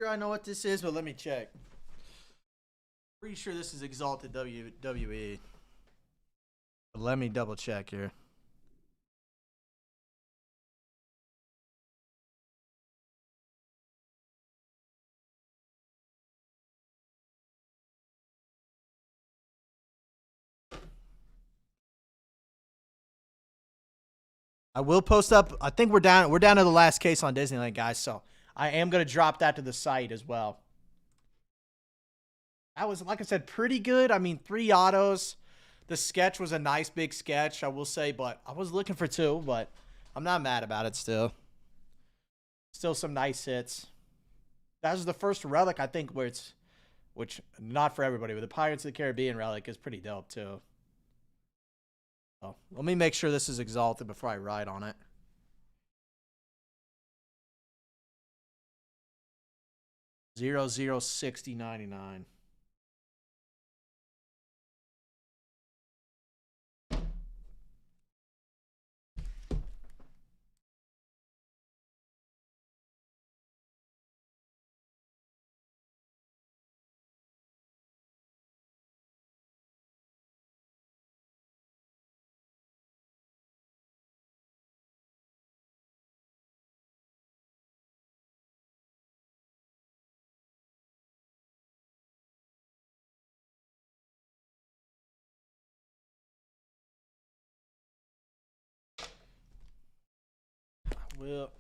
Sure, I know what this is, but let me check. Pretty sure this is Exalted WWE. But let me double check here. I will post up. I think we're down to the last case on Disneyland, guys. So I am gonna drop that to the site as well. That was, like I said, pretty good. I mean, 3 autos. The sketch was a nice big sketch, I will say, but I was looking for 2, but I'm not mad about it still. Still some nice hits. That was the first relic, I think, which not for everybody, but the Pirates of the Caribbean relic is pretty dope too. So let me make sure this is Exalted before I ride on it. 006099. Well,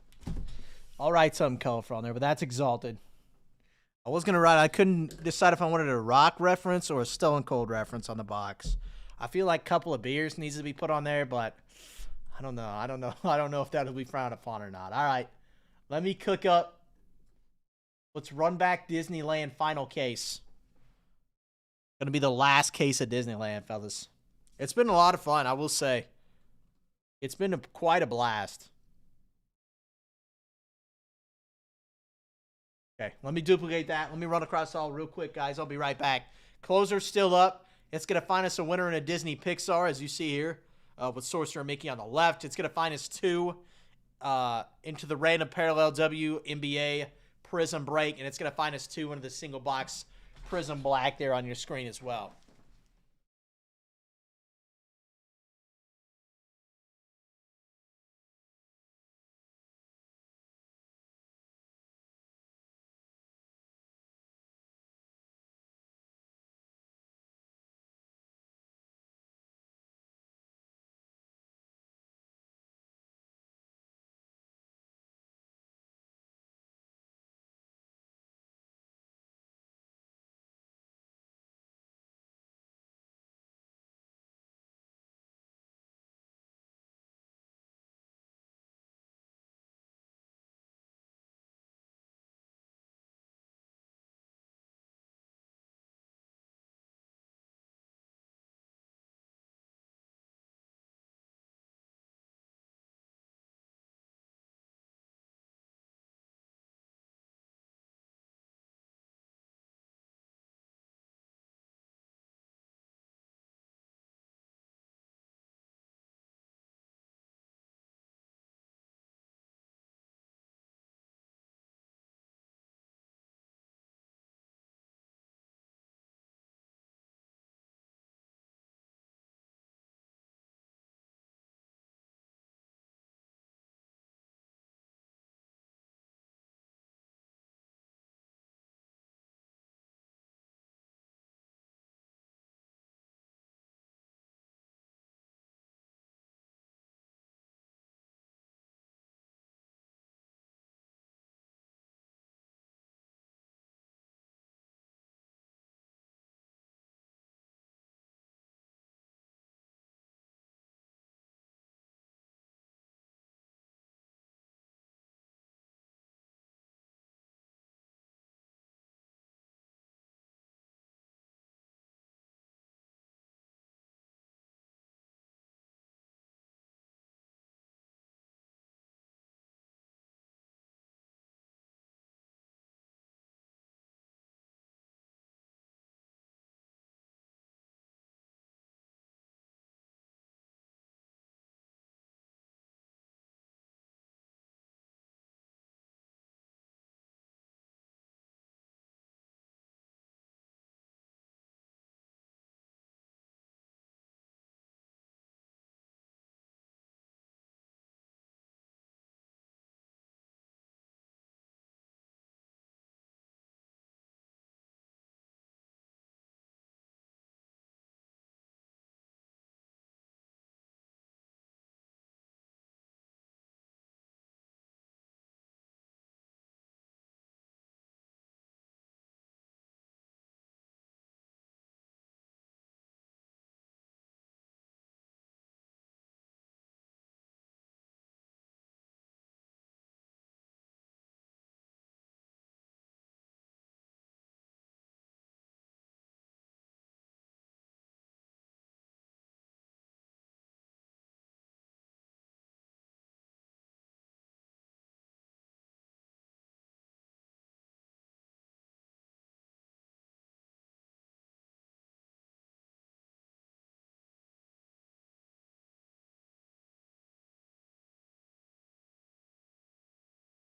I'll write something colorful on there, but that's Exalted. I was gonna write. I couldn't decide if I wanted a rock reference or a Stone Cold reference on the box. I feel like a couple of beers needs to be put on there, but I don't know. I don't know. I don't know if that'll be frowned upon or not. All right, let me cook up. Let's run back Disneyland final case. Gonna be the last case of Disneyland, fellas. It's been a lot of fun, I will say. It's been quite a blast. Okay, let me duplicate that. Let me run across all real quick, guys. I'll be right back. Closer's still up. It's going to find us a winner in a Disney Pixar, as you see here, with Sorcerer Mickey on the left. It's going to find us 2 into the random parallel WNBA Prism Break, and it's going to find us 2 into the single box Prism Black there on your screen as well.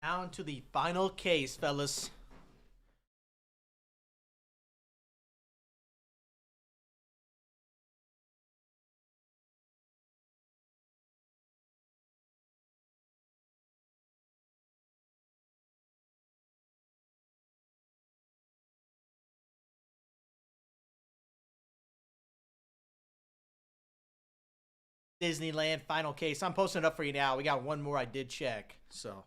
Down to the final case, fellas. Disneyland final case. I'm posting it up for you now. We got one more I did check. So,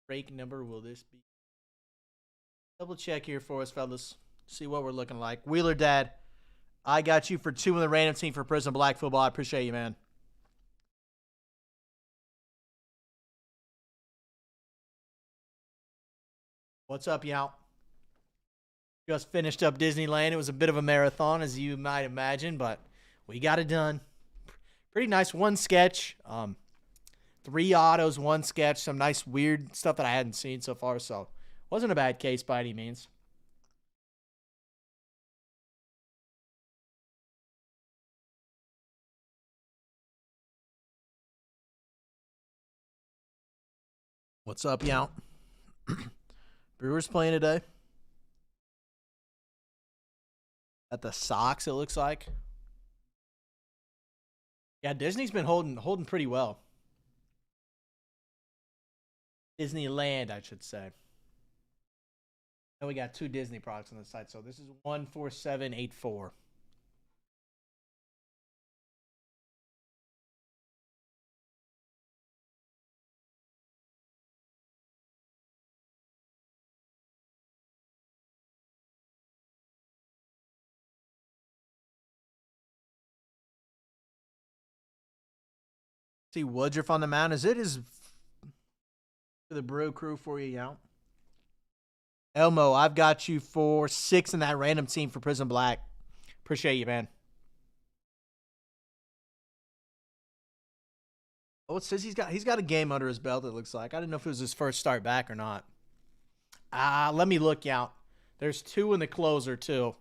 break number will this be? Double check here for us, fellas. See what we're looking like. Wheeler Dad, I got you for 2 in the random team for Prison Black Football. I appreciate you, man. What's up, y'all? Just finished up Disneyland. It was a bit of a marathon, as you might imagine, but we got it done. Pretty nice. One sketch, 3 autos, 1 sketch, some nice weird stuff that I hadn't seen so far, so wasn't a bad case by any means. What's up, y'all? Brewers playing today. At the Sox, it looks like. Yeah, Disney's been holding pretty well. Disneyland, I should say. And we got 2 Disney products on the site, so this is 14784. See Woodruff on the mound. Is it his for the Brew Crew for you, yeah? Elmo, I've got you for 6 in that random team for Prison Black. Appreciate you, man. Oh, it says he's got a game under his belt, it looks like. I didn't know if it was his first start back or not. Let me look out. There's 2 in the closer, too.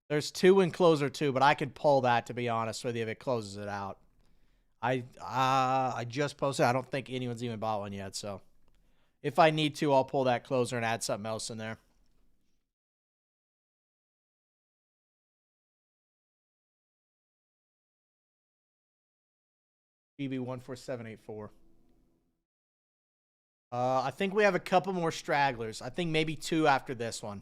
There's 2 in closer, too, but I could pull that, to be honest with you, if it closes it out. I just posted. I don't think anyone's even bought one yet, so if I need to, I'll pull that closer and add something else in there. BB14784. I think we have a couple more stragglers. I think maybe 2 after this one.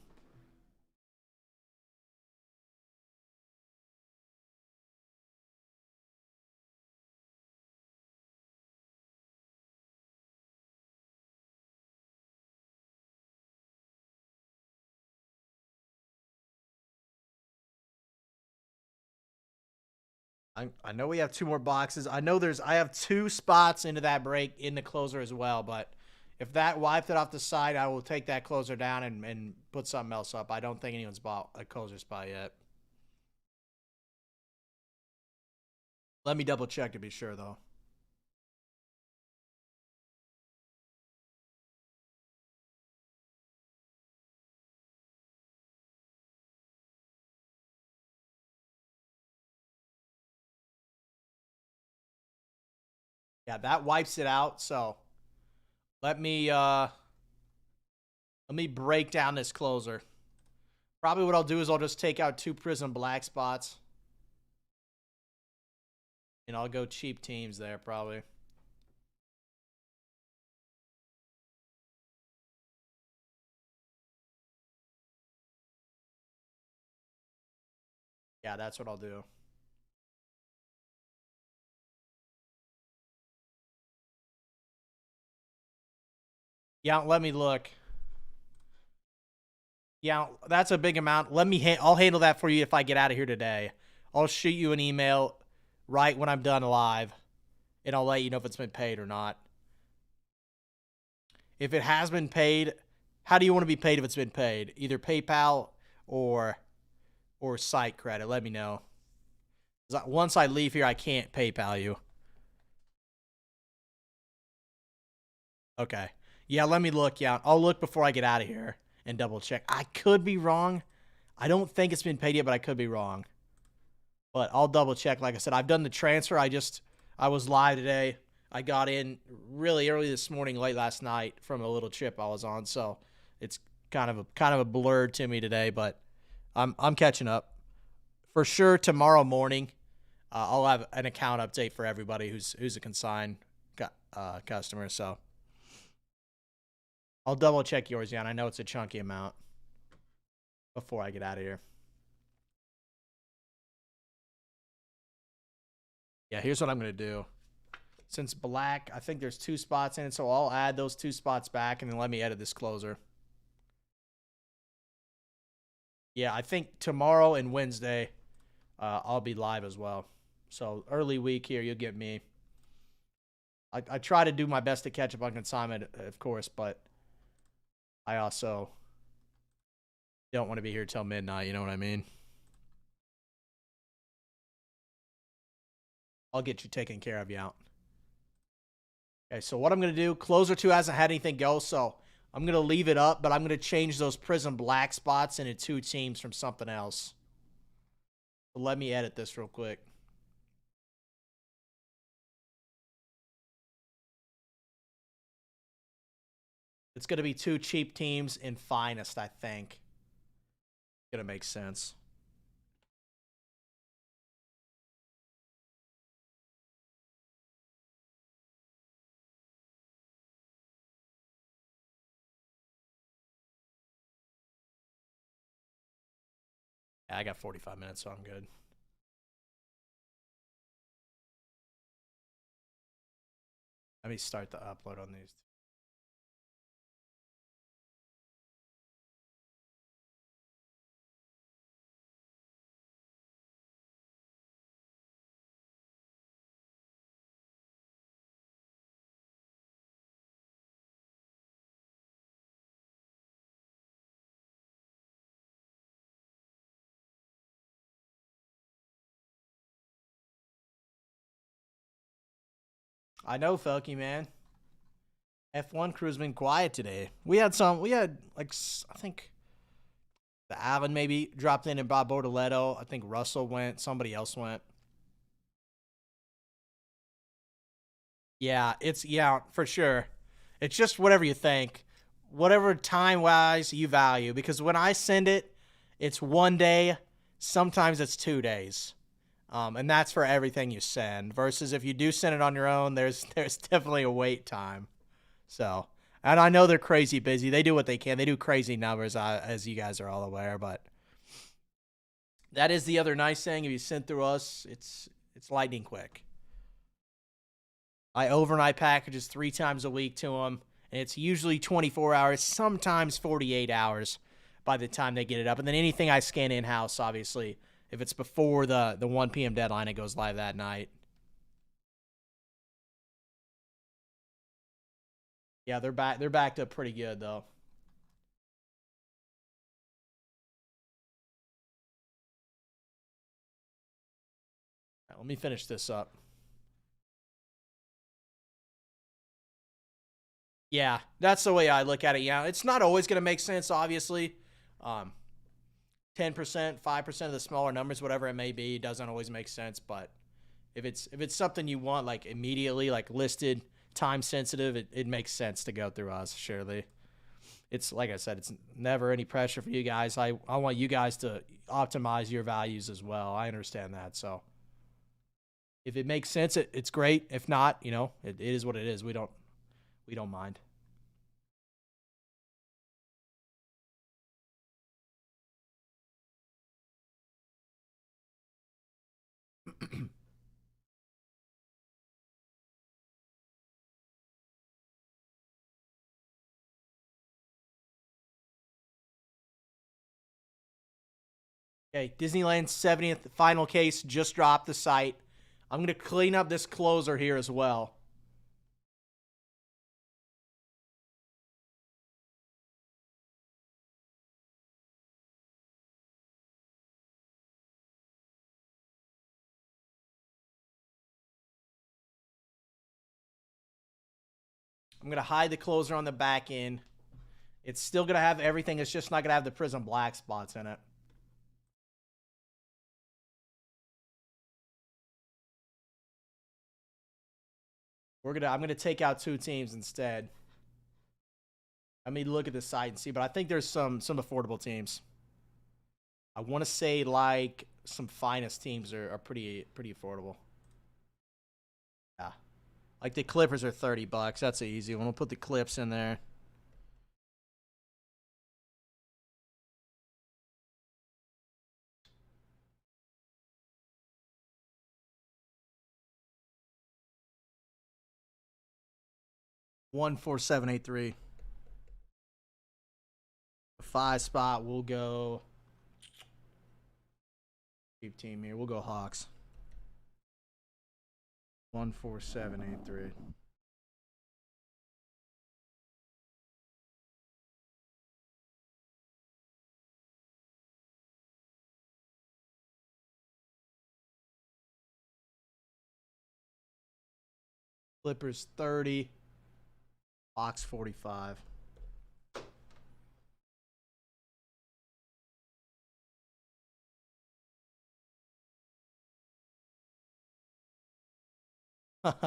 I know we have 2 more boxes. I have 2 spots into that break in the closer as well, but if that wiped it off the side, I will take that closer down and put something else up. I don't think anyone's bought a closer spot yet. Let me double check to be sure, though. Yeah, that wipes it out. So let me break down this closer. Probably what I'll do is I'll just take out 2 Prism Black spots. And I'll go cheap teams there, probably. Yeah, that's what I'll do. Yeah, let me look. Yeah, that's a big amount. I'll handle that for you if I get out of here today. I'll shoot you an email right when I'm done live, and I'll let you know if it's been paid or not. If it has been paid, how do you want to be paid if it's been paid? Either PayPal or site credit. Let me know. Once I leave here, I can't PayPal you. Okay. Yeah, let me look. Yeah, I'll look before I get out of here and double check. I could be wrong. I don't think it's been paid yet, but I could be wrong. But I'll double check. Like I said, I've done the transfer. I I was live today. I got in really early this morning, late last night from a little trip I was on, so it's kind of a blur to me today, but I'm catching up. For sure tomorrow morning, I'll have an account update for everybody who's a consign customer, so I'll double check yours, Jan. I know it's a chunky amount before I get out of here. Yeah, here's what I'm going to do. Since black, I think there's 2 spots in it, so I'll add those 2 spots back and then let me edit this closer. Yeah, I think tomorrow and Wednesday, I'll be live as well. So early week here, you'll get me. I try to do my best to catch up on consignment, of course, but I also don't want to be here till midnight, you know what I mean? I'll get you taken care of, you out. Okay, so what I'm going to do, Closer 2 hasn't had anything go, so I'm going to leave it up, but I'm going to change those Prism Black spots into 2 teams from something else. So let me edit this real quick. It's going to be 2 cheap teams in Finest, I think. It's going to make sense. Yeah, I got 45 minutes, so I'm good. Let me start the upload on these. I know, Felky, man. F1 crew's been quiet today. We had like, I think the Allen maybe dropped in and Bob Bortoletto. I think Russell went. Somebody else went. Yeah, yeah, for sure. It's just whatever you think. Whatever time-wise you value. Because when I send it, it's 1 day. Sometimes it's 2 days. And that's for everything you send. Versus if you do send it on your own, there's definitely a wait time. So, and I know they're crazy busy. They do what they can. They do crazy numbers, as you guys are all aware. But that is the other nice thing. If you send through us, it's lightning quick. I overnight packages 3 times a week to them, and it's usually 24 hours, sometimes 48 hours by the time they get it up. And then anything I scan in-house, obviously, if it's before the 1 p.m. deadline, it goes live that night. Yeah, they're backed up pretty good, though. Right, let me finish this up. Yeah, that's the way I look at it. Yeah, it's not always going to make sense, obviously. 10%, 5% of the smaller numbers, whatever it may be, doesn't always make sense. But if it's something you want, like immediately, like listed, time sensitive, it makes sense to go through us, surely. It's like I said, it's never any pressure for you guys. I want you guys to optimize your values as well. I understand that. So if it makes sense, it's great. If not, it is what it is. We don't mind. Okay, Disneyland's 70th final case just dropped the site. I'm going to clean up this closer here as well. I'm going to hide the closer on the back end. It's still going to have everything. It's just not going to have the Prism Black spots in it. I'm gonna take out 2 teams instead. Let me look at the site and see, but I think there's some affordable teams. I want to say like some finest teams are pretty affordable. Yeah, like the Clippers are $30. That's an easy one. We'll put the Clips in there. $14783. 5 spot. We'll go. Cheap team here. We'll go Hawks. 14783. Clippers 30. Hawks 45.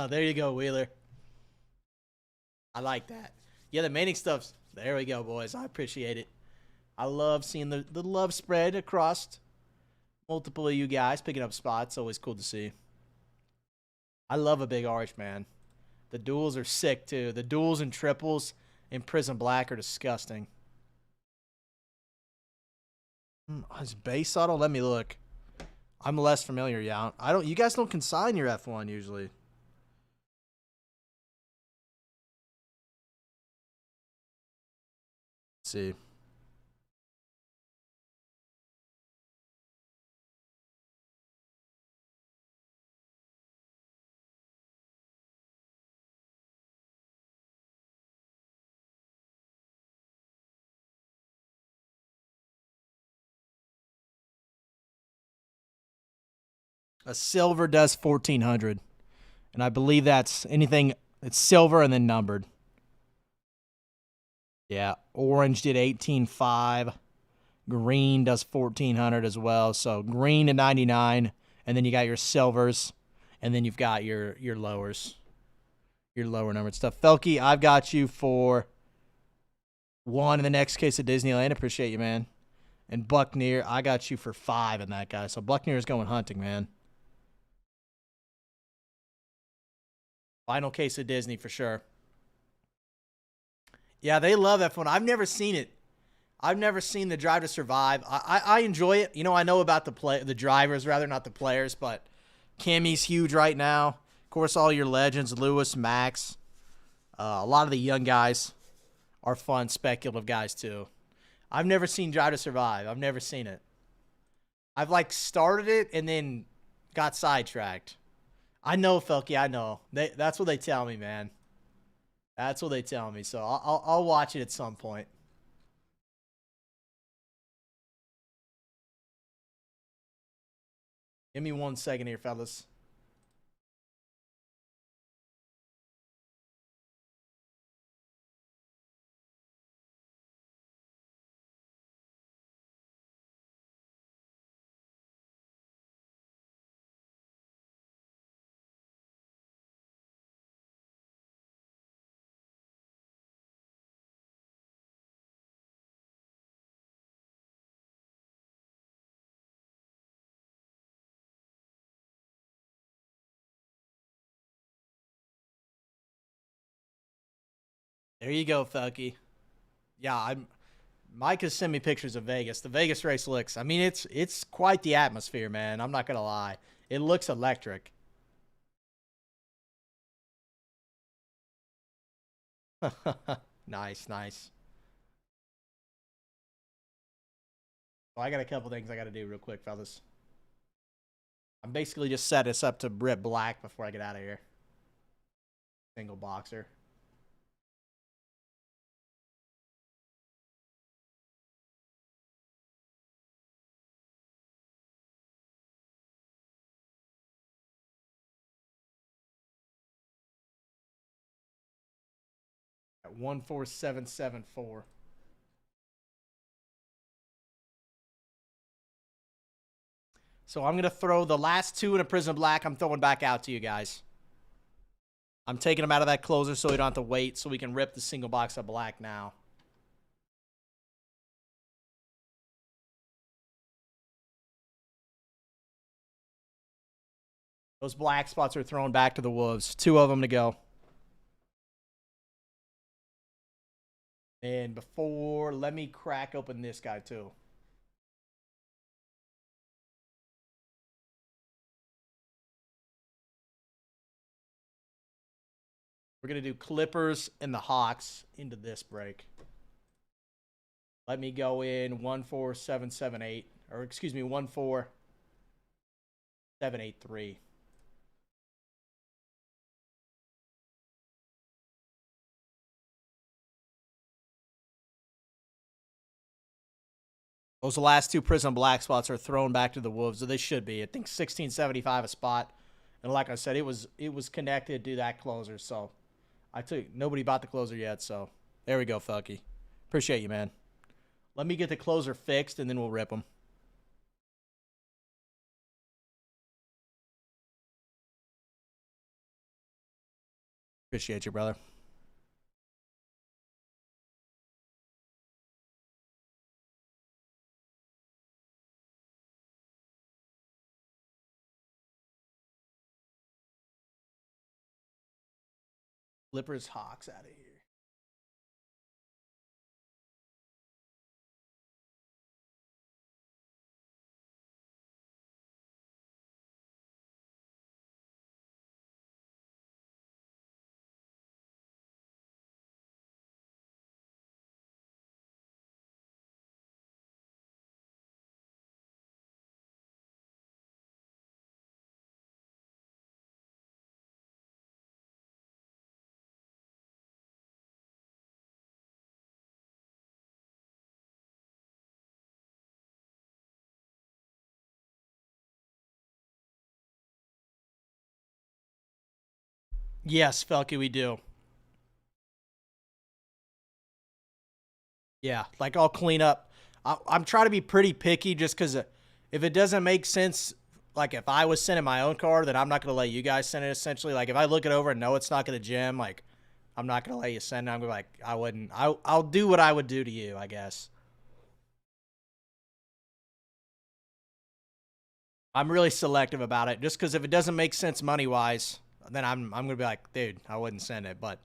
There you go, Wheeler. I like that. Yeah, the Manning stuff's there. We go, boys. I appreciate it. I love seeing the love spread across multiple of you guys picking up spots. Always cool to see. I love a big arch, man. The duels are sick too. The duels and triples in Prism Black are disgusting. Is base auto? Let me look. I'm less familiar. Yeah, I don't. You guys don't consign your F1 usually. Let's see. A silver does 1400, and I believe that's anything. It's silver and then numbered. Yeah, orange did 18.5. Green does 1400 as well. So green to 99, and then you got your silvers, and then you've got your lowers, your lower numbered stuff. Felky, I've got you for 1 in the next case of Disneyland. Appreciate you, man. And Buckner, I got you for 5 in that guy. So Buckner is going hunting, man. Final case of Disney for sure. Yeah, they love F1. I've never seen it. I've never seen the Drive to Survive. I enjoy it. You know, I know about the drivers, rather, not the players, but Cammy's huge right now. Of course, all your legends, Lewis, Max. A lot of the young guys are fun, speculative guys, too. I've never seen Drive to Survive. I've never seen it. I've, like, started it and then got sidetracked. I know, Felky, I know. That's what they tell me, man. That's what they tell me. So I'll watch it at some point. Give me 1 second here, fellas. There you go, Felky. Yeah, Mike has sent me pictures of Vegas. The Vegas race looks, I mean, it's quite the atmosphere, man. I'm not going to lie. It looks electric. Nice, nice. Well, I got a couple things I got to do real quick, fellas. I'm basically just set this up to Brit Black before I get out of here. Single boxer. At 14774. So I'm going to throw the last 2 in a Prism Black. I'm throwing back out to you guys. I'm taking them out of that closer so we don't have to wait, so we can rip the single box of black now. Those black spots are thrown back to the Wolves. 2 of them to go. And before, let me crack open this guy too. We're going to do Clippers and the Hawks into this break. Let me go in 14778, or excuse me, 14783. Those last 2 Prism black spots are thrown back to the Wolves, so they should be. I think 1675 a spot, and like I said, it was connected to that closer. So nobody bought the closer yet. So there we go, Felky. Appreciate you, man. Let me get the closer fixed, and then we'll rip them. Appreciate you, brother. Clippers, Hawks out of here. Yes, Felky, we do. Yeah, like I'll clean up. I'm trying to be pretty picky just because if it doesn't make sense, like if I was sending my own card, then I'm not going to let you guys send it essentially. Like if I look it over and know it's not going to gem, like I'm not going to let you send it. I'm going to be like, I wouldn't. I'll do what I would do to you, I guess. I'm really selective about it just because if it doesn't make sense money-wise, then I'm going to be like, dude, I wouldn't send it. But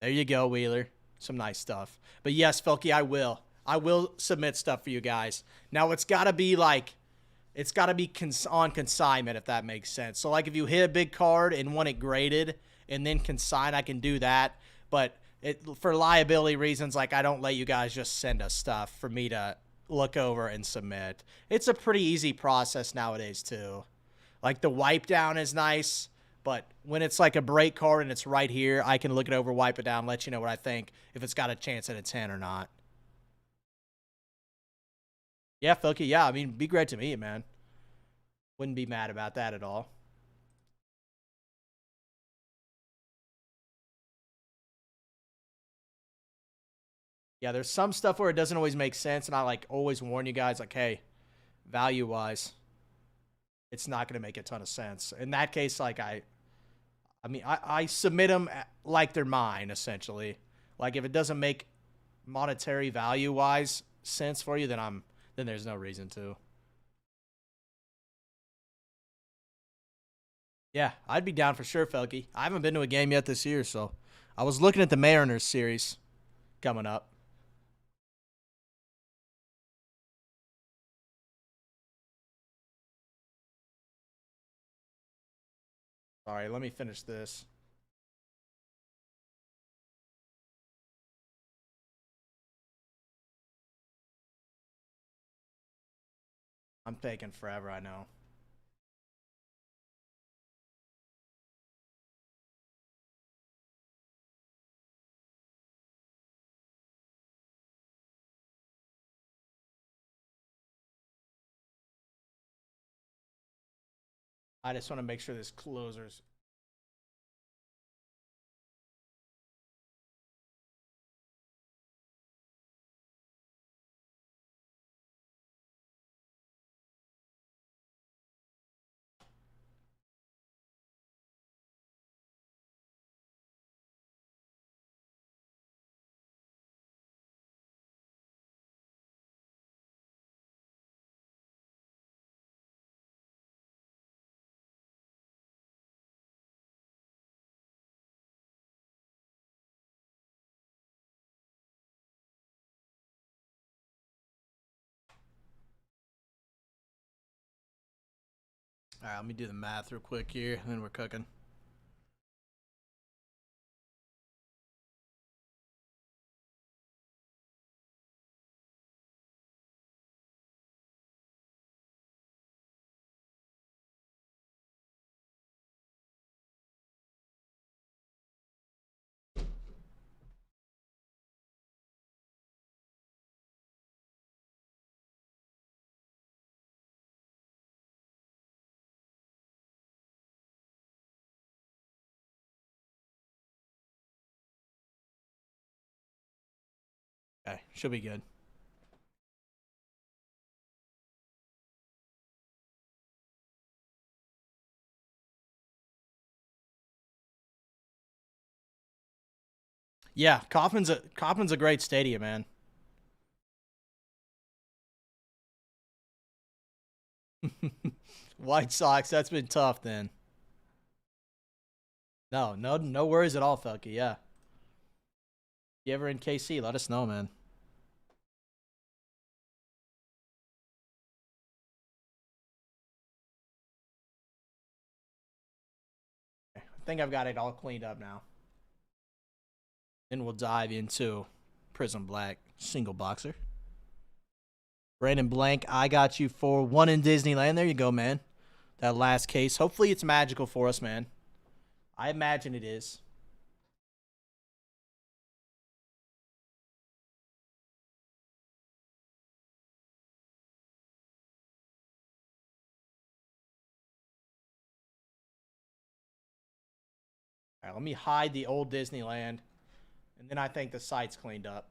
there you go, Wheeler. Some nice stuff. But yes, Felky, I will. I will submit stuff for you guys. Now, it's got to be like, it's got to be on consignment, if that makes sense. So, like, if you hit a big card and want it graded and then consign, I can do that. But for liability reasons, like, I don't let you guys just send us stuff for me to look over and submit. It's a pretty easy process nowadays, too. Like, the wipe down is nice. But when it's like a break card and it's right here, I can look it over, wipe it down, let you know what I think, if it's got a chance at a 10 or not. Yeah, Filky, yeah, I mean, be great to meet you, man. Wouldn't be mad about that at all. Yeah, there's some stuff where it doesn't always make sense, and I like always warn you guys, like, hey, value-wise, it's not going to make a ton of sense. In that case, like, I submit them like they're mine, essentially. Like, if it doesn't make monetary value-wise sense for you, then there's no reason to. Yeah, I'd be down for sure, Felky. I haven't been to a game yet this year, so I was looking at the Mariners series coming up. All right, let me finish this. I'm taking forever, I know. I just want to make sure this closers. All right, let me do the math real quick here, and then we're cooking. Okay, should be good. Yeah, Kauffman's a great stadium, man. White Sox, that's been tough then. No worries at all, Felky. Yeah. You ever in KC, let us know, man. I think I've got it all cleaned up now. Then we'll dive into Prism Black single boxer. Brandon Blank, I got you for one in Disneyland. There you go, man. That last case. Hopefully it's magical for us, man. I imagine it is. All right, let me hide the old Disneyland. And then I think the site's cleaned up.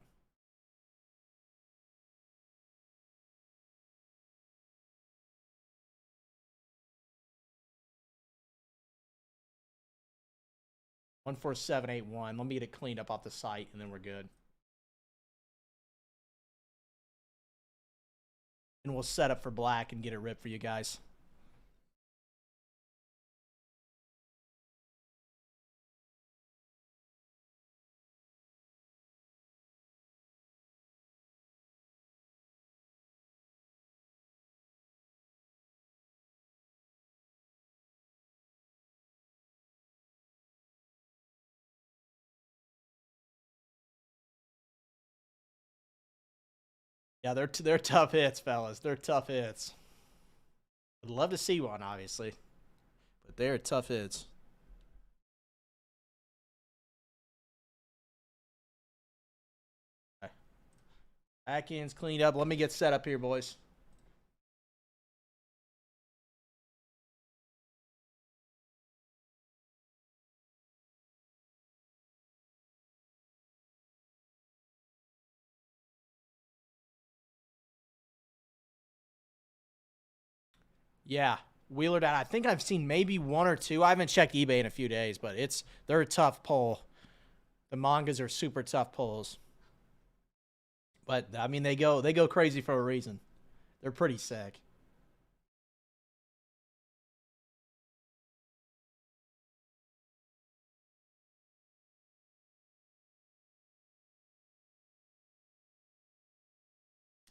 One 14781. Let me get it cleaned up off the site, and then we're good. And we'll set up for black and get it ripped for you guys. Yeah, they're tough hits, fellas. They're tough hits. I'd love to see one, obviously, but they're tough hits. Okay. Back end's cleaned up. Let me get set up here, boys. Yeah, Wheeler down. I think I've seen maybe one or two. I haven't checked eBay in a few days, but they're a tough pull. The mangas are super tough pulls. But I mean, they go crazy for a reason. They're pretty sick.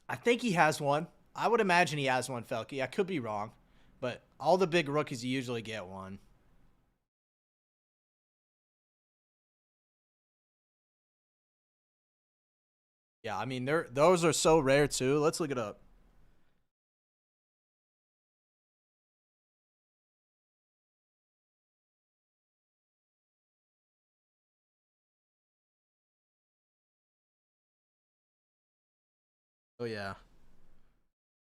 I think he has one. I would imagine he has one, Felky. I could be wrong, but all the big rookies usually get one. Yeah, I mean, those are so rare too. Let's look it up. Oh yeah,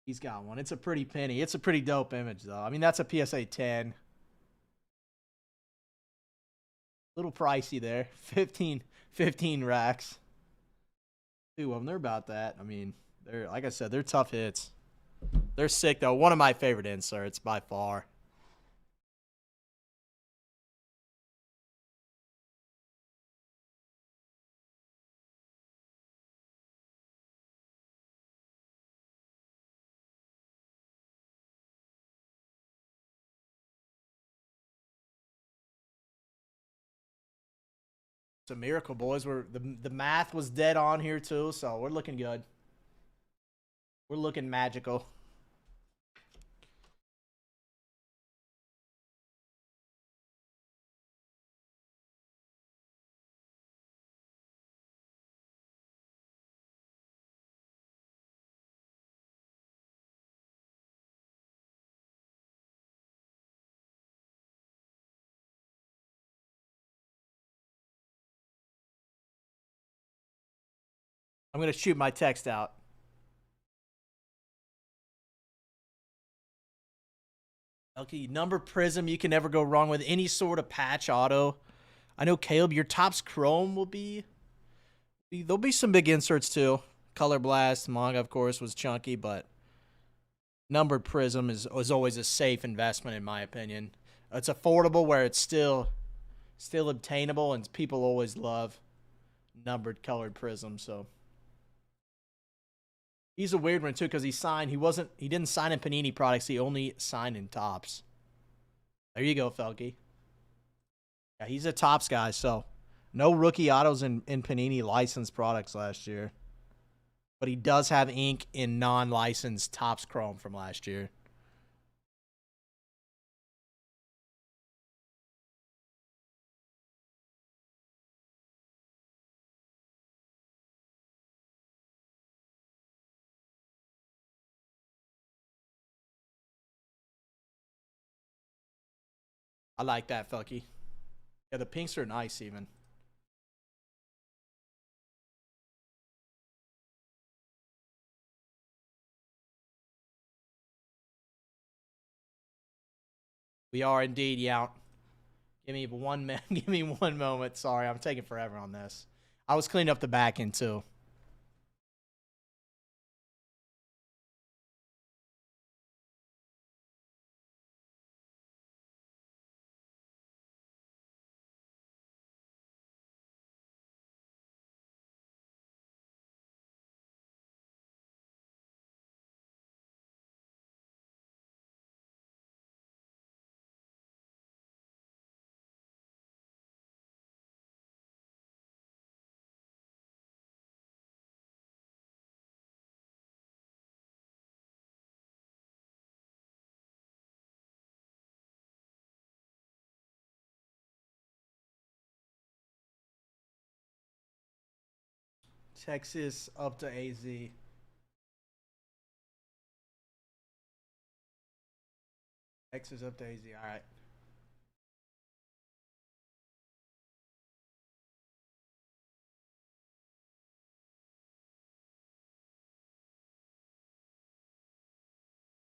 he's got one. It's a pretty penny. It's a pretty dope image though. I mean, that's a PSA 10. Little pricey there. 15 racks. Two of them. They're about that. I mean, they're like I said, they're tough hits. They're sick though. One of my favorite inserts by far. It's a miracle, boys. The math was dead on here too, so we're looking good. We're looking magical. I'm going to shoot my text out. Okay, number Prism. You can never go wrong with any sort of patch auto. I know, Caleb, your Topps Chrome will be... There'll be some big inserts, too. Color Blast, Manga, of course, was chunky, but numbered Prism is always a safe investment, in my opinion. It's affordable where it's still obtainable, and people always love numbered colored Prism, so... He's a weird one, too, because he didn't sign in Panini products. He only signed in Topps. There you go, Felky. Yeah, he's a Topps guy, so no rookie autos in Panini licensed products last year. But he does have ink in non-licensed Topps Chrome from last year. I like that, Felky. Yeah, the pinks are nice, even. We are indeed, yeah. Give me one moment. Sorry, I'm taking forever on this. I was cleaning up the back end, too. Texas up to AZ. Texas up to AZ. All right.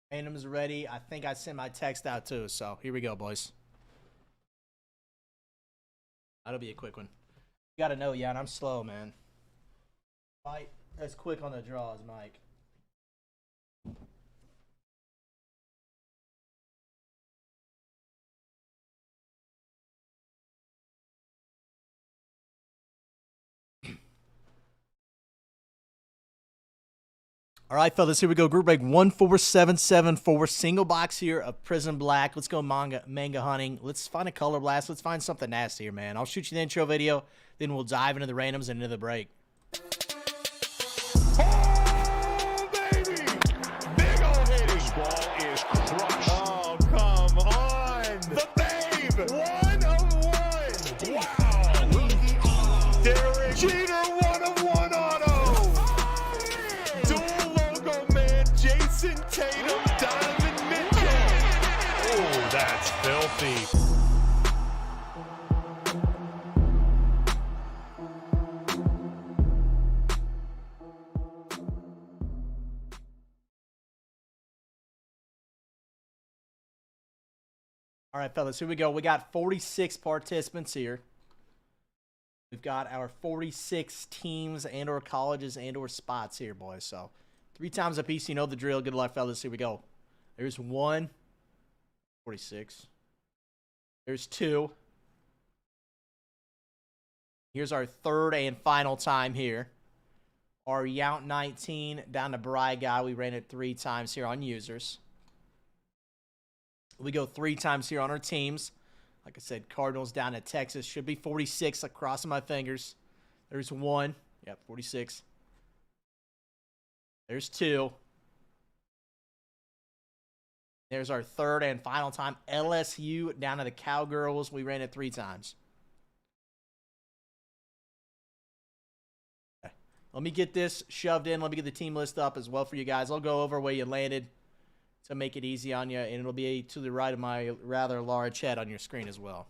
Random's ready. I think I sent my text out too. So here we go, boys. That'll be a quick one. You got to know, yeah, and I'm slow, man. Mike, as quick on the draw as Mike. All right, fellas, here we go. Group break 14774. Single box here of Prism Black. Let's go manga hunting. Let's find a color blast. Let's find something nasty here, man. I'll shoot you the intro video, then we'll dive into the randoms and into the break. Oh, baby! Big old hit. His ball is crushed. Oh, come on! The babe! 1 of 1! Wow! Derek Jeter, 1 of 1 auto! Dual logo man, Jason Tatum, Diamond Mitchell! Oh, that's filthy. All right, fellas, here we go. We got 46 participants here. We've got our 46 teams and or colleges and or spots here, boys. So 3 times a piece. You know the drill. Good luck, fellas. Here we go. There's 1. 46. There's 2. Here's our third and final time here. Our Yount 19 down to Bry Guy. We ran it 3 times here on users. We go 3 times here on our teams. Like I said, Cardinals down to Texas. Should be 46. I'm crossing my fingers. There's 1. Yep, 46. There's 2. There's our third and final time. LSU down to the Cowgirls. We ran it 3 times. Okay. Let me get this shoved in. Let me get the team list up as well for you guys. I'll go over where you landed to make it easy on you, and it'll be to the right of my rather large head on your screen as well.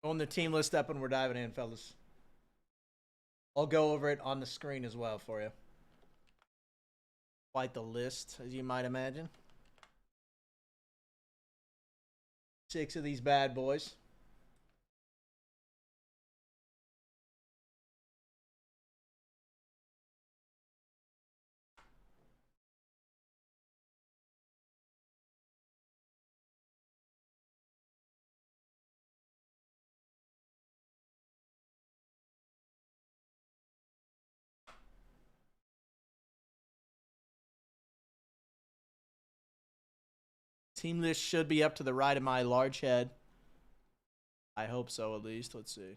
On the team list up and we're diving in, fellas. I'll go over it on the screen as well for you. Quite the list, as you might imagine. 6 of these bad boys. Team list should be up to the right of my large head. I hope so, at least. Let's see.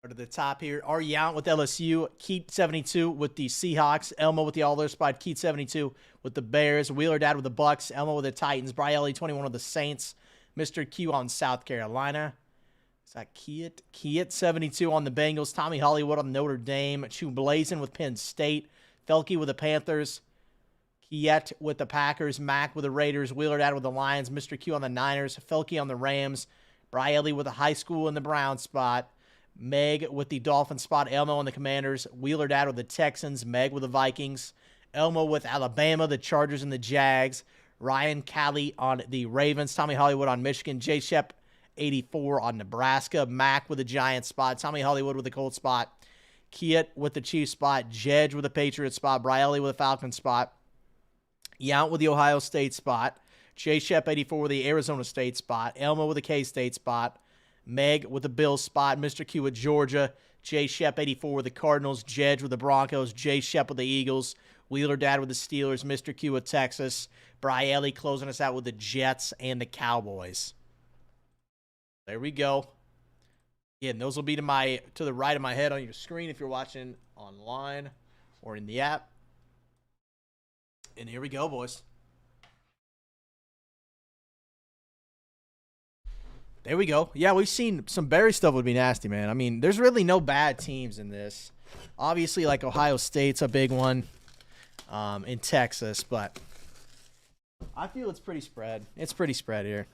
To the top here, are Yount with LSU, Keat 72 with the Seahawks, Elmo with the All-Star spot, Keat 72 with the Bears, Wheeler Dad with the Bucks, Elmo with the Titans, Bryelli 21 with the Saints, Mr. Q on South Carolina. Is that Keat? Keat 72 on the Bengals, Tommy Hollywood on Notre Dame, Chew Blazin with Penn State, Felke with the Panthers, Keat with the Packers, Mac with the Raiders, Wheeler Dad with the Lions, Mr. Q on the Niners, Felke on the Rams, Bryelli with the High School in the Brown spot, Meg with the Dolphin spot, Elmo on the Commanders, Wheeler Dad with the Texans, Meg with the Vikings, Elmo with Alabama, the Chargers, and the Jags, Ryan Callie on the Ravens, Tommy Hollywood on Michigan, Jay Shep 84 on Nebraska, Mac with the Giants spot, Tommy Hollywood with the Colts spot, Keat with the Chiefs spot, Jedge with the Patriots spot, Bryelli with the Falcons spot, Yount with the Ohio State spot, Jay Shep 84 with the Arizona State spot, Elmo with the K-State spot, Meg with the Bills spot, Mr. Q with Georgia, Jay Shep 84 with the Cardinals, Jedge with the Broncos, Jay Shep with the Eagles, Wheeler Dad with the Steelers, Mr. Q with Texas, Bryelli closing us out with the Jets and the Cowboys. There we go. Again, those will be to the right of my head on your screen if you're watching online or in the app. And here we go, boys. There we go. Yeah, we've seen some Barry stuff would be nasty, man. I mean, there's really no bad teams in this. Obviously, like Ohio State's a big one in Texas, but I feel it's pretty spread. It's pretty spread here.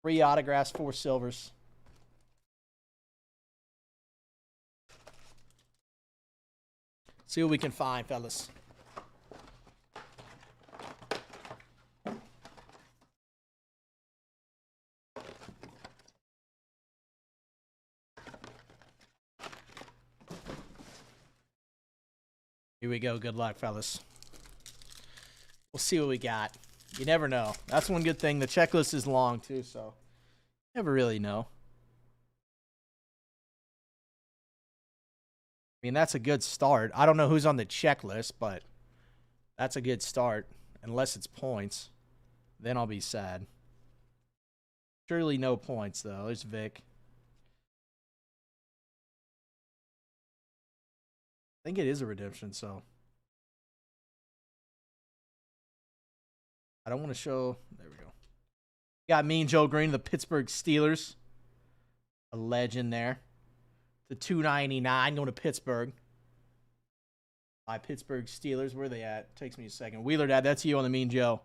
3 autographs, 4 silvers. See what we can find, fellas. Here we go. Good luck, fellas. We'll see what we got. You never know. That's one good thing. The checklist is long, too, so you never really know. I mean, that's a good start. I don't know who's on the checklist, but that's a good start. Unless it's points. Then I'll be sad. Surely no points, though. There's Vic. I think it is a redemption, so I don't want to show. There we go. Got Mean Joe Green, the Pittsburgh Steelers. A legend there. The $2.99 going to Pittsburgh. My Pittsburgh Steelers. Where are they at? Takes me a second. Wheeler Dad, that's you on the Mean Joe.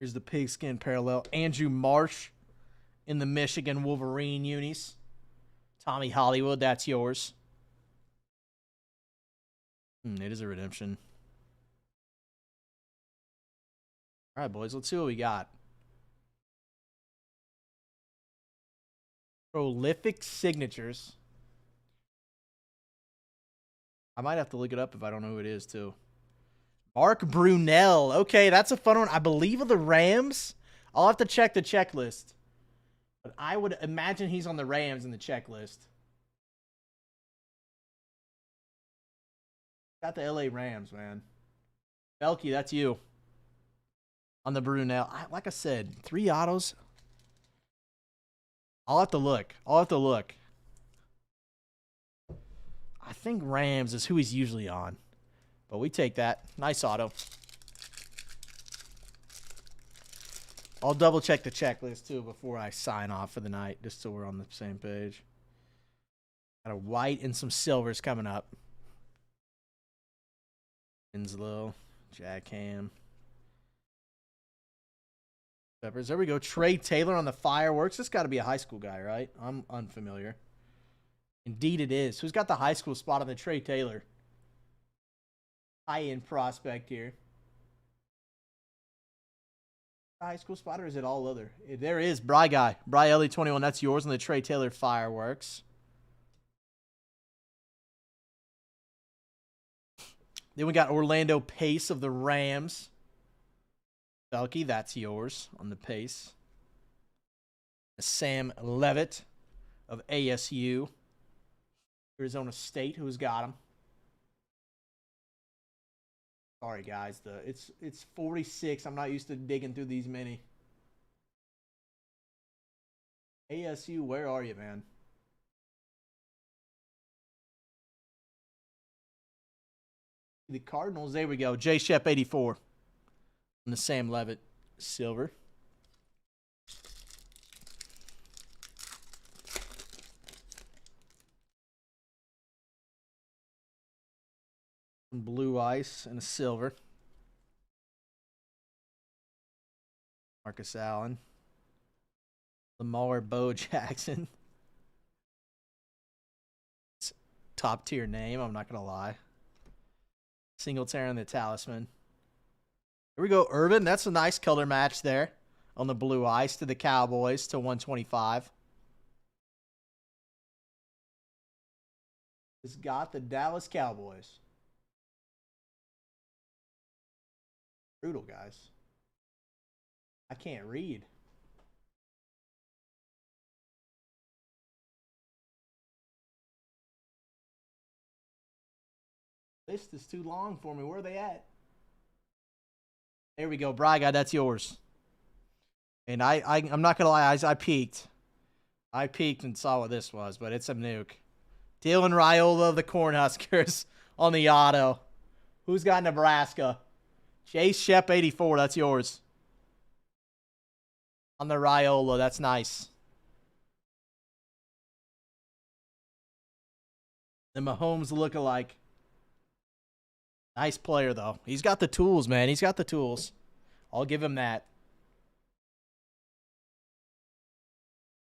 Here's the pigskin parallel. Andrew Marsh in the Michigan Wolverine unis. Tommy Hollywood, that's yours. It is a redemption. All right, boys, let's see what we got. Prolific signatures. I might have to look it up if I don't know who it is, too. Mark Brunell. Okay, that's a fun one. I believe of the Rams. I'll have to check the checklist. But I would imagine he's on the Rams in the checklist. Got the LA Rams, man. Belky, that's you. On the Brunel. Like I said, 3 autos. I'll have to look. I think Rams is who he's usually on. But we take that. Nice auto. I'll double check the checklist too before I sign off for the night, just so we're on the same page. Got a white and some silvers coming up. Winslow, Jack Ham. Peppers. There we go. Trey Taylor on the fireworks. This got to be a high school guy, right? I'm unfamiliar. Indeed it is. Who's got the high school spot on the Trey Taylor? High-end prospect here. High school spot, or is it all other? There is Bry guy. Bry Ellie 21. That's yours on the Trey Taylor fireworks. Then we got Orlando Pace of the Rams. Belky, that's yours on the Pace. Sam Levitt of ASU. Arizona State, who's got him? Sorry, guys. It's 46. I'm not used to digging through these many. ASU, where are you, man? The Cardinals, there we go. J. Shep 84. And the Sam Levitt silver. Blue ice and a silver. Marcus Allen. Lamar Bo Jackson. It's top tier name, I'm not going to lie. Singletary on the Talisman. Here we go, Irvin. That's a nice color match there on the blue ice to the Cowboys to 125. It's got the Dallas Cowboys. Brutal, guys. I can't read. List is too long for me. Where are they at? There we go. Bry guy, that's yours. And I'm not going to lie, I peeked. I peeked and saw what this was, but it's a nuke. Dylan Raiola of the Cornhuskers on the auto. Who's got Nebraska? Chase Shep 84, that's yours. On the Raiola, that's nice. The Mahomes lookalike. Nice player, though. He's got the tools, man. He's got the tools. I'll give him that.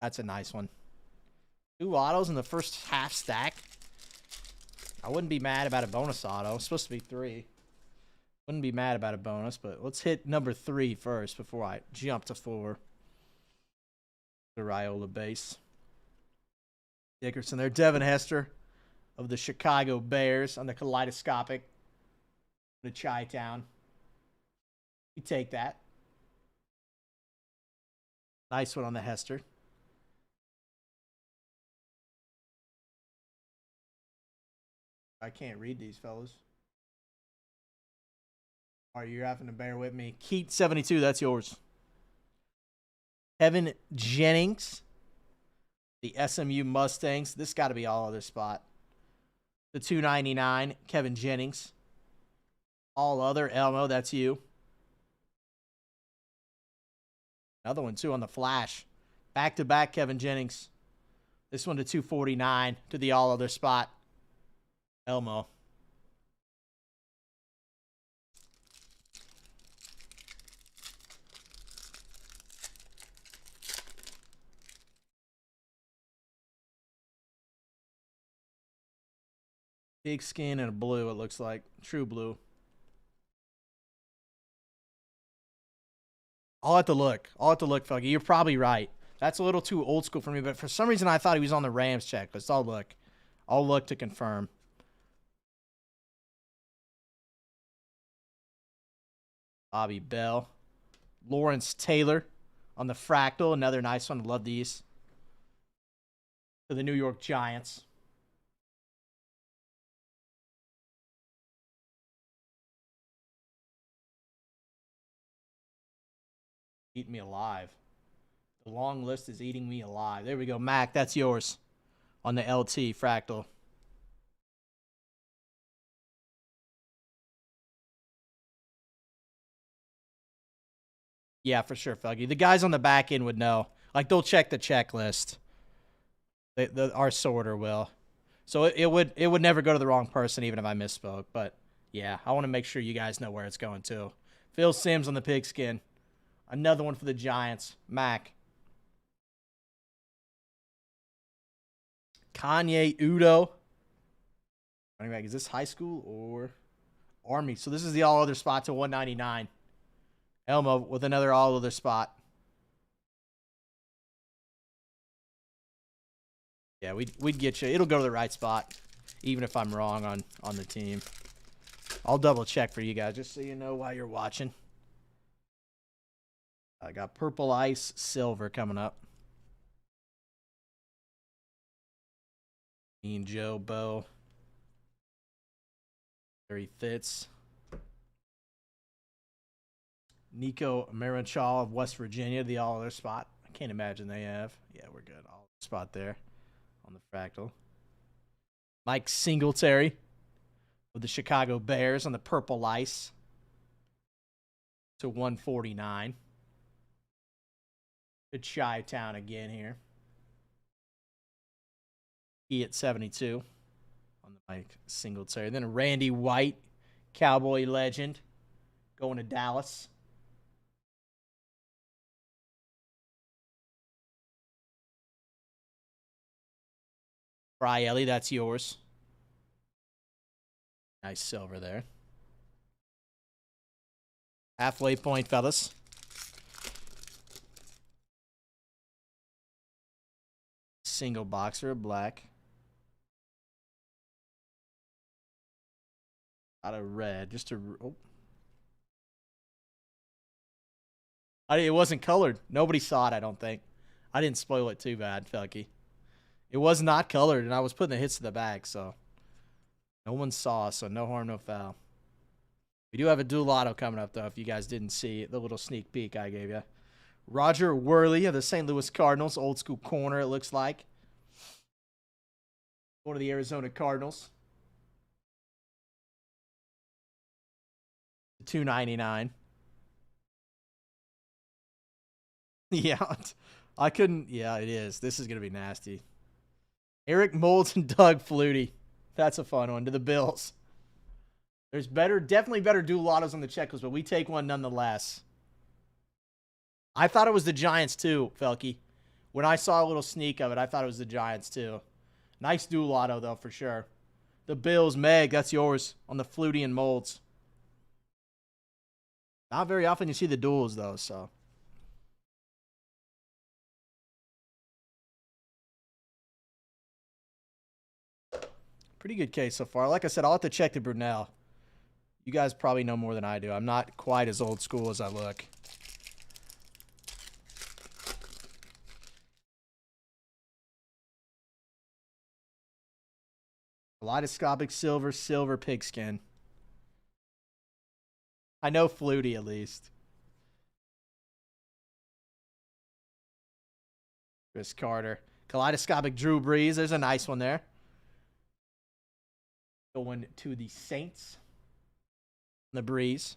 That's a nice one. 2 autos in the first half stack. I wouldn't be mad about a bonus auto. It's supposed to be 3. Wouldn't be mad about a bonus, but let's hit number 3 first before I jump to 4. The Raiola base. Dickerson there. Devin Hester of the Chicago Bears on the kaleidoscopic. The Chi-Town. You take that. Nice one on the Hester. I can't read these fellas. All right, you're having to bear with me. Keat 72, that's yours. Kevin Jennings. The SMU Mustangs. This got to be all other spot. The 299, Kevin Jennings. All other, Elmo, that's you. Another one, too, on the Flash. Back-to-back, Kevin Jennings. This one to 249 to the all other spot. Elmo. Big skin and a blue, it looks like. True blue. I'll have to look. Fuggy. You're probably right. That's a little too old school for me, but for some reason I thought he was on the Rams checklist. I'll look. I'll look to confirm. Bobby Bell. Lawrence Taylor on the Fractal. Another nice one. Love these. For the New York Giants. Eat me alive. The long list is eating me alive. There we go. Mac, that's yours on the LT Fractal. Yeah, for sure, Felgy. The guys on the back end would know. Like, they'll check the checklist. Our sorter will. So it would never go to the wrong person, even if I misspoke. But, yeah, I want to make sure you guys know where it's going to. Phil Simms on the pigskin. Another one for the Giants. Mac. Kanye Udo. Running back, is this high school or Army? So this is the all-other spot to 199. Elmo with another all-other spot. Yeah, we'd get you. It'll go to the right spot, even if I'm wrong on the team. I'll double check for you guys, just so you know while you're watching. I got Purple Ice Silver coming up. Me and Joe Bo. There he fits. Nico Marinchal of West Virginia, the all-other spot. I can't imagine they have. Yeah, we're good. All spot there on the fractal. Mike Singletary with the Chicago Bears on the Purple Ice to 149. Good Chi-Town again here. He at 72 on the Mike Singletary. Then a Randy White, Cowboy legend, going to Dallas. Brielli, that's yours. Nice silver there. Halfway point, fellas. Single boxer of black. Out of red. Just a... Oh. It wasn't colored. Nobody saw it, I don't think. I didn't spoil it too bad, Felky. It was not colored, and I was putting the hits to the bag, so no one saw, so no harm, no foul. We do have a dual auto coming up, though, if you guys didn't see the little sneak peek I gave you. Roger Worley of the St. Louis Cardinals, old school corner, it looks like. One of the Arizona Cardinals. $2.99. Yeah, I couldn't. Yeah, it is. This is going to be nasty. Eric Moulds and Doug Flutie. That's a fun one. To the Bills. There's definitely better dual autos on the checklist, but we take one nonetheless. I thought it was the Giants too, Felky. When I saw a little sneak of it, I thought it was the Giants too. Nice dual auto, though, for sure. The Bills, Meg, that's yours on the Flutie and Moulds. Not very often you see the duels, though, so. Pretty good case so far. Like I said, I'll have to check the Brunel. You guys probably know more than I do. I'm not quite as old school as I look. Kaleidoscopic silver pigskin. I know Flutie at least. Chris Carter. Kaleidoscopic Drew Brees. There's a nice one there. Going to the Saints. The Breeze.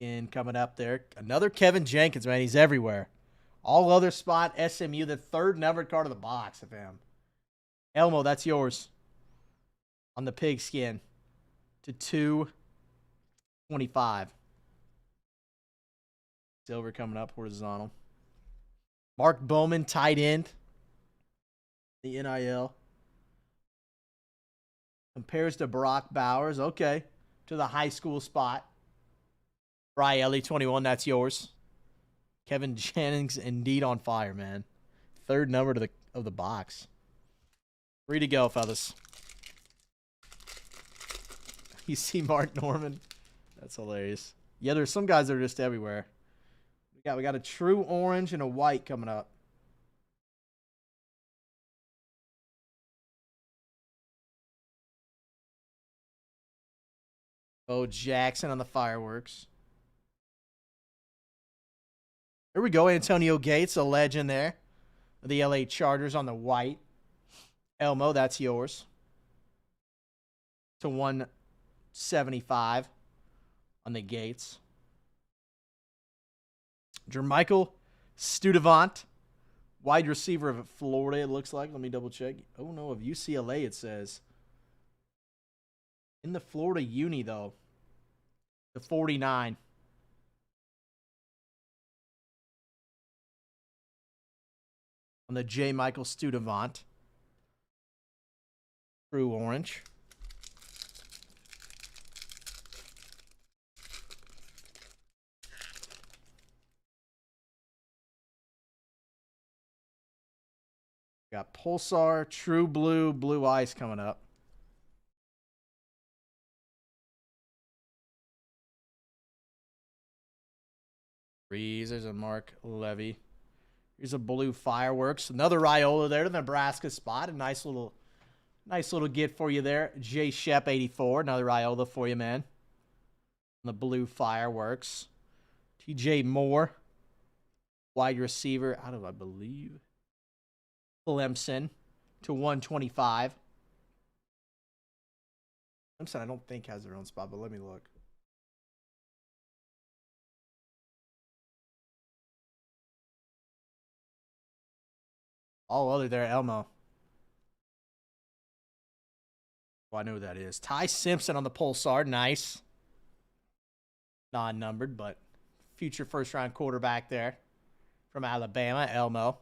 And coming up there. Another Kevin Jenkins, man. He's everywhere. All other spot, SMU. The third numbered card of the box of him. Elmo, that's yours. On the pigskin. To 225. Silver coming up, horizontal. Mark Bowman, tight end. The NIL. Compares to Brock Bowers. Okay. To the high school spot. Brielli, 21, that's yours. Kevin Jennings, indeed on fire, man. Third number of the box. Free to go, fellas. You see Mark Norman? That's hilarious. Yeah, there's some guys that are just everywhere. We got a true orange and a white coming up. Bo Jackson on the fireworks. There we go. Antonio Gates, a legend there. The LA Chargers on the white. Elmo, that's yours. To 175 on the Gates. Jermichael Studevant, wide receiver of Florida, it looks like. Let me double check. Oh, no, of UCLA, it says. In the Florida Uni, though. The 49. On the J. Michael Studevant. True orange. Got Pulsar, True Blue, Blue Ice coming up. Reese, there's a Mark Levy. Here's a Blue Fireworks. Another Raiola there to the Nebraska spot. A nice little get for you there. J. Shep 84. Another Raiola for you, man. The Blue Fireworks. TJ Moore. Wide receiver out of, I believe, Clemson to 125. Clemson, I don't think has their own spot, but let me look. All other there, Elmo. Oh, I know who that is. Ty Simpson on the Pulsar. Nice. Non-numbered, but future first-round quarterback there from Alabama, Elmo.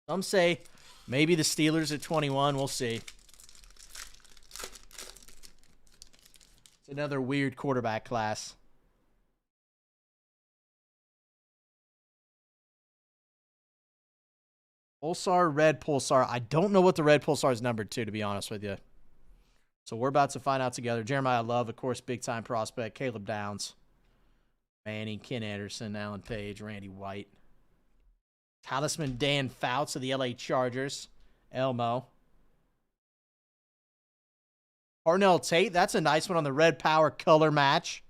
Some say maybe the Steelers at 21. We'll see. It's another weird quarterback class. Pulsar, red Pulsar. I don't know what the red Pulsar is numbered to be honest with you. So we're about to find out together. Jeremiah Love, of course, big-time prospect. Caleb Downs. Manning, Ken Anderson, Alan Page, Randy White. Talisman Dan Fouts of the LA Chargers. Elmo. Parnell Tate, that's a nice one on the Red Power color match.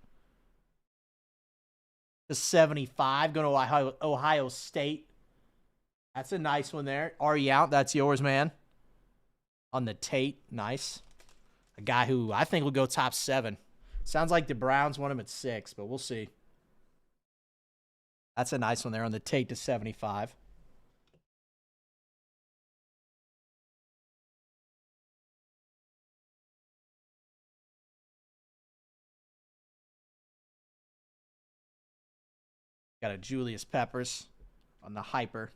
The 75, going to Ohio State. That's a nice one there. Are you out? That's yours, man. On the Tate, nice. A guy who I think will go top 7. Sounds like the Browns want him at 6, but we'll see. That's a nice one there on the Tate to 75. Got a Julius Peppers on the Hyper.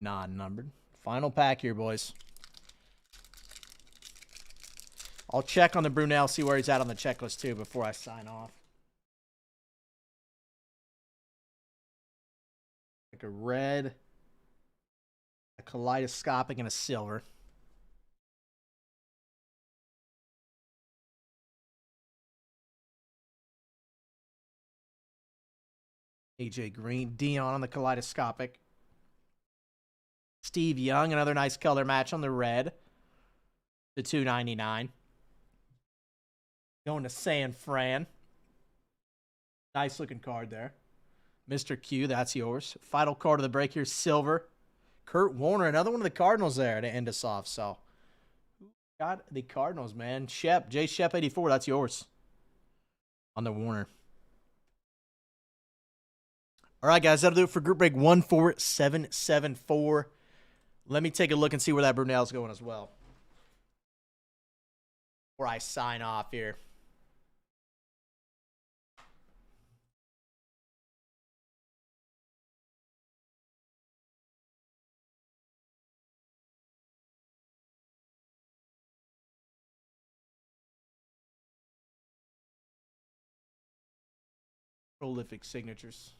Non-numbered. Final pack here, boys. I'll check on the Brunel, see where he's at on the checklist, too, before I sign off. Like a red, a kaleidoscopic, and a silver. AJ Green, Dion on the kaleidoscopic. Steve Young, another nice color match on the red. The $2.99. Going to San Fran. Nice looking card there. Mr. Q, that's yours. Final card of the break here, silver. Kurt Warner, another one of the Cardinals there to end us off. So, got the Cardinals, man. Shep, J. Shep 84, that's yours. On the Warner. All right, guys, that'll do it for group break 14774. Let me take a look and see where that Brunel's going as well. Before I sign off here. Prolific signatures.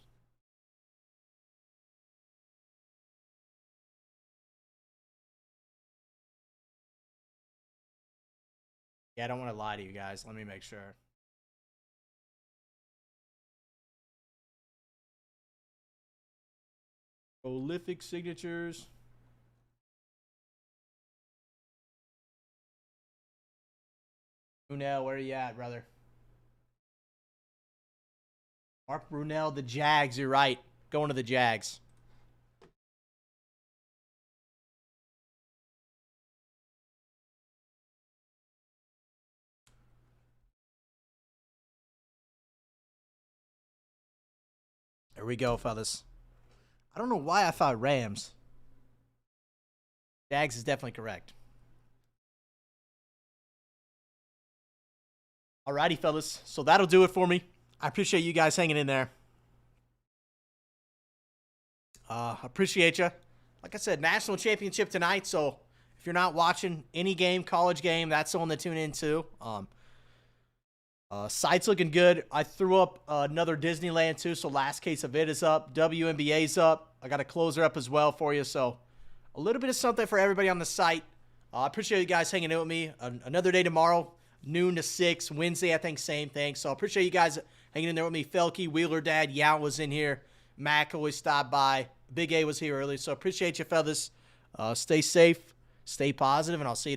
Yeah, I don't want to lie to you guys. Let me make sure. Prolific signatures. Brunel, where are you at, brother? Mark Brunel, the Jags. You're right. Going to the Jags. There we go, fellas. I don't know why I thought Rams. Jags is definitely correct. Alrighty, fellas. So that'll do it for me. I appreciate you guys hanging in there. Appreciate you. Like I said, national championship tonight. So if you're not watching any game, college game, that's the one to tune into. Site's looking good. I threw up another Disneyland too, so last case of it is up. WNBA's up. I got a closer up as well for you. So a little bit of something for everybody on the site. I appreciate you guys hanging in with me. Another day tomorrow, noon to 6. Wednesday, I think, same thing. So I appreciate you guys hanging in there with me. Felky, Wheeler Dad, Yao was in here. Mac always stopped by. Big A was here early. So appreciate you, fellas. Stay safe, stay positive, and I'll see you tomorrow.